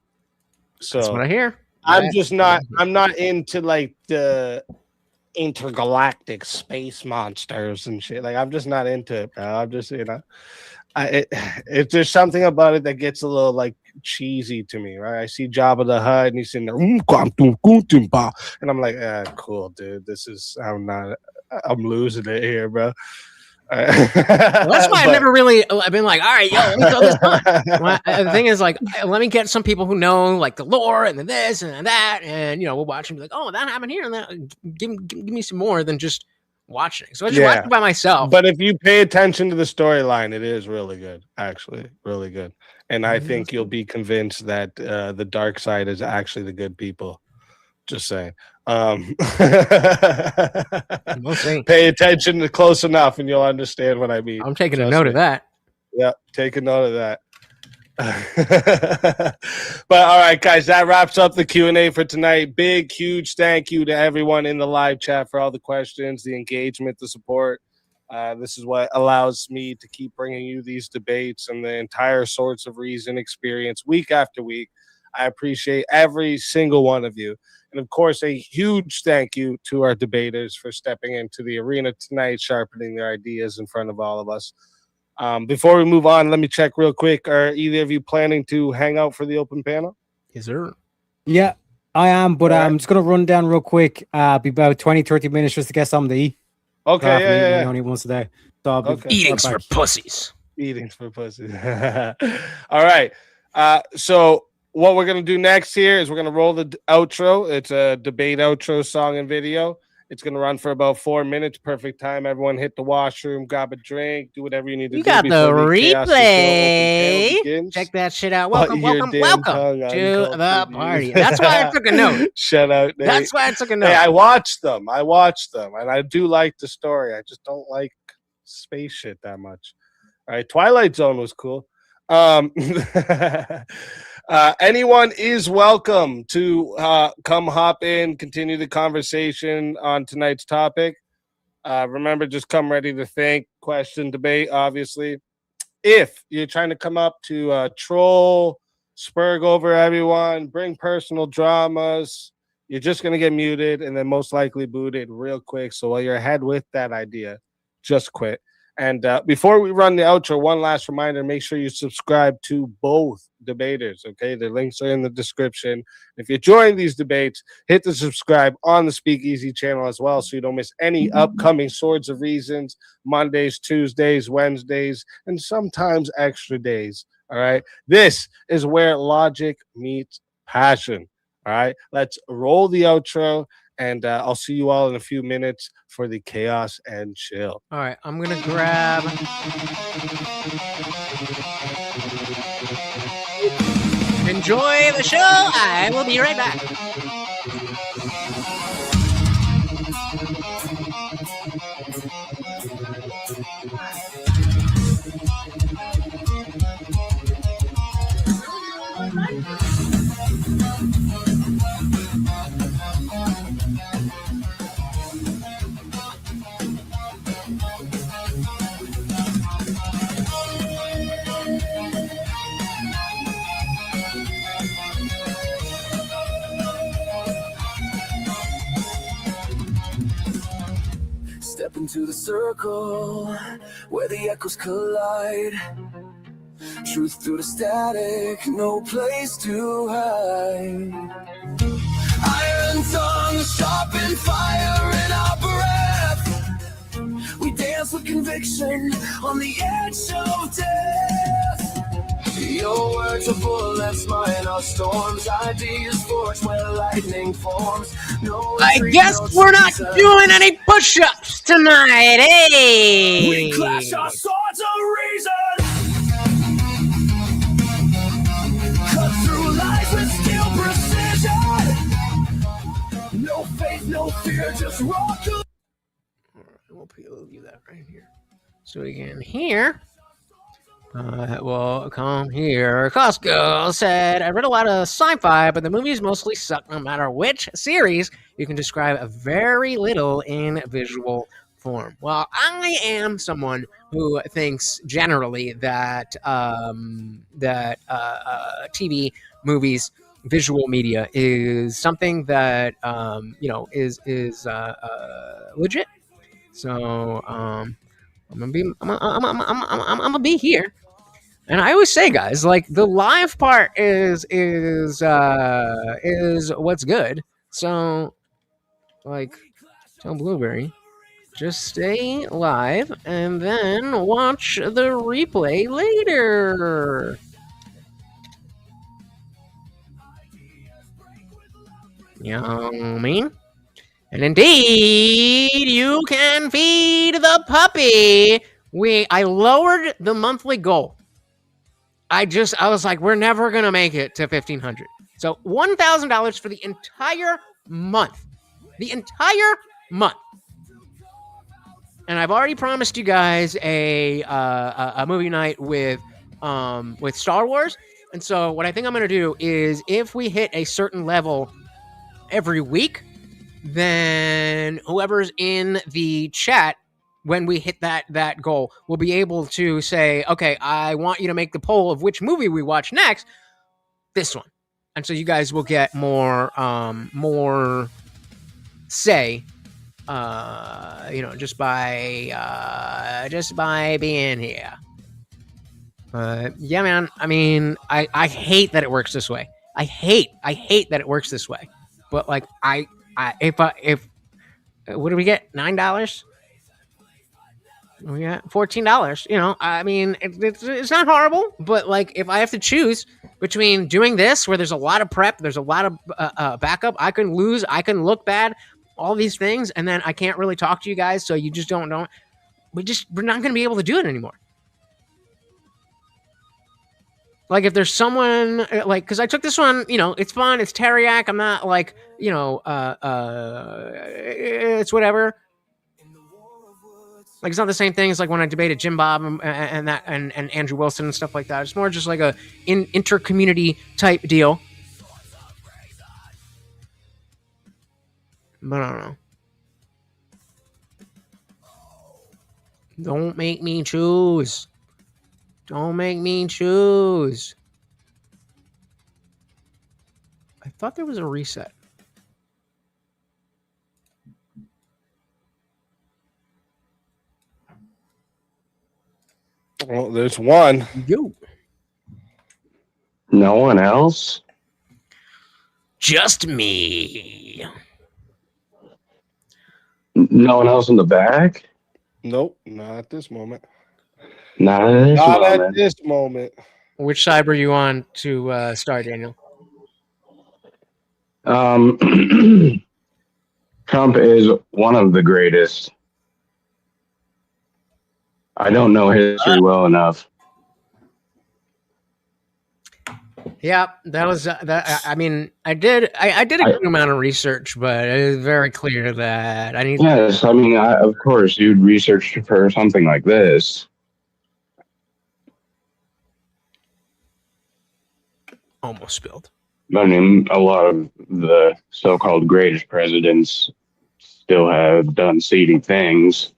[SPEAKER 3] So
[SPEAKER 2] that's what I hear.
[SPEAKER 3] I'm not into like the intergalactic space monsters and shit. Like I'm just not into it, bro. I'm just, there's something about it that gets a little like cheesy to me, right? I see Jabba the Hutt and he's in there, and I'm like, cool, dude. I'm losing it here, bro.
[SPEAKER 2] Well, that's why I've never really been like, all right, yo, let me throw this on. The thing is, like, let me get some people who know like the lore and then this and that, and we'll watch and be like, oh, that happened here, and that. Give me some more than just watching. So I just watch it by myself.
[SPEAKER 3] But if you pay attention to the storyline, it is really good, actually, really good. And I think you'll be convinced that the dark side is actually the good people. Just saying.
[SPEAKER 2] We'll see.
[SPEAKER 3] Pay attention close enough and you'll understand what I mean.
[SPEAKER 2] I'm taking a note of that.
[SPEAKER 3] Yeah, take a note of that. But all right, guys, that wraps up the Q&A for tonight. Big, huge thank you to everyone in the live chat for all the questions, the engagement, the support. This is what allows me to keep bringing you these debates and the entire Sorts of Reason experience week after week. I appreciate every single one of you. And of course, a huge thank you to our debaters for stepping into the arena tonight, sharpening their ideas in front of all of us. Before we move on, let me check real quick. Are either of you planning to hang out for the open panel?
[SPEAKER 2] Yes, sir.
[SPEAKER 4] Yeah, I am, but I'm just going to run down real quick. Be about 20, 30 minutes just to get something to eat.
[SPEAKER 3] Okay,
[SPEAKER 4] yeah. Only once a day. So I'll be
[SPEAKER 2] Eating's for pussies.
[SPEAKER 3] Eating's for pussies. All right. So what we're going to do next here is we're going to roll the outro. It's a debate outro song and video. It's going to run for about 4 minutes. Perfect time. Everyone hit the washroom, grab a drink, do whatever you need to do.
[SPEAKER 2] You got the replay. Check that shit out. Welcome to the party. That's why I took a note.
[SPEAKER 3] Shut out, Nate.
[SPEAKER 2] That's why I took a note.
[SPEAKER 3] Hey, I watched them, and I do like the story. I just don't like space shit that much. All right, Twilight Zone was cool. Anyone is welcome to come hop in, continue the conversation on tonight's topic. Remember, just come ready to think, question, debate, obviously. If you're trying to come up to troll, spurg over everyone, bring personal dramas, you're just going to get muted and then most likely booted real quick. So while you're ahead with that idea, just quit. And before we run the outro, one last reminder, make sure you subscribe to both debaters, okay? The links are in the description. If you're joining these debates, hit the subscribe on the SpeakeaZy channel as well so you don't miss any upcoming Swords of Reasons, Mondays, Tuesdays, Wednesdays, and sometimes extra days, all right? This is where logic meets passion, all right? Let's roll the outro. And I'll see you all in a few minutes for the chaos and chill.
[SPEAKER 2] All right, I'm gonna grab. Enjoy the show. I will be right back.
[SPEAKER 1] Step into the circle where the echoes collide. Truth through the static, no place to hide. Iron tongue, sharpen fire in our breath. We dance with conviction on the edge of death. Your words are bullets, mine are storms. Ideas forged where lightning forms. No
[SPEAKER 2] I
[SPEAKER 1] retreat,
[SPEAKER 2] guess
[SPEAKER 1] no
[SPEAKER 2] we're not
[SPEAKER 1] center.
[SPEAKER 2] doing any push-ups tonight, hey!
[SPEAKER 1] We clash our swords of reason. Cut through life with steel precision. No faith, no fear, just rock.
[SPEAKER 2] We'll POV that right here. So we can hear. We'll come here. Costco said, I read a lot of sci-fi, but the movies mostly suck no matter which series. You can describe very little in visual form. Well, I am someone who thinks generally that TV, movies, visual media is something that is legit. So I'm gonna be here. And I always say, guys, like the live part is what's good. So, like, tell Blueberry, just stay live and then watch the replay later. You know what I mean? And indeed, you can feed the puppy. I lowered the monthly goal. I was like, we're never gonna make it to 1,500. So $1,000 for the entire month. The entire month. And I've already promised you guys a movie night with Star Wars. And so what I think I'm gonna do is, if we hit a certain level every week, then whoever's in the chat when we hit that goal will be able to say, okay, I want you to make the poll of which movie we watch next, this one. And so you guys will get more say, just by being here. Yeah, man. I mean, I hate that it works this way. I hate that it works this way. But like, if what do we get? $9? We got $14. I mean, it's not horrible, but like, if I have to choose between doing this, where there's a lot of prep, there's a lot of backup, I can lose, I can look bad, all these things, and then I can't really talk to you guys, so you just don't know. We're not going to be able to do it anymore. Like, if there's someone, like, because I took this one, it's fun, it's Taryak, I'm not like, it's whatever. Like it's not the same thing as like when I debated Jim Bob and Andrew Wilson and stuff like that. It's more just like a inter-community type deal. But I don't know. Don't make me choose. Don't make me choose. I thought there was a reset.
[SPEAKER 3] Well, there's one.
[SPEAKER 2] Yo.
[SPEAKER 6] No one else?
[SPEAKER 2] Just me.
[SPEAKER 6] No one else in the back?
[SPEAKER 3] Nope, not at this moment.
[SPEAKER 6] Not at this
[SPEAKER 3] Not at
[SPEAKER 6] moment.
[SPEAKER 3] this moment.
[SPEAKER 2] Which side were you on to start, Daniel?
[SPEAKER 6] Trump is one of the greatest. I don't know history well enough.
[SPEAKER 2] Yeah, that was that. I mean, I did a good amount of research, but it was very clear that I need.
[SPEAKER 6] Yes, I mean, of course, you'd research for something like this.
[SPEAKER 2] Almost spilled.
[SPEAKER 6] I mean, a lot of the so-called greatest presidents still have done seedy things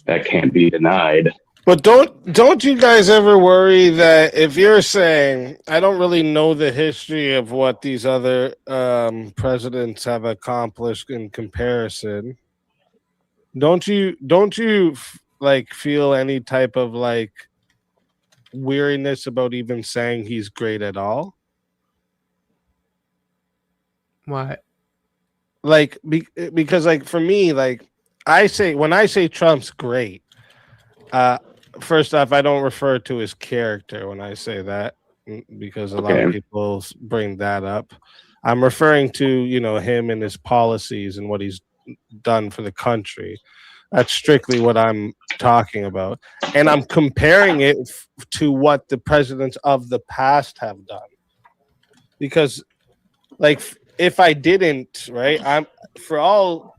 [SPEAKER 6] that can't be denied.
[SPEAKER 3] But don't you guys ever worry that if you're saying I don't really know the history of what these other presidents have accomplished in comparison? Don't you like feel any type of like weariness about even saying he's great at all?
[SPEAKER 2] What?
[SPEAKER 3] Like because like for me, like when I say Trump's great, first off, I don't refer to his character when I say that because a lot of people bring that up. I'm referring to, him and his policies and what he's done for the country. That's strictly what I'm talking about. And I'm comparing it to what the presidents of the past have done. Because, like, if I didn't, right, for all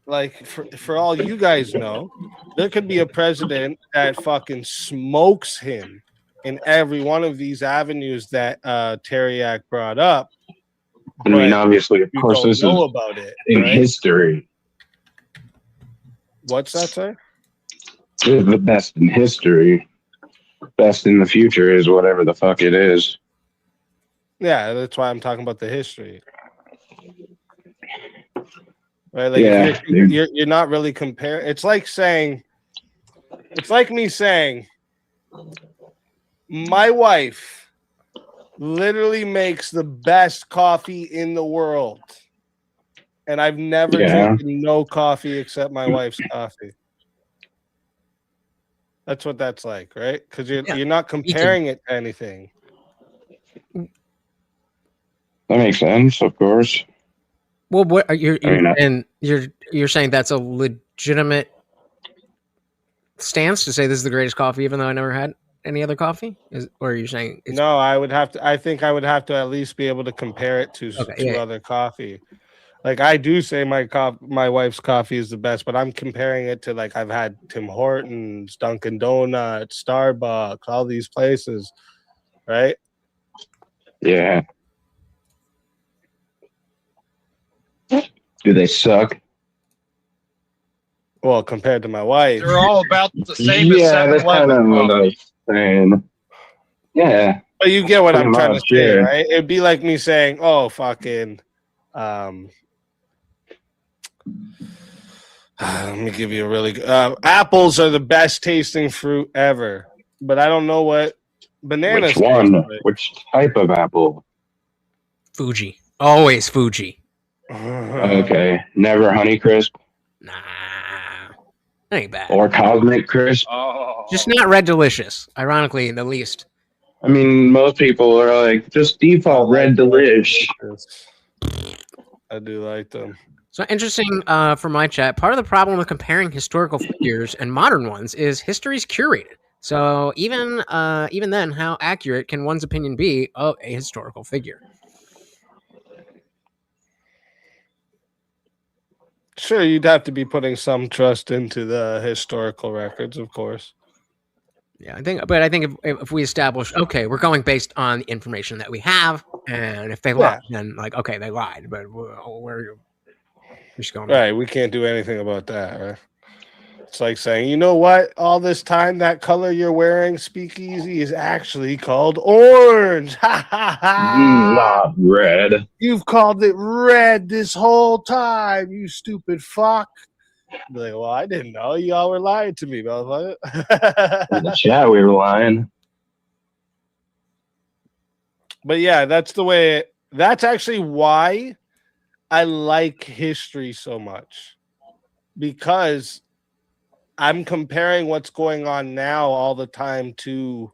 [SPEAKER 3] you guys know, there could be a president that fucking smokes him in every one of these avenues that Taryak brought up.
[SPEAKER 6] I mean, obviously, of course, this is
[SPEAKER 3] about it
[SPEAKER 6] in history.
[SPEAKER 3] What's that say?
[SPEAKER 6] This is the best in history. Best in the future is whatever the fuck it is.
[SPEAKER 3] Yeah, that's why I'm talking about the history. Right? Like you're not really comparing. It's like me saying, my wife literally makes the best coffee in the world, and I've never drinking no coffee except my wife's coffee. That's what that's like, right? Because you're not comparing it to anything.
[SPEAKER 6] That makes sense, of course.
[SPEAKER 2] Well, what you're saying that's a legitimate stance to say this is the greatest coffee, even though I never had any other coffee? Or are you saying
[SPEAKER 3] no? I think I would have to at least be able to compare it to other coffee. Like I do say my wife's coffee is the best, but I'm comparing it to like I've had Tim Hortons, Dunkin' Donuts, Starbucks, all these places, right?
[SPEAKER 6] Yeah. Do they suck?
[SPEAKER 3] Well, compared to my wife,
[SPEAKER 7] they're all about the same.
[SPEAKER 6] Yeah, that's kind of what I was saying. Yeah,
[SPEAKER 3] but you get what I'm trying to say, right? It'd be like me saying, "Oh, fucking." Let me give you a really good. Apples are the best tasting fruit ever, but I don't know what bananas.
[SPEAKER 6] Which one? Like. Which type of apple?
[SPEAKER 2] Fuji. Always Fuji.
[SPEAKER 6] Okay, never Honeycrisp.
[SPEAKER 2] Nah, that ain't bad.
[SPEAKER 6] Or Cosmic Crisp.
[SPEAKER 7] Oh.
[SPEAKER 2] Just not Red Delicious. Ironically, the least.
[SPEAKER 6] I mean, most people are like just default Red Delicious.
[SPEAKER 3] I do like them.
[SPEAKER 2] So interesting for my chat. Part of the problem with comparing historical figures and modern ones is history's curated. So even then, how accurate can one's opinion be of a historical figure?
[SPEAKER 3] Sure, you'd have to be putting some trust into the historical records, of course.
[SPEAKER 2] Yeah, I think if we establish, okay, we're going based on the information that we have, and if they lied, then like, okay, they lied, but we're just going
[SPEAKER 3] right. We can't do anything about that, right? It's like saying, you know what? All this time, that color you're wearing, Speakeasy, is actually called orange. Ha ha ha!
[SPEAKER 6] Not red.
[SPEAKER 3] You've called it red this whole time, you stupid fuck. Be like, well, I didn't know. Y'all were lying to me, motherfucker.
[SPEAKER 6] In the chat, we were lying.
[SPEAKER 3] But yeah, that's the way. That's actually why I like history so much, because I'm comparing what's going on now all the time to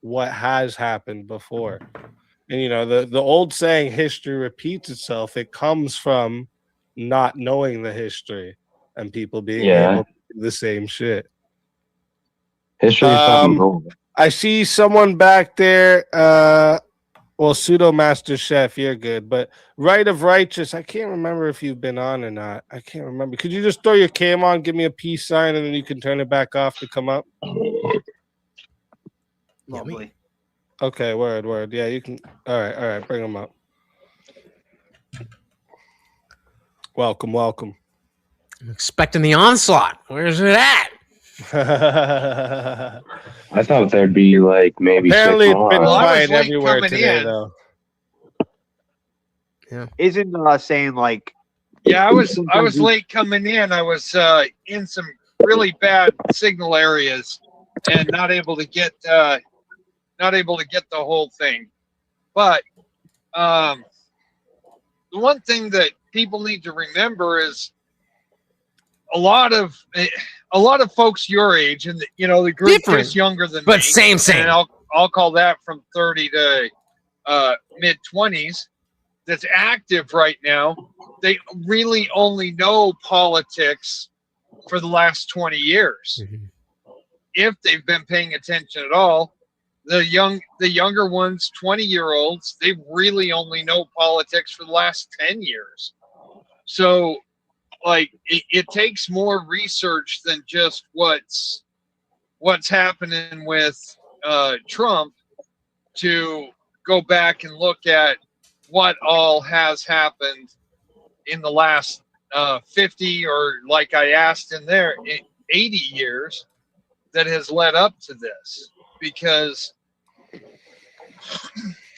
[SPEAKER 3] what has happened before. And you know, the old saying, history repeats itself. It comes from not knowing the history and people being able to do the same shit.
[SPEAKER 6] History is something cool.
[SPEAKER 3] I see someone back there. Well, Pseudo Master Chef, you're good. But Right of Righteous, I can't remember if you've been on or not. I can't remember. Could you just throw your cam on, give me a peace sign, and then you can turn it back off to come up?
[SPEAKER 7] Lovely.
[SPEAKER 3] Okay, word. Yeah, you can. All right. Bring them up. Welcome.
[SPEAKER 2] I'm expecting the onslaught. Where's it at?
[SPEAKER 6] I thought there'd be like maybe
[SPEAKER 3] Apparently,
[SPEAKER 6] 6
[SPEAKER 3] it's been
[SPEAKER 6] more.
[SPEAKER 3] quiet
[SPEAKER 7] late
[SPEAKER 3] everywhere
[SPEAKER 7] coming
[SPEAKER 3] today,
[SPEAKER 7] in.
[SPEAKER 3] though.
[SPEAKER 7] Isn't saying like
[SPEAKER 8] Yeah, I was late coming in. I was in some really bad signal areas and not able to get the whole thing. But the one thing that people need to remember is a lot of folks your age, and you know, the group
[SPEAKER 2] Different,
[SPEAKER 8] just younger than
[SPEAKER 2] but
[SPEAKER 8] me.
[SPEAKER 2] same.
[SPEAKER 8] And I'll call that from 30 to mid 20s. That's active right now. They really only know politics for the last 20 years.
[SPEAKER 2] Mm-hmm.
[SPEAKER 8] If they've been paying attention at all. The younger ones, 20-year-olds, they really only know politics for the last 10 years. So like it takes more research than just what's happening with Trump to go back and look at what all has happened in the last 50, or like I asked in there, 80 years that has led up to this. Because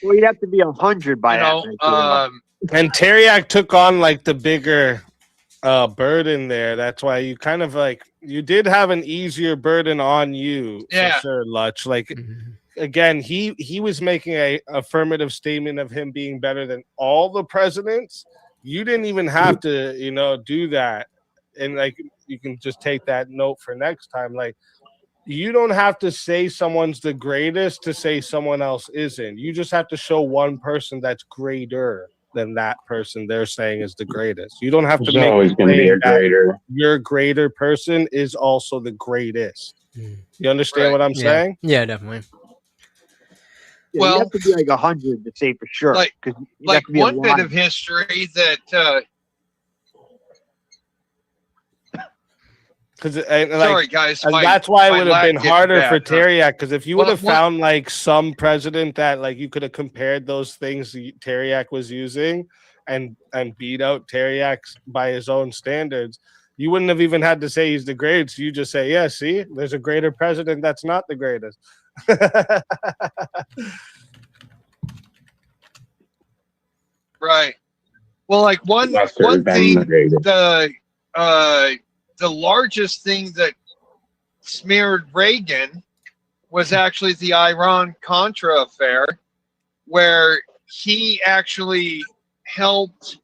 [SPEAKER 7] well, you'd have to be 100 by that.
[SPEAKER 3] And Taryak took on like the bigger burden there. That's why you kind of like, you did have an easier burden on you, for sure, Lutch. Like, again, he was making a affirmative statement of him being better than all the presidents. You didn't even have to, you know, do that. And like, you can just take that note for next time. Like, you don't have to say someone's the greatest to say someone else isn't. You just have to show one person that's greater than that person they're saying is the greatest. You don't have to
[SPEAKER 6] There's always going to be a greater.
[SPEAKER 3] Your greater person is also the greatest. You understand what I'm saying?
[SPEAKER 2] Yeah, definitely.
[SPEAKER 7] Yeah, well, you have to be like 100 to say for sure.
[SPEAKER 8] Like one bit of history that. Sorry, guys.
[SPEAKER 3] That's why it would have been harder for Taryak. Because if you would have found like some president that like you could have compared those things Taryak was using, and beat out Taryak by his own standards, you wouldn't have even had to say he's the greatest. You just say, yeah, see, there's a greater president that's not the greatest.
[SPEAKER 8] Right. Well, like one thing, the largest thing that smeared Reagan was actually the Iran-Contra affair, where he actually helped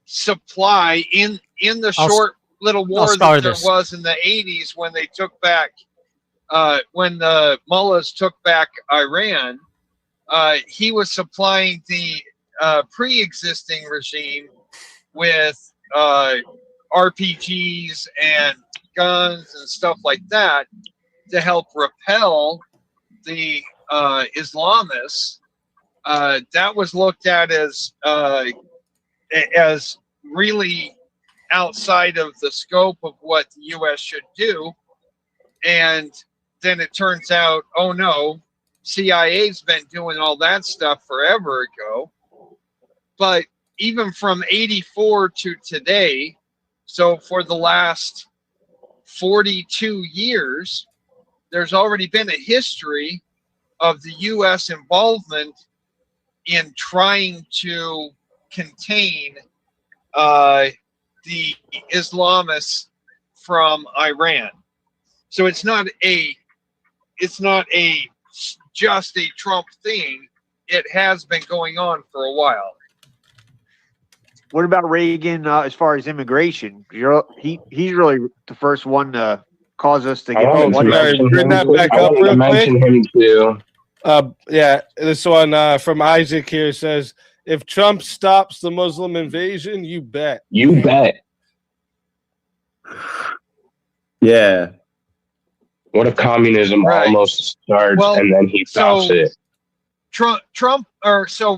[SPEAKER 8] supply in the short little war that there was in the 80s when they took back, when the mullahs took back Iran. He was supplying the pre-existing regime with RPGs and guns and stuff like that to help repel the Islamists. That was looked at as really outside of the scope of what the U.S. should do. And then it turns out, oh no, CIA's been doing all that stuff forever ago. But even from 84 to today, so for the last 42 years, there's already been a history of the U.S. involvement in trying to contain the Islamists from Iran. So it's not just a Trump thing. It has been going on for a while.
[SPEAKER 7] What about Reagan as far as immigration? He's really the first one to cause us to
[SPEAKER 6] I
[SPEAKER 7] get.
[SPEAKER 6] wanted to mention
[SPEAKER 3] bring
[SPEAKER 6] him
[SPEAKER 3] that
[SPEAKER 6] too.
[SPEAKER 3] back
[SPEAKER 6] I
[SPEAKER 3] up
[SPEAKER 6] wanted to
[SPEAKER 3] real
[SPEAKER 6] mention
[SPEAKER 3] quick.
[SPEAKER 6] him too.
[SPEAKER 3] Yeah, this one from Isaac here says, if Trump stops the Muslim invasion, you bet.
[SPEAKER 6] You bet.
[SPEAKER 9] Yeah.
[SPEAKER 6] What if communism
[SPEAKER 8] Right.
[SPEAKER 6] almost starts
[SPEAKER 8] Well,
[SPEAKER 6] and then he stops
[SPEAKER 8] so
[SPEAKER 6] it?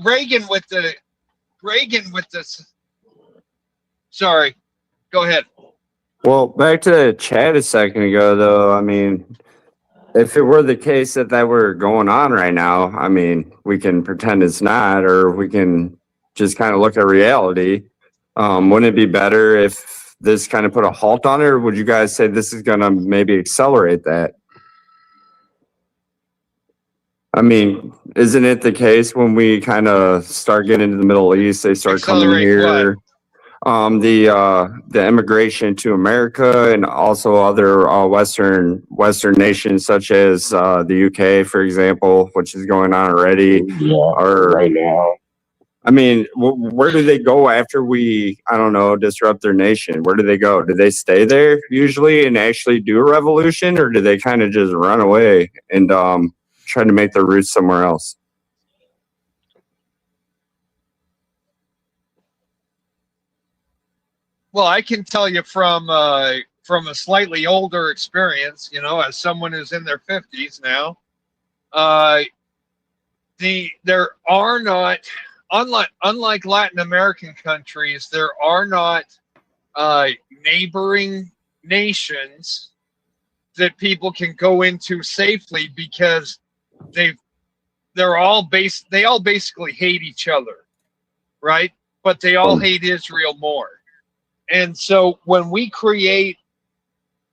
[SPEAKER 8] Reagan with this. Sorry, go ahead.
[SPEAKER 9] Well, back to Chad a second ago, though. I mean, if it were the case that were going on right now, I mean, we can pretend it's not, or we can just kind of look at reality. Wouldn't it be better if this kind of put a halt on it, or would you guys say this is going to maybe accelerate that? I mean, isn't it the case when we kind of start getting into the Middle East, they start coming
[SPEAKER 8] Accelerate
[SPEAKER 9] here? The immigration to America and also other Western nations such as the UK, for example, which is going on already.
[SPEAKER 6] Yeah,
[SPEAKER 9] Or
[SPEAKER 6] right now.
[SPEAKER 9] I mean, where do they go after we, I don't know, disrupt their nation? Where do they go? Do they stay there usually and actually do a revolution, or do they kind of just run away and try to make their roots somewhere else?
[SPEAKER 8] Well, I can tell you from a slightly older experience, as someone who's in their 50s now, there are not, unlike Latin American countries, there are not neighboring nations that people can go into safely because they all basically hate each other, right? But they all hate Israel more. And so when we create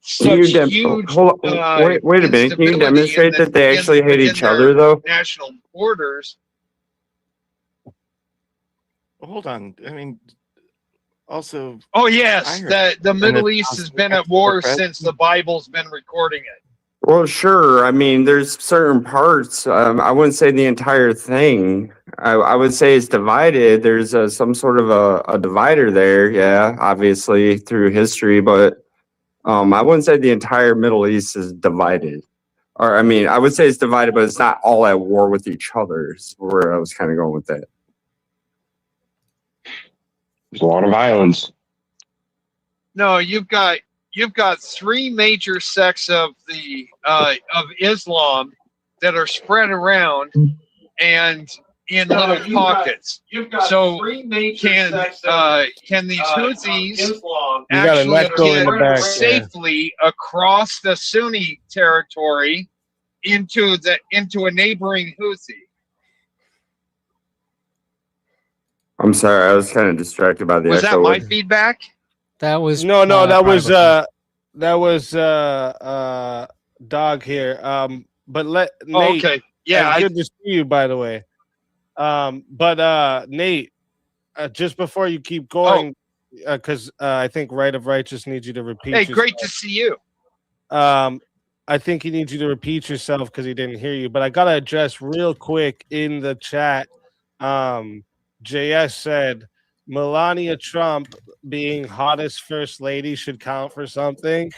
[SPEAKER 8] such huge
[SPEAKER 9] wait a minute, can you demonstrate that they actually hate each other, though?
[SPEAKER 8] National borders.
[SPEAKER 10] Hold on. I mean, also.
[SPEAKER 8] Oh yes, the Middle East has been at war since the Bible's been recording it.
[SPEAKER 9] Well, sure. I mean, there's certain parts. I wouldn't say the entire thing. I would say it's divided. There's some sort of a divider there. Yeah, obviously through history, but I wouldn't say the entire Middle East is divided. Or I mean, I would say it's divided, but it's not all at war with each other. Is where I was kind of going with that.
[SPEAKER 6] There's a lot of violence.
[SPEAKER 8] No, you've got three major sects of Islam that are spread around and in little pockets. So can these Houthis actually get safely across the Sunni territory into a neighboring Houthi?
[SPEAKER 9] I'm sorry, I was kind of distracted by the
[SPEAKER 8] Was that
[SPEAKER 9] echo.
[SPEAKER 8] my feedback?
[SPEAKER 2] That was
[SPEAKER 3] that was Dog here. But Nate,
[SPEAKER 8] okay, yeah,
[SPEAKER 3] good to see you, by the way. But Nate, just before you keep going, because I think Right of Righteous needs you to repeat.
[SPEAKER 8] Hey,
[SPEAKER 3] yourself.
[SPEAKER 8] great to see you.
[SPEAKER 3] I think he needs you to repeat yourself because he didn't hear you. But I gotta address real quick in the chat. JS said Melania Trump being hottest first lady should count for something.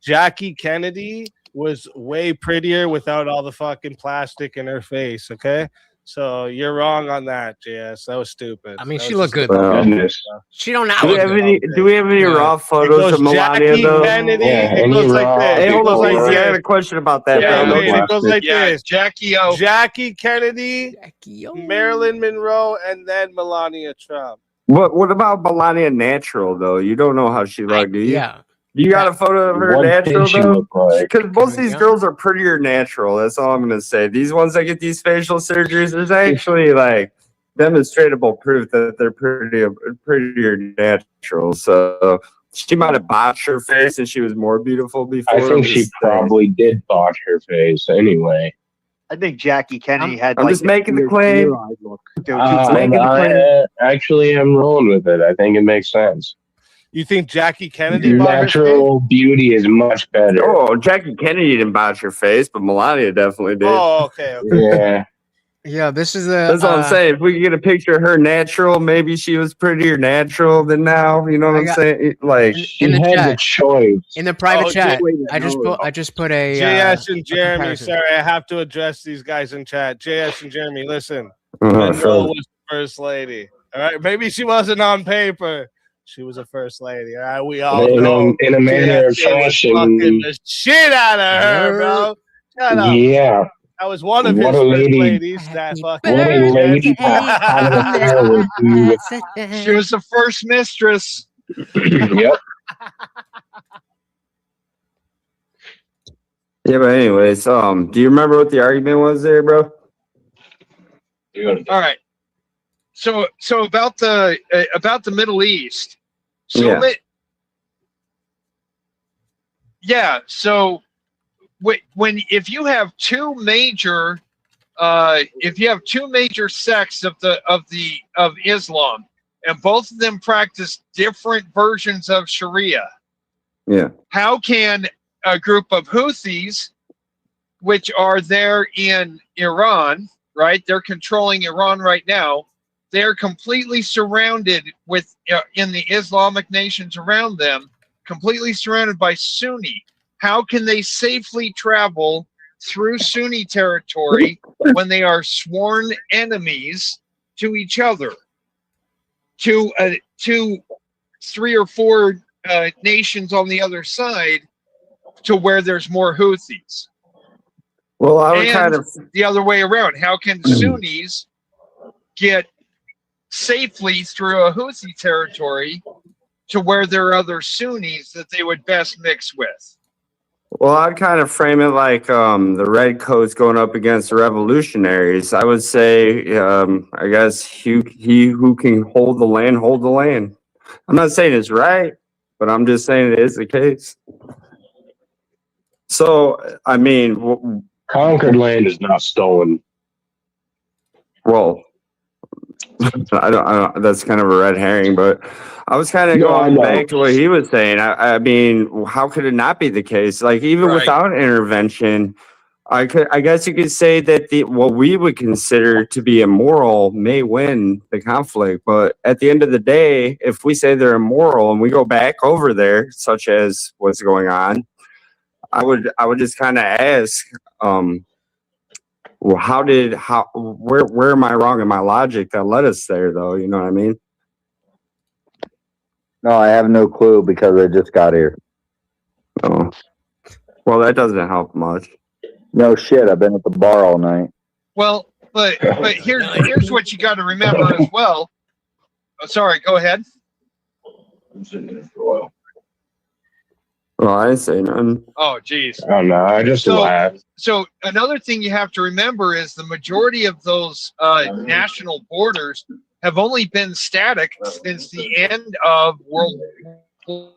[SPEAKER 3] Jackie Kennedy was way prettier without all the fucking plastic in her face. Okay, so you're wrong on that, JS. That was stupid.
[SPEAKER 2] I mean,
[SPEAKER 3] that
[SPEAKER 2] she
[SPEAKER 3] was
[SPEAKER 2] looked good.
[SPEAKER 6] Goodness.
[SPEAKER 2] She don't know.
[SPEAKER 9] Do we have any raw photos of Melania,
[SPEAKER 3] Jackie
[SPEAKER 9] though?
[SPEAKER 3] Kennedy.
[SPEAKER 6] Yeah,
[SPEAKER 3] It goes like this.
[SPEAKER 9] Hey, hold on,
[SPEAKER 3] like
[SPEAKER 9] Lacey, I
[SPEAKER 3] this.
[SPEAKER 9] had a question about that.
[SPEAKER 8] Yeah,
[SPEAKER 9] bro.
[SPEAKER 3] It goes like this.
[SPEAKER 8] Jackie O.
[SPEAKER 3] Jackie Kennedy,
[SPEAKER 2] Jackie O.
[SPEAKER 3] Marilyn Monroe, and then Melania Trump.
[SPEAKER 9] What about Melania natural though? You don't know how she looked, do you?
[SPEAKER 2] Yeah.
[SPEAKER 9] You got a photo of her
[SPEAKER 6] What
[SPEAKER 9] natural
[SPEAKER 6] did she
[SPEAKER 9] though?
[SPEAKER 6] look like?
[SPEAKER 9] Because most of these
[SPEAKER 2] Yeah.
[SPEAKER 9] girls are prettier natural. That's all I'm gonna say. These ones that get these facial surgeries, there's actually like demonstrable proof that they're prettier natural. So she might have botched her face and she was more beautiful before.
[SPEAKER 6] I think
[SPEAKER 9] I'm
[SPEAKER 6] she
[SPEAKER 9] just saying.
[SPEAKER 6] probably did botch her face anyway.
[SPEAKER 7] I think Jackie Kennedy had
[SPEAKER 9] I'm
[SPEAKER 7] like
[SPEAKER 9] just making the
[SPEAKER 7] weird
[SPEAKER 9] claim.
[SPEAKER 7] blue-eyed look. They were too
[SPEAKER 9] making
[SPEAKER 6] I
[SPEAKER 9] the claim.
[SPEAKER 6] actually am rolling with it. I think it makes sense.
[SPEAKER 3] You think Jackie Kennedy bought her face?
[SPEAKER 6] Natural beauty is much better.
[SPEAKER 9] Oh, Jackie Kennedy didn't botch her face, but Melania definitely did.
[SPEAKER 3] Oh, okay.
[SPEAKER 6] Yeah.
[SPEAKER 2] Yeah, this is the.
[SPEAKER 9] That's what I'm saying. If we could get a picture of her natural, maybe she was prettier natural than now. You know what I'm saying? Like
[SPEAKER 6] She
[SPEAKER 2] in the
[SPEAKER 6] had the
[SPEAKER 2] chat.
[SPEAKER 6] choice.
[SPEAKER 2] In the private
[SPEAKER 3] Oh,
[SPEAKER 2] chat,
[SPEAKER 7] wait,
[SPEAKER 2] I just put a
[SPEAKER 3] JS and Jeremy.
[SPEAKER 2] comparison.
[SPEAKER 3] Sorry, I have to address these guys in chat. JS and Jeremy, listen.
[SPEAKER 9] Uh-huh,
[SPEAKER 3] Monroe
[SPEAKER 9] sure.
[SPEAKER 3] was the first lady. All right, maybe she wasn't on paper. She was a first lady. All right, we all know.
[SPEAKER 6] In a manner of
[SPEAKER 3] JS was
[SPEAKER 6] fashion.
[SPEAKER 3] fucking the shit out of her, bro. Shut up.
[SPEAKER 6] Yeah.
[SPEAKER 3] That was one of
[SPEAKER 6] What
[SPEAKER 3] his
[SPEAKER 6] a
[SPEAKER 3] first
[SPEAKER 6] lady.
[SPEAKER 3] ladies. That fucking.
[SPEAKER 6] What a lady to have an affair with, dude.
[SPEAKER 8] She was the first mistress.
[SPEAKER 6] Yep.
[SPEAKER 9] Yeah, but anyways, do you remember what the argument was there, bro?
[SPEAKER 8] All right. So about the Middle East. So
[SPEAKER 9] Yeah.
[SPEAKER 8] So if you have two major sects of Islam, and both of them practice different versions of Sharia,
[SPEAKER 9] Yeah.
[SPEAKER 8] how can a group of Houthis, which are there in Iran, right? They're controlling Iran right now. They're completely surrounded with in the Islamic nations around them, completely surrounded by Sunni. How can they safely travel through Sunni territory when they are sworn enemies to each other? To 3 or 4 nations on the other side, to where there's more Houthis.
[SPEAKER 9] Well, I would
[SPEAKER 8] And
[SPEAKER 9] kind of
[SPEAKER 8] the other way around. How can Sunnis get safely through a Houthi territory to where there are other Sunnis that they would best mix with?
[SPEAKER 9] Well, I'd kind of frame it like the redcoats going up against the revolutionaries. I would say, I guess he who can hold the land, hold the land. I'm not saying it's right, but I'm just saying it is the case. So, I mean,
[SPEAKER 6] Conquered land is not stolen.
[SPEAKER 9] well, I don't. That's kind of a red herring, but I was kind of
[SPEAKER 6] No, I
[SPEAKER 9] going
[SPEAKER 6] know.
[SPEAKER 9] back to what he was saying. I mean, how could it not be the case? Like even
[SPEAKER 8] Right.
[SPEAKER 9] without intervention, I guess you could say that what we would consider to be immoral may win the conflict. But at the end of the day, if we say they're immoral and we go back over there, such as what's going on, I would just kind of ask, well, where am I wrong in my logic that led us there, though? You know what I mean?
[SPEAKER 11] No, I have no clue because I just got here.
[SPEAKER 9] Oh, well, that doesn't help much.
[SPEAKER 11] No shit, I've been at the bar all night.
[SPEAKER 8] Well, but here's what you got to remember as well. Oh, sorry, go ahead.
[SPEAKER 6] I'm sitting there for a while.
[SPEAKER 9] Well, I didn't say nothing.
[SPEAKER 8] Oh, geez.
[SPEAKER 6] Oh no, I just laughed.
[SPEAKER 8] So another thing you have to remember is the majority of those national borders have only been static since the end of World War.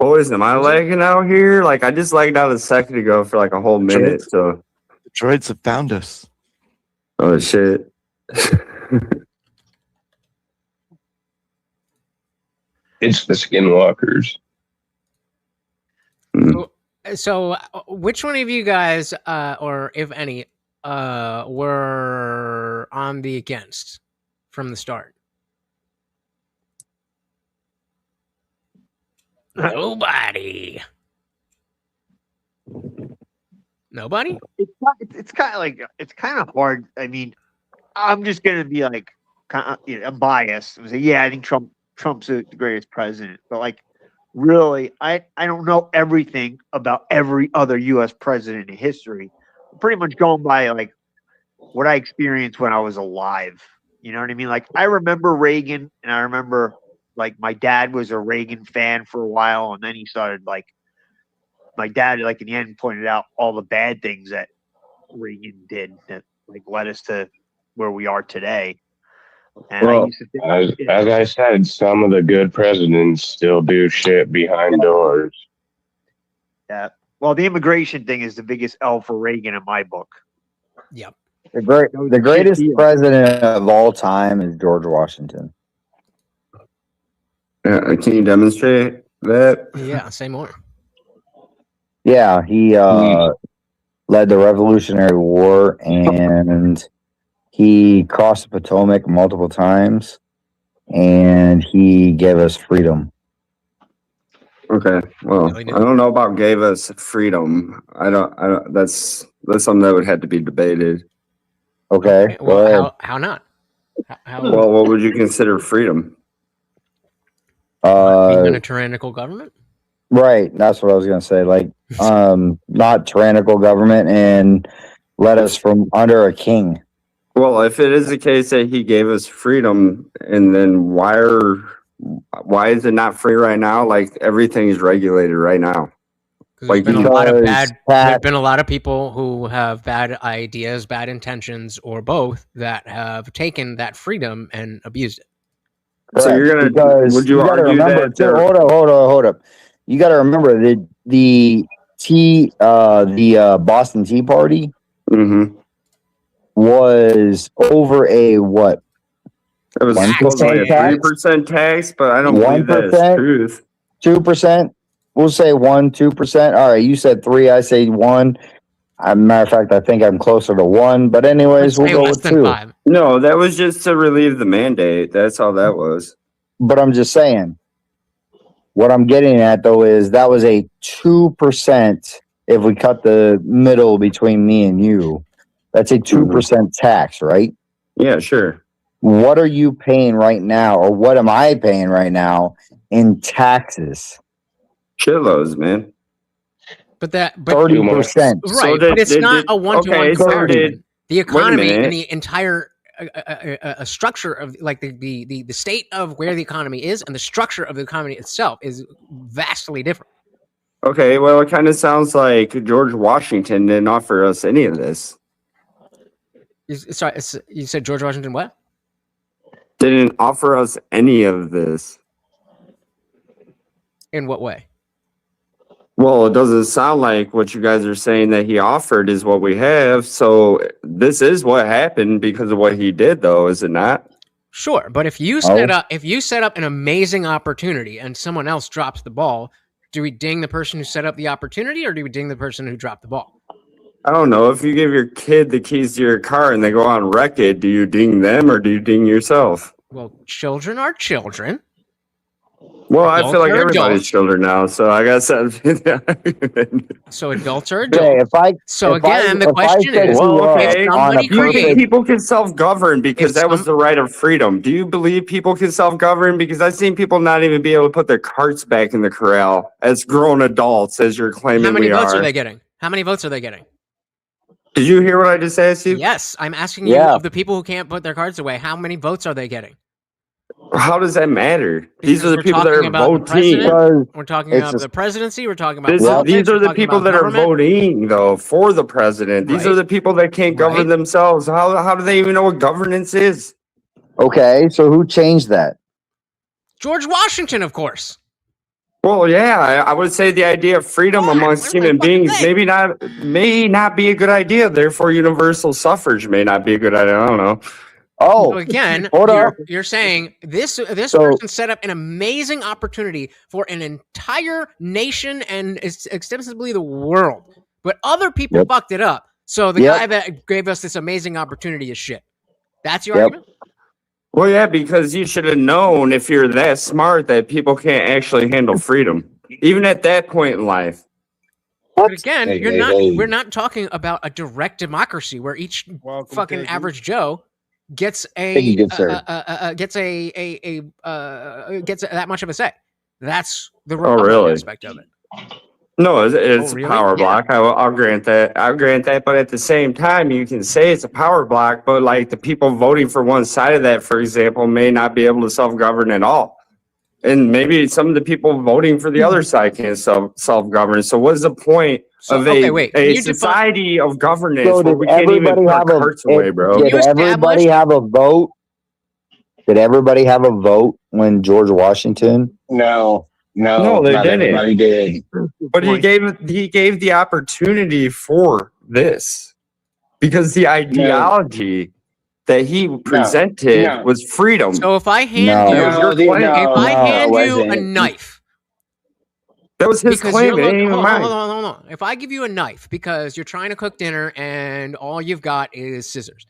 [SPEAKER 9] Boys, am I lagging out here? Like, I just lagged out a second ago for like a whole minute. So,
[SPEAKER 10] The droids have found us.
[SPEAKER 9] oh shit.
[SPEAKER 6] It's the skinwalkers.
[SPEAKER 2] So, which one of you guys, or if any, were on the against from the start? Nobody. Nobody?
[SPEAKER 7] It's kind of hard. I mean, I'm just gonna be like, I'm biased. I'm say, yeah, I think Trump's the greatest president, but like, really, I don't know everything about every other U.S. president in history. pretty much going by like what I experienced when I was alive. You know what I mean? Like I remember Reagan, and I remember like my dad was a Reagan fan for a while, and then he started like my dad, like in the end, pointed out all the bad things that Reagan did that like led us to where we are today. And I
[SPEAKER 6] Well,
[SPEAKER 7] used to think,
[SPEAKER 6] as I said, some of the good presidents still do shit behind doors.
[SPEAKER 7] yeah. Well, the immigration thing is the biggest L for Reagan in my book.
[SPEAKER 2] Yep.
[SPEAKER 11] The greatest president of all time is George Washington.
[SPEAKER 9] Can you demonstrate that?
[SPEAKER 2] Yeah, say more.
[SPEAKER 11] Yeah, he led the Revolutionary War, and he crossed the Potomac multiple times, and he gave us freedom.
[SPEAKER 9] Okay, well, I don't know about gave us freedom. I don't. That's something that would have to be debated.
[SPEAKER 11] Okay.
[SPEAKER 2] Well, how not? How
[SPEAKER 9] Well, what would you consider freedom?
[SPEAKER 2] being in a tyrannical government?
[SPEAKER 11] Right. That's what I was gonna say. Like, not tyrannical government and let us from under a king.
[SPEAKER 9] Well, if it is the case that he gave us freedom, and then why is it not free right now? Like everything is regulated right now.
[SPEAKER 2] There's been a lot of there've been a lot of people who have bad ideas, bad intentions, or both that have taken that freedom and abused it.
[SPEAKER 9] So you're gonna would you argue
[SPEAKER 11] remember,
[SPEAKER 9] that they're-
[SPEAKER 11] hold up. You got to remember that the Boston Tea Party was over a what?
[SPEAKER 9] It was supposedly a 3% tax, but I don't believe that is truth.
[SPEAKER 11] 2%. We'll say 2%. All right, you said 3. I say 1. Matter of fact, I think I'm closer to 1. But anyways, we'll go with 2.
[SPEAKER 2] 5.
[SPEAKER 9] No, that was just to relieve the mandate. That's all that was.
[SPEAKER 11] But I'm just saying. What I'm getting at though is that was a 2%. If we cut the middle between me and you, that's a 2% tax, right?
[SPEAKER 9] Yeah, sure.
[SPEAKER 11] What are you paying right now, or what am I paying right now in taxes?
[SPEAKER 9] Shitloads, man.
[SPEAKER 2] But
[SPEAKER 11] 30%.
[SPEAKER 2] Right, but it's not a one-to-one comparison. The economy and the entire structure of like the state of where the economy is and the structure of the economy itself is vastly different.
[SPEAKER 9] Okay, well, it kind of sounds like George Washington didn't offer us any of this.
[SPEAKER 2] Sorry, you said George Washington what?
[SPEAKER 9] Didn't offer us any of this.
[SPEAKER 2] In what way?
[SPEAKER 9] Well, it doesn't sound like what you guys are saying that he offered is what we have. So this is what happened because of what he did, though, is it not?
[SPEAKER 2] Sure, but if you set up an amazing opportunity and someone else drops the ball, do we ding the person who set up the opportunity, or do we ding the person who dropped the ball?
[SPEAKER 9] I don't know. If you give your kid the keys to your car and they go out and wreck it, do you ding them or do you ding yourself?
[SPEAKER 2] Well, children are children.
[SPEAKER 9] Well, I feel like everybody's children now, so I guess
[SPEAKER 2] so adults are adults.
[SPEAKER 11] Okay,
[SPEAKER 2] the question is,
[SPEAKER 9] okay, people can self-govern because that was the right of freedom. Do you believe people can self-govern? Because I've seen people not even be able to put their carts back in the corral as grown adults, as you're claiming we are.
[SPEAKER 2] How many votes are they getting? How many votes are they getting?
[SPEAKER 9] Did you hear what I just asked you?
[SPEAKER 2] Yes, I'm asking you of the people who can't put their cards away, how many votes are they getting?
[SPEAKER 9] How does that matter? These are the people that are voting.
[SPEAKER 2] We're talking about the presidency. We're talking about
[SPEAKER 9] these are the people that are voting, though, for the president. These are the people that can't govern themselves. How do they even know what governance is?
[SPEAKER 11] Okay, so who changed that?
[SPEAKER 2] George Washington, of course.
[SPEAKER 9] Well, yeah, I would say the idea of freedom amongst human beings may not be a good idea. Therefore, universal suffrage may not be a good idea. I don't know.
[SPEAKER 11] Oh,
[SPEAKER 2] so again, you're saying this person set up an amazing opportunity for an entire nation and extensively the world, but other people fucked it up. So the guy that gave us this amazing opportunity is shit. That's your argument?
[SPEAKER 9] Well, yeah, because you should have known if you're that smart that people can't actually handle freedom, even at that point in life.
[SPEAKER 2] But again, we're not talking about a direct democracy where each fucking average Joe gets that much of a say. That's the Republican aspect of it.
[SPEAKER 9] No, it's
[SPEAKER 2] really?
[SPEAKER 9] a power
[SPEAKER 2] Yeah.
[SPEAKER 9] block. I'll grant that. I'll grant that. But at the same time, you can say it's a power block, but like the people voting for one side of that, for example, may not be able to self-govern at all. And maybe some of the people voting for the other side can't self-govern. So what is the point
[SPEAKER 2] So,
[SPEAKER 9] of
[SPEAKER 2] okay, wait. Can
[SPEAKER 9] a
[SPEAKER 2] you define?
[SPEAKER 9] society of governance
[SPEAKER 11] So
[SPEAKER 9] where
[SPEAKER 11] did
[SPEAKER 9] we can't even
[SPEAKER 11] everybody
[SPEAKER 9] put our
[SPEAKER 11] have a
[SPEAKER 9] carts away, bro?
[SPEAKER 2] Can
[SPEAKER 11] did
[SPEAKER 2] you
[SPEAKER 11] everybody
[SPEAKER 2] establish?
[SPEAKER 11] have a vote? Did everybody have a vote when George Washington?
[SPEAKER 12] No,
[SPEAKER 9] No, they
[SPEAKER 12] not
[SPEAKER 9] didn't.
[SPEAKER 12] everybody did.
[SPEAKER 9] But he gave the opportunity for this because the ideology that he presented
[SPEAKER 12] no.
[SPEAKER 9] was freedom.
[SPEAKER 2] So if I hand
[SPEAKER 11] No.
[SPEAKER 2] you,
[SPEAKER 9] That was your claim.
[SPEAKER 2] if I
[SPEAKER 12] no,
[SPEAKER 2] hand
[SPEAKER 12] it
[SPEAKER 2] you a
[SPEAKER 12] wasn't.
[SPEAKER 2] knife,
[SPEAKER 9] That was his
[SPEAKER 2] because
[SPEAKER 9] claim.
[SPEAKER 2] you're
[SPEAKER 9] It ain't even
[SPEAKER 2] hold
[SPEAKER 9] mine.
[SPEAKER 2] on. If I give you a knife because you're trying to cook dinner and all you've got is scissors,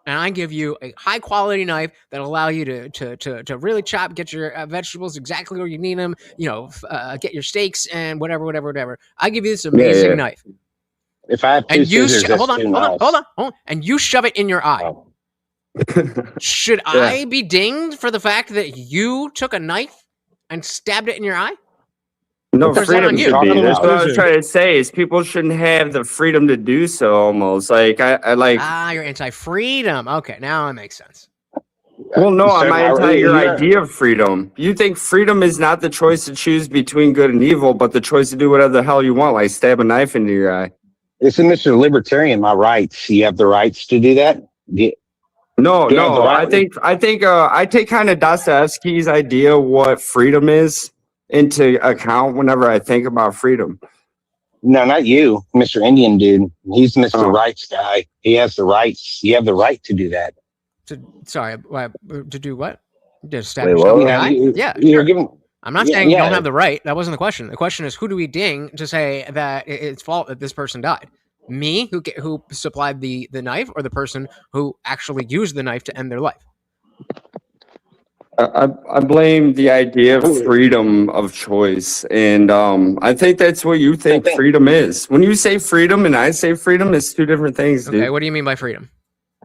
[SPEAKER 2] and I give you a high quality knife that allow you to really chop, get your vegetables exactly where you need them, get your steaks and whatever. I give you this amazing knife,
[SPEAKER 12] If I have two
[SPEAKER 2] and you
[SPEAKER 12] scissors, that's
[SPEAKER 2] hold on,
[SPEAKER 12] two knives.
[SPEAKER 2] and you shove it in your eye.
[SPEAKER 12] Oh.
[SPEAKER 2] Should I be dinged for the fact that you took a knife and stabbed it in your eye?
[SPEAKER 9] No,
[SPEAKER 2] Or is that on
[SPEAKER 9] freedom
[SPEAKER 2] you?
[SPEAKER 9] should be.
[SPEAKER 12] Talking
[SPEAKER 9] That's
[SPEAKER 12] about
[SPEAKER 9] what I was
[SPEAKER 3] scissors.
[SPEAKER 9] trying to say. Is people shouldn't have the freedom to do so. Almost like I like.
[SPEAKER 2] You're anti-freedom. Okay, now it makes sense.
[SPEAKER 9] Well, no,
[SPEAKER 12] So
[SPEAKER 9] I'm
[SPEAKER 12] my-
[SPEAKER 9] anti your
[SPEAKER 12] you're-
[SPEAKER 9] idea of freedom. You think freedom is not the choice to choose between good and evil, but the choice to do whatever the hell you want, like stab a knife into your eye.
[SPEAKER 12] Isn't Mr. Libertarian my rights? You have the rights to do that?
[SPEAKER 9] No,
[SPEAKER 12] Yeah, the
[SPEAKER 9] no.
[SPEAKER 12] right-
[SPEAKER 9] I take kind of Dostoevsky's idea of what freedom is into account whenever I think about freedom.
[SPEAKER 12] No, not you, Mr. Indian dude. He's Mr.
[SPEAKER 9] Oh.
[SPEAKER 12] Rights guy. He has the rights. You have the right to do that.
[SPEAKER 2] To do what? To
[SPEAKER 11] Wait,
[SPEAKER 2] establish
[SPEAKER 11] what?
[SPEAKER 2] an
[SPEAKER 12] Yeah,
[SPEAKER 2] eye? Yeah,
[SPEAKER 12] you're
[SPEAKER 2] sure.
[SPEAKER 12] giving.
[SPEAKER 2] I'm not
[SPEAKER 12] Yeah,
[SPEAKER 2] saying you don't
[SPEAKER 12] yeah.
[SPEAKER 2] have the right. That wasn't the question. The question is, who do we ding to say that it's fault that this person died? Me, who supplied the knife, or the person who actually used the knife to end their life?
[SPEAKER 9] I blame the idea of freedom of choice, and I think that's what you think
[SPEAKER 12] Okay.
[SPEAKER 9] freedom is. When you say freedom and I say freedom, it's two different things, dude.
[SPEAKER 2] Okay, what do you mean by freedom?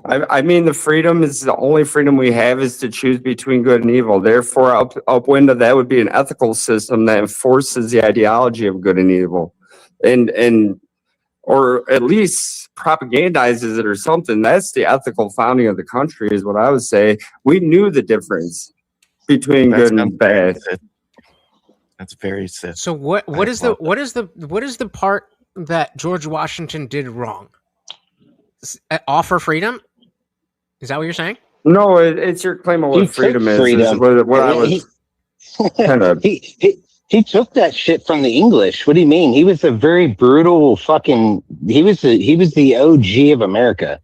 [SPEAKER 9] I mean, the freedom is the only freedom we have is to choose between good and evil. Therefore, upwind of that would be an ethical system that enforces the ideology of good and evil, and or at least propagandizes it or something. That's the ethical founding of the country, is what I would say. We knew the difference between good and bad.
[SPEAKER 10] That's very Sith.
[SPEAKER 2] So what is the part that George Washington did wrong? Offer freedom? Is that what you're saying?
[SPEAKER 9] No, it's your claim of
[SPEAKER 12] He
[SPEAKER 9] what
[SPEAKER 12] took
[SPEAKER 9] freedom is.
[SPEAKER 12] freedom.
[SPEAKER 9] What I was kind of.
[SPEAKER 12] He took that shit from the English. What do you mean? He was a very brutal fucking. He was the OG of America.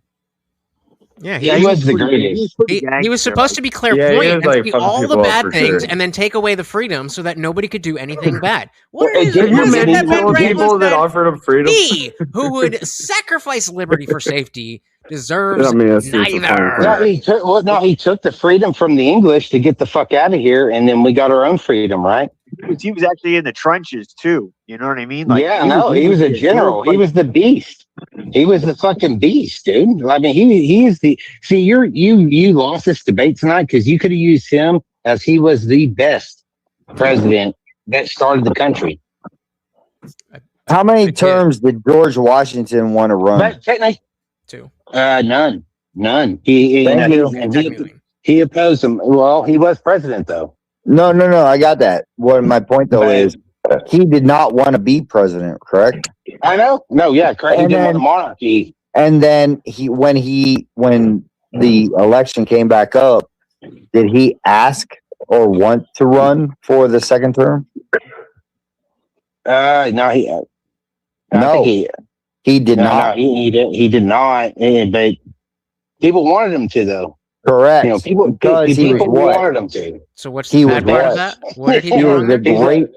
[SPEAKER 2] Yeah,
[SPEAKER 12] He was the greatest.
[SPEAKER 2] He was supposed to be
[SPEAKER 9] Yeah,
[SPEAKER 2] clairvoyant
[SPEAKER 9] he was
[SPEAKER 2] and
[SPEAKER 9] like
[SPEAKER 2] see
[SPEAKER 9] fucking
[SPEAKER 2] all the
[SPEAKER 9] people up
[SPEAKER 2] bad
[SPEAKER 9] for
[SPEAKER 2] things
[SPEAKER 9] sure.
[SPEAKER 2] and then take away the freedom so that nobody could do anything bad. What
[SPEAKER 12] Well,
[SPEAKER 2] is
[SPEAKER 12] did
[SPEAKER 2] it?
[SPEAKER 12] you
[SPEAKER 2] What is it
[SPEAKER 12] imagine
[SPEAKER 2] that Ben
[SPEAKER 12] all the
[SPEAKER 2] Franklin
[SPEAKER 9] people that
[SPEAKER 2] said?
[SPEAKER 9] offered him freedom?
[SPEAKER 2] He who would sacrifice liberty for safety deserves
[SPEAKER 9] I mean, that's just a
[SPEAKER 2] neither.
[SPEAKER 9] fun
[SPEAKER 12] He took the freedom from the English to get the fuck out of here, and then we got our own freedom, right?
[SPEAKER 7] He was actually in the trenches too. You know what I mean?
[SPEAKER 12] He was a general. He was the beast. He was the fucking beast, dude. I mean, he is the. See, you lost this debate tonight because you could have used him as he was the best president that started the country.
[SPEAKER 11] How many terms did George Washington want to run?
[SPEAKER 12] But technically,
[SPEAKER 2] Two.
[SPEAKER 12] none. He
[SPEAKER 11] Thank you.
[SPEAKER 12] he opposed him. Well, he was president though.
[SPEAKER 11] No. I got that. What my point though is, he did not want to be president, correct?
[SPEAKER 12] I know. No, yeah, correct. He
[SPEAKER 11] And
[SPEAKER 12] didn't want
[SPEAKER 11] then-
[SPEAKER 12] the monarchy.
[SPEAKER 11] And then when the election came back up, did he ask or want to run for the second term?
[SPEAKER 12] No, he. I
[SPEAKER 11] No,
[SPEAKER 12] think
[SPEAKER 11] he did
[SPEAKER 12] no,
[SPEAKER 11] not.
[SPEAKER 12] he did not. But people wanted him to, though.
[SPEAKER 11] Correct.
[SPEAKER 12] You know, people
[SPEAKER 11] was what?
[SPEAKER 12] wanted him to.
[SPEAKER 2] So what's
[SPEAKER 11] He
[SPEAKER 2] the
[SPEAKER 11] was
[SPEAKER 2] bad part of
[SPEAKER 11] what?
[SPEAKER 2] that? What did he
[SPEAKER 11] He
[SPEAKER 2] do
[SPEAKER 11] was
[SPEAKER 2] wrong
[SPEAKER 11] a
[SPEAKER 2] there?
[SPEAKER 11] great.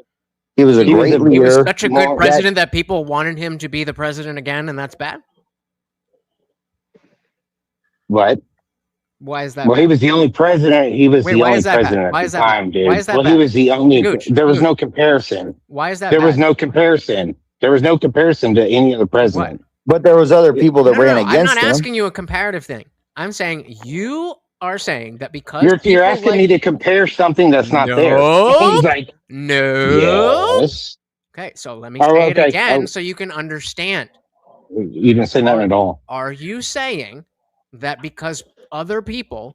[SPEAKER 11] He was a
[SPEAKER 12] He was
[SPEAKER 11] great
[SPEAKER 12] a-
[SPEAKER 2] He was
[SPEAKER 11] leader.
[SPEAKER 2] such a good president that people wanted him to be the president again, and that's bad?
[SPEAKER 12] What?
[SPEAKER 2] Why is that
[SPEAKER 12] Well,
[SPEAKER 2] bad?
[SPEAKER 12] he was the only president. He was
[SPEAKER 2] Wait,
[SPEAKER 12] the
[SPEAKER 2] why
[SPEAKER 12] only
[SPEAKER 2] is that bad?
[SPEAKER 12] president
[SPEAKER 2] Why
[SPEAKER 12] at
[SPEAKER 2] is
[SPEAKER 12] the
[SPEAKER 2] that bad?
[SPEAKER 12] time, dude.
[SPEAKER 2] Why is that
[SPEAKER 12] Well,
[SPEAKER 2] bad?
[SPEAKER 12] he was the only.
[SPEAKER 2] Gooch,
[SPEAKER 12] There was
[SPEAKER 2] Gooch.
[SPEAKER 12] no comparison.
[SPEAKER 2] Why is that
[SPEAKER 12] There
[SPEAKER 2] bad?
[SPEAKER 12] was no comparison. There was no comparison to any other president.
[SPEAKER 11] But there was other people that
[SPEAKER 2] No,
[SPEAKER 11] ran
[SPEAKER 2] I'm
[SPEAKER 11] against
[SPEAKER 2] not
[SPEAKER 11] him.
[SPEAKER 2] asking you a comparative thing. I'm saying you are saying that because
[SPEAKER 12] You're
[SPEAKER 2] people
[SPEAKER 12] asking
[SPEAKER 2] like-
[SPEAKER 12] me to compare something that's not there.
[SPEAKER 2] No.
[SPEAKER 12] He's like,
[SPEAKER 2] No.
[SPEAKER 12] yes.
[SPEAKER 2] Okay, so let me
[SPEAKER 12] Oh,
[SPEAKER 2] say it
[SPEAKER 12] okay.
[SPEAKER 2] again
[SPEAKER 12] Oh.
[SPEAKER 2] so you can understand.
[SPEAKER 12] You didn't say nothing at all.
[SPEAKER 2] Are you saying that because other people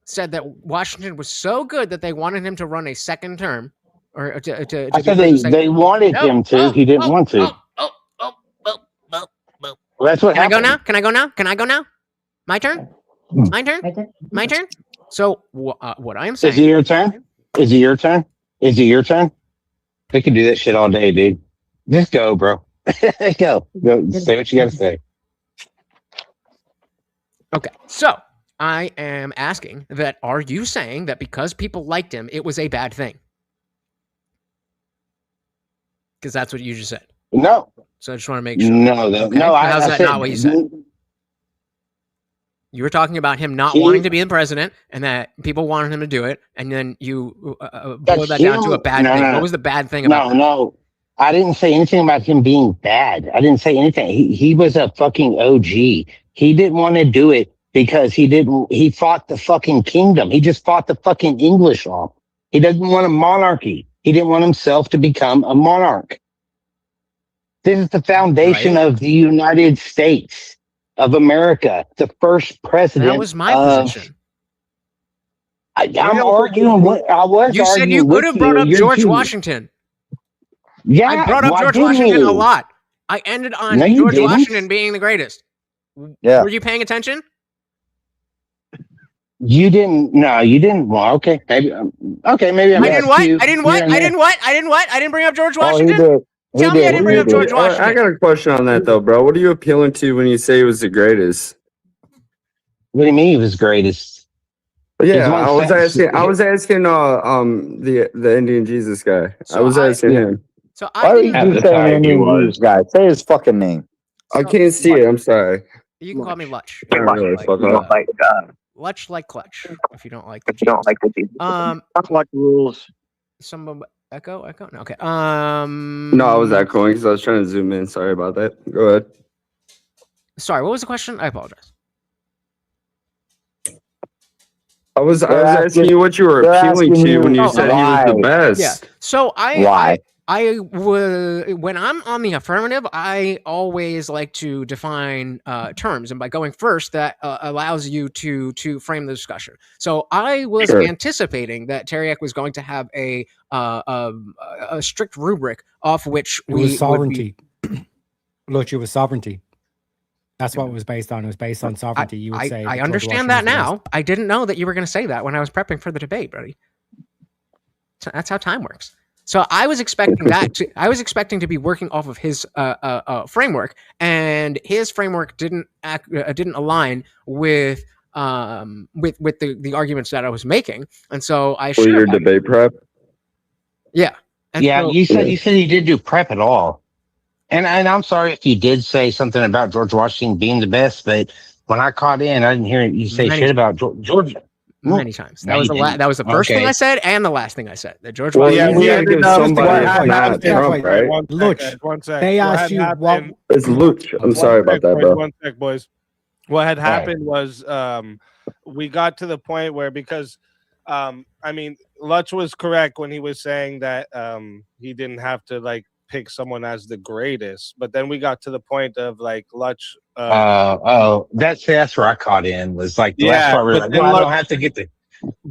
[SPEAKER 2] said that Washington was so good that they wanted him to run a second term, or to
[SPEAKER 12] I said
[SPEAKER 2] be
[SPEAKER 12] they wanted him to. He didn't want to. Well, that's what
[SPEAKER 2] Can I go
[SPEAKER 12] happened.
[SPEAKER 2] now? Can I go now? Can I go now? My turn? My turn? My turn? So what I'm saying...
[SPEAKER 12] Is it your turn? Is it your turn? Is it your turn? They can do that shit all day, dude. Just go, bro. Go. Say what you got to say.
[SPEAKER 2] Okay, so I am asking that, are you saying that because people liked him, it was a bad thing? Because that's what you just said.
[SPEAKER 12] No.
[SPEAKER 2] So I just want to make sure.
[SPEAKER 12] No,
[SPEAKER 2] okay.
[SPEAKER 12] no.
[SPEAKER 2] How's that
[SPEAKER 12] said,
[SPEAKER 2] not what you said? You were talking about him not wanting to be the president, and that people wanted him to do it, and then you boiled that down to a bad thing. What was the bad thing about that?
[SPEAKER 12] No. I didn't say anything about him being bad. I didn't say anything. He was a fucking OG. He didn't want to do it because he fought the fucking kingdom. He just fought the fucking English off. He doesn't want a monarchy. He didn't want himself to become a monarch. This is the foundation of the United States of America. The first president.
[SPEAKER 2] That was my position.
[SPEAKER 12] I'm arguing. I was.
[SPEAKER 2] You said you could have brought up George Washington.
[SPEAKER 12] Yeah,
[SPEAKER 2] I brought up George Washington a lot. I ended on George Washington being the greatest.
[SPEAKER 11] Yeah.
[SPEAKER 2] Were you paying attention?
[SPEAKER 12] You didn't. No, you didn't. Well, okay, maybe. Okay, maybe.
[SPEAKER 2] I didn't what? I didn't what? I didn't what? I didn't what? I didn't bring up George
[SPEAKER 11] Oh, he
[SPEAKER 2] Washington.
[SPEAKER 11] did.
[SPEAKER 2] Tell me I didn't bring up George Washington.
[SPEAKER 9] I got a question on that though, bro. What are you appealing to when you say he was the greatest?
[SPEAKER 12] What do you mean he was greatest?
[SPEAKER 9] Yeah, I was asking the Indian Jesus guy. I was asking him.
[SPEAKER 2] So
[SPEAKER 11] why are you just saying Indian Jesus guy? Say his fucking name.
[SPEAKER 9] I can't see it. I'm sorry.
[SPEAKER 2] You can call me Lutch. Lutch like Clutch. If you don't like the Jesus.
[SPEAKER 7] Clutch rules.
[SPEAKER 2] Some echo. No, okay.
[SPEAKER 9] No, I was echoing because I was trying to zoom in. Sorry about that. Go ahead.
[SPEAKER 2] Sorry, what was the question? I apologize.
[SPEAKER 9] I was asking you what you were appealing to when you said he was the best.
[SPEAKER 2] Yeah. So I would, when I'm on the affirmative, I always like to define terms, and by going first, that allows you to frame the discussion. So I was anticipating that Taryak was going to have a strict rubric off which
[SPEAKER 4] it was sovereignty. Look, it was sovereignty. That's what it was based on. It was based on sovereignty. You would say.
[SPEAKER 2] I understand that now. I didn't know that you were going to say that when I was prepping for the debate, buddy. So that's how time works. So I was expecting to be working off of his framework, and his framework didn't align with the arguments that I was making, and so I.
[SPEAKER 9] For your debate prep.
[SPEAKER 2] Yeah.
[SPEAKER 12] And so, you said you didn't do prep at all. And I'm sorry if you did say something about George Washington being the best, but when I caught in, I didn't hear you say shit about George.
[SPEAKER 2] Many times. That was the first thing I said and the last thing I said. That George
[SPEAKER 9] Washington.
[SPEAKER 2] Well,
[SPEAKER 9] we had to give somebody not Trump, right?
[SPEAKER 3] One sec.
[SPEAKER 4] They asked you what.
[SPEAKER 9] It's Luch. I'm sorry about that, bro.
[SPEAKER 3] One sec, boys. What had happened was we got to the point where because Lutch was correct when he was saying that he didn't have to pick someone as the greatest, but then we got to the point of Lutch.
[SPEAKER 12] That's where I caught in was the last part. We're I don't have to get the.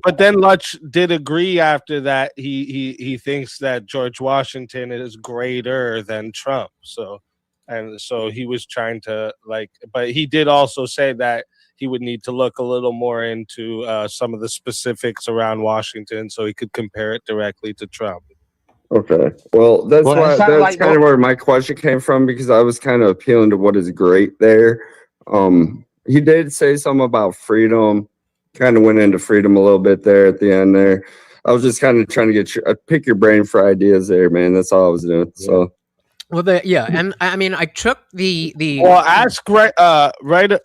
[SPEAKER 3] But then Lutch did agree after that. He thinks that George Washington is greater than Trump. So he was trying to but he did also say that he would need to look a little more into some of the specifics around Washington so he could compare it directly to Trump.
[SPEAKER 9] Okay. Well, that's kind of where my question came from, because I was kind of appealing to what is great there. He did say something about freedom, kind of went into freedom a little bit there at the end there. I was just kind of trying to pick your brain for ideas there, man. That's all I was doing. Yeah. So.
[SPEAKER 2] Well, and I mean, I took the.
[SPEAKER 3] Well, ask right.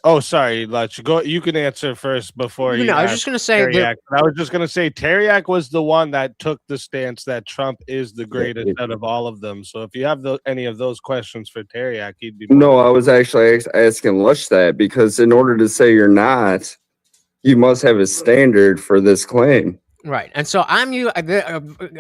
[SPEAKER 3] Oh, sorry, Lutch. Go. You can answer first before you.
[SPEAKER 2] I was just gonna say.
[SPEAKER 3] I was just gonna say Taryak was the one that took the stance that Trump is the greatest out of all of them. So if you have any of those questions for Taryak, he'd be.
[SPEAKER 9] No, I was actually asking Lutch that, because in order to say you're not, you must have a standard for this claim.
[SPEAKER 2] Right, and so and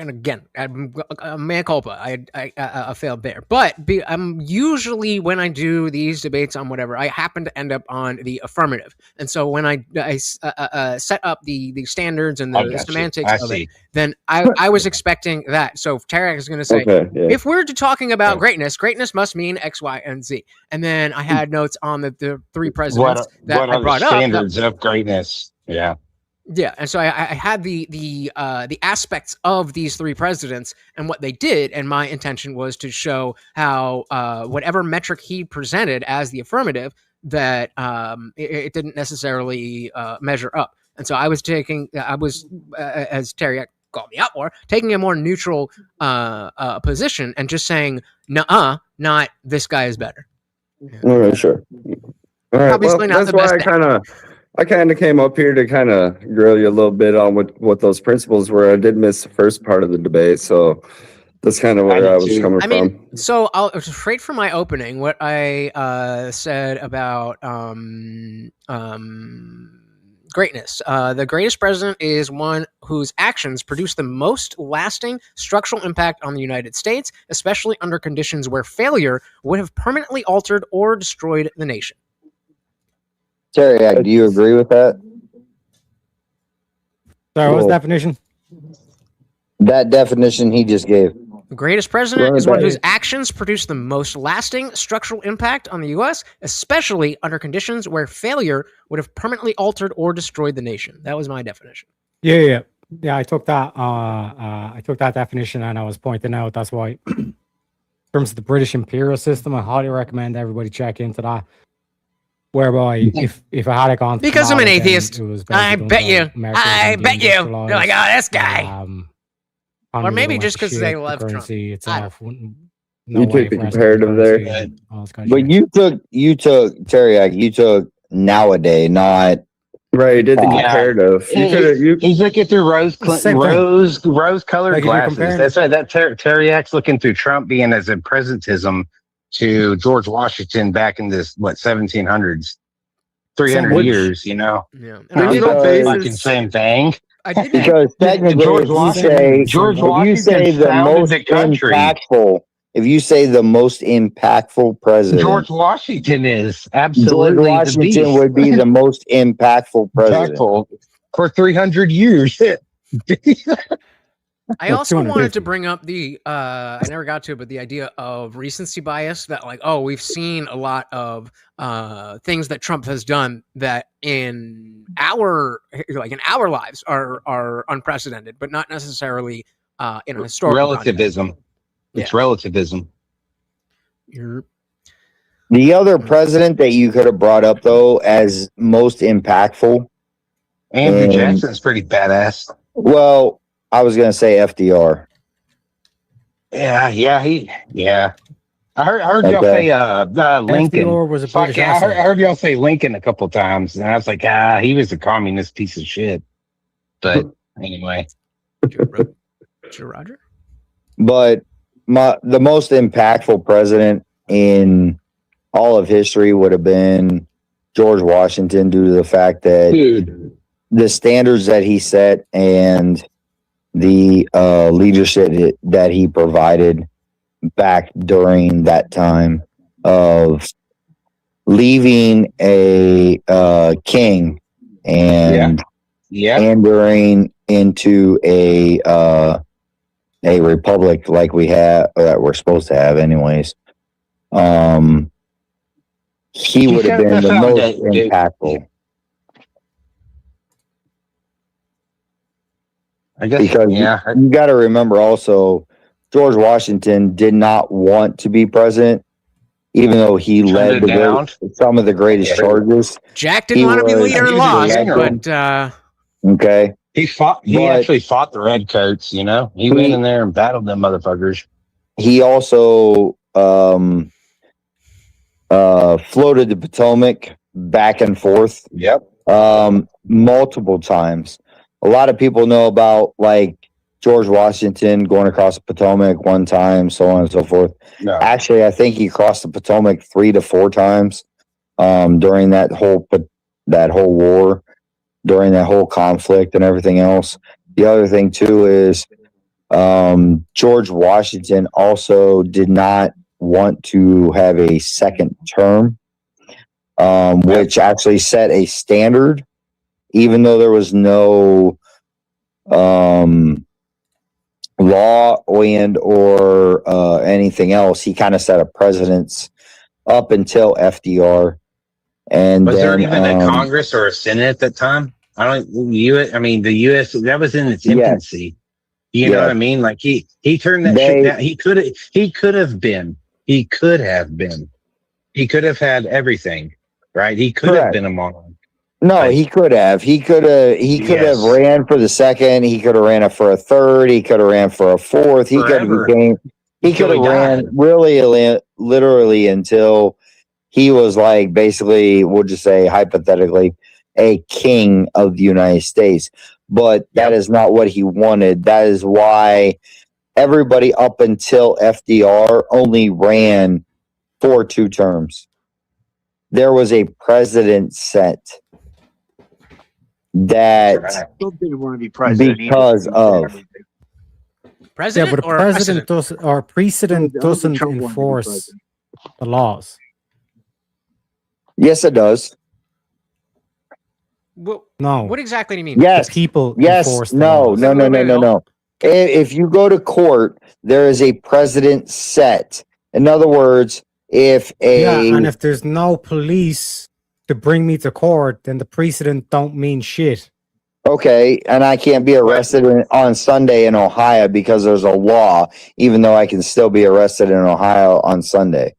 [SPEAKER 2] again, I'm mea culpa. I failed there, but I'm usually when I do these debates on whatever, I happen to end up on the affirmative, and so when I set up the standards and
[SPEAKER 12] I
[SPEAKER 2] the
[SPEAKER 12] got you.
[SPEAKER 2] semantics
[SPEAKER 12] I
[SPEAKER 2] of it,
[SPEAKER 12] see.
[SPEAKER 2] then I was expecting that. So Taryak is going to say,
[SPEAKER 9] Okay, yeah.
[SPEAKER 2] if we're talking about
[SPEAKER 12] Yeah.
[SPEAKER 2] greatness must mean X, Y, and Z, and then I had notes on the three presidents that
[SPEAKER 12] What
[SPEAKER 2] I
[SPEAKER 12] are the
[SPEAKER 2] brought up.
[SPEAKER 12] standards of greatness? Yeah.
[SPEAKER 2] Yeah, and so I had the aspects of these three presidents and what they did, and my intention was to show how whatever metric he presented as the affirmative, that it didn't necessarily measure up. And so I was as Taryak called me out for, taking a more neutral position and just saying, "Nuh-uh, not this guy is better."
[SPEAKER 9] All right, sure. All right.
[SPEAKER 2] Obviously
[SPEAKER 9] Well,
[SPEAKER 2] not
[SPEAKER 9] that's
[SPEAKER 2] the
[SPEAKER 9] why
[SPEAKER 2] best
[SPEAKER 9] I kind of came up here to kind of grill you a little bit on what those principles were. I did miss the first part of the debate, so that's kind of
[SPEAKER 12] I
[SPEAKER 9] where I
[SPEAKER 12] did
[SPEAKER 9] was
[SPEAKER 12] too.
[SPEAKER 9] coming
[SPEAKER 2] I mean,
[SPEAKER 9] from.
[SPEAKER 2] so I'll straight from my opening, what I said about greatness. The greatest president is one whose actions produce the most lasting structural impact on the United States, especially under conditions where failure would have permanently altered or destroyed the nation.
[SPEAKER 11] Taryak, do you agree with that?
[SPEAKER 4] Sorry, what was
[SPEAKER 9] Well,
[SPEAKER 4] the definition?
[SPEAKER 11] That definition he just gave.
[SPEAKER 2] The greatest president
[SPEAKER 9] Run
[SPEAKER 2] is
[SPEAKER 9] it
[SPEAKER 2] one
[SPEAKER 9] back.
[SPEAKER 2] whose actions produce the most lasting structural impact on the U.S., especially under conditions where failure would have permanently altered or destroyed the nation. That was my definition.
[SPEAKER 4] Yeah. I took that. I took that definition, and I was pointing out that's why, in terms of the British imperial system, I highly recommend everybody check into that. Whereby, if I had it gone,
[SPEAKER 2] Because I'm an atheist,
[SPEAKER 4] it was
[SPEAKER 2] I
[SPEAKER 4] basically
[SPEAKER 2] bet you.
[SPEAKER 4] about Americans
[SPEAKER 2] I
[SPEAKER 4] being
[SPEAKER 2] bet you. They're like,
[SPEAKER 4] deindustrialized,
[SPEAKER 2] oh, this guy. Or maybe just because they
[SPEAKER 4] the
[SPEAKER 2] love Trump.
[SPEAKER 4] currency
[SPEAKER 2] I
[SPEAKER 4] itself.
[SPEAKER 9] You
[SPEAKER 4] No way
[SPEAKER 9] took the
[SPEAKER 4] for us to get
[SPEAKER 9] comparative there.
[SPEAKER 4] currency and all this kind of
[SPEAKER 11] But
[SPEAKER 4] shit.
[SPEAKER 11] you took Taryak, you took nowadays, not
[SPEAKER 9] Right, you did the
[SPEAKER 11] Yeah.
[SPEAKER 9] comparative. You could have
[SPEAKER 12] He's looking through rose
[SPEAKER 4] Same thing.
[SPEAKER 12] rose colored
[SPEAKER 4] Like, if you're
[SPEAKER 12] glasses.
[SPEAKER 4] comparing-
[SPEAKER 12] That's right. That Taryak's looking through Trump being as a presentism to George Washington back in this 1700s, 300
[SPEAKER 9] Which-
[SPEAKER 12] years. You know,
[SPEAKER 2] Yeah.
[SPEAKER 9] But
[SPEAKER 2] And
[SPEAKER 9] you know,
[SPEAKER 11] Because-
[SPEAKER 9] basis-
[SPEAKER 12] fucking same thing.
[SPEAKER 2] I did
[SPEAKER 11] because technically,
[SPEAKER 12] George
[SPEAKER 11] if you
[SPEAKER 12] Washington-
[SPEAKER 11] say
[SPEAKER 12] George
[SPEAKER 11] if you say
[SPEAKER 12] Washington
[SPEAKER 11] the
[SPEAKER 12] founded
[SPEAKER 11] most
[SPEAKER 12] the country.
[SPEAKER 11] impactful, if you say the most impactful president,
[SPEAKER 12] George Washington is
[SPEAKER 11] George
[SPEAKER 12] absolutely the
[SPEAKER 11] Washington
[SPEAKER 12] beast.
[SPEAKER 11] would be the most impactful president.
[SPEAKER 12] Impactful for 300 years.
[SPEAKER 2] I
[SPEAKER 4] Well,
[SPEAKER 2] also wanted
[SPEAKER 4] 250.
[SPEAKER 2] to bring up I never got to it, but the idea of recency bias, that like, oh, we've seen a lot of things that Trump has done that in our lives are unprecedented, but not necessarily in a historical
[SPEAKER 12] Relativism. It's
[SPEAKER 2] Yeah.
[SPEAKER 12] relativism.
[SPEAKER 2] context.
[SPEAKER 11] The other president that you could have brought up though as most impactful,
[SPEAKER 12] Andrew
[SPEAKER 11] And-
[SPEAKER 12] Jackson's pretty badass.
[SPEAKER 11] well, I was gonna say FDR.
[SPEAKER 12] Yeah. I heard y'all
[SPEAKER 11] Okay.
[SPEAKER 12] say Lincoln.
[SPEAKER 4] FDR was a
[SPEAKER 12] Fuck
[SPEAKER 4] British
[SPEAKER 12] yeah, I
[SPEAKER 4] asset.
[SPEAKER 12] heard y'all say Lincoln a couple times, and I was like, he was a communist piece of shit. But anyway,
[SPEAKER 2] Sure, Roger.
[SPEAKER 11] But the most impactful president in all of history would have been George Washington, due to the fact that
[SPEAKER 12] dude,
[SPEAKER 11] the standards that he set and the leadership that he provided back during that time of leaving a king and
[SPEAKER 12] yeah,
[SPEAKER 11] entering into a republic like we have, that we're supposed to have anyways. He would have been the most impactful.
[SPEAKER 12] I guess.
[SPEAKER 11] Because you got to remember also, George Washington did not want to be president, even though he led some of the greatest charges.
[SPEAKER 2] Jack didn't want to be leader and lost, but
[SPEAKER 11] okay.
[SPEAKER 12] He actually fought the redcoats. You know, he went in there and battled them motherfuckers.
[SPEAKER 11] He also floated the Potomac back and forth.
[SPEAKER 12] Yep.
[SPEAKER 11] Multiple times. A lot of people know about like George Washington going across the Potomac one time, so on and so forth.
[SPEAKER 12] No.
[SPEAKER 11] Actually, I think he crossed the Potomac 3 to 4 times during that whole war, during that whole conflict and everything else. The other thing too is George Washington also did not want to have a second term, which actually set a standard, even though there was no law and or anything else. He kind of set a precedence up until FDR. And
[SPEAKER 12] Was there
[SPEAKER 11] then,
[SPEAKER 12] even a Congress or a Senate at that time? I mean, the U.S. that was in its infancy. You know what I mean? Like he turned that shit down. He could have had everything, right? He could have been a monarch.
[SPEAKER 11] No, he could have. He could have ran for the second. He could have ran for a third. He could have ran for a fourth. He could have ran really, literally until he was like basically, we'll just say hypothetically, a king of the United States. But that is not what he wanted. That is why everybody up until FDR only ran for 2 terms. There was a president set that
[SPEAKER 7] Trump didn't want to be president
[SPEAKER 11] because of
[SPEAKER 2] president.
[SPEAKER 4] Yeah, but
[SPEAKER 2] or
[SPEAKER 4] president doesn't enforce the laws.
[SPEAKER 11] Yes, it does.
[SPEAKER 2] Well,
[SPEAKER 4] No.
[SPEAKER 2] What exactly do you mean?
[SPEAKER 11] Yes,
[SPEAKER 4] The people
[SPEAKER 11] yes,
[SPEAKER 4] enforce the
[SPEAKER 11] no,
[SPEAKER 4] laws.
[SPEAKER 11] no. If you go to court, there is a president set. In other words, if
[SPEAKER 4] and if there's no police to bring me to court, then the precedent don't mean shit.
[SPEAKER 11] Okay, and I can't be arrested on Sunday in Ohio because there's a law, even though I can still be arrested in Ohio on Sunday.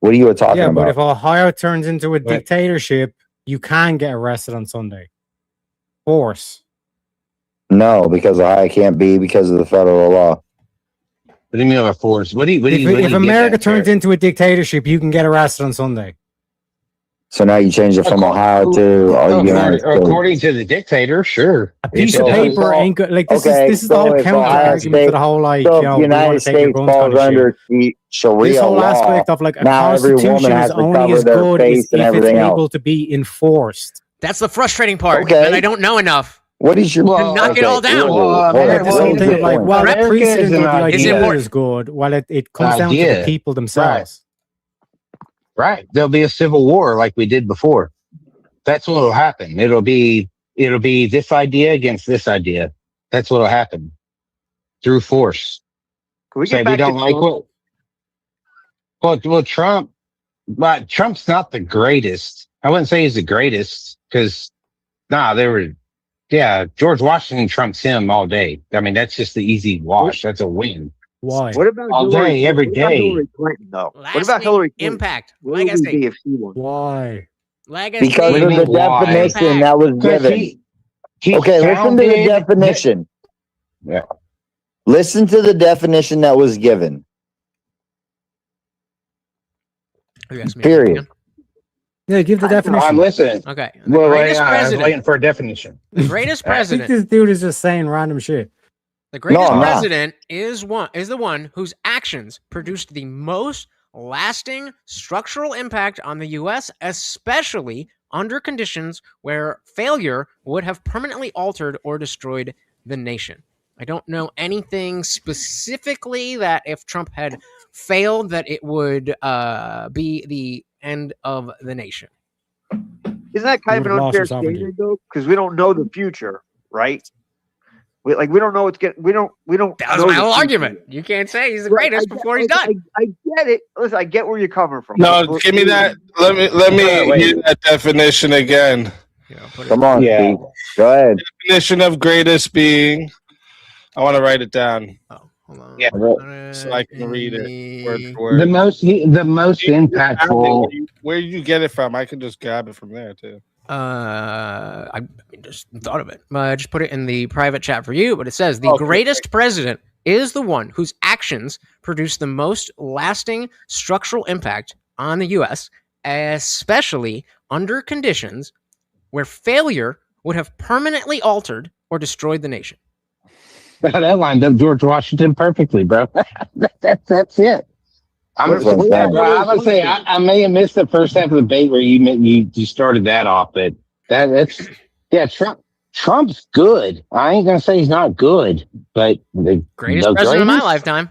[SPEAKER 11] What are you talking about?
[SPEAKER 4] But if Ohio turns into a dictatorship, you can get arrested on Sunday. Force.
[SPEAKER 11] No, because Ohio can't be because of the federal law.
[SPEAKER 12] What do you mean by force?
[SPEAKER 4] If America turns into a dictatorship, you can get arrested on Sunday.
[SPEAKER 11] So now you change it from Ohio to United States.
[SPEAKER 12] According to the dictator, sure.
[SPEAKER 4] A piece of paper ain't good. Like this is the whole counter argument to the whole like,
[SPEAKER 11] United States falls under the Sharia
[SPEAKER 4] this whole
[SPEAKER 11] law.
[SPEAKER 4] aspect of like a
[SPEAKER 11] now every woman
[SPEAKER 4] constitution
[SPEAKER 11] has
[SPEAKER 4] is
[SPEAKER 11] to
[SPEAKER 4] only
[SPEAKER 11] cover
[SPEAKER 4] as
[SPEAKER 11] their
[SPEAKER 4] good as
[SPEAKER 11] face and
[SPEAKER 4] if it's
[SPEAKER 11] everything
[SPEAKER 4] able
[SPEAKER 11] else.
[SPEAKER 4] to be enforced.
[SPEAKER 2] That's the frustrating part.
[SPEAKER 11] Okay.
[SPEAKER 2] And I don't know enough.
[SPEAKER 11] What is your
[SPEAKER 2] to knock it all down?
[SPEAKER 4] While the precedent or the idea
[SPEAKER 2] is
[SPEAKER 4] is good, while it comes down to the people themselves.
[SPEAKER 12] Right. There'll be a civil war like we did before. That's what will happen. It'll be this idea against this idea. That's what'll happen through force.
[SPEAKER 7] Can we
[SPEAKER 12] Say
[SPEAKER 7] get back
[SPEAKER 12] we don't
[SPEAKER 7] to
[SPEAKER 12] like
[SPEAKER 7] Trump?
[SPEAKER 12] well Trump, but Trump's not the greatest. I wouldn't say he's the greatest because George Washington trumps him all day. I mean, that's just the easy wash. That's a win.
[SPEAKER 4] Why?
[SPEAKER 7] What about
[SPEAKER 12] all
[SPEAKER 7] Hillary,
[SPEAKER 12] day, every
[SPEAKER 7] what about
[SPEAKER 12] day?
[SPEAKER 7] Hillary Clinton, though? What about Hillary Clinton?
[SPEAKER 2] Impact.
[SPEAKER 7] What would it be if she won?
[SPEAKER 4] Why?
[SPEAKER 11] Because of the definition that was given. Okay, listen to the definition.
[SPEAKER 12] Yeah.
[SPEAKER 11] Listen to the definition that was given. Period.
[SPEAKER 4] Yeah, give the definition.
[SPEAKER 12] I'm listening.
[SPEAKER 2] Okay.
[SPEAKER 12] Well,
[SPEAKER 2] greatest
[SPEAKER 12] I was
[SPEAKER 2] president.
[SPEAKER 12] waiting for a definition.
[SPEAKER 2] The greatest
[SPEAKER 4] I think
[SPEAKER 2] president.
[SPEAKER 4] this dude is just saying random shit.
[SPEAKER 2] The greatest president is the one whose actions produced the most lasting structural impact on the U.S., especially under conditions where failure would have permanently altered or destroyed the nation. I don't know anything specifically that if Trump had failed, that it would be the end of the nation.
[SPEAKER 7] Isn't that kind of an unfair statement, though? Because we don't know the future, right? We don't know what's getting. We don't.
[SPEAKER 2] That was my whole argument. You can't say he's the greatest before he's done.
[SPEAKER 7] I get it. Listen, I get where you're coming from.
[SPEAKER 3] No, give me that. Let me hear that definition again.
[SPEAKER 11] Come on, Steve. Go ahead.
[SPEAKER 3] Definition of greatest being. I want to write it down.
[SPEAKER 2] Oh, hold on.
[SPEAKER 12] Yeah.
[SPEAKER 3] So I can read it word for word.
[SPEAKER 12] The most impactful.
[SPEAKER 3] Where did you get it from? I can just grab it from there too.
[SPEAKER 2] I just thought of it. I just put it in the private chat for you, but it says the greatest president is the one whose actions produce the most lasting structural impact on the U.S., especially under conditions where failure would have permanently altered or destroyed the nation.
[SPEAKER 12] That lined up George Washington perfectly, bro. That's it. I'm gonna say I may have missed the first half of the debate where you started that off, but that's Trump. Trump's good. I ain't gonna say he's not good, but the
[SPEAKER 2] Greatest president of my lifetime.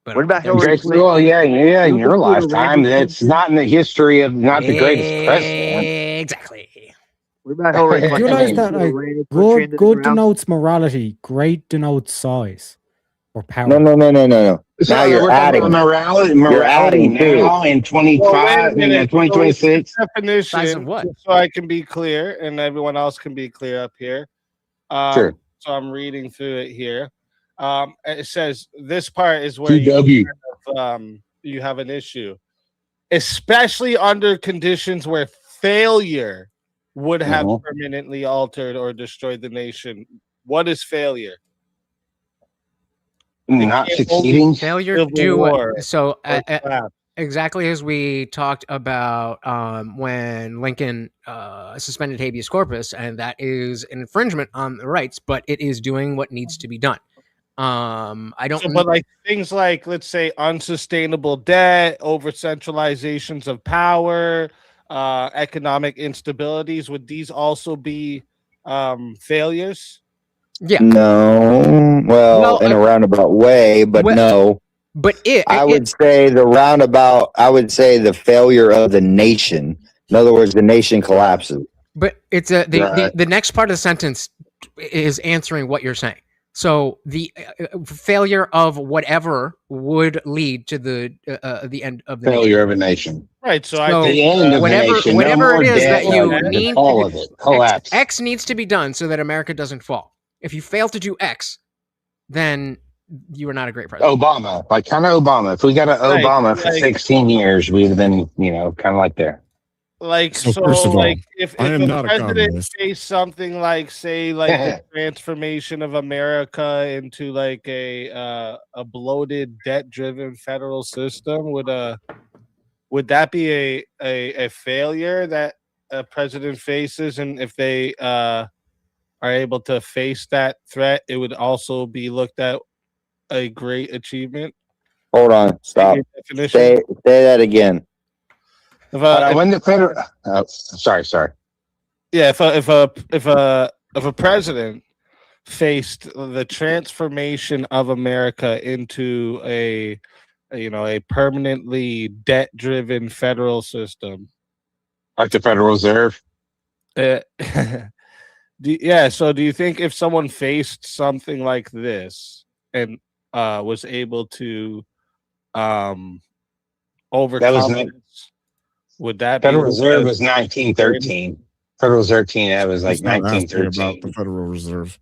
[SPEAKER 2] But
[SPEAKER 7] What about Hillary
[SPEAKER 12] great,
[SPEAKER 7] Clinton?
[SPEAKER 12] well, yeah, in your
[SPEAKER 7] Who was the
[SPEAKER 12] lifetime.
[SPEAKER 7] Randy
[SPEAKER 12] That's
[SPEAKER 7] Clinton?
[SPEAKER 12] not in the history of not the greatest president.
[SPEAKER 2] Exactly.
[SPEAKER 7] What about Hillary
[SPEAKER 4] Do you
[SPEAKER 7] Clinton?
[SPEAKER 4] realize
[SPEAKER 7] Who
[SPEAKER 4] that
[SPEAKER 7] put
[SPEAKER 4] like
[SPEAKER 7] ran the country into the
[SPEAKER 4] good
[SPEAKER 7] ground?
[SPEAKER 4] denotes morality, great denotes size or power?
[SPEAKER 11] No. Now
[SPEAKER 12] So
[SPEAKER 11] you're
[SPEAKER 12] we're talking
[SPEAKER 11] adding.
[SPEAKER 12] about morality
[SPEAKER 11] You're adding too.
[SPEAKER 12] now in
[SPEAKER 3] Well, wait a
[SPEAKER 12] 25,
[SPEAKER 3] minute.
[SPEAKER 12] 2026.
[SPEAKER 3] So definition,
[SPEAKER 2] of what?
[SPEAKER 3] just so I can be clear, and everyone else can be clear up here.
[SPEAKER 12] Sure.
[SPEAKER 3] So I'm reading through it here. It says this part is where you have an issue, especially under conditions where failure would have permanently altered or destroyed the nation. What is failure?
[SPEAKER 12] Not succeeding.
[SPEAKER 2] Failure
[SPEAKER 3] Civil
[SPEAKER 2] do
[SPEAKER 3] war
[SPEAKER 2] so
[SPEAKER 3] or collapse.
[SPEAKER 2] exactly as we talked about when Lincoln suspended habeas corpus, and that is an infringement on the rights, but it is doing what needs to be done. I don't.
[SPEAKER 3] But like things like, let's say, unsustainable debt, over centralizations of power, economic instabilities, would these also be failures?
[SPEAKER 2] Yeah.
[SPEAKER 11] No. Well, in a roundabout way, but no.
[SPEAKER 2] But
[SPEAKER 11] I would say the roundabout. I would say the failure of the nation. In other words, the nation collapses.
[SPEAKER 2] But it's the next part of the sentence is answering what you're saying. So the failure of whatever would lead to the end of the
[SPEAKER 12] Failure of a nation.
[SPEAKER 3] Right. So
[SPEAKER 2] So
[SPEAKER 3] I think
[SPEAKER 12] the end of the nation.
[SPEAKER 2] whatever
[SPEAKER 12] No
[SPEAKER 2] it
[SPEAKER 12] more
[SPEAKER 2] is
[SPEAKER 12] debt,
[SPEAKER 2] that you
[SPEAKER 12] no,
[SPEAKER 2] need,
[SPEAKER 12] all of it collapse.
[SPEAKER 2] X needs to be done so that America doesn't fall. If you fail to do X, then you are not a great president.
[SPEAKER 12] Obama, like kind of Obama. If we got an Obama for 16 years, we'd have been, kind of like there.
[SPEAKER 3] Like
[SPEAKER 13] So first of all,
[SPEAKER 3] like if
[SPEAKER 13] I am
[SPEAKER 3] a
[SPEAKER 13] not a
[SPEAKER 3] president
[SPEAKER 13] communist.
[SPEAKER 3] says something like, say, like the transformation of America into like a bloated, debt-driven federal system, would that be a failure that a president faces? And if they are able to face that threat, it would also be looked at a great achievement.
[SPEAKER 11] Hold on. Stop. Say that again.
[SPEAKER 12] When the federal, sorry.
[SPEAKER 3] Yeah, if a president faced the transformation of America into a permanently debt-driven federal system,
[SPEAKER 12] like the Federal Reserve.
[SPEAKER 3] So do you think if someone faced something like this and was able to overcome, would that
[SPEAKER 12] Federal
[SPEAKER 3] be
[SPEAKER 12] Reserve was 1913. Federal Reserve that was like
[SPEAKER 13] He's not asking
[SPEAKER 12] 1913.
[SPEAKER 13] about the Federal Reserve.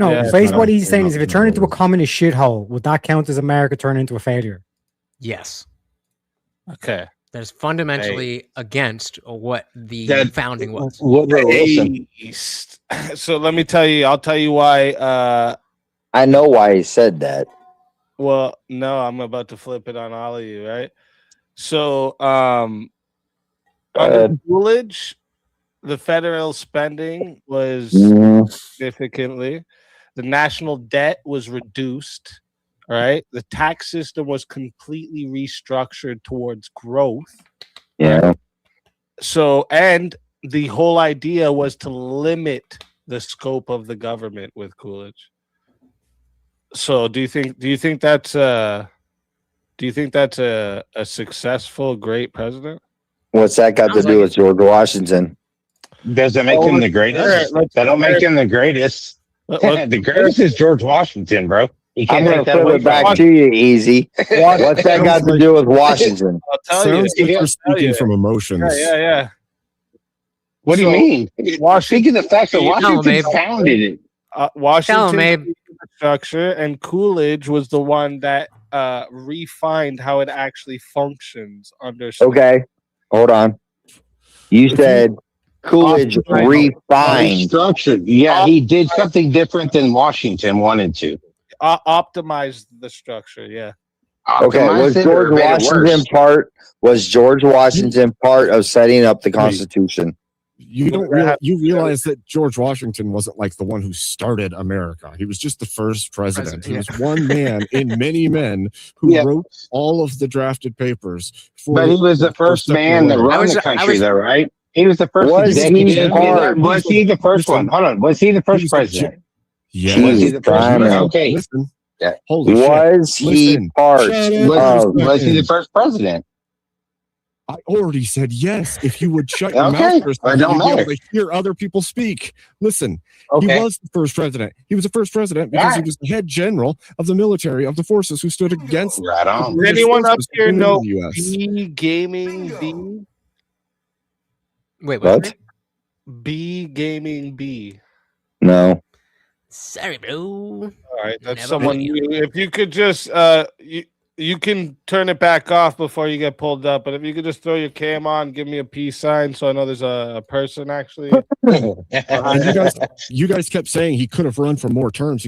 [SPEAKER 4] No,
[SPEAKER 3] Yeah,
[SPEAKER 4] basically
[SPEAKER 13] no,
[SPEAKER 4] what he's saying
[SPEAKER 13] no,
[SPEAKER 4] is if it
[SPEAKER 13] no,
[SPEAKER 4] turned
[SPEAKER 13] no.
[SPEAKER 4] into a communist shithole, would that count as America turning into a failure?
[SPEAKER 2] Yes.
[SPEAKER 3] Okay.
[SPEAKER 2] That is fundamentally against what the founding was.
[SPEAKER 12] Woodrow Wilson.
[SPEAKER 3] So let me tell you. I'll tell you why.
[SPEAKER 11] I know why he said that.
[SPEAKER 3] Well, no, I'm about to flip it on all of you, right? So, under Coolidge, the federal spending was significantly. The national debt was reduced. All right. The tax system was completely restructured towards growth.
[SPEAKER 11] Yeah.
[SPEAKER 3] So, and the whole idea was to limit the scope of the government with Coolidge. So, do you think that's a successful, great president?
[SPEAKER 11] What's that got to do with George Washington?
[SPEAKER 12] Does it make him the greatest? That don't make him the greatest. The greatest is George Washington, bro. You can't
[SPEAKER 11] I'm going
[SPEAKER 12] take
[SPEAKER 11] to
[SPEAKER 12] that
[SPEAKER 11] flip
[SPEAKER 12] away
[SPEAKER 11] it back
[SPEAKER 12] from
[SPEAKER 11] to you, Easy. What's that got to do with Washington?
[SPEAKER 3] I'll tell
[SPEAKER 13] Sounds
[SPEAKER 3] you.
[SPEAKER 13] like you're speaking from emotions.
[SPEAKER 3] Yeah.
[SPEAKER 12] What do you mean? Speaking of the fact that Washington
[SPEAKER 2] Abe.
[SPEAKER 12] founded it.
[SPEAKER 3] Washington
[SPEAKER 2] Abe.
[SPEAKER 3] structure, and Coolidge was the one that refined how it actually functions under.
[SPEAKER 11] Okay, hold on. You said Coolidge refined.
[SPEAKER 12] Restructured. Yeah, he did something different than Washington wanted to.
[SPEAKER 3] Optimize the structure. Yeah.
[SPEAKER 11] Okay, was George Washington part of setting up the Constitution?
[SPEAKER 13] You realize that George Washington wasn't like the one who started America. He was just the first president. He was one man in many men who wrote all of the drafted papers.
[SPEAKER 12] But he was the first man to run the country, though, right? He was the first
[SPEAKER 11] Was he
[SPEAKER 12] executive.
[SPEAKER 11] part?
[SPEAKER 12] Was he the first
[SPEAKER 13] Listen,
[SPEAKER 12] one? Hold on. Was he the
[SPEAKER 13] He
[SPEAKER 12] first
[SPEAKER 13] was the
[SPEAKER 12] president?
[SPEAKER 13] Yes.
[SPEAKER 12] Was he the first
[SPEAKER 11] Simon.
[SPEAKER 12] president? Okay.
[SPEAKER 13] Listen.
[SPEAKER 12] Yeah.
[SPEAKER 13] Holy shit.
[SPEAKER 11] Was he
[SPEAKER 13] Listen.
[SPEAKER 11] part
[SPEAKER 13] Shut up
[SPEAKER 12] Was,
[SPEAKER 13] for a
[SPEAKER 11] of?
[SPEAKER 12] was he the
[SPEAKER 13] second.
[SPEAKER 12] first president?
[SPEAKER 13] I already said yes. If you would shut your
[SPEAKER 12] Okay.
[SPEAKER 13] mouth for a
[SPEAKER 12] It
[SPEAKER 13] second,
[SPEAKER 12] don't
[SPEAKER 13] you'd be able
[SPEAKER 12] matter.
[SPEAKER 13] to hear other people speak. Listen,
[SPEAKER 12] Okay.
[SPEAKER 13] he was the first president. He was the first president because he
[SPEAKER 12] Right.
[SPEAKER 13] was the head general of the military of the forces who stood against
[SPEAKER 12] Right
[SPEAKER 13] the
[SPEAKER 12] on.
[SPEAKER 3] Does
[SPEAKER 13] British
[SPEAKER 3] anyone up
[SPEAKER 13] forces
[SPEAKER 3] here
[SPEAKER 13] in the
[SPEAKER 3] know
[SPEAKER 13] U.S.
[SPEAKER 3] B Gaming B?
[SPEAKER 2] Wait, what's
[SPEAKER 11] What?
[SPEAKER 3] B Gaming B.
[SPEAKER 11] No.
[SPEAKER 2] Sorry, bro.
[SPEAKER 3] All right, that's
[SPEAKER 2] Never
[SPEAKER 3] someone.
[SPEAKER 2] mind.
[SPEAKER 3] If you could just you can turn it back off before you get pulled up. But if you could just throw your cam on, give me a peace sign, so I know there's a person actually.
[SPEAKER 13] You guys kept saying he could have run for more terms.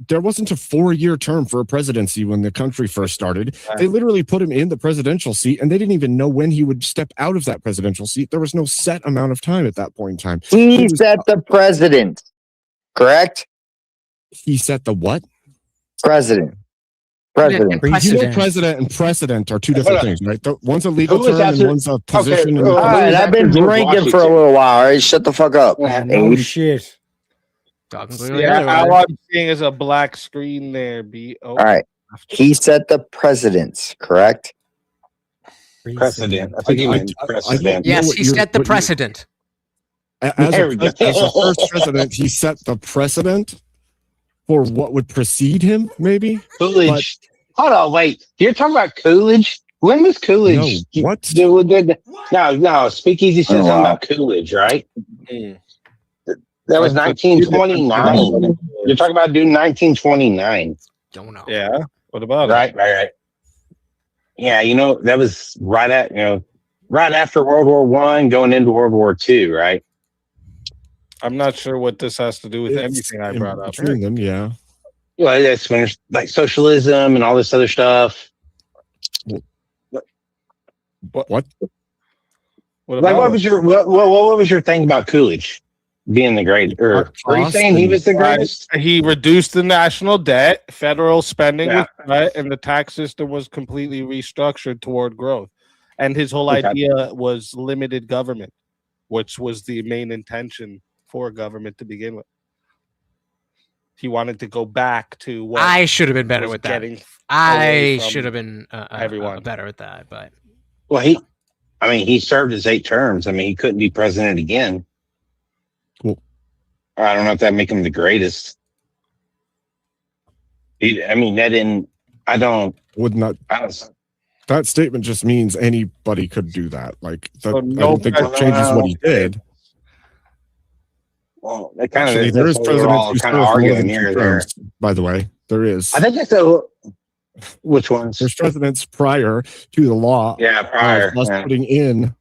[SPEAKER 13] There wasn't a 4-year term for a presidency when the country first started. They literally put him in the presidential seat, and they didn't even know when he would step out of that presidential seat. There was no set amount of time at that point in time.
[SPEAKER 11] He set the president. Correct?
[SPEAKER 13] He set the what?
[SPEAKER 11] President. President.
[SPEAKER 13] You know, president and precedent are two different things, right? One's a legal
[SPEAKER 12] Who was
[SPEAKER 13] term and
[SPEAKER 12] after-
[SPEAKER 13] one's a position.
[SPEAKER 12] Okay,
[SPEAKER 11] All right, I've been drinking for a little while. All right, shut the fuck up.
[SPEAKER 4] No
[SPEAKER 11] Abe.
[SPEAKER 4] shit.
[SPEAKER 2] Talking clearly.
[SPEAKER 3] Yeah,
[SPEAKER 2] otherwise.
[SPEAKER 3] all I'm seeing is a black screen there. B. Oh,
[SPEAKER 11] All right. He set the presidents, correct?
[SPEAKER 12] Precedent. I think he meant precedent.
[SPEAKER 2] Yes, he set the precedent.
[SPEAKER 13] As
[SPEAKER 12] There
[SPEAKER 13] a,
[SPEAKER 12] we go.
[SPEAKER 13] as the first president, he set the precedent for what would precede him, maybe.
[SPEAKER 12] Coolidge. Hold on, wait. You're talking about Coolidge? When was Coolidge?
[SPEAKER 13] No, what?
[SPEAKER 12] No. Speakeasy said something about Coolidge, right? That was 1929. You're talking about doing 1929.
[SPEAKER 2] Don't know.
[SPEAKER 3] Yeah. What about it?
[SPEAKER 12] Right. Yeah, that was right after World War I, going into World War II, right?
[SPEAKER 3] I'm not sure what this has to do with anything I brought up.
[SPEAKER 13] Between them, yeah.
[SPEAKER 12] Well, that's when there's like socialism and all this other stuff.
[SPEAKER 3] What?
[SPEAKER 12] What was your thing about Coolidge being the great? Or are you saying he was the greatest?
[SPEAKER 3] He reduced the national debt, federal spending was cut, and the tax system was completely restructured toward growth. And his whole idea was limited government, which was the main intention for government to begin with. He wanted to go back to what
[SPEAKER 2] I should have been better
[SPEAKER 3] was
[SPEAKER 2] with that.
[SPEAKER 3] getting
[SPEAKER 2] I
[SPEAKER 3] away from
[SPEAKER 2] should have been
[SPEAKER 3] everyone.
[SPEAKER 2] better at that. But
[SPEAKER 12] Well, he served his 8 terms. I mean, he couldn't be president again.
[SPEAKER 13] Cool.
[SPEAKER 12] I don't know if that make him the greatest. That
[SPEAKER 13] statement just means anybody could do that. Like, that,
[SPEAKER 3] So
[SPEAKER 13] I don't think that changes what he did.
[SPEAKER 12] Well, that kind
[SPEAKER 13] Actually,
[SPEAKER 12] of
[SPEAKER 13] there is
[SPEAKER 12] we're
[SPEAKER 13] presidents
[SPEAKER 12] all
[SPEAKER 13] who
[SPEAKER 12] kind
[SPEAKER 13] serve
[SPEAKER 12] of
[SPEAKER 13] for more
[SPEAKER 12] arguing
[SPEAKER 13] than
[SPEAKER 12] here
[SPEAKER 13] 2
[SPEAKER 12] there.
[SPEAKER 13] terms, by the way. There is.
[SPEAKER 12] I think that's which ones?
[SPEAKER 13] There's presidents prior to the law.
[SPEAKER 12] Yeah, prior.
[SPEAKER 13] Us putting in.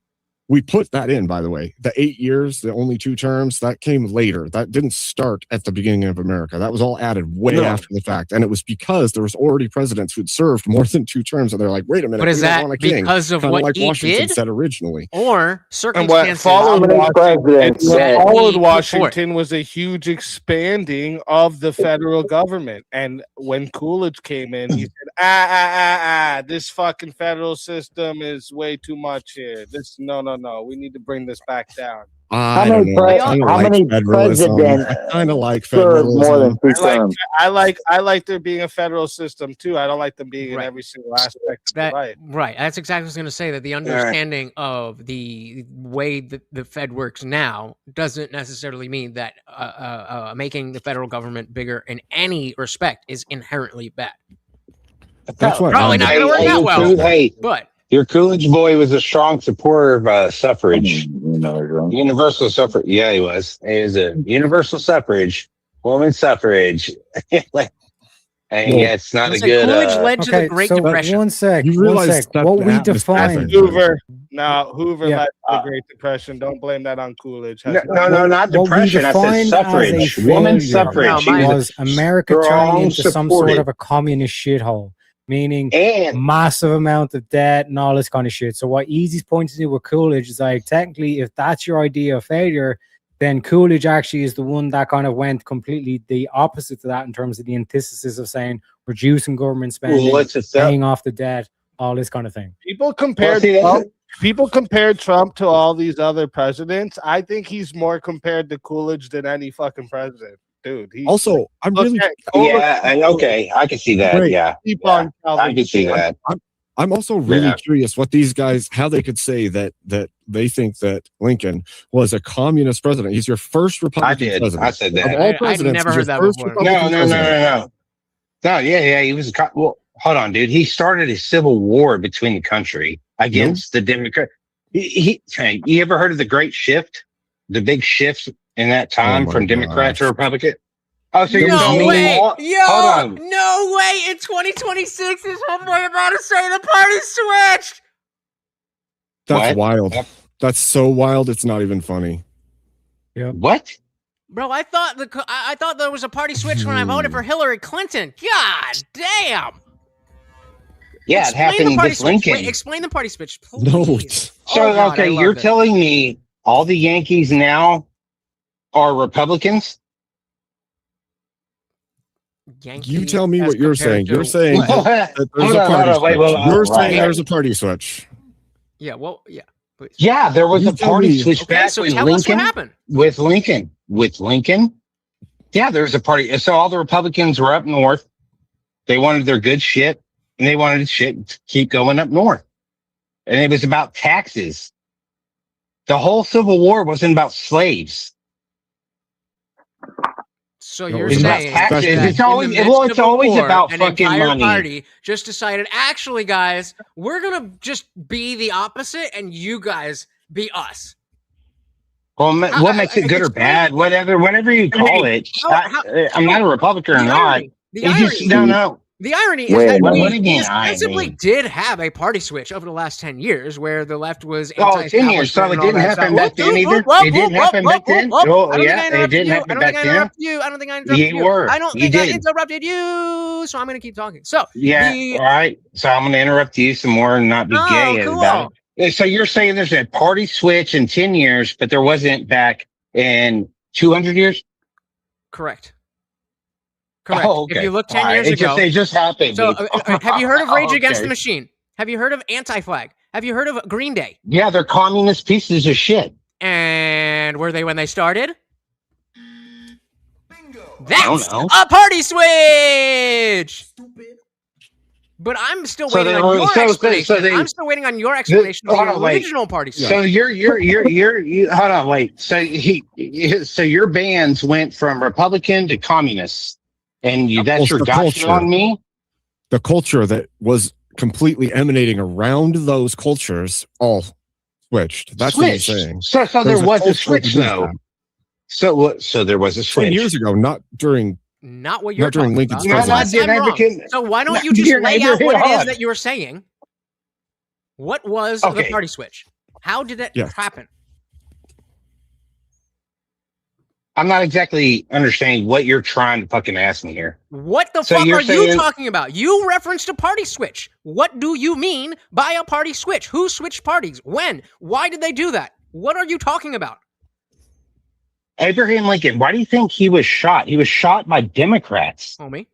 [SPEAKER 13] We put that in, by the way. The 8 years, the only 2 terms, that came later. That didn't start at the beginning of America. That was all added way after the fact. And it was because there was already presidents who'd served more than 2 terms. And they're like, wait a minute.
[SPEAKER 2] But is
[SPEAKER 13] we don't
[SPEAKER 2] that
[SPEAKER 13] want a king.
[SPEAKER 2] because of
[SPEAKER 13] Kinda
[SPEAKER 2] what
[SPEAKER 13] like
[SPEAKER 2] he
[SPEAKER 13] Washington
[SPEAKER 2] did?
[SPEAKER 13] said originally.
[SPEAKER 2] Or
[SPEAKER 3] And
[SPEAKER 2] circumstances.
[SPEAKER 3] what followed
[SPEAKER 2] that
[SPEAKER 3] Washington was a huge expanding of the federal government. And when Coolidge came in, he said, this fucking federal system is way too much here. No. We need to bring this back down.
[SPEAKER 13] I don't know. I kinda
[SPEAKER 11] how
[SPEAKER 13] like
[SPEAKER 11] many
[SPEAKER 13] federalism.
[SPEAKER 11] presidents
[SPEAKER 13] I kind of like
[SPEAKER 11] served more than
[SPEAKER 13] federalism.
[SPEAKER 11] 2 terms?
[SPEAKER 3] I like there being a federal system too. I don't like them being in every single aspect of life.
[SPEAKER 2] Right. That's exactly what I was going to say, that the understanding of the way that the Fed works now doesn't necessarily mean that making the federal government bigger in any respect is inherently bad.
[SPEAKER 13] That's what
[SPEAKER 2] Probably not going to work out well. But
[SPEAKER 12] your Coolidge boy was a strong supporter of suffrage. Universal suffrage. Yeah, he was. He was a universal suffrage, women's suffrage. It's not a good.
[SPEAKER 2] Coolidge led to the Great Depression.
[SPEAKER 4] One sec.
[SPEAKER 13] You
[SPEAKER 4] One
[SPEAKER 13] realize
[SPEAKER 4] sec.
[SPEAKER 13] that
[SPEAKER 4] What we
[SPEAKER 13] that was
[SPEAKER 4] define.
[SPEAKER 13] happening.
[SPEAKER 3] Hoover. No, Hoover
[SPEAKER 4] Yeah.
[SPEAKER 3] led to the Great Depression. Don't blame that on Coolidge.
[SPEAKER 12] No, not
[SPEAKER 4] What we
[SPEAKER 12] depression. I said
[SPEAKER 4] defined
[SPEAKER 12] suffrage.
[SPEAKER 4] as a
[SPEAKER 12] Women's
[SPEAKER 4] failure
[SPEAKER 12] suffrage.
[SPEAKER 4] was America turning
[SPEAKER 12] strong
[SPEAKER 4] into some
[SPEAKER 12] supporter.
[SPEAKER 4] sort of a communist shithole, meaning
[SPEAKER 12] And
[SPEAKER 4] massive amount of debt and all this kind of shit. So what Easy's pointing to with Coolidge is like, technically, if that's your idea of failure, then Coolidge actually is the one that kind of went completely the opposite to that in terms of the antithesis of saying reducing government spending, paying off the debt, all this kind of thing.
[SPEAKER 3] People compared people compare Trump to all these other presidents. I think he's more compared to Coolidge than any fucking president, dude.
[SPEAKER 13] Also, I'm
[SPEAKER 3] look
[SPEAKER 13] really
[SPEAKER 3] at- go look
[SPEAKER 12] Yeah,
[SPEAKER 3] at-
[SPEAKER 12] okay, I can see that.
[SPEAKER 13] Wait,
[SPEAKER 12] Yeah,
[SPEAKER 3] keep
[SPEAKER 12] yeah,
[SPEAKER 3] on, Calvin.
[SPEAKER 12] I can see that.
[SPEAKER 13] I'm also really
[SPEAKER 12] Yeah.
[SPEAKER 13] curious what these guys, how they could say that they think that Lincoln was a communist president. He's your first
[SPEAKER 12] I
[SPEAKER 13] Republican
[SPEAKER 12] did.
[SPEAKER 13] president.
[SPEAKER 12] I said
[SPEAKER 13] Of
[SPEAKER 12] that.
[SPEAKER 13] all
[SPEAKER 2] I'd
[SPEAKER 13] presidents,
[SPEAKER 2] never
[SPEAKER 13] he's
[SPEAKER 2] heard
[SPEAKER 13] your
[SPEAKER 2] that
[SPEAKER 13] first
[SPEAKER 2] before.
[SPEAKER 13] Republican
[SPEAKER 12] No.
[SPEAKER 13] president.
[SPEAKER 12] No, yeah, he was well, hold on, dude. He started a civil war between the country against the Democrat. Hey, you ever heard of the Great Shift? The big shift in that time
[SPEAKER 13] my
[SPEAKER 12] from Democrat
[SPEAKER 13] gosh.
[SPEAKER 12] to Republican? Oh, so you're
[SPEAKER 2] No
[SPEAKER 12] telling me
[SPEAKER 2] way!
[SPEAKER 12] hold on.
[SPEAKER 2] No way! In 2026 is homeboy about to say the party switched.
[SPEAKER 13] That's
[SPEAKER 12] What?
[SPEAKER 13] wild. That's so wild. It's not even funny.
[SPEAKER 12] What?
[SPEAKER 2] Bro, I thought there was a party switch when I voted for Hillary Clinton. God damn!
[SPEAKER 12] Yeah, it happened with Lincoln.
[SPEAKER 2] Wait, explain the party switch, please.
[SPEAKER 13] No.
[SPEAKER 12] So
[SPEAKER 2] Oh, God, I
[SPEAKER 12] okay,
[SPEAKER 2] love
[SPEAKER 12] you're
[SPEAKER 2] this.
[SPEAKER 12] telling me all the Yankees now are Republicans?
[SPEAKER 2] Yankee
[SPEAKER 13] You tell me
[SPEAKER 2] as
[SPEAKER 13] what you're saying.
[SPEAKER 2] compared to
[SPEAKER 13] You're saying
[SPEAKER 2] what?
[SPEAKER 13] that there's
[SPEAKER 12] Hold
[SPEAKER 13] a
[SPEAKER 12] on,
[SPEAKER 13] party
[SPEAKER 12] hold on, wait,
[SPEAKER 13] switch.
[SPEAKER 12] wait,
[SPEAKER 13] You're
[SPEAKER 12] wait,
[SPEAKER 13] saying
[SPEAKER 12] right.
[SPEAKER 13] there's a party switch.
[SPEAKER 2] Yeah, well, yeah. Please.
[SPEAKER 12] Yeah, there was
[SPEAKER 13] You
[SPEAKER 12] a
[SPEAKER 13] tell
[SPEAKER 12] party
[SPEAKER 13] me.
[SPEAKER 12] switch
[SPEAKER 2] Okay,
[SPEAKER 12] back
[SPEAKER 2] so
[SPEAKER 12] with
[SPEAKER 2] tell us what
[SPEAKER 12] Lincoln.
[SPEAKER 2] happened.
[SPEAKER 12] With Lincoln. Yeah, there was a party. So all the Republicans were up north. They wanted their good shit, and they wanted shit to keep going up north. And it was about taxes. The whole Civil War wasn't about slaves.
[SPEAKER 2] So
[SPEAKER 13] No,
[SPEAKER 2] you're
[SPEAKER 12] it's about
[SPEAKER 2] saying
[SPEAKER 12] taxes.
[SPEAKER 2] that
[SPEAKER 12] It's always-
[SPEAKER 2] in the
[SPEAKER 12] well,
[SPEAKER 2] midst
[SPEAKER 12] it's
[SPEAKER 2] of a
[SPEAKER 12] always
[SPEAKER 2] war,
[SPEAKER 12] about
[SPEAKER 2] an
[SPEAKER 12] fucking
[SPEAKER 2] entire
[SPEAKER 12] money.
[SPEAKER 2] party just decided, actually, guys, we're gonna just be the opposite, and you guys be us.
[SPEAKER 12] Well, what makes it good or
[SPEAKER 2] explain-
[SPEAKER 12] bad? Whatever you call it. I'm not a Republican or
[SPEAKER 2] The
[SPEAKER 12] not.
[SPEAKER 2] irony. The
[SPEAKER 12] It's just,
[SPEAKER 2] irony.
[SPEAKER 12] no.
[SPEAKER 2] The irony
[SPEAKER 11] Wait
[SPEAKER 2] is
[SPEAKER 11] a
[SPEAKER 2] that
[SPEAKER 11] minute.
[SPEAKER 2] we
[SPEAKER 12] What do you mean,
[SPEAKER 2] ostensibly
[SPEAKER 12] irony?
[SPEAKER 2] did have a party switch over the last 10 years where the left was
[SPEAKER 12] Oh, 10 years. So it didn't happen back then either? It didn't happen back then? Oh, yeah, it didn't happen back then.
[SPEAKER 2] I don't think I interrupted
[SPEAKER 12] You
[SPEAKER 2] you.
[SPEAKER 12] were.
[SPEAKER 2] I don't
[SPEAKER 12] You
[SPEAKER 2] think I
[SPEAKER 12] did.
[SPEAKER 2] interrupted you, so I'm going to keep talking. So,
[SPEAKER 12] Yeah, all right. So I'm going to interrupt you some more and not be
[SPEAKER 2] Oh,
[SPEAKER 12] gay
[SPEAKER 2] cool.
[SPEAKER 12] about it. So you're saying there's a party switch in 10 years, but there wasn't back in 200 years?
[SPEAKER 2] Correct. Correct.
[SPEAKER 12] Oh, okay.
[SPEAKER 2] If you look 10
[SPEAKER 12] All right.
[SPEAKER 2] years ago.
[SPEAKER 12] It just happened.
[SPEAKER 2] So,
[SPEAKER 12] dude.
[SPEAKER 2] have you heard of Rage Against the
[SPEAKER 12] Okay.
[SPEAKER 2] Machine? Have you heard of Anti-Flag? Have you heard of Green Day?
[SPEAKER 12] Yeah, they're communist pieces of shit.
[SPEAKER 2] And were they when they started?
[SPEAKER 12] I
[SPEAKER 2] That's
[SPEAKER 12] don't know.
[SPEAKER 2] a party switch. But I'm still
[SPEAKER 12] So
[SPEAKER 2] waiting
[SPEAKER 12] they
[SPEAKER 2] on
[SPEAKER 12] were-
[SPEAKER 2] your
[SPEAKER 12] so
[SPEAKER 2] explanation.
[SPEAKER 12] they-
[SPEAKER 2] I'm still waiting on your explanation of
[SPEAKER 12] hold
[SPEAKER 2] the
[SPEAKER 12] on, wait.
[SPEAKER 2] original party switch.
[SPEAKER 12] So you hold on, wait. So your bands went from Republican to communist, and that's
[SPEAKER 13] Almost
[SPEAKER 12] your
[SPEAKER 13] the
[SPEAKER 12] gotcha
[SPEAKER 13] culture.
[SPEAKER 12] on me.
[SPEAKER 13] The culture that was completely emanating around those cultures all switched. That's what
[SPEAKER 12] Switched.
[SPEAKER 13] he's saying.
[SPEAKER 12] So there
[SPEAKER 13] There's
[SPEAKER 12] was a
[SPEAKER 13] culture
[SPEAKER 12] switch
[SPEAKER 13] that
[SPEAKER 12] though.
[SPEAKER 13] used
[SPEAKER 12] So there was a
[SPEAKER 13] that.
[SPEAKER 12] switch
[SPEAKER 13] 10 years ago, not during
[SPEAKER 2] Not what you're
[SPEAKER 13] Not during
[SPEAKER 2] talking
[SPEAKER 13] Lincoln's
[SPEAKER 2] about.
[SPEAKER 12] presidency.
[SPEAKER 2] Unless I'm
[SPEAKER 12] No,
[SPEAKER 2] wrong.
[SPEAKER 12] Lincoln-
[SPEAKER 2] So why don't
[SPEAKER 12] no,
[SPEAKER 2] you just
[SPEAKER 12] you're
[SPEAKER 2] lay
[SPEAKER 12] not-
[SPEAKER 2] out what it
[SPEAKER 12] hold
[SPEAKER 2] is
[SPEAKER 12] on.
[SPEAKER 2] that you were saying? What was the
[SPEAKER 12] Okay.
[SPEAKER 2] party switch? How did it
[SPEAKER 13] Yes.
[SPEAKER 2] happen?
[SPEAKER 12] I'm not exactly understanding what you're trying to fucking ask me here.
[SPEAKER 2] What the
[SPEAKER 12] So
[SPEAKER 2] fuck
[SPEAKER 12] you're
[SPEAKER 2] are you
[SPEAKER 12] saying-
[SPEAKER 2] talking about? You referenced a party switch. What do you mean by a party switch? Who switched parties? When? Why did they do that? What are you talking about?
[SPEAKER 12] Abraham Lincoln, why do you think he was shot? He was shot by Democrats.
[SPEAKER 2] Homie,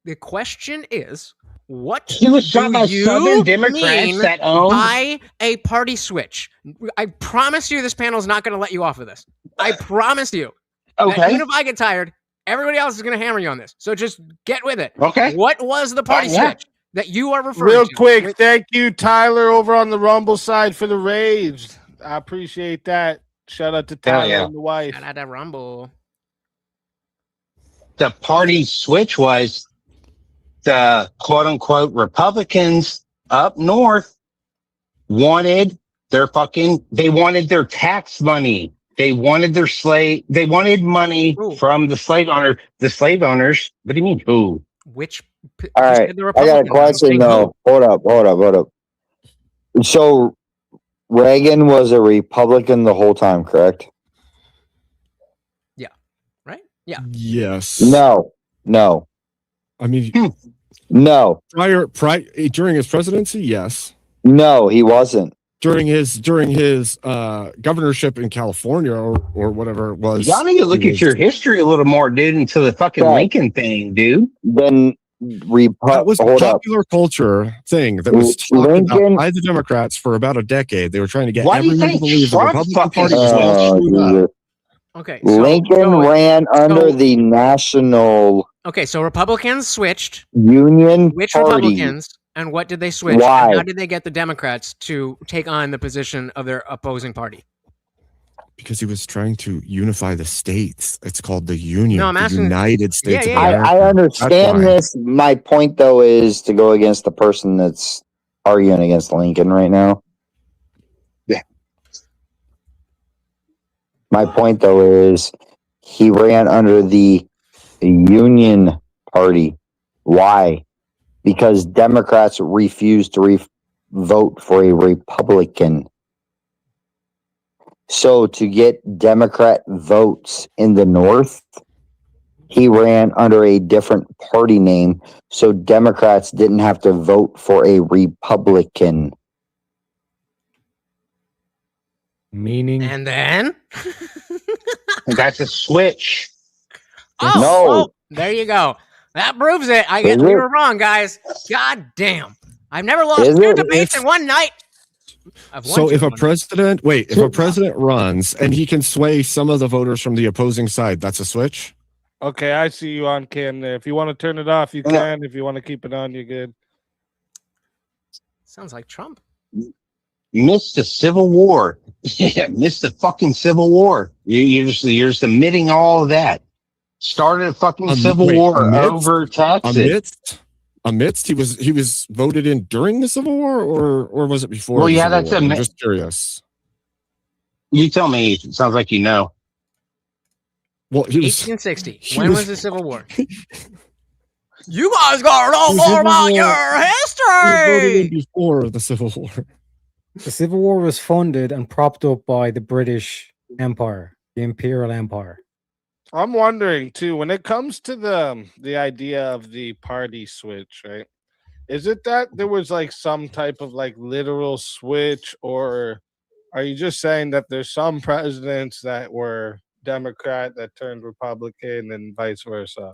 [SPEAKER 2] the question is, what
[SPEAKER 12] He was shot
[SPEAKER 2] do
[SPEAKER 12] by
[SPEAKER 2] you
[SPEAKER 12] Southern Democrats
[SPEAKER 2] mean
[SPEAKER 12] that owned.
[SPEAKER 2] by a party switch? I promise you this panel is not going to let you off of this. I promise you. That
[SPEAKER 12] Okay.
[SPEAKER 2] even if I get tired, everybody else is going to hammer you on this. So just get with it.
[SPEAKER 12] Okay.
[SPEAKER 2] What was the party
[SPEAKER 12] Yeah.
[SPEAKER 2] switch that you are referring
[SPEAKER 3] Real
[SPEAKER 2] to?
[SPEAKER 3] quick, thank you, Tyler, over on the Rumble side for the rage. I appreciate that. Shout out to Tyler
[SPEAKER 12] yeah.
[SPEAKER 3] and the wife.
[SPEAKER 2] Shout out to Rumble.
[SPEAKER 12] The party switch was the quote unquote Republicans up north wanted they wanted their tax money. They wanted they wanted money
[SPEAKER 2] Ooh.
[SPEAKER 12] from the slave owners. What do you mean? Who?
[SPEAKER 2] Which?
[SPEAKER 11] All
[SPEAKER 2] you
[SPEAKER 11] right,
[SPEAKER 2] said the
[SPEAKER 11] I got a
[SPEAKER 2] Republicans. I'm
[SPEAKER 11] question
[SPEAKER 2] saying
[SPEAKER 11] though. Hold up. So Reagan was a Republican the whole time, correct?
[SPEAKER 2] who, right? Yeah.
[SPEAKER 13] yes.
[SPEAKER 11] No.
[SPEAKER 13] I mean,
[SPEAKER 11] No.
[SPEAKER 13] during his presidency, yes.
[SPEAKER 11] No, he wasn't.
[SPEAKER 13] During his governorship in California or whatever it was.
[SPEAKER 12] Y'all need to look
[SPEAKER 13] he
[SPEAKER 12] at your history a little more, dude, into the fucking
[SPEAKER 11] Right.
[SPEAKER 12] Lincoln thing, dude.
[SPEAKER 11] Then
[SPEAKER 13] That was a
[SPEAKER 11] hold up.
[SPEAKER 13] popular culture thing that was talked
[SPEAKER 11] Lincoln,
[SPEAKER 13] about by the Democrats for about a decade. They were trying to get
[SPEAKER 12] Why do you
[SPEAKER 13] everyone to
[SPEAKER 12] think
[SPEAKER 13] believe the
[SPEAKER 12] Trump
[SPEAKER 13] Republican
[SPEAKER 12] fucking
[SPEAKER 13] Party was all
[SPEAKER 11] oh,
[SPEAKER 13] screwed up.
[SPEAKER 11] Jesus.
[SPEAKER 2] Okay, so
[SPEAKER 11] Lincoln
[SPEAKER 2] Joey,
[SPEAKER 11] ran under the National
[SPEAKER 2] okay, so Republicans switched.
[SPEAKER 11] Union
[SPEAKER 2] Which
[SPEAKER 11] Party.
[SPEAKER 2] Republicans, and what did they switch? And
[SPEAKER 11] Why?
[SPEAKER 2] how did they get the Democrats to take on the position of their opposing party?
[SPEAKER 13] Because he was trying to unify the states. It's called the Union,
[SPEAKER 2] No, I'm
[SPEAKER 13] the
[SPEAKER 2] asking.
[SPEAKER 13] United States
[SPEAKER 2] Yeah,
[SPEAKER 13] of
[SPEAKER 2] yeah, yeah.
[SPEAKER 13] America.
[SPEAKER 11] I
[SPEAKER 13] That's
[SPEAKER 11] understand
[SPEAKER 13] why.
[SPEAKER 11] this. My point, though, is to go against the person that's arguing against Lincoln right now.
[SPEAKER 12] Yeah.
[SPEAKER 11] My point, though, is he ran under the Union Party. Why? Because Democrats refused to vote for a Republican. So to get Democrat votes in the North, he ran under a different party name, so Democrats didn't have to vote for a Republican.
[SPEAKER 4] Meaning,
[SPEAKER 2] And then,
[SPEAKER 12] That's a switch.
[SPEAKER 11] No.
[SPEAKER 2] there you go. That proves it. I guess
[SPEAKER 11] Is
[SPEAKER 2] we
[SPEAKER 11] it?
[SPEAKER 2] were wrong, guys. God damn. I've never lost
[SPEAKER 11] Is
[SPEAKER 2] two
[SPEAKER 11] it?
[SPEAKER 2] debates in one night. I've won
[SPEAKER 13] So
[SPEAKER 2] two
[SPEAKER 13] if
[SPEAKER 2] in
[SPEAKER 13] a
[SPEAKER 2] one night.
[SPEAKER 13] president, if a president runs and he can sway some of the voters from the opposing side, that's a switch.
[SPEAKER 3] Okay, I see you on cam there. If you want to turn it off, you can. If you want to keep it on, you're good.
[SPEAKER 2] Sounds like Trump.
[SPEAKER 12] Missed the Civil War. Yeah, missed the fucking Civil War. You're just admitting all of that. Started a fucking Civil War over taxes.
[SPEAKER 13] Amidst he was voted in during the Civil War, or was it before?
[SPEAKER 12] Well,
[SPEAKER 13] the
[SPEAKER 12] yeah,
[SPEAKER 13] Civil
[SPEAKER 12] that's
[SPEAKER 13] War?
[SPEAKER 12] a
[SPEAKER 13] I'm just curious.
[SPEAKER 12] You tell me. It sounds like you know.
[SPEAKER 13] Well, he was
[SPEAKER 2] 1860.
[SPEAKER 13] he
[SPEAKER 2] When
[SPEAKER 13] was-
[SPEAKER 2] was the Civil War? You guys gotta know
[SPEAKER 13] The
[SPEAKER 2] more
[SPEAKER 13] Civil
[SPEAKER 2] about
[SPEAKER 13] War-
[SPEAKER 2] your
[SPEAKER 13] he was voted in
[SPEAKER 2] history.
[SPEAKER 13] before the Civil War.
[SPEAKER 4] the Civil War was funded and propped up by the British Empire, the Imperial Empire.
[SPEAKER 3] I'm wondering too, when it comes to the idea of the party switch, right? Is it that there was like some type of like literal switch, or are you just saying that there's some presidents that were Democrat that turned Republican and vice versa?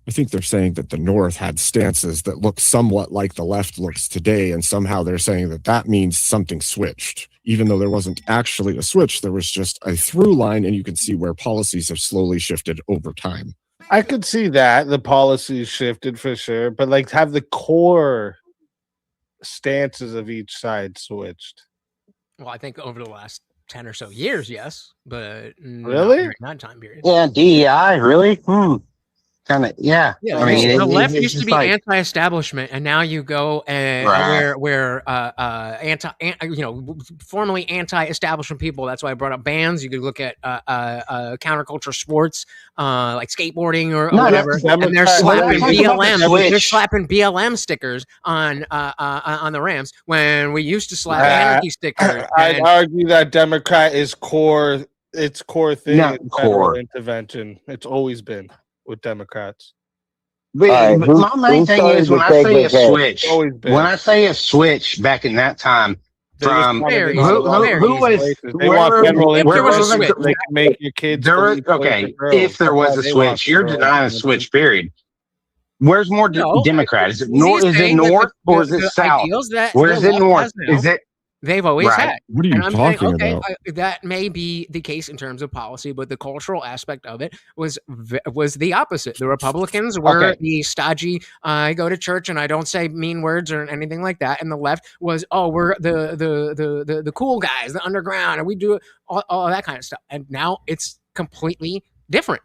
[SPEAKER 13] I think they're saying that the North had stances that look somewhat like the left looks today, and somehow they're saying that that means something switched, even though there wasn't actually a switch. There was just a through line, and you can see where policies have slowly shifted over time.
[SPEAKER 3] I could see that the policies shifted for sure, but like have the core stances of each side switched?
[SPEAKER 2] Well, I think over the last 10 or so years, yes, but
[SPEAKER 3] Really?
[SPEAKER 2] not time period.
[SPEAKER 12] Yeah, DEI, really? Kind of, yeah.
[SPEAKER 2] Yeah,
[SPEAKER 12] I mean,
[SPEAKER 2] the left
[SPEAKER 12] it's
[SPEAKER 2] used to
[SPEAKER 12] just
[SPEAKER 2] be
[SPEAKER 12] like-
[SPEAKER 2] anti-establishment, and now you go and
[SPEAKER 12] Right.
[SPEAKER 2] where formerly anti-establishment people. That's why I brought up bands. You could look at counterculture sports, like skateboarding or
[SPEAKER 12] No,
[SPEAKER 2] whatever,
[SPEAKER 12] that's
[SPEAKER 2] and they're slapping
[SPEAKER 12] talking about the
[SPEAKER 2] BLM. They're
[SPEAKER 12] switch.
[SPEAKER 2] slapping BLM stickers on the Rams when we used to slap
[SPEAKER 3] Nah,
[SPEAKER 2] anarchy stickers.
[SPEAKER 3] I'd
[SPEAKER 2] and-
[SPEAKER 3] argue that Democrat is core. Its core thing
[SPEAKER 12] Not
[SPEAKER 3] is federal
[SPEAKER 12] core.
[SPEAKER 3] intervention. It's always been with Democrats.
[SPEAKER 12] But,
[SPEAKER 11] All right,
[SPEAKER 12] but
[SPEAKER 11] who-
[SPEAKER 12] my main
[SPEAKER 11] who
[SPEAKER 12] thing
[SPEAKER 11] started
[SPEAKER 12] is when
[SPEAKER 11] the
[SPEAKER 12] I say a
[SPEAKER 11] KKK?
[SPEAKER 12] switch,
[SPEAKER 3] Always been.
[SPEAKER 12] when I say a switch back in that time,
[SPEAKER 3] They just
[SPEAKER 12] from
[SPEAKER 3] wanted to
[SPEAKER 2] Very
[SPEAKER 3] get
[SPEAKER 2] easy.
[SPEAKER 3] a lot of
[SPEAKER 2] Very
[SPEAKER 12] who
[SPEAKER 3] these
[SPEAKER 12] was-
[SPEAKER 3] places. They
[SPEAKER 12] where-
[SPEAKER 3] want federal
[SPEAKER 2] if there was a
[SPEAKER 3] intervention so
[SPEAKER 2] switch.
[SPEAKER 3] they can make your kids
[SPEAKER 12] there,
[SPEAKER 3] believe boys
[SPEAKER 12] okay,
[SPEAKER 3] are girls.
[SPEAKER 12] if there
[SPEAKER 3] That's
[SPEAKER 12] was
[SPEAKER 3] why
[SPEAKER 12] a
[SPEAKER 3] they want
[SPEAKER 12] switch, you're
[SPEAKER 3] federal
[SPEAKER 12] denying a
[SPEAKER 3] intervention.
[SPEAKER 12] switch. Period. Where's more
[SPEAKER 2] No,
[SPEAKER 12] Democrat? Is it
[SPEAKER 2] he's
[SPEAKER 12] north? Is it
[SPEAKER 2] saying that
[SPEAKER 12] north
[SPEAKER 2] the-
[SPEAKER 12] or is it
[SPEAKER 2] the
[SPEAKER 12] south?
[SPEAKER 2] ideals that
[SPEAKER 12] Where's
[SPEAKER 2] the
[SPEAKER 12] it
[SPEAKER 2] left
[SPEAKER 12] north?
[SPEAKER 2] has now,
[SPEAKER 12] Is it
[SPEAKER 2] they've always
[SPEAKER 12] Right.
[SPEAKER 2] had.
[SPEAKER 13] What are you
[SPEAKER 2] And I'm saying,
[SPEAKER 13] talking
[SPEAKER 2] okay,
[SPEAKER 13] about?
[SPEAKER 2] that may be the case in terms of policy, but the cultural aspect of it was the opposite. The Republicans were
[SPEAKER 12] Okay.
[SPEAKER 2] the stodgy, I go to church and I don't say mean words or anything like that. And the left was, we're the cool guys, the underground, and we do all that kind of stuff. And now it's completely different.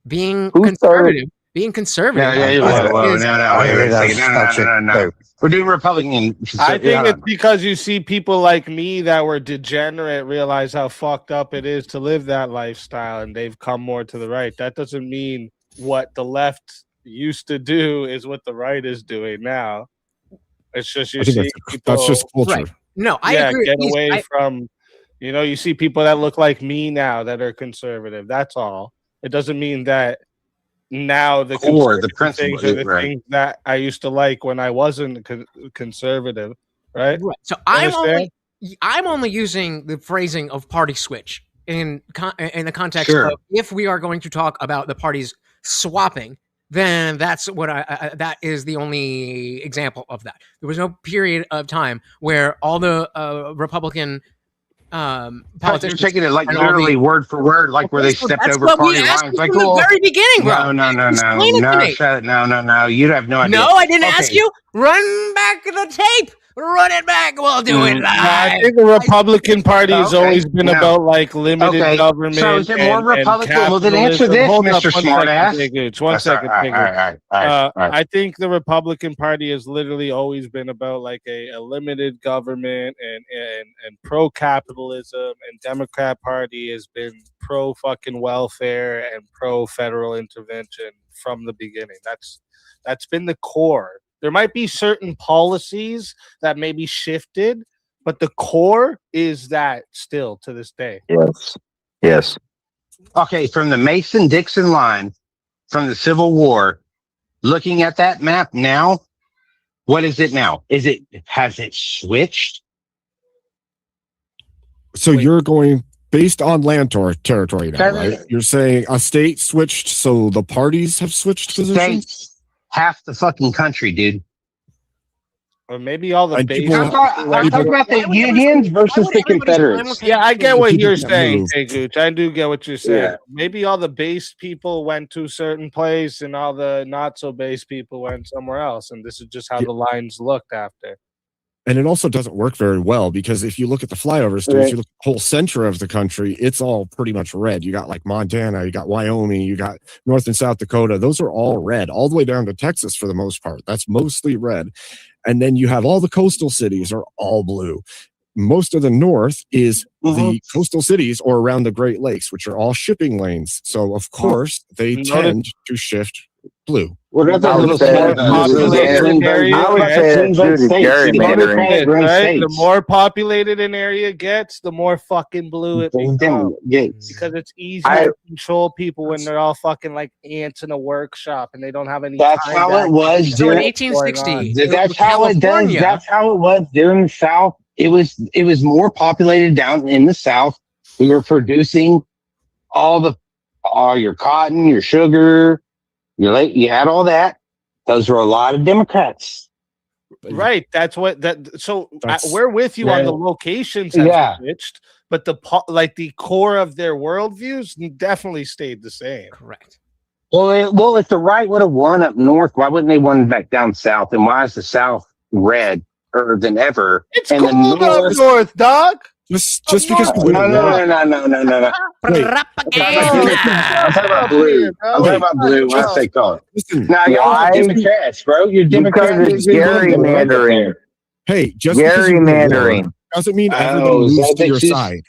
[SPEAKER 2] Being
[SPEAKER 11] Who
[SPEAKER 2] conservative. Being conservative.
[SPEAKER 12] whoa,
[SPEAKER 2] is-
[SPEAKER 12] no, wait a second. No. We're doing Republican.
[SPEAKER 3] I think it's because you see people like me that were degenerate realize how fucked up it is to live that lifestyle, and they've come more to the right. That doesn't mean what the left used to do is what the right is doing now. It's just you
[SPEAKER 13] I think
[SPEAKER 3] see
[SPEAKER 13] that's just
[SPEAKER 3] people-
[SPEAKER 13] culture.
[SPEAKER 2] Right. No, I agree.
[SPEAKER 3] get
[SPEAKER 2] He's-
[SPEAKER 3] away from, you see people that look like me now that are conservative. That's all. It doesn't mean that now the
[SPEAKER 12] Core, the
[SPEAKER 3] conservative
[SPEAKER 12] principle,
[SPEAKER 3] things are the
[SPEAKER 12] right.
[SPEAKER 3] things that I used to like when I wasn't conservative, right?
[SPEAKER 2] Right. So
[SPEAKER 3] Understand?
[SPEAKER 2] I'm only using the phrasing of party switch in the context
[SPEAKER 12] Sure.
[SPEAKER 2] of if we are going to talk about the parties swapping, then that's what that is the only example of that. There was no period of time where all the Republican
[SPEAKER 12] You're
[SPEAKER 2] politicians
[SPEAKER 12] taking it like
[SPEAKER 2] and all
[SPEAKER 12] literally
[SPEAKER 2] the
[SPEAKER 12] word for word, like where
[SPEAKER 2] Okay,
[SPEAKER 12] they
[SPEAKER 2] so
[SPEAKER 12] stepped
[SPEAKER 2] that's
[SPEAKER 12] over
[SPEAKER 2] what we
[SPEAKER 12] party
[SPEAKER 2] asked
[SPEAKER 12] lines.
[SPEAKER 2] you
[SPEAKER 12] Like,
[SPEAKER 2] from the
[SPEAKER 12] well,
[SPEAKER 2] very beginning, bro. Explain it to me.
[SPEAKER 12] No, no. You have no idea.
[SPEAKER 2] No, I didn't ask
[SPEAKER 12] Okay.
[SPEAKER 2] you. Run back the tape. Run it back. We'll do it live.
[SPEAKER 3] I think the Republican Party has always been about like limited government.
[SPEAKER 12] So is it more
[SPEAKER 3] and
[SPEAKER 12] Republican? Well, then answer
[SPEAKER 3] capitalism.
[SPEAKER 12] this,
[SPEAKER 3] Hold up,
[SPEAKER 12] Mr.
[SPEAKER 3] one
[SPEAKER 12] Smartass.
[SPEAKER 3] second, Big Ooch. One second, Big Ooch.
[SPEAKER 12] All right.
[SPEAKER 3] I think the Republican Party has literally always been about like a limited government and pro capitalism, and Democrat Party has been pro fucking welfare and pro federal intervention from the beginning. That's been the core. There might be certain policies that may be shifted, but the core is that still to this day.
[SPEAKER 11] Yes.
[SPEAKER 12] Okay, from the Mason-Dixon line, from the Civil War, looking at that map now, what is it now? Has it switched?
[SPEAKER 13] So you're going based on land territory now,
[SPEAKER 12] Kevin-
[SPEAKER 13] right? You're saying a state switched, so the parties have switched positions?
[SPEAKER 12] States, half the fucking country, dude.
[SPEAKER 3] Or maybe all the
[SPEAKER 13] And
[SPEAKER 3] base.
[SPEAKER 13] people-
[SPEAKER 12] I'm talking about the Unions versus the Confederates.
[SPEAKER 3] Yeah, I get what you're
[SPEAKER 13] People
[SPEAKER 3] saying,
[SPEAKER 13] move.
[SPEAKER 3] Big Gooch. I do get what you're saying.
[SPEAKER 12] Yeah.
[SPEAKER 3] Maybe all the base people went to a certain place and all the not so base people went somewhere else. And this is just how the lines looked after.
[SPEAKER 13] And it also doesn't work very well because if you look at the flyover states,
[SPEAKER 12] Right.
[SPEAKER 13] you look at the whole center of the country, it's all pretty much red. You got like Montana, you got Wyoming, you got North and South Dakota. Those are all red, all the way down to Texas for the most part. That's mostly red. And then you have all the coastal cities are all blue. Most of the north is the coastal cities or around the Great Lakes, which are all shipping lanes. So of course they tend to shift blue.
[SPEAKER 12] Well, that's
[SPEAKER 11] I
[SPEAKER 12] a
[SPEAKER 11] would
[SPEAKER 12] little
[SPEAKER 11] say
[SPEAKER 12] smart.
[SPEAKER 11] that's
[SPEAKER 3] populated area.
[SPEAKER 11] I would say that's due to gerrymandering.
[SPEAKER 3] Right? The more populated an area gets, the more fucking blue it becomes. Because it's easier to control people when they're all fucking like ants in a workshop and they don't have any.
[SPEAKER 12] That's
[SPEAKER 3] time
[SPEAKER 12] how
[SPEAKER 3] to
[SPEAKER 12] it was
[SPEAKER 3] actually
[SPEAKER 2] So in
[SPEAKER 12] during
[SPEAKER 2] 1860,
[SPEAKER 12] That's how it does.
[SPEAKER 2] California-
[SPEAKER 12] That's how it was during the South. It was more populated down in the South. We were producing all your cotton, your sugar, you had all that. Those were a lot of Democrats.
[SPEAKER 3] Right. That's what that. So
[SPEAKER 13] That's-
[SPEAKER 3] we're with you on the
[SPEAKER 12] Right.
[SPEAKER 3] locations have
[SPEAKER 12] Yeah.
[SPEAKER 3] switched, but the the core of their worldviews definitely stayed the same.
[SPEAKER 2] Correct.
[SPEAKER 12] Well, if the right would have won up north, why wouldn't they won back down south? And why is the South redder than ever?
[SPEAKER 3] It's
[SPEAKER 12] and
[SPEAKER 3] cold up north, dog.
[SPEAKER 13] Just because
[SPEAKER 12] No. Wait. I'm talking about blue. I'm talking about blue when I say color.
[SPEAKER 13] Listen,
[SPEAKER 12] Now y'all are
[SPEAKER 11] Why?
[SPEAKER 12] Democrats, bro. You're Democrats.
[SPEAKER 11] Because it's gerrymandering.
[SPEAKER 13] hey, just because you win a war
[SPEAKER 11] Gerrymandering.
[SPEAKER 13] doesn't mean
[SPEAKER 12] Oh,
[SPEAKER 13] everybody
[SPEAKER 12] is
[SPEAKER 13] moves
[SPEAKER 12] that
[SPEAKER 13] to your
[SPEAKER 12] just-
[SPEAKER 13] side.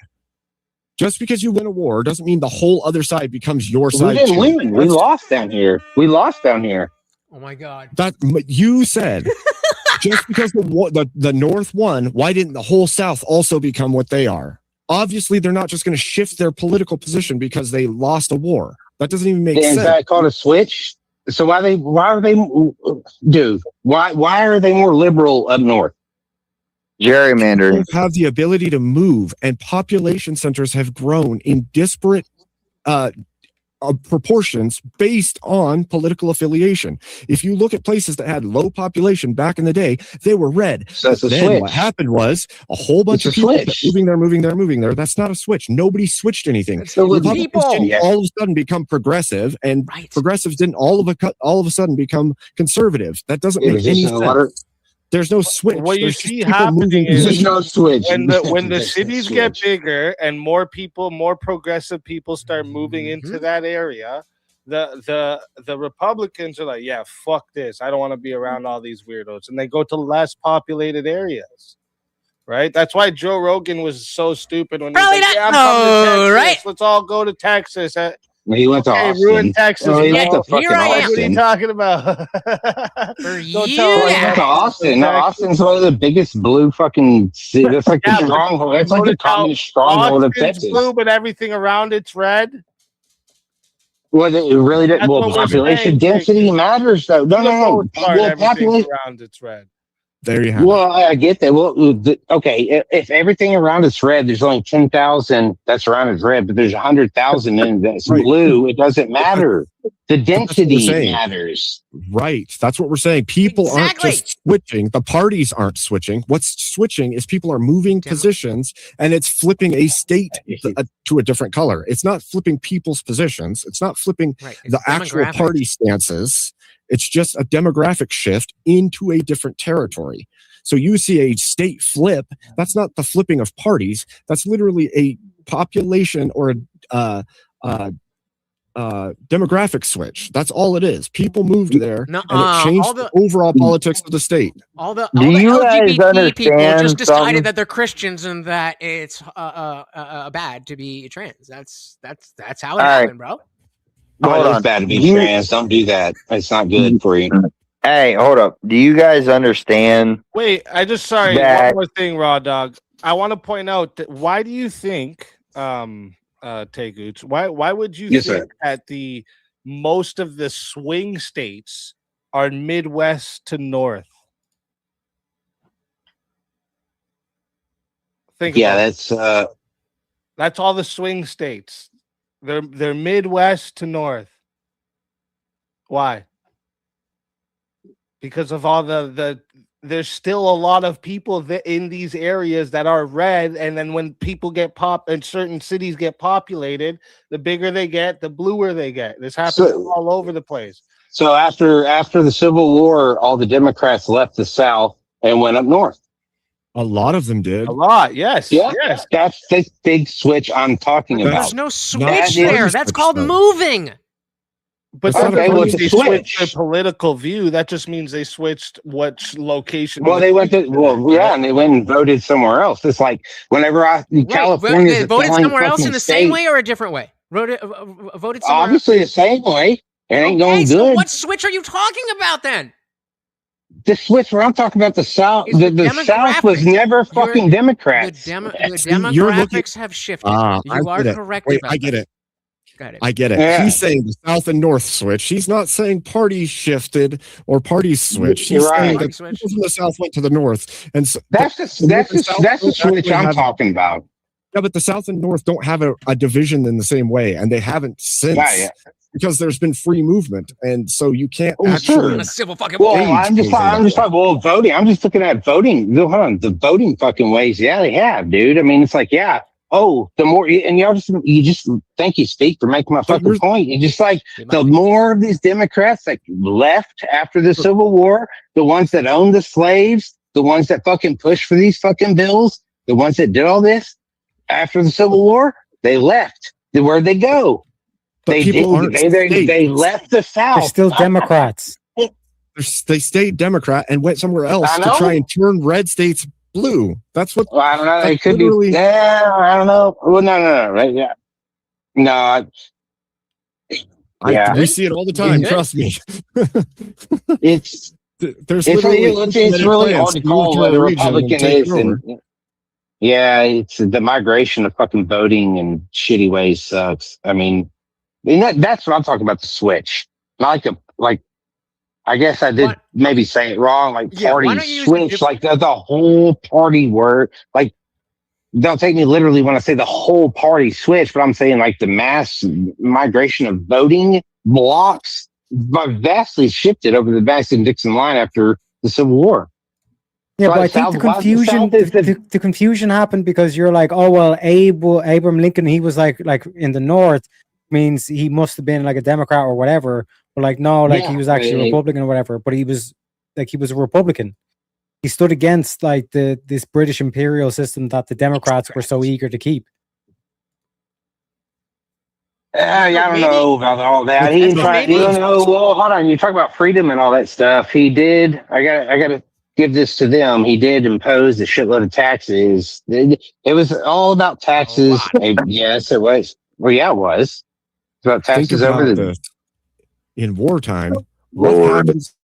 [SPEAKER 13] Just because you win a war doesn't mean the whole other side becomes your
[SPEAKER 12] We
[SPEAKER 13] side.
[SPEAKER 12] didn't
[SPEAKER 13] too.
[SPEAKER 12] win. We lost down here.
[SPEAKER 2] Oh my God.
[SPEAKER 13] That you said. Just because the North won, why didn't the whole South also become what they are? Obviously, they're not just going to shift their political position because they lost a war. That doesn't even make
[SPEAKER 12] Is
[SPEAKER 13] sense.
[SPEAKER 12] that called a switch? So why are they more liberal up north?
[SPEAKER 11] Gerrymandering.
[SPEAKER 13] People have the ability to move, and population centers have grown in disparate proportions based on political affiliation. If you look at places that had low population back in the day, they were red.
[SPEAKER 12] So it's a
[SPEAKER 13] Then
[SPEAKER 12] switch.
[SPEAKER 13] what happened was a whole bunch
[SPEAKER 12] It's
[SPEAKER 13] of
[SPEAKER 12] a
[SPEAKER 13] people kept
[SPEAKER 12] switch.
[SPEAKER 13] moving there. That's not a switch. Nobody switched anything.
[SPEAKER 2] It's the
[SPEAKER 13] Republicans
[SPEAKER 2] people.
[SPEAKER 13] didn't
[SPEAKER 12] Yeah.
[SPEAKER 13] all of a sudden become progressive, and
[SPEAKER 2] Right.
[SPEAKER 13] progressives didn't all of a sudden become conservative. That doesn't
[SPEAKER 12] Yeah,
[SPEAKER 13] make
[SPEAKER 12] there's
[SPEAKER 13] any
[SPEAKER 12] just
[SPEAKER 13] sense.
[SPEAKER 12] a lot of-
[SPEAKER 13] There's no switch.
[SPEAKER 3] What you
[SPEAKER 13] There's just
[SPEAKER 3] see
[SPEAKER 13] people
[SPEAKER 3] happening
[SPEAKER 13] moving
[SPEAKER 3] is-
[SPEAKER 12] There's no switch.
[SPEAKER 3] when the
[SPEAKER 12] There's
[SPEAKER 3] cities
[SPEAKER 12] no
[SPEAKER 3] get
[SPEAKER 12] switch.
[SPEAKER 3] bigger and more progressive people start moving into that area, the Republicans are like, yeah, fuck this. I don't want to be around all these weirdos, and they go to less populated areas. Right? That's why Joe Rogan was so stupid when
[SPEAKER 2] Probably
[SPEAKER 3] he was like,
[SPEAKER 2] not.
[SPEAKER 3] yeah, I'm coming to
[SPEAKER 2] No,
[SPEAKER 3] Texas.
[SPEAKER 2] right?
[SPEAKER 3] Let's all go to Texas.
[SPEAKER 12] He went to
[SPEAKER 3] Okay,
[SPEAKER 12] Austin.
[SPEAKER 3] ruin Texas.
[SPEAKER 12] No, he went
[SPEAKER 3] No.
[SPEAKER 12] to fucking
[SPEAKER 2] Here I am.
[SPEAKER 3] What are you
[SPEAKER 12] Austin.
[SPEAKER 3] talking about?
[SPEAKER 2] For
[SPEAKER 3] Don't
[SPEAKER 2] you
[SPEAKER 3] tell
[SPEAKER 12] Well, he went to Austin. No, Austin's one of the biggest blue fucking cities. That's like
[SPEAKER 3] Yeah,
[SPEAKER 12] the
[SPEAKER 3] but
[SPEAKER 12] stronghold. That's like
[SPEAKER 3] go
[SPEAKER 12] the
[SPEAKER 3] to tell-
[SPEAKER 12] communist stronghold of
[SPEAKER 3] Austin's
[SPEAKER 12] Texas.
[SPEAKER 3] blue, but everything around it's red.
[SPEAKER 12] Well, it really didn't.
[SPEAKER 3] That's
[SPEAKER 12] Well,
[SPEAKER 3] what we're
[SPEAKER 12] population
[SPEAKER 3] saying.
[SPEAKER 12] density matters, though. No,
[SPEAKER 3] For the
[SPEAKER 12] no, no.
[SPEAKER 3] most part,
[SPEAKER 12] Well,
[SPEAKER 3] everything
[SPEAKER 12] population.
[SPEAKER 3] around it's red.
[SPEAKER 13] There you have it.
[SPEAKER 12] Well, I get that. Well, okay. If everything around it's red, there's only 10,000 that's around it's red, but there's 100,000 in that's
[SPEAKER 13] Right.
[SPEAKER 12] blue. It doesn't matter. The
[SPEAKER 13] That's what we're
[SPEAKER 12] density
[SPEAKER 13] saying.
[SPEAKER 12] matters.
[SPEAKER 13] Right. That's what we're saying. People aren't
[SPEAKER 2] Exactly.
[SPEAKER 13] just switching. The parties aren't switching. What's switching is people are moving positions, and it's flipping a state to a different color. It's not flipping people's positions. It's not flipping
[SPEAKER 2] Right.
[SPEAKER 13] the actual party stances. It's just a demographic shift into a different territory. So you see a state flip. That's not the flipping of parties. That's literally a population or a demographic switch. That's all it is. People moved there, and it changed the overall politics of the state.
[SPEAKER 2] All the
[SPEAKER 11] Do you guys
[SPEAKER 2] LGBT people just
[SPEAKER 11] understand
[SPEAKER 2] decided
[SPEAKER 11] something?
[SPEAKER 2] that they're Christians and that it's bad to be trans. That's how it
[SPEAKER 11] All
[SPEAKER 2] happened, bro.
[SPEAKER 11] Hold
[SPEAKER 12] It is
[SPEAKER 11] on.
[SPEAKER 12] bad to be
[SPEAKER 11] Do you-
[SPEAKER 12] trans. Don't do that. It's not good for you.
[SPEAKER 11] Hey, hold up. Do you guys understand?
[SPEAKER 3] Wait, sorry,
[SPEAKER 11] That-
[SPEAKER 3] one more thing, Raw Dog. I want to point out that why do you think, Tegoots, why would you
[SPEAKER 12] Yes,
[SPEAKER 3] think
[SPEAKER 12] sir.
[SPEAKER 3] that the most of the swing states are Midwest to North? Think
[SPEAKER 12] Yeah,
[SPEAKER 3] about that's all the swing states. They're Midwest to North. Why? Because of all the there's still a lot of people in these areas that are red, and then when people get and certain cities get populated, the bigger they get, the bluer they get. This happens all over the place.
[SPEAKER 12] So after the Civil War, all the Democrats left the South and went up north.
[SPEAKER 13] A lot of them did.
[SPEAKER 3] A lot, yes.
[SPEAKER 12] Yeah,
[SPEAKER 3] yes.
[SPEAKER 12] That's the big switch I'm talking about.
[SPEAKER 2] There's no switch
[SPEAKER 12] That is-
[SPEAKER 2] there. That's called moving.
[SPEAKER 3] But
[SPEAKER 12] That's
[SPEAKER 3] that
[SPEAKER 12] okay,
[SPEAKER 3] doesn't
[SPEAKER 12] well,
[SPEAKER 3] mean
[SPEAKER 12] it's a
[SPEAKER 3] they
[SPEAKER 12] switch.
[SPEAKER 3] switched their political view. That just means they switched what location.
[SPEAKER 12] Well, they went to and they went and voted somewhere else. It's like whenever California
[SPEAKER 2] They voted somewhere else in the same way or a different way. Voted somewhere
[SPEAKER 12] obviously the same way. It ain't going
[SPEAKER 2] so
[SPEAKER 12] good.
[SPEAKER 2] what switch are you talking about then?
[SPEAKER 12] The switch where I'm talking about the South, the South was never fucking Democrats.
[SPEAKER 2] The demographics have shifted. You are correct.
[SPEAKER 13] Wait,
[SPEAKER 2] about
[SPEAKER 13] I get
[SPEAKER 2] that.
[SPEAKER 13] it.
[SPEAKER 2] Got it.
[SPEAKER 13] I get it.
[SPEAKER 12] Yeah.
[SPEAKER 13] He's saying the South and North switch. He's not saying parties shifted or parties switched. He's
[SPEAKER 12] You're right.
[SPEAKER 13] saying
[SPEAKER 2] Party
[SPEAKER 13] that
[SPEAKER 2] switch.
[SPEAKER 13] people from the South went to the North, and so
[SPEAKER 12] That's the switch I'm talking about.
[SPEAKER 13] Yeah, but the South and North don't have a division in the same way, and they haven't since.
[SPEAKER 12] Yeah.
[SPEAKER 13] Because there's been free movement, and so you can't
[SPEAKER 12] Oh,
[SPEAKER 13] actually.
[SPEAKER 12] sure.
[SPEAKER 2] A civil fucking
[SPEAKER 12] Well,
[SPEAKER 2] war.
[SPEAKER 12] I'm just like, well, voting. I'm just looking at voting. Hold on, the voting fucking ways. Yeah, they have, dude. I mean, it's like, yeah. Oh, the more, and you just thank you, Speak, for making my fucking point. You just like the more of these Democrats that left after the Civil War, the ones that owned the slaves, the ones that fucking pushed for these fucking bills, the ones that did all this after the Civil War, they left. Where'd they go?
[SPEAKER 13] But
[SPEAKER 12] They left the South.
[SPEAKER 4] They're still Democrats.
[SPEAKER 13] They stayed Democrat and went somewhere else
[SPEAKER 12] I
[SPEAKER 13] to
[SPEAKER 12] know.
[SPEAKER 13] try and turn red states blue. That's what.
[SPEAKER 12] Well, I don't know. It
[SPEAKER 13] that's
[SPEAKER 12] could be.
[SPEAKER 13] literally-
[SPEAKER 12] Yeah, I don't know. Well, no. Right? Yeah. No. Yeah.
[SPEAKER 13] We see it all the time. Trust me.
[SPEAKER 12] It's
[SPEAKER 13] There's
[SPEAKER 12] it's
[SPEAKER 13] literally
[SPEAKER 12] really
[SPEAKER 13] plans
[SPEAKER 12] hard to
[SPEAKER 13] to
[SPEAKER 12] call
[SPEAKER 13] move
[SPEAKER 12] what
[SPEAKER 13] to
[SPEAKER 12] a
[SPEAKER 13] a region and
[SPEAKER 12] Republican
[SPEAKER 13] take
[SPEAKER 12] is.
[SPEAKER 13] over.
[SPEAKER 12] And, yeah, it's the migration of fucking voting in shitty ways sucks. I mean that's what I'm talking about. The switch, not like I guess I did maybe say it wrong. Like
[SPEAKER 2] Yeah, why
[SPEAKER 12] party
[SPEAKER 2] don't you use
[SPEAKER 12] switch, like the whole party word. Like don't take me literally when I say the whole party switch, but I'm saying like the mass migration of voting blocks vastly shifted over the Madison-Dixon line after the Civil War.
[SPEAKER 4] Yeah, but I
[SPEAKER 12] Right,
[SPEAKER 4] think the
[SPEAKER 12] South-
[SPEAKER 4] confusion
[SPEAKER 12] South is
[SPEAKER 4] the confusion happened because you're like, oh well, Abraham Lincoln, he was like in the North, means he must have been like a Democrat or whatever. But like no, like he was actually a Republican or whatever. But he was a Republican. He stood against like this British imperial system that the Democrats were so eager to keep.
[SPEAKER 12] I don't know about all that. He didn't try. Well, hold on. You talk about freedom and all that stuff. He did. I got to give this to them. He did impose a shitload of taxes. It was all about taxes. Yes, it was. Well, yeah, it was. It's about
[SPEAKER 13] Think
[SPEAKER 12] taxes
[SPEAKER 13] about
[SPEAKER 12] over
[SPEAKER 13] this. In wartime, what happens?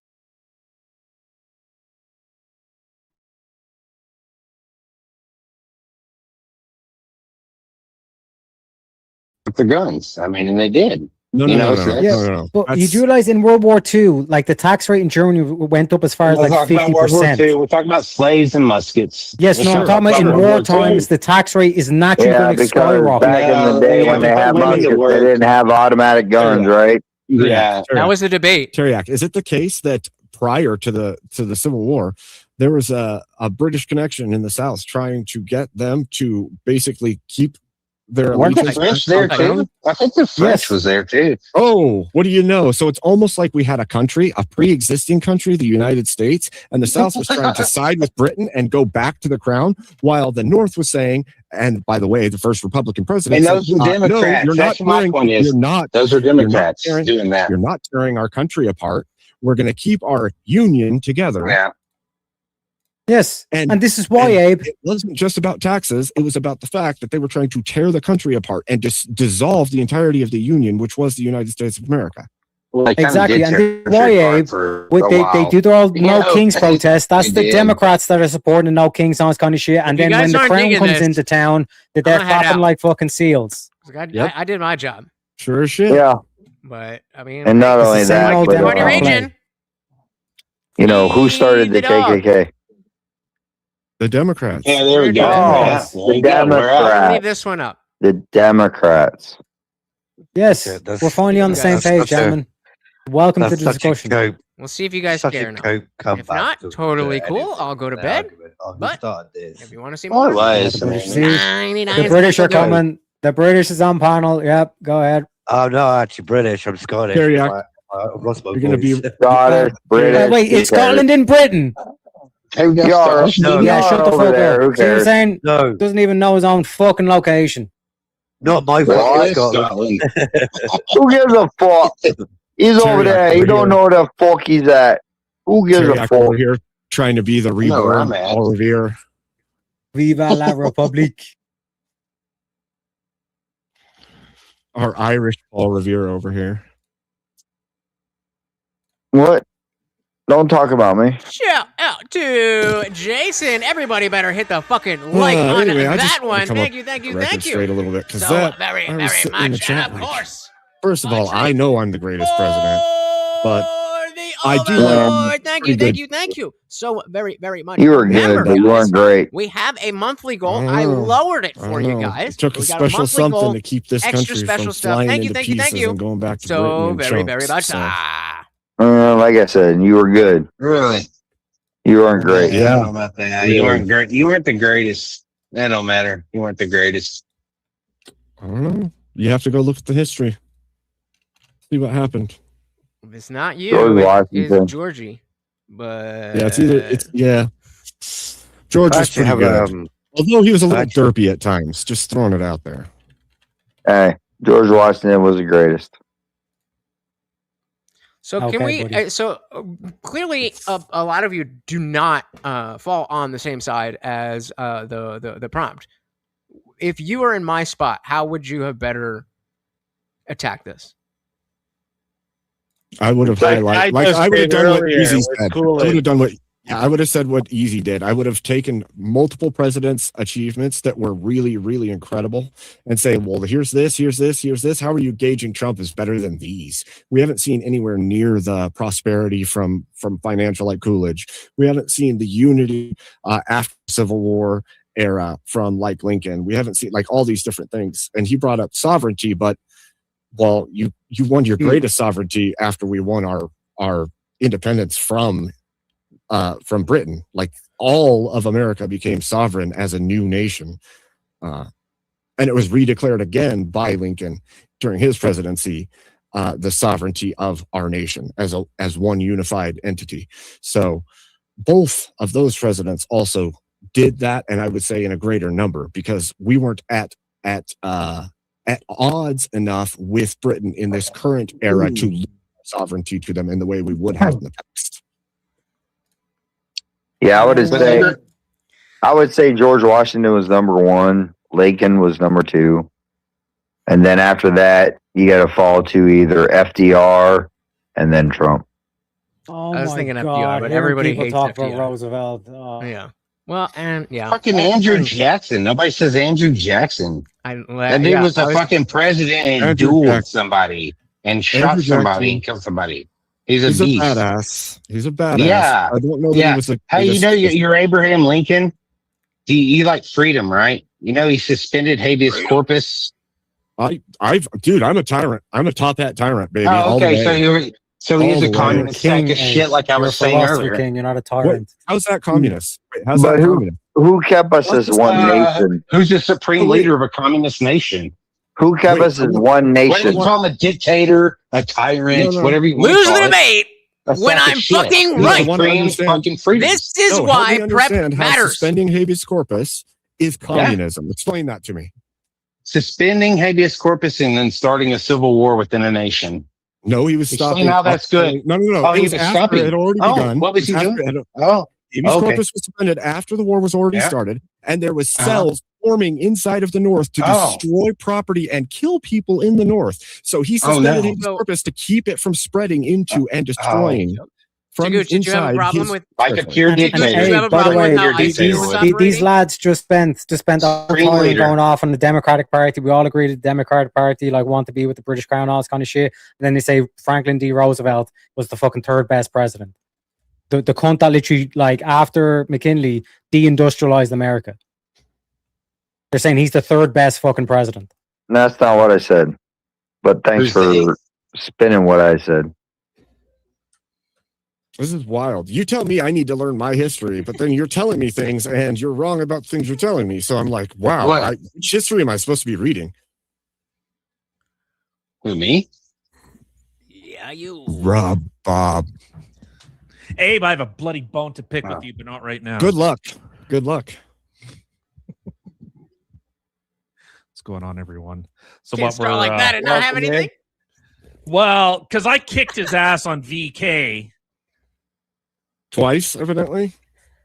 [SPEAKER 12] the guns. I mean, and they did.
[SPEAKER 13] No.
[SPEAKER 4] But you do realize in World War II, like the tax rate in Germany went up as far as
[SPEAKER 12] We're
[SPEAKER 4] like
[SPEAKER 12] talking about World War
[SPEAKER 4] 50%.
[SPEAKER 12] II. We're talking about slaves and muskets.
[SPEAKER 4] Yes, no, I'm talking about in war times, the tax rate is naturally
[SPEAKER 11] Yeah,
[SPEAKER 4] going to
[SPEAKER 11] because
[SPEAKER 4] skyrocket.
[SPEAKER 11] back in the day when they had muskets, they didn't have automatic guns, right?
[SPEAKER 12] Yeah.
[SPEAKER 2] That was the debate.
[SPEAKER 13] Taryak, is it the case that prior to the Civil War, there was a British connection in the South trying to get them to basically keep their
[SPEAKER 12] Weren't the
[SPEAKER 13] allegiance
[SPEAKER 12] French
[SPEAKER 13] to
[SPEAKER 12] there
[SPEAKER 13] the crown?
[SPEAKER 12] too? I think the French was there too.
[SPEAKER 13] Oh, what do you know? So it's almost like we had a country, a pre-existing country, the United States, and the South was trying to side with Britain and go back to the crown, while the North was saying, and by the way, the first Republican president
[SPEAKER 12] And those
[SPEAKER 13] said,
[SPEAKER 12] were Democrats.
[SPEAKER 13] no,
[SPEAKER 12] That's my point is, those are Democrats doing that.
[SPEAKER 13] You're not tearing our country apart. We're going to keep our union together.
[SPEAKER 12] Yeah.
[SPEAKER 4] Yes, and this is why, Abe.
[SPEAKER 13] It wasn't just about taxes. It was about the fact that they were trying to tear the country apart and just dissolve the entirety of the union, which was the United States of America.
[SPEAKER 12] Well,
[SPEAKER 4] Exactly, and this is why, Abe, they do their old No Kings protest. That's the Democrats that are supporting the No Kings on this kind of shit. And
[SPEAKER 2] If you
[SPEAKER 4] then when
[SPEAKER 2] guys
[SPEAKER 4] the
[SPEAKER 2] aren't
[SPEAKER 4] crown
[SPEAKER 2] digging
[SPEAKER 4] comes
[SPEAKER 2] this,
[SPEAKER 4] into town, that
[SPEAKER 2] I'm
[SPEAKER 4] they're
[SPEAKER 2] gonna head
[SPEAKER 4] clapping
[SPEAKER 2] out.
[SPEAKER 4] like fucking seals.
[SPEAKER 2] I did my job,
[SPEAKER 13] Sure as shit.
[SPEAKER 11] Yeah.
[SPEAKER 2] but I mean,
[SPEAKER 11] And not
[SPEAKER 2] hey,
[SPEAKER 11] only that,
[SPEAKER 4] old
[SPEAKER 11] but,
[SPEAKER 2] party
[SPEAKER 4] Democrat
[SPEAKER 2] region.
[SPEAKER 11] you know, who started the
[SPEAKER 2] Feed it up.
[SPEAKER 11] KKK?
[SPEAKER 13] The Democrats.
[SPEAKER 12] Yeah, there we go.
[SPEAKER 11] Oh,
[SPEAKER 12] Yeah, there
[SPEAKER 11] the
[SPEAKER 12] you go. We're out.
[SPEAKER 2] Leave
[SPEAKER 11] Democrats.
[SPEAKER 2] this one up.
[SPEAKER 11] The Democrats.
[SPEAKER 4] Yes,
[SPEAKER 10] Yeah, that's-
[SPEAKER 4] we're finally on the same
[SPEAKER 10] that's
[SPEAKER 4] page,
[SPEAKER 10] such a-
[SPEAKER 4] gentlemen. Welcome to
[SPEAKER 10] That's
[SPEAKER 4] the
[SPEAKER 10] such a
[SPEAKER 4] discussion.
[SPEAKER 10] cope.
[SPEAKER 2] We'll see if you guys
[SPEAKER 10] Such
[SPEAKER 2] care
[SPEAKER 10] a
[SPEAKER 2] or not.
[SPEAKER 10] cope
[SPEAKER 2] If
[SPEAKER 10] comeback
[SPEAKER 2] not,
[SPEAKER 10] to-
[SPEAKER 2] totally
[SPEAKER 10] to
[SPEAKER 2] cool.
[SPEAKER 10] any
[SPEAKER 2] I'll go to
[SPEAKER 10] the
[SPEAKER 2] bed.
[SPEAKER 10] argument. Oh, who
[SPEAKER 2] But
[SPEAKER 10] started this?
[SPEAKER 2] if you want to see
[SPEAKER 12] Oh,
[SPEAKER 2] more,
[SPEAKER 12] lies,
[SPEAKER 4] the British
[SPEAKER 12] man.
[SPEAKER 4] see,
[SPEAKER 2] 99
[SPEAKER 4] the British are
[SPEAKER 2] people do it.
[SPEAKER 4] coming. The British is on panel. Yep, go ahead.
[SPEAKER 10] I'm not actually British. I'm Scottish.
[SPEAKER 13] Taryak,
[SPEAKER 10] I've lost my
[SPEAKER 13] you're going to
[SPEAKER 10] voice.
[SPEAKER 13] be
[SPEAKER 11] Scottish, British.
[SPEAKER 4] Wait,
[SPEAKER 11] who
[SPEAKER 4] is
[SPEAKER 11] cares?
[SPEAKER 4] Scotland in Britain?
[SPEAKER 12] Hey, we got
[SPEAKER 11] Y'all are-
[SPEAKER 12] Scottish
[SPEAKER 10] No,
[SPEAKER 12] dude.
[SPEAKER 4] Yeah,
[SPEAKER 11] y'all
[SPEAKER 4] shut
[SPEAKER 11] are
[SPEAKER 4] the
[SPEAKER 11] over
[SPEAKER 4] fuck
[SPEAKER 11] there.
[SPEAKER 4] up.
[SPEAKER 11] Who
[SPEAKER 4] See what I'm
[SPEAKER 11] cares?
[SPEAKER 4] saying?
[SPEAKER 10] No,
[SPEAKER 4] Doesn't even know his own fucking location.
[SPEAKER 10] not my
[SPEAKER 12] Well,
[SPEAKER 10] fucking
[SPEAKER 12] it's
[SPEAKER 10] Scotland.
[SPEAKER 12] Scotland.
[SPEAKER 11] Who gives a fuck? He's over
[SPEAKER 13] Taryak
[SPEAKER 11] there. He
[SPEAKER 13] over
[SPEAKER 11] don't
[SPEAKER 13] here.
[SPEAKER 11] know where the fuck he's at. Who gives a
[SPEAKER 13] Taryak
[SPEAKER 11] fuck?
[SPEAKER 13] over here trying to be the
[SPEAKER 12] I know where
[SPEAKER 13] reborn
[SPEAKER 12] I'm at.
[SPEAKER 13] Paul Revere.
[SPEAKER 4] Viva la Republique.
[SPEAKER 13] Our Irish Paul Revere over here.
[SPEAKER 11] What? Don't talk about me.
[SPEAKER 2] Shout out to Jason. Everybody better hit the fucking like on
[SPEAKER 13] Anyway, I just
[SPEAKER 2] that
[SPEAKER 13] wanna
[SPEAKER 2] one.
[SPEAKER 13] come
[SPEAKER 2] Thank
[SPEAKER 13] up
[SPEAKER 2] you, thank you,
[SPEAKER 13] the record
[SPEAKER 2] thank you.
[SPEAKER 13] straight a little bit, 'cause
[SPEAKER 2] So
[SPEAKER 13] that-
[SPEAKER 2] very,
[SPEAKER 13] I was
[SPEAKER 2] very
[SPEAKER 13] sitting in the
[SPEAKER 2] much.
[SPEAKER 13] chat
[SPEAKER 2] And of
[SPEAKER 13] like,
[SPEAKER 2] course,
[SPEAKER 13] First of all, I know I'm the greatest president, but
[SPEAKER 2] the
[SPEAKER 13] I do
[SPEAKER 2] Overlord. Thank you,
[SPEAKER 13] pretty
[SPEAKER 2] thank
[SPEAKER 13] good.
[SPEAKER 2] you, thank you. So very, very much.
[SPEAKER 11] You were
[SPEAKER 2] Remember,
[SPEAKER 11] good, but you
[SPEAKER 2] guys,
[SPEAKER 11] weren't great.
[SPEAKER 2] we have a monthly goal.
[SPEAKER 13] I
[SPEAKER 2] I
[SPEAKER 13] know.
[SPEAKER 2] lowered it
[SPEAKER 13] I
[SPEAKER 2] for you
[SPEAKER 13] know.
[SPEAKER 2] guys.
[SPEAKER 13] It took a
[SPEAKER 2] We got
[SPEAKER 13] special
[SPEAKER 2] monthly
[SPEAKER 13] something
[SPEAKER 2] goal,
[SPEAKER 13] to keep this
[SPEAKER 2] extra
[SPEAKER 13] country
[SPEAKER 2] special
[SPEAKER 13] from
[SPEAKER 2] stuff.
[SPEAKER 13] flying
[SPEAKER 2] Thank you,
[SPEAKER 13] into
[SPEAKER 2] thank you,
[SPEAKER 13] pieces
[SPEAKER 2] thank you.
[SPEAKER 13] and going back to
[SPEAKER 2] So
[SPEAKER 13] Britain in
[SPEAKER 2] very, very
[SPEAKER 13] chunks,
[SPEAKER 2] much.
[SPEAKER 13] so.
[SPEAKER 11] Like I said, you were good.
[SPEAKER 12] Really?
[SPEAKER 11] You weren't great.
[SPEAKER 12] I
[SPEAKER 13] Yeah.
[SPEAKER 12] don't know about that. You weren't great. You weren't the greatest. That don't matter. You weren't the greatest.
[SPEAKER 13] I don't know. You have to go look at the history. See what happened.
[SPEAKER 2] If it's not you,
[SPEAKER 11] George
[SPEAKER 2] it's
[SPEAKER 11] Washington.
[SPEAKER 2] Georgie. But
[SPEAKER 13] Yeah, George
[SPEAKER 10] I
[SPEAKER 13] was
[SPEAKER 10] actually
[SPEAKER 13] pretty
[SPEAKER 10] have
[SPEAKER 13] good. Although he was a little
[SPEAKER 10] actually-
[SPEAKER 13] derpy at times, just throwing it out there.
[SPEAKER 11] Hey, George Washington was the greatest.
[SPEAKER 2] So can
[SPEAKER 4] Okay,
[SPEAKER 2] we?
[SPEAKER 4] buddy.
[SPEAKER 2] Clearly, a lot of you do not fall on the same side as the prompt. If you were in my spot, how would you have better attacked this?
[SPEAKER 13] I would have
[SPEAKER 3] Like I
[SPEAKER 13] highlighted, like
[SPEAKER 3] just
[SPEAKER 13] I would have
[SPEAKER 3] did
[SPEAKER 13] done what
[SPEAKER 3] earlier
[SPEAKER 13] Easy
[SPEAKER 3] with
[SPEAKER 13] said. I
[SPEAKER 3] Kool-Aid.
[SPEAKER 13] would have done what. Yeah, I would have said what Easy did. I would have taken multiple presidents' achievements that were really, really incredible and say, well, here's this, here's this, here's this. How are you gauging Trump as better than these? We haven't seen anywhere near the prosperity from financial like Coolidge. We haven't seen the unity after the Civil War era from like Lincoln. We haven't seen like all these different things. And he brought up sovereignty, but well, you won your greatest sovereignty after we won our independence from Britain. Like all of America became sovereign as a new nation. And it was redeclared again by Lincoln during his presidency, the sovereignty of our nation as one unified entity. So both of those presidents also did that, and I would say in a greater number, because we weren't at odds enough with Britain in this current era to lose sovereignty to them in the way we would have in the past.
[SPEAKER 11] Yeah, I would say George Washington was number one. Lincoln was number two. And then after that, you got to fall to either FDR and then Trump.
[SPEAKER 4] Oh
[SPEAKER 2] I was
[SPEAKER 4] my
[SPEAKER 2] thinking FDR,
[SPEAKER 4] God,
[SPEAKER 2] but
[SPEAKER 4] hearing
[SPEAKER 2] everybody
[SPEAKER 4] people
[SPEAKER 2] hates
[SPEAKER 4] talk
[SPEAKER 2] FDR.
[SPEAKER 4] about Roosevelt. Oh.
[SPEAKER 2] Yeah. Well, and yeah,
[SPEAKER 12] Fucking Andrew Jackson. Nobody says Andrew Jackson. That dude was a fucking president and
[SPEAKER 13] Andrew
[SPEAKER 12] dueled
[SPEAKER 13] Jackson.
[SPEAKER 12] somebody and shot
[SPEAKER 13] Andrew
[SPEAKER 12] somebody
[SPEAKER 13] Jackson.
[SPEAKER 12] and killed somebody. He's a
[SPEAKER 13] He's a
[SPEAKER 12] beast.
[SPEAKER 13] badass. He's a badass.
[SPEAKER 12] Yeah.
[SPEAKER 13] I don't know that
[SPEAKER 12] Yeah.
[SPEAKER 13] he was the
[SPEAKER 12] Hey, you
[SPEAKER 13] greatest-
[SPEAKER 12] know you're Abraham Lincoln. You like freedom, right? You know he suspended habeas corpus.
[SPEAKER 13] Dude, I'm a tyrant. I'm a top hat tyrant, baby.
[SPEAKER 12] Oh,
[SPEAKER 13] all the
[SPEAKER 12] okay.
[SPEAKER 13] way.
[SPEAKER 12] So he's
[SPEAKER 13] All
[SPEAKER 12] a
[SPEAKER 13] the way.
[SPEAKER 12] communist sack of shit, like I
[SPEAKER 4] You're a
[SPEAKER 12] was saying
[SPEAKER 4] philosopher
[SPEAKER 12] earlier.
[SPEAKER 4] king. You're not a
[SPEAKER 13] What?
[SPEAKER 4] tyrant.
[SPEAKER 13] How's that communist? Wait, how's
[SPEAKER 11] But
[SPEAKER 13] that communist?
[SPEAKER 11] who kept us as one nation?
[SPEAKER 12] Who's the supreme
[SPEAKER 13] Oh, wait.
[SPEAKER 12] leader of a communist nation?
[SPEAKER 11] Who kept
[SPEAKER 13] Wait,
[SPEAKER 11] us as one
[SPEAKER 12] What do
[SPEAKER 11] nation?
[SPEAKER 12] you call him? A dictator, a tyrant,
[SPEAKER 13] No.
[SPEAKER 12] whatever you want
[SPEAKER 2] Lose
[SPEAKER 12] to
[SPEAKER 2] the
[SPEAKER 12] call it.
[SPEAKER 2] debate
[SPEAKER 12] A
[SPEAKER 2] when
[SPEAKER 12] sack of
[SPEAKER 2] I'm
[SPEAKER 12] shit.
[SPEAKER 2] fucking
[SPEAKER 12] He's
[SPEAKER 2] right.
[SPEAKER 13] I wanna
[SPEAKER 12] supreme
[SPEAKER 13] understand-
[SPEAKER 12] fucking freedom.
[SPEAKER 2] This is
[SPEAKER 13] No, help
[SPEAKER 2] why
[SPEAKER 13] me
[SPEAKER 2] prep
[SPEAKER 13] understand how
[SPEAKER 2] matters.
[SPEAKER 13] suspending habeas corpus is communism. Explain that to me.
[SPEAKER 12] Suspending habeas corpus and then starting a civil war within a nation.
[SPEAKER 13] No, he was
[SPEAKER 12] Explain
[SPEAKER 13] stopping.
[SPEAKER 12] how that's good.
[SPEAKER 13] No.
[SPEAKER 12] Oh,
[SPEAKER 13] it
[SPEAKER 12] he
[SPEAKER 13] was
[SPEAKER 12] was
[SPEAKER 13] after
[SPEAKER 12] stopping.
[SPEAKER 13] it had already
[SPEAKER 12] Oh,
[SPEAKER 13] begun.
[SPEAKER 12] what was he
[SPEAKER 13] After
[SPEAKER 12] doing?
[SPEAKER 13] it had-
[SPEAKER 12] Oh,
[SPEAKER 13] habeas
[SPEAKER 12] okay.
[SPEAKER 13] corpus was suspended after the war was already
[SPEAKER 12] Yeah.
[SPEAKER 13] started, and there was
[SPEAKER 12] Uh-huh.
[SPEAKER 13] cells forming inside of the North to
[SPEAKER 12] Oh.
[SPEAKER 13] destroy property and kill people in the North. So he
[SPEAKER 12] Oh,
[SPEAKER 13] suspended
[SPEAKER 12] no.
[SPEAKER 13] habeas corpus to keep it from spreading into and destroying from
[SPEAKER 2] Taguchi, did you have a
[SPEAKER 13] inside
[SPEAKER 2] problem
[SPEAKER 13] his
[SPEAKER 2] with
[SPEAKER 12] like a
[SPEAKER 13] territory.
[SPEAKER 12] pure
[SPEAKER 4] And
[SPEAKER 12] dictator.
[SPEAKER 2] Did you have a
[SPEAKER 4] by the
[SPEAKER 2] problem with
[SPEAKER 4] way,
[SPEAKER 2] how
[SPEAKER 12] these-
[SPEAKER 2] ICU was
[SPEAKER 12] these
[SPEAKER 2] operating?
[SPEAKER 4] these lads just spent all the
[SPEAKER 12] Supreme
[SPEAKER 4] time
[SPEAKER 12] leader.
[SPEAKER 4] going off on the Democratic Party. We all agree the Democratic Party like want to be with the British Crown, all this kind of shit. And then they say Franklin D. Roosevelt was the fucking third best president. The cunt that literally, like, after McKinley, deindustrialized America. They're saying he's the third best fucking president.
[SPEAKER 11] That's not what I said. But thanks
[SPEAKER 12] Who's
[SPEAKER 11] for
[SPEAKER 12] they?
[SPEAKER 11] spinning what I said.
[SPEAKER 13] This is wild. You tell me I need to learn my history, but then you're telling me things and you're wrong about things you're telling me. So I'm like, wow,
[SPEAKER 12] What?
[SPEAKER 13] which history am I supposed to be reading?
[SPEAKER 12] Who, me?
[SPEAKER 2] Yeah, you.
[SPEAKER 13] Rob Bob.
[SPEAKER 14] Abe, I have a bloody bone to pick with you, but not right now.
[SPEAKER 13] Good luck. Good luck.
[SPEAKER 14] What's going on, everyone? So
[SPEAKER 2] Can't
[SPEAKER 14] what
[SPEAKER 2] start
[SPEAKER 14] we're
[SPEAKER 2] like that and not have
[SPEAKER 3] welcome in.
[SPEAKER 2] anything.
[SPEAKER 14] well, because I kicked his ass on VK.
[SPEAKER 13] Twice, evidently.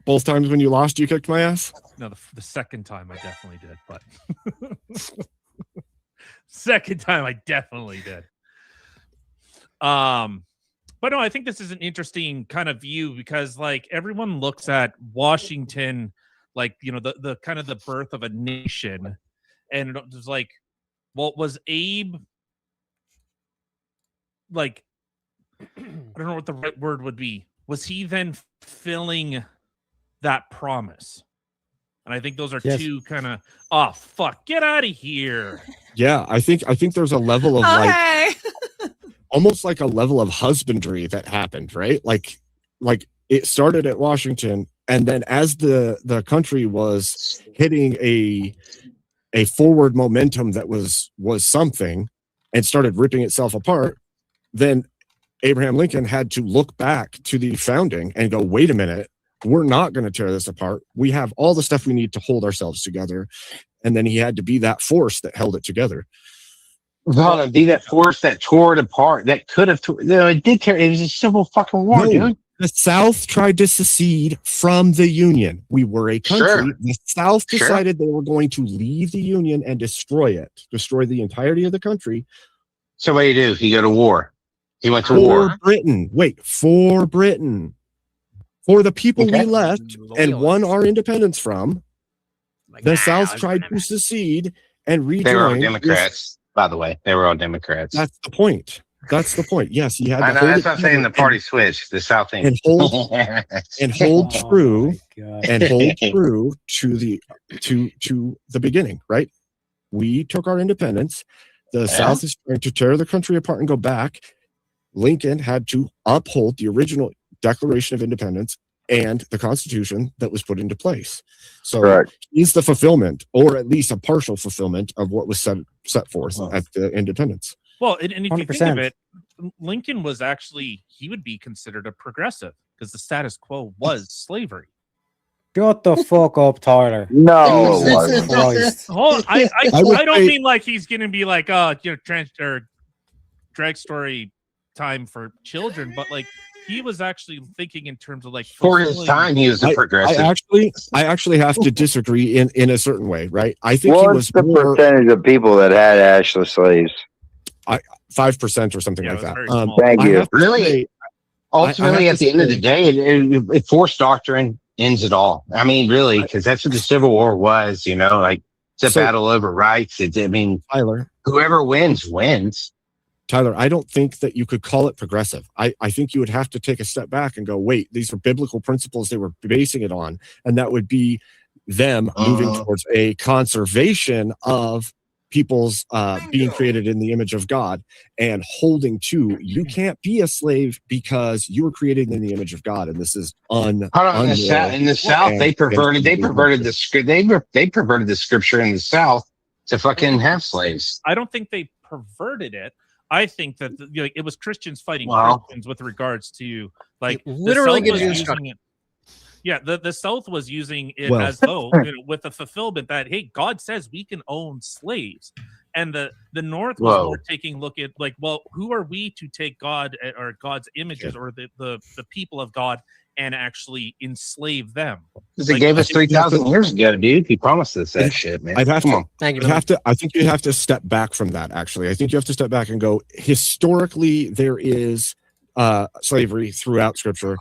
[SPEAKER 13] Both times when you lost, you kicked my ass.
[SPEAKER 14] No, the second time I definitely did, but second time I definitely did. But no, I think this is an interesting kind of view because like everyone looks at Washington, like, you know, the kind of the birth of a nation. And it was like, well, was Abe like, I don't know what the right word would be. Was he then fulfilling that promise? And I think those are
[SPEAKER 4] Yes.
[SPEAKER 14] two kind of, oh, fuck, get out of here.
[SPEAKER 13] Yeah, I think there's a level of like almost like a level of husbandry that happened, right? Like it started at Washington, and then as the country was hitting a forward momentum that was something and started ripping itself apart, then Abraham Lincoln had to look back to the founding and go, wait a minute, we're not going to tear this apart. We have all the stuff we need to hold ourselves together. And then he had to be that force that held it together.
[SPEAKER 12] Well, be that force that tore it apart. That could have, it did tear. It was a civil fucking war,
[SPEAKER 13] No,
[SPEAKER 12] dude.
[SPEAKER 13] the South tried to secede from the Union. We were a country.
[SPEAKER 12] Sure.
[SPEAKER 13] The South
[SPEAKER 12] Sure.
[SPEAKER 13] decided they were going to leave the Union and destroy the entirety of the country.
[SPEAKER 12] So what do you do? You go to war. He went to
[SPEAKER 13] For
[SPEAKER 12] war.
[SPEAKER 13] Britain. Wait, for Britain. For the people
[SPEAKER 12] Okay.
[SPEAKER 13] we left and won our independence from,
[SPEAKER 2] Like,
[SPEAKER 13] the
[SPEAKER 2] nah,
[SPEAKER 13] South
[SPEAKER 2] I'm
[SPEAKER 13] tried
[SPEAKER 2] gonna-
[SPEAKER 13] to secede and rejoin.
[SPEAKER 12] They were all
[SPEAKER 13] with-
[SPEAKER 12] Democrats, by the way. They were all Democrats.
[SPEAKER 13] That's the point. That's the point. Yes, he had to
[SPEAKER 12] I know.
[SPEAKER 13] hold
[SPEAKER 12] That's
[SPEAKER 13] it
[SPEAKER 12] what I'm saying. The
[SPEAKER 13] together
[SPEAKER 12] party switched. The South thing.
[SPEAKER 13] and hold and hold
[SPEAKER 4] Oh
[SPEAKER 13] true
[SPEAKER 4] my God.
[SPEAKER 13] and hold true to the beginning, right? We took our independence. The South is trying to tear the country apart and go back. Lincoln had to uphold the original Declaration of Independence and the Constitution that was put into place. So
[SPEAKER 11] Correct.
[SPEAKER 13] he's the fulfillment, or at least a partial fulfillment, of what was set forth at the independence.
[SPEAKER 14] Well, and if you think
[SPEAKER 4] 100%.
[SPEAKER 14] of it, Lincoln was actually, he would be considered a progressive because the status quo was slavery.
[SPEAKER 4] Shut the fuck up, Tyler.
[SPEAKER 11] No, it
[SPEAKER 4] Jesus
[SPEAKER 11] wasn't.
[SPEAKER 4] Christ.
[SPEAKER 14] Oh, I
[SPEAKER 13] would
[SPEAKER 14] don't
[SPEAKER 13] say-
[SPEAKER 14] mean like he's going to be like, oh, you know, trans or drag story time for children, but like he was actually thinking in terms of like
[SPEAKER 12] For his
[SPEAKER 14] fulfilling-
[SPEAKER 12] time, he was a progressive.
[SPEAKER 13] I actually have to disagree in a certain way, right? I think he
[SPEAKER 11] What's
[SPEAKER 13] was
[SPEAKER 11] the
[SPEAKER 13] more
[SPEAKER 11] percentage of people that had actual slaves?
[SPEAKER 13] 5% or something
[SPEAKER 14] Yeah,
[SPEAKER 13] like
[SPEAKER 14] it was
[SPEAKER 13] that.
[SPEAKER 14] very small.
[SPEAKER 11] Thank
[SPEAKER 13] I
[SPEAKER 11] you.
[SPEAKER 13] have to
[SPEAKER 12] Really?
[SPEAKER 13] say-
[SPEAKER 12] Ultimately,
[SPEAKER 13] I have
[SPEAKER 12] at
[SPEAKER 13] to
[SPEAKER 12] the end of
[SPEAKER 13] say-
[SPEAKER 12] the day, forced doctrine ends it all. I mean, really, because that's what the Civil War was. You know, like it's a
[SPEAKER 13] So-
[SPEAKER 12] battle over rights. I mean,
[SPEAKER 13] Tyler,
[SPEAKER 12] whoever wins wins.
[SPEAKER 13] I don't think that you could call it progressive. I think you would have to take a step back and go, wait, these are biblical principles they were basing it on. And that would be them moving towards a conservation of people's being created in the image of God, and holding to you can't be a slave because you were created in the image of God, and this is
[SPEAKER 12] Hold on, in the South, they perverted the scripture in the South to fucking have slaves.
[SPEAKER 14] I don't think they perverted it. I think that it was Christians fighting
[SPEAKER 12] Wow.
[SPEAKER 14] Christians with regards to like
[SPEAKER 2] It literally
[SPEAKER 14] the South
[SPEAKER 2] gives you
[SPEAKER 14] was
[SPEAKER 2] instruction.
[SPEAKER 14] using it. Yeah, the South was using it
[SPEAKER 13] Well.
[SPEAKER 14] as though with the fulfillment that hey, God says we can own slaves, and the North was more taking look at like, well, who are we to take God or God's images or the people of God and actually enslave them?
[SPEAKER 12] Because he gave us 3,000 years ago, dude. He promised us that shit, man.
[SPEAKER 13] I'd have
[SPEAKER 12] Come
[SPEAKER 13] to,
[SPEAKER 12] on.
[SPEAKER 2] Thank you.
[SPEAKER 13] I think you have to step back from that. Actually, I think you have to step back and go. Historically, there is slavery throughout Scripture,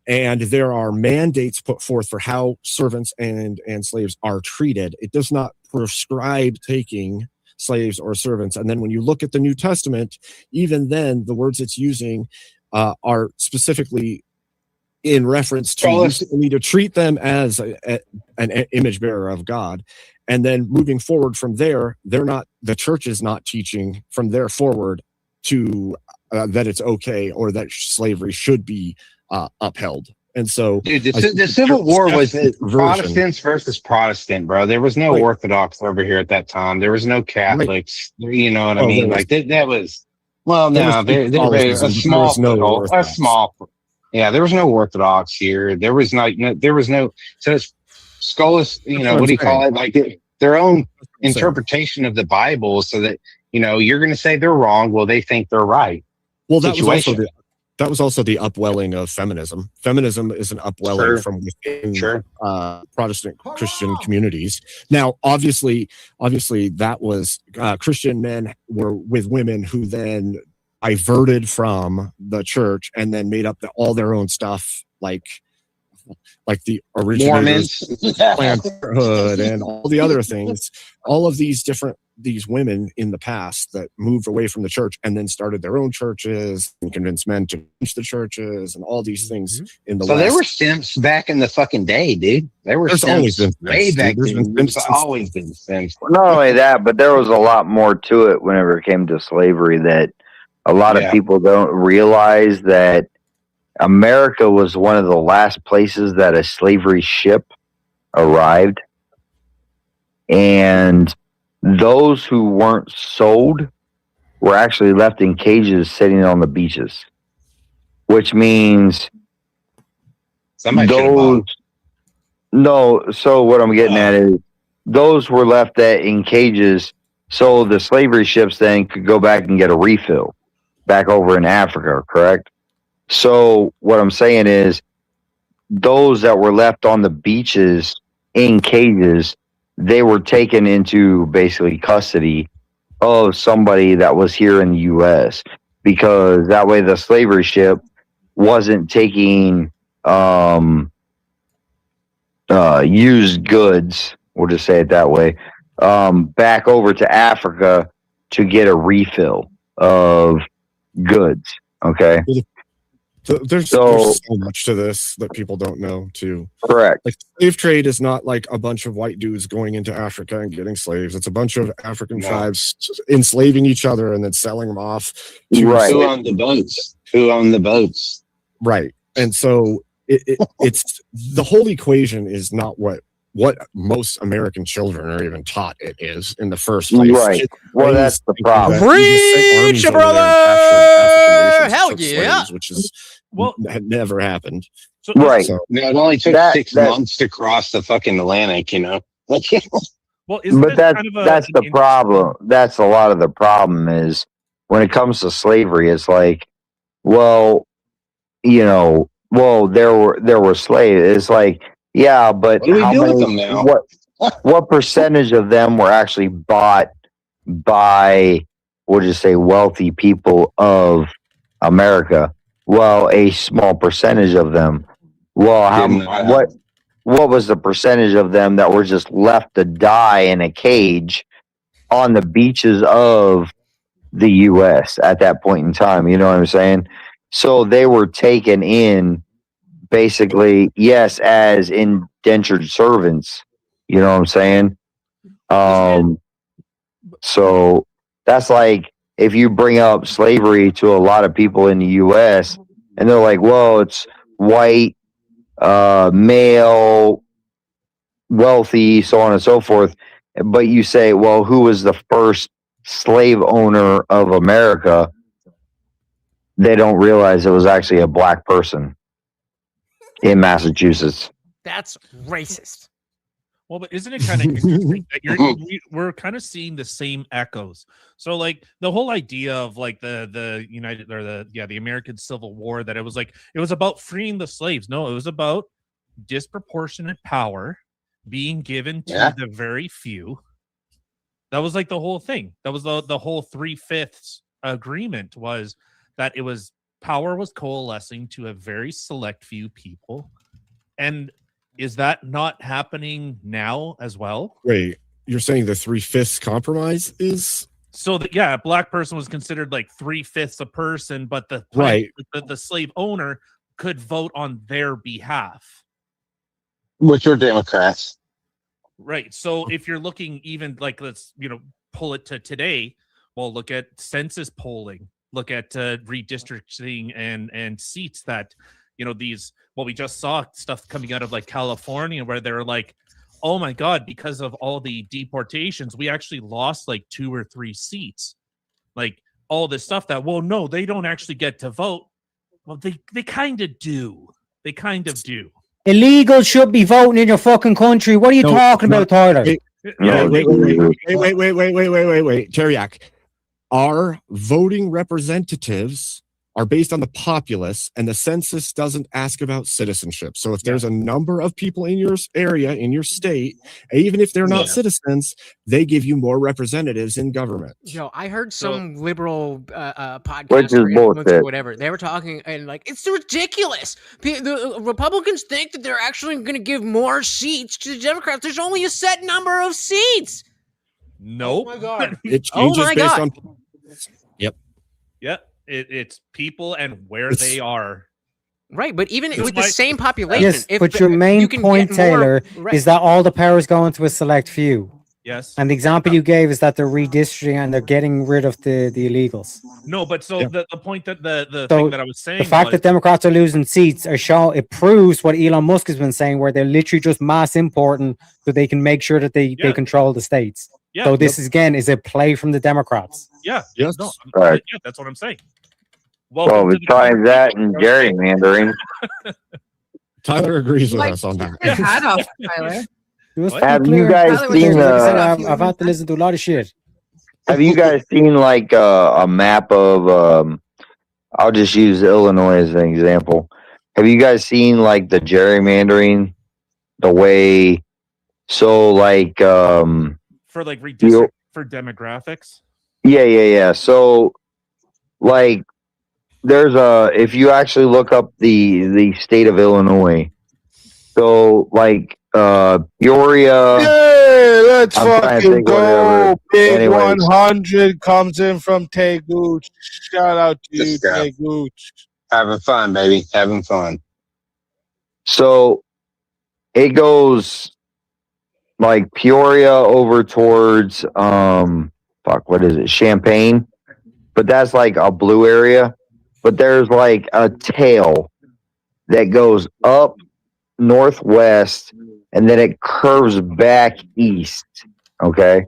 [SPEAKER 13] and there are mandates put forth for how servants and slaves are treated. It does not prescribe taking slaves or servants. And then when you look at the New Testament, even then, the words it's using are specifically in reference to you need to treat them as an image bearer of God. And then moving forward from there, the church is not teaching from there forward to that it's okay or that slavery should be upheld. And so,
[SPEAKER 12] dude, the Civil War was Protestants versus Protestant, bro. There was no Orthodox over here at that time. There was no Catholics. Right. You know what I mean? Like that was, well, no, there was a small. Yeah, there was no Orthodox here. There was no. So it's scholars. You know, what do you call it? Like their own interpretation of the Bible, so that you're going to say they're wrong. Well, they think they're right.
[SPEAKER 13] Well, that was also the upwelling of feminism. Feminism is an upwelling from within Protestant Christian communities. Now, obviously, that was Christian men were with women who then diverted from the church and then made up all their own stuff, like the originators, Planned Parenthood, and all the other things. All of these women in the past that moved away from the church and then started their own churches and convinced men to change the churches and all these things in the West.
[SPEAKER 12] There were simps back in the fucking day, dude. There were simps way back then. There's always been simps.
[SPEAKER 11] Not only that, but there was a lot more to it whenever it came to slavery that a lot of people don't realize that America was one of the last places that a slavery ship arrived. And those who weren't sold were actually left in cages sitting on the beaches, which means so what I'm getting at is those were left in cages so the slavery ships then could go back and get a refill back over in Africa, correct? So what I'm saying is those that were left on the beaches in cages, they were taken into basically custody of somebody that was here in the U.S. because that way the slavery ship wasn't taking used goods, we'll just say it that way, back over to Africa to get a refill of goods. Okay.
[SPEAKER 13] There's so much to this that people don't know too.
[SPEAKER 11] Correct.
[SPEAKER 13] Like slave trade is not like a bunch of white dudes going into Africa and getting slaves. It's a bunch of African tribes enslaving each other and then selling them off.
[SPEAKER 12] Who owned the boats?
[SPEAKER 13] Right. And so it's the whole equation is not what most American children are even taught it is in the first place.
[SPEAKER 11] Right. Well, that's the problem.
[SPEAKER 2] Preach, brother! Hell yeah!
[SPEAKER 13] Slaves, which is had never happened.
[SPEAKER 11] Right.
[SPEAKER 13] So,
[SPEAKER 12] it only took 6 months to cross the fucking Atlantic,
[SPEAKER 14] Well,
[SPEAKER 11] but that's the problem. That's a lot of the problem is when it comes to slavery, it's like, there were slaves. It's like, yeah, but how many? What percentage of them were actually bought by, we'll just say, wealthy people of America? Well, a small percentage of them. Well, what was the percentage of them that were just left to die in a cage on the beaches of the U.S. at that point in time? You know what I'm saying? So they were taken in. Basically, yes, as indentured servants. You know what I'm saying? So that's like if you bring up slavery to a lot of people in the U.S. and they're like, "Well, it's white, male, wealthy, so on and so forth." But you say, "Well, who was the first slave owner of America?" They don't realize it was actually a black person in Massachusetts.
[SPEAKER 2] That's racist.
[SPEAKER 14] Well, but isn't it kind of interesting that we're kind of seeing the same echoes? So, like the whole idea of like the United or the American Civil War, that it was about freeing the slaves. No, it was about disproportionate power being given to the very few. That was like the whole thing. That was the whole 3/5 agreement, was that it was power was coalescing to a very select few people. And is that not happening now as well?
[SPEAKER 13] Wait, you're saying the 3/5 compromise is?
[SPEAKER 14] So that, yeah, a black person was considered like 3/5 a person, but the slave owner could vote on their behalf.
[SPEAKER 12] Which are Democrats.
[SPEAKER 14] Right. So if you're looking even like, let's, pull it to today, well, look at census polling, look at redistricting and seats that, we just saw stuff coming out of like California where they're like, oh my God, because of all the deportations, we actually lost like 2 or 3 seats. Like all this stuff that, well, no, they don't actually get to vote. Well, they kind of do. They kind of do.
[SPEAKER 4] Illegals should be voting in your fucking country. What are you talking about, Tyler?
[SPEAKER 13] Wait. Taryak, our voting representatives are based on the populace, and the census doesn't ask about citizenship. So if there's a number of people in your area, in your state, even if they're not citizens, they give you more representatives in government.
[SPEAKER 2] I heard some liberal podcast
[SPEAKER 11] Which is bullshit.
[SPEAKER 2] or whatever. They were talking and like, it's ridiculous. The Republicans think that they're actually going to give more seats to the Democrats. There's only a set number of seats.
[SPEAKER 14] Nope.
[SPEAKER 2] Oh my God.
[SPEAKER 13] It changes based on. Yep.
[SPEAKER 14] Yep. It's people and where they are.
[SPEAKER 2] Right, but even with the same population.
[SPEAKER 4] Yes, but your main point, Taylor, is that all the power is going to a select few.
[SPEAKER 14] Yes.
[SPEAKER 4] And the example you gave is that they're redistricting and they're getting rid of the illegals.
[SPEAKER 14] No, but so the point that the thing that I was saying,
[SPEAKER 4] the fact that Democrats are losing seats it proves what Elon Musk has been saying, where they're literally just mass importing so they can make sure that they control the states.
[SPEAKER 14] Yeah.
[SPEAKER 4] So this is a play from the Democrats.
[SPEAKER 14] Yeah.
[SPEAKER 13] Yes.
[SPEAKER 14] No,
[SPEAKER 11] Right.
[SPEAKER 14] yeah, that's what I'm saying.
[SPEAKER 11] Well, besides that and gerrymandering.
[SPEAKER 13] Tyler agrees with us on that.
[SPEAKER 15] Your hat off, Tyler.
[SPEAKER 11] Have you guys seen
[SPEAKER 4] I've had to listen to a lot of shit.
[SPEAKER 11] Have you guys seen like a map of I'll just use Illinois as an example. Have you guys seen like the gerrymandering, the way like
[SPEAKER 14] for like redistrict for demographics?
[SPEAKER 11] Yeah. So like there's if you actually look up the state of Illinois, so like Peoria.
[SPEAKER 3] Yeah, let's
[SPEAKER 11] I'm trying to
[SPEAKER 3] fucking
[SPEAKER 11] think
[SPEAKER 3] go.
[SPEAKER 11] whatever.
[SPEAKER 3] Big
[SPEAKER 11] Anyways.
[SPEAKER 3] 100 comes in from Tay Gooch. Shout out to you, Tay Gooch.
[SPEAKER 12] Having fun, baby. Having fun.
[SPEAKER 11] So it goes like Peoria over towards what is it? Champaign. But that's like a blue area. But there's like a tail that goes up northwest and then it curves back east. Okay.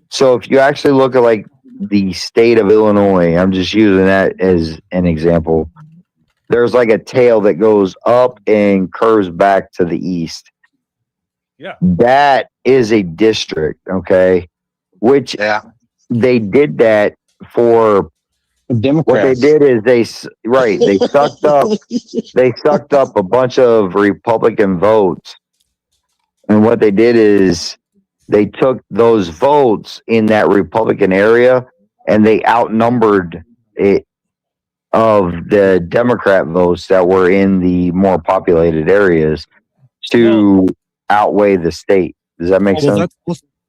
[SPEAKER 11] So if you actually look at like the state of Illinois, I'm just using that as an example. There's like a tail that goes up and curves back to the east.
[SPEAKER 14] Yeah.
[SPEAKER 11] That is a district, okay? Which they did that for
[SPEAKER 12] Democrats.
[SPEAKER 11] What they did is they sucked up a bunch of Republican votes. And what they did is they took those votes in that Republican area and they outnumbered it of the Democrat votes that were in the more populated areas to outweigh the state. Does that make sense?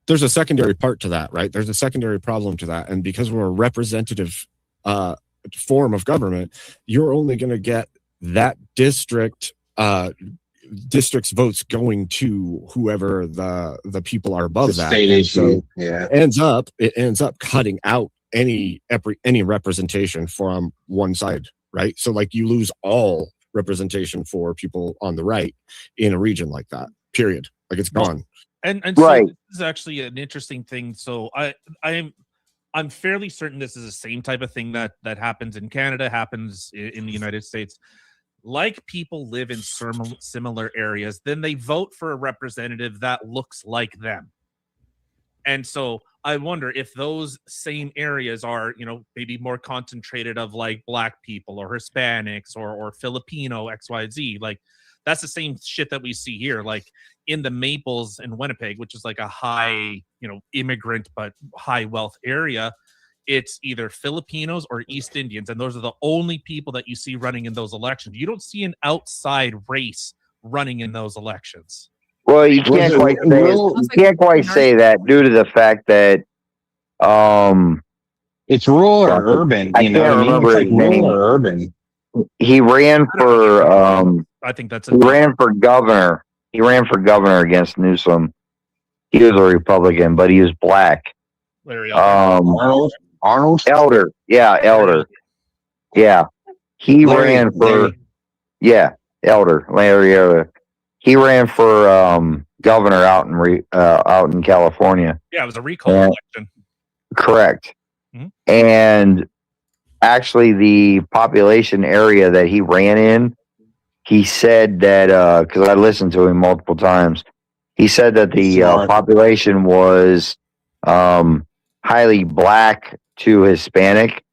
[SPEAKER 13] There's a secondary part to that, right? There's a secondary problem to that. And because we're a representative form of government, you're only going to get that district districts votes going to whoever the people are above
[SPEAKER 12] The
[SPEAKER 13] that.
[SPEAKER 12] state
[SPEAKER 13] And
[SPEAKER 12] issue,
[SPEAKER 13] so
[SPEAKER 12] yeah.
[SPEAKER 13] it ends up cutting out any representation from one side, right? So like you lose all representation for people on the right in a region like that, period. Like it's gone.
[SPEAKER 14] And
[SPEAKER 11] Right.
[SPEAKER 14] so this is actually an interesting thing. So I'm fairly certain this is the same type of thing that happens in Canada, happens in the United States. Like people live in similar areas, then they vote for a representative that looks like them. And so I wonder if those same areas are, you know, maybe more concentrated of like black people or Hispanics or Filipino XYZ. Like that's the same shit that we see here. Like in the Maples in Winnipeg, which is like a high, you know, immigrant but high wealth area, it's either Filipinos or East Indians, and those are the only people that you see running in those elections. You don't see an outside race running in those elections.
[SPEAKER 11] Well, you can't quite say that due to the fact that
[SPEAKER 12] it's rural or urban.
[SPEAKER 11] I
[SPEAKER 12] You know
[SPEAKER 11] can't
[SPEAKER 12] what I mean?
[SPEAKER 11] remember
[SPEAKER 12] It's like
[SPEAKER 11] his name.
[SPEAKER 12] rural or urban.
[SPEAKER 11] He ran for
[SPEAKER 14] I think that's
[SPEAKER 11] he ran for governor. He ran for governor against Newsom. He was a Republican, but he was black.
[SPEAKER 14] Larry
[SPEAKER 12] Arnold?
[SPEAKER 11] Elder. Yeah, Elder. Yeah. He ran for Elder. Larry Elder. He ran for governor out in California.
[SPEAKER 14] Yeah, it was a recall election.
[SPEAKER 11] Correct.
[SPEAKER 14] Mm-hmm.
[SPEAKER 11] And actually the population area that he ran in, he said that because I listened to him multiple times, he said that the population was highly black to Hispanic.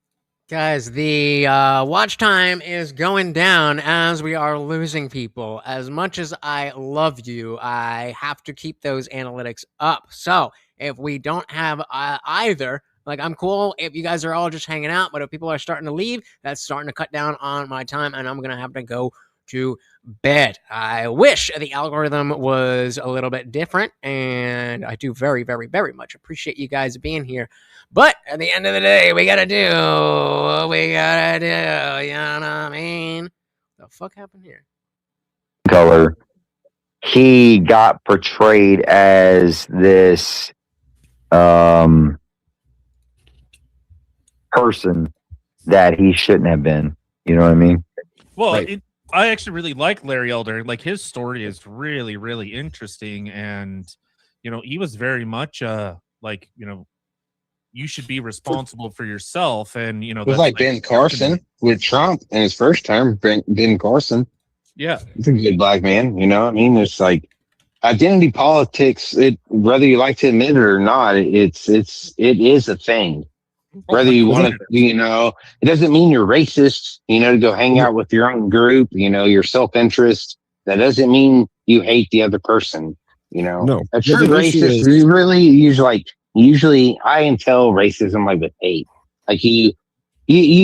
[SPEAKER 2] Guys, the watch time is going down as we are losing people. As much as I love you, I have to keep those analytics up. So if we don't have either, like I'm cool if you guys are all just hanging out, but if people are starting to leave, that's starting to cut down on my time, and I'm going to have to go to bed. I wish the algorithm was a little bit different, and I do very, very, very much appreciate you guys being here. But at the end of the day, we gotta do what we gotta do. You know what I mean? The fuck happened here?
[SPEAKER 11] Color. He got portrayed as this person that he shouldn't have been. You know what I mean?
[SPEAKER 14] Well,
[SPEAKER 11] Right.
[SPEAKER 14] I actually really like Larry Elder. Like his story is really, really interesting, and you know, he was very much like, you know, you should be responsible for yourself, and you know,
[SPEAKER 12] It was
[SPEAKER 14] that's
[SPEAKER 12] like Ben Carson with Trump in his first term. Ben Carson.
[SPEAKER 14] Yeah,
[SPEAKER 12] he's a good black man. You know what I mean? It's like identity politics. Whether you like to admit it or not, it is a thing. Whether you want to, you know, it doesn't mean you're racist, you know, to go hang out with your own group, you know, your self-interest. That doesn't mean you hate the other person, you know.
[SPEAKER 13] No.
[SPEAKER 12] A true racist, usually I entail racism like with hate. Like you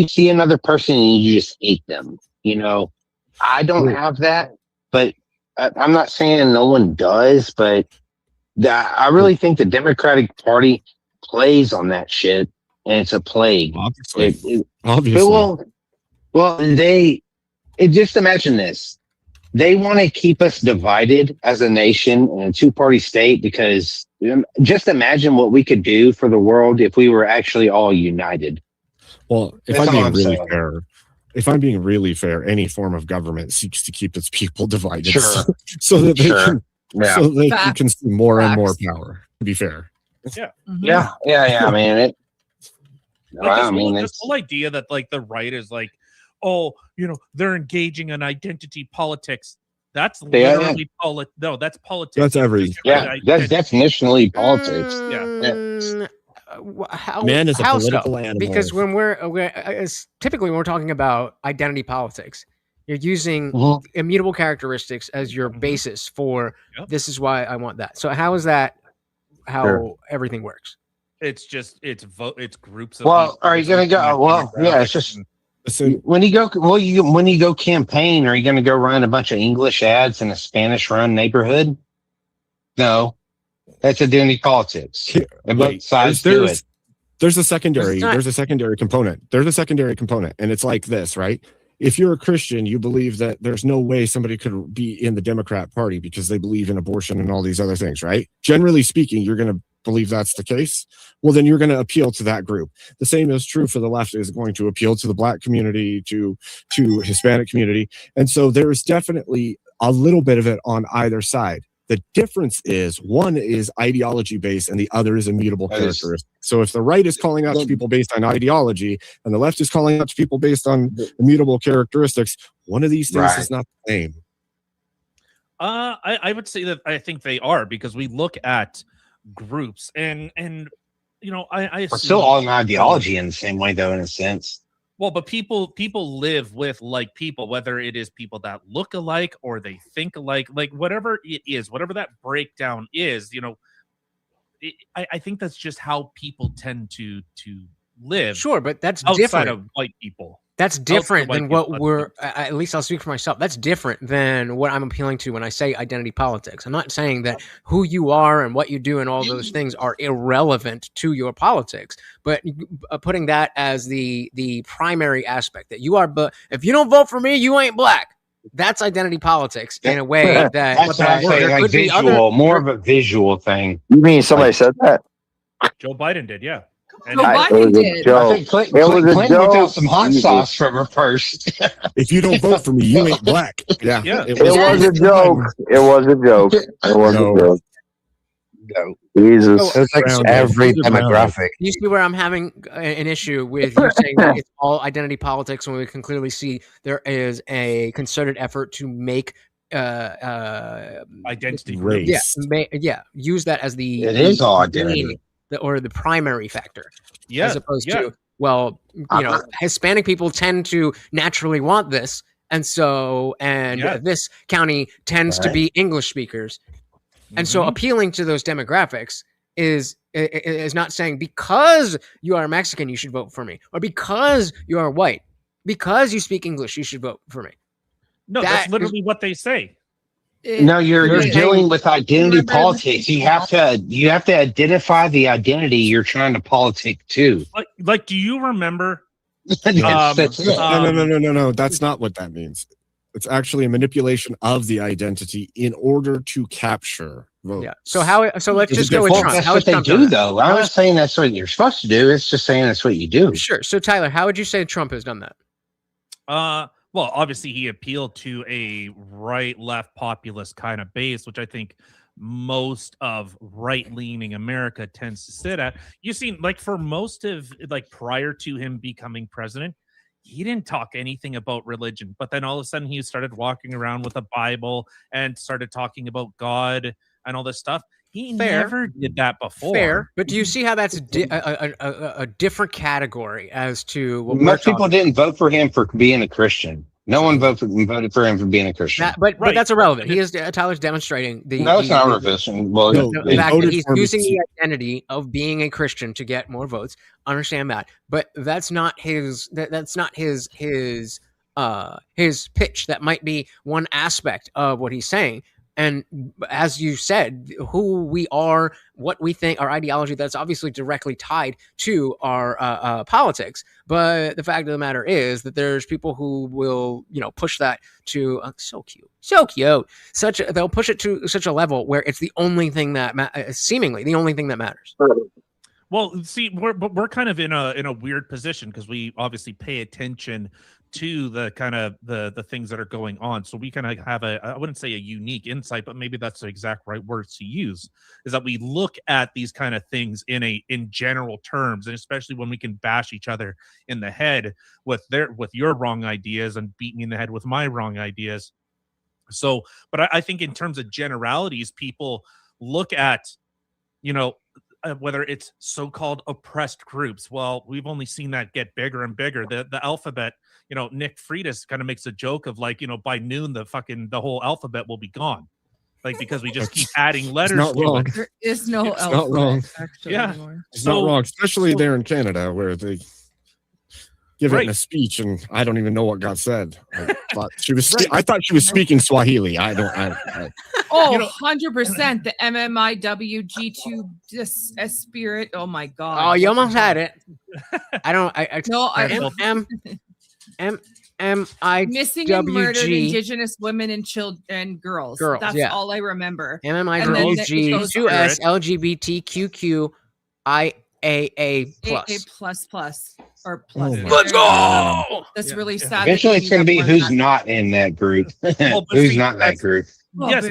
[SPEAKER 12] see another person and you just hate them, you know. I don't have that, but I'm not saying no one does, but I really think the Democratic Party plays on that shit. And it's a plague.
[SPEAKER 13] Obviously.
[SPEAKER 12] Well, just imagine this. They want to keep us divided as a nation in a two-party state because just imagine what we could do for the world if we were actually all united.
[SPEAKER 13] Well, if I'm being really fair, any form of government seeks to keep its people divided, so that they can consume more and more power. To be fair,
[SPEAKER 14] yeah.
[SPEAKER 12] I mean it.
[SPEAKER 14] Like this whole idea that like the right is like, oh, you know, they're engaging in identity politics. That's literally No, that's politics.
[SPEAKER 13] That's everything.
[SPEAKER 12] Yeah, that's definitionally politics.
[SPEAKER 13] Man is a
[SPEAKER 2] how
[SPEAKER 13] political
[SPEAKER 2] so?
[SPEAKER 13] animal.
[SPEAKER 2] Because when we're typically when we're talking about identity politics, you're using immutable characteristics as your basis for this is why I want that. So how is that how everything works?
[SPEAKER 14] It's just it's groups of
[SPEAKER 12] well, are you gonna go? Well, yeah, it's just when you go campaign, are you gonna go run a bunch of English ads in a Spanish run neighborhood? No. That's identity politics. And both sides do it.
[SPEAKER 13] There's a secondary component. And it's like this, right? if you're a Christian, you believe that there's no way somebody could be in the Democrat Party because they believe in abortion and all these other things, right? Generally speaking, you're going to believe that's the case. Well, then you're going to appeal to that group. The same is true for the left, is going to appeal to the Black community, to Hispanic community. And so there is definitely a little bit of it on either side. The difference is one is ideology based and the other is immutable characteristic. So if the right is calling out to people based on ideology and the left is calling out to people based on immutable characteristics, one of these things is not the same.
[SPEAKER 14] I would say that I think they are, because we look at groups and you know, I
[SPEAKER 12] We're still all an ideology in the same way, though, in a sense.
[SPEAKER 14] Well, but people live with like people, whether it is people that look alike or they think alike, like whatever it is, whatever that breakdown is, you know, I think that's just how people tend to live.
[SPEAKER 2] Sure, but that's
[SPEAKER 14] outside
[SPEAKER 2] different
[SPEAKER 14] of white people.
[SPEAKER 2] That's different
[SPEAKER 14] white
[SPEAKER 2] than
[SPEAKER 14] people,
[SPEAKER 2] what we're, at least I'll speak for myself. That's different than what I'm appealing to when I say identity politics. I'm not saying that who you are and what you do and all those things are irrelevant to your politics, but putting that as the primary aspect, that you are, but if you don't vote for me, you ain't Black. That's identity politics in a way that
[SPEAKER 12] That's what I'm saying, like visual, more of a visual thing.
[SPEAKER 11] You mean somebody said that?
[SPEAKER 14] Joe Biden did, yeah.
[SPEAKER 12] And I think Clinton whipped out some hot sauce from her purse.
[SPEAKER 13] If you don't vote for me, you ain't Black. Yeah.
[SPEAKER 11] It was a joke. It was a joke. It was a joke.
[SPEAKER 12] No.
[SPEAKER 11] Jesus.
[SPEAKER 10] It's like every demographic.
[SPEAKER 2] You see where I'm having an issue with you saying that it's all identity politics when we can clearly see there is a concerted effort to make
[SPEAKER 14] identity
[SPEAKER 13] race.
[SPEAKER 2] Use that as the
[SPEAKER 12] it is all identity.
[SPEAKER 2] Or the primary factor,
[SPEAKER 14] yeah,
[SPEAKER 2] as opposed to, well, you know, Hispanic people tend to naturally want this, and so this county tends to be English speakers, and so appealing to those demographics is not saying because you are Mexican you should vote for me, or because you are white, because you speak English you should vote for me.
[SPEAKER 14] No, that's literally what they say.
[SPEAKER 12] No, you're dealing with identity politics. You have to identify the identity you're trying to politic to.
[SPEAKER 14] Like, do you remember?
[SPEAKER 13] No. That's not what that means. It's actually a manipulation of the identity in order to capture votes.
[SPEAKER 2] Yeah. So let's just go with Trump.
[SPEAKER 12] That's what they do, though. I'm not saying that's what you're supposed to do. It's just saying that's what you do.
[SPEAKER 2] Sure. So Tyler, how would you say Trump has done that?
[SPEAKER 14] Well, obviously he appealed to a right-left populist kind of base, which I think most of right-leaning America tends to sit at. You see, like for most of, like prior to him becoming president, he didn't talk anything about religion. But then all of a sudden he started walking around with a Bible and started talking about God and all this stuff. He never did that before.
[SPEAKER 2] Fair, but do you see how that's a different category as to what
[SPEAKER 12] most people didn't vote for him for being a Christian. No one voted for him for being a Christian.
[SPEAKER 2] But that's irrelevant. He is Tyler's demonstrating
[SPEAKER 12] it's not irrelevant. Well,
[SPEAKER 2] the fact that he's using the identity of being a Christian to get more votes. Understand that, but that's not his. That's not his pitch. That might be one aspect of what he's saying. And as you said, who we are, what we think, our ideology, that's obviously directly tied to our politics. But the fact of the matter is that there's people who will, push that to so cute. They'll push it to such a level where it's the only thing that seemingly the only thing that matters.
[SPEAKER 14] Well, see, we're kind of in a weird position because we obviously pay attention to the kind of the things that are going on. So we kind of have I wouldn't say a unique insight, but maybe that's the exact right words to use, is that we look at these kind of things in general terms, and especially when we can bash each other in the head with your wrong ideas and beat me in the head with my wrong ideas. So, but I think in terms of generalities, people look at, whether it's so-called oppressed groups. Well, we've only seen that get bigger and bigger. The alphabet, Nick Freitas kind of makes a joke of like, by noon, the whole alphabet will be gone. Like, because we just keep adding letters.
[SPEAKER 13] It's not wrong.
[SPEAKER 15] There is no
[SPEAKER 13] it's
[SPEAKER 15] alphabet.
[SPEAKER 13] Not wrong.
[SPEAKER 15] Actually,
[SPEAKER 14] yeah.
[SPEAKER 15] anymore.
[SPEAKER 13] It's not wrong, especially there in Canada where they give it in a speech and I don't even know what got said. I thought she was speaking Swahili. I
[SPEAKER 15] 100%. The MMIW G2 spirit. Oh my God.
[SPEAKER 2] Oh, you almost had it.
[SPEAKER 15] Missing and murdered
[SPEAKER 2] MMIWG
[SPEAKER 15] Indigenous women and children and girls.
[SPEAKER 2] Girls,
[SPEAKER 15] That's
[SPEAKER 2] yeah.
[SPEAKER 15] all I remember.
[SPEAKER 2] MMIWG 2S LGBTQQIAA
[SPEAKER 15] plus or plus.
[SPEAKER 2] Let's go!
[SPEAKER 15] That's really sad.
[SPEAKER 12] Eventually, it's going to be who's not in that group. Who's not in that group?
[SPEAKER 14] Yes,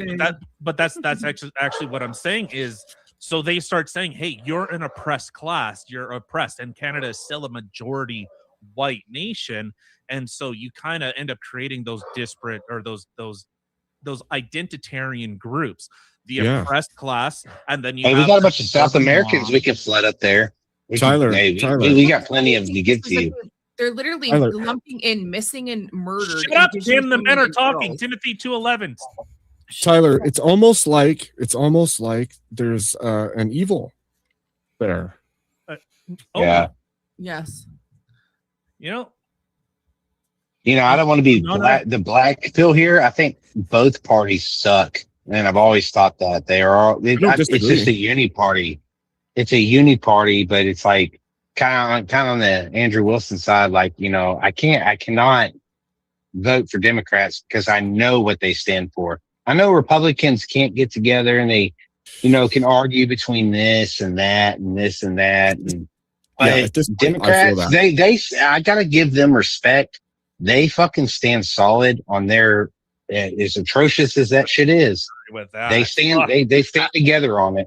[SPEAKER 14] but that's actually what I'm saying is, so they start saying, hey, you're an oppressed class, you're oppressed, and Canada is still a majority white nation, and so you kind of end up creating those disparate or those identitarian groups, the oppressed class, and then you
[SPEAKER 12] we got a bunch of South Americans we can flood up there. We got plenty of to give to you.
[SPEAKER 15] They're literally lumping in missing and murdered.
[SPEAKER 14] Shut up, Tim. The men are talking. Timothy 2:11.
[SPEAKER 13] Tyler, it's almost like there's an evil there.
[SPEAKER 12] Yeah.
[SPEAKER 15] Yes.
[SPEAKER 14] You know,
[SPEAKER 12] I don't want to be the black pill here. I think both parties suck, and I've always thought that they are all. It's just a uni party. It's a uni party, but it's like kind of on the Andrew Wilson side. Like, I cannot vote for Democrats because I know what they stand for. I know Republicans can't get together and they, can argue between this and that and this and that. But Democrats, I gotta give them respect. They fucking stand solid on their, as atrocious as that shit is.
[SPEAKER 14] With that.
[SPEAKER 12] They stand together on it.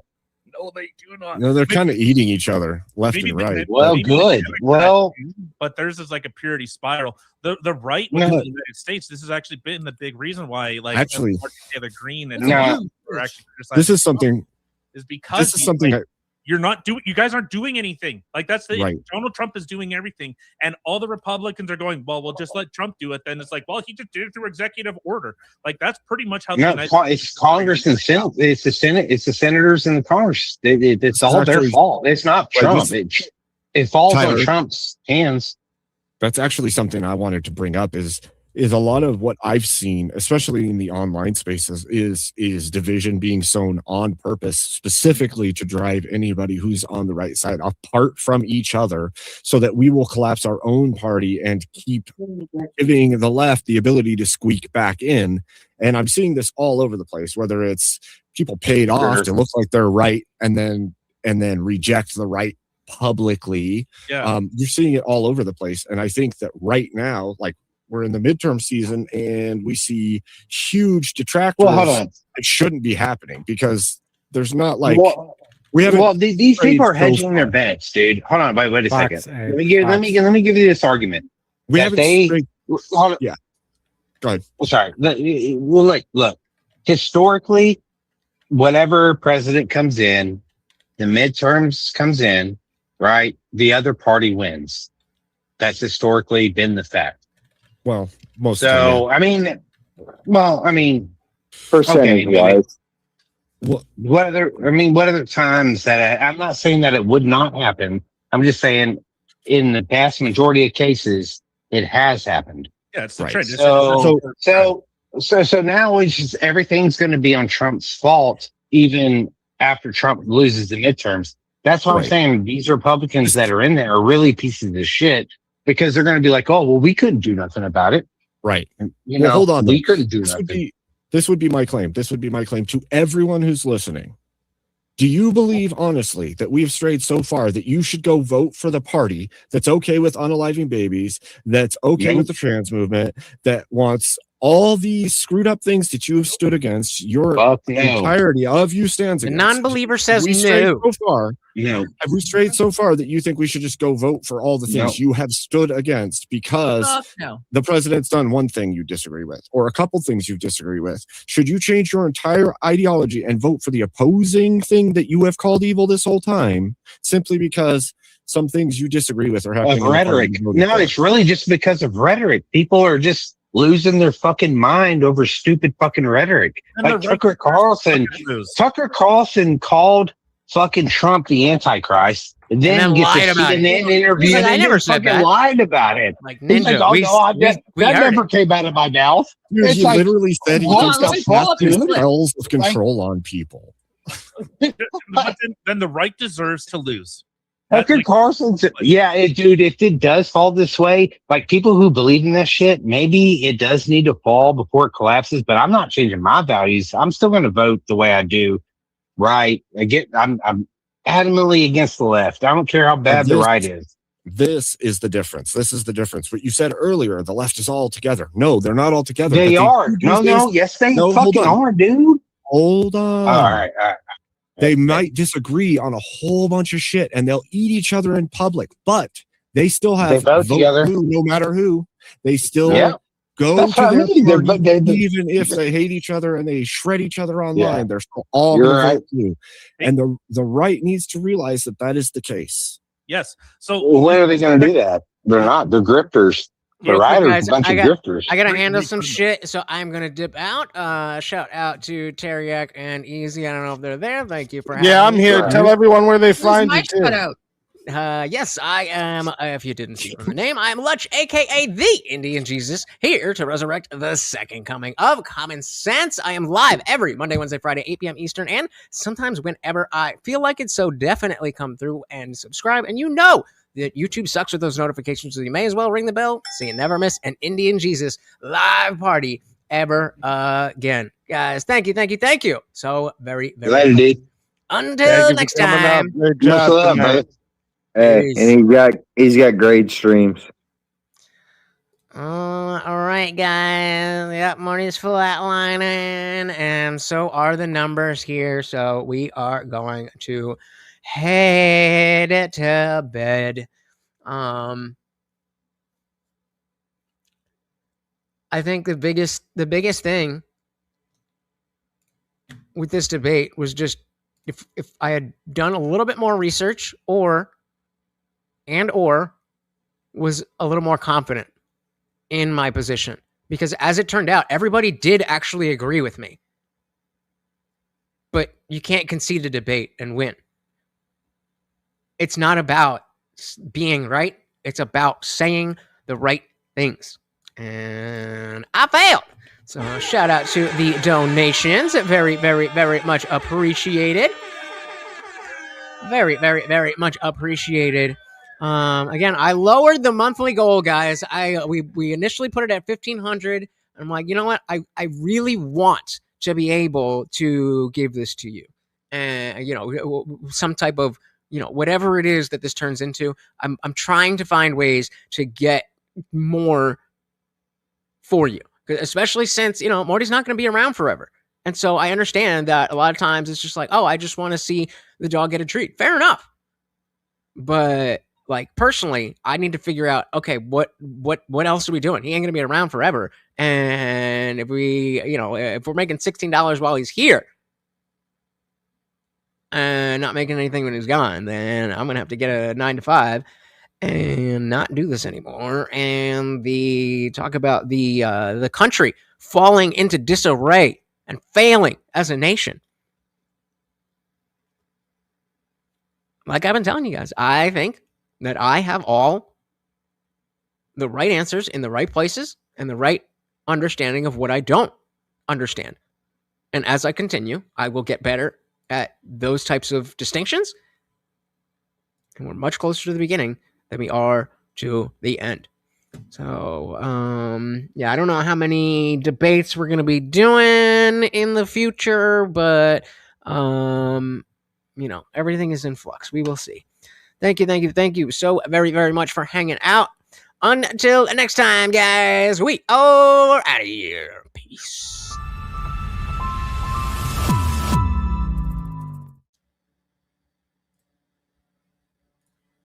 [SPEAKER 14] No, they do not.
[SPEAKER 13] No, they're kind of eating each other left and right.
[SPEAKER 12] Well, good. Well,
[SPEAKER 14] but theirs is like a purity spiral. The right within the United States, this has actually been the big reason why, like,
[SPEAKER 13] actually,
[SPEAKER 14] the Green and
[SPEAKER 13] this is something.
[SPEAKER 14] Is because you're not doing. You guys aren't doing anything. Like that's the
[SPEAKER 13] right.
[SPEAKER 14] Donald Trump is doing everything, and all the Republicans are going, well, we'll just let Trump do it. Then it's like, well, he just did it through executive order. Like that's pretty much how.
[SPEAKER 12] It's Congress and Senate. It's the Senate. It's the senators and the Congress. It's all their fault. It's not Trump. It falls on Trump's hands.
[SPEAKER 13] That's actually something I wanted to bring up. Is a lot of what I've seen, especially in the online spaces, is division being sown on purpose, specifically to drive anybody who's on the right side apart from each other, so that we will collapse our own party and keep giving the left the ability to squeak back in. And I'm seeing this all over the place, whether it's people paid off to look like they're right and then reject the right publicly.
[SPEAKER 14] Yeah.
[SPEAKER 13] You're seeing it all over the place. And I think that right now, like, we're in the midterm season and we see huge detractors.
[SPEAKER 12] Well, hold on.
[SPEAKER 13] It shouldn't be happening because there's not like
[SPEAKER 12] these people are hedging their bets, dude. Hold on, wait a second. Let me give you this argument.
[SPEAKER 13] We haven't. Yeah. Go ahead.
[SPEAKER 12] Well, sorry. Well, look. Historically, whatever president comes in, the midterms comes in, right? The other party wins. That's historically been the fact.
[SPEAKER 13] Well, most
[SPEAKER 12] so
[SPEAKER 13] of them,
[SPEAKER 11] percentage wise.
[SPEAKER 12] What other times that I'm not saying that it would not happen. I'm just saying in the vast majority of cases, it has happened.
[SPEAKER 14] Yeah, it's the trend.
[SPEAKER 12] So now it's just everything's going to be on Trump's fault, even after Trump loses the midterms. That's what I'm saying. These Republicans that are in there are really pieces of shit. Because they're going to be like, oh, well, we couldn't do nothing about it.
[SPEAKER 13] Right.
[SPEAKER 12] Hold on. We couldn't do nothing.
[SPEAKER 13] This would be my claim. This would be my claim to everyone who's listening. Do you believe, honestly, that we've strayed so far that you should go vote for the party that's okay with unaliving babies, that's okay with the trans movement, that wants all these screwed up things that you have stood against, the entirety of you stands against?
[SPEAKER 2] The non-believer says no.
[SPEAKER 13] So far, have we strayed so far that you think we should just go vote for all the things you have stood against because the president's done one thing you disagree with or a couple things you disagree with? Should you change your entire ideology and vote for the opposing thing that you have called evil this whole time simply because some things you disagree with are happening?
[SPEAKER 12] Of rhetoric. No, it's really just because of rhetoric. People are just losing their fucking mind over stupid fucking rhetoric. Like Tucker Carlson called fucking Trump the Antichrist, and then gets a CNN interview.
[SPEAKER 2] I never said that.
[SPEAKER 12] Lied about it.
[SPEAKER 2] Like Ninja,
[SPEAKER 12] that never came out of my mouth.
[SPEAKER 13] He literally said he thinks that has spells of control on people.
[SPEAKER 14] But then the right deserves to lose.
[SPEAKER 12] Tucker Carlson's, dude, if it does fall this way, like people who believe in this shit, maybe it does need to fall before it collapses, but I'm not changing my values. I'm still going to vote the way I do. Right. I'm adamantly against the left. I don't care how bad the right is.
[SPEAKER 13] This is the difference. This is the difference. What you said earlier, the left is all together. No, they're not all together.
[SPEAKER 12] They are. No, yes, they fucking are, dude.
[SPEAKER 13] Hold on.
[SPEAKER 12] All right.
[SPEAKER 13] They might disagree on a whole bunch of shit and they'll eat each other in public, but they still have
[SPEAKER 12] vote together.
[SPEAKER 13] Blue, no matter who. They still go
[SPEAKER 12] That's
[SPEAKER 13] to
[SPEAKER 12] what I
[SPEAKER 13] their
[SPEAKER 12] mean.
[SPEAKER 13] party, even if they hate each other and they shred each other online. They're still all
[SPEAKER 12] You're
[SPEAKER 13] going
[SPEAKER 12] right.
[SPEAKER 13] to vote blue. And the right needs to realize that that is the case.
[SPEAKER 14] Yes. So
[SPEAKER 12] when are they going to do that? They're not. They're grifters. The right are a bunch of grifters.
[SPEAKER 2] I gotta handle some shit, so I'm gonna dip out. Shout out to Taryak and Easy. I don't know if they're there. Thank you for having
[SPEAKER 3] Yeah, I'm
[SPEAKER 2] me.
[SPEAKER 3] here. Tell everyone where they find you too.
[SPEAKER 2] Yes, I am. If you didn't see from the name, I'm Lutch, aka the Indian Jesus, here to resurrect the second coming of Common Sense. I am live every Monday, Wednesday, Friday, 8 p.m. Eastern, and sometimes whenever I feel like it. So definitely come through and subscribe. And you know that YouTube sucks with those notifications, so you may as well ring the bell so you never miss an Indian Jesus live party ever again. Guys, thank you so very
[SPEAKER 12] Later,
[SPEAKER 2] much.
[SPEAKER 12] dude.
[SPEAKER 2] Until next time.
[SPEAKER 3] Good
[SPEAKER 12] Much
[SPEAKER 3] job
[SPEAKER 12] love,
[SPEAKER 3] tonight.
[SPEAKER 12] brother.
[SPEAKER 11] Hey, and he's got great streams.
[SPEAKER 2] All right, guys. Yep, Marty's flatlining, and so are the numbers here. So we are going to head to bed. I think the biggest thing with this debate was just if I had done a little bit more research or was a little more confident in my position, because as it turned out, everybody did actually agree with me. But you can't concede a debate and win. It's not about being right. It's about saying the right things. And I failed. So shout out to the donations. Very, very, very much appreciated. Very, very, very much appreciated. Again, I lowered the monthly goal, guys. We initially put it at 1,500. I'm like, you know what? I really want to be able to give this to you, and some type of whatever it is that this turns into. I'm trying to find ways to get more for you, especially since Morty's not going to be around forever. And so I understand that a lot of times it's just like, oh, I just want to see the dog get a treat. Fair enough. But like personally, I need to figure out, okay, what else are we doing? He ain't gonna be around forever. And if we, if we're making $16 while he's here and not making anything when he's gone, then I'm gonna have to get a 9 to 5 and not do this anymore. And talk about the country falling into disarray and failing as a nation. Like I've been telling you guys, I think that I have all the right answers in the right places and the right understanding of what I don't understand. And as I continue, I will get better at those types of distinctions. And we're much closer to the beginning than we are to the end. So, yeah, I don't know how many debates we're going to be doing in the future, but, everything is in flux. We will see. Thank you so very, very much for hanging out. Until next time, guys, we are out of here. Peace.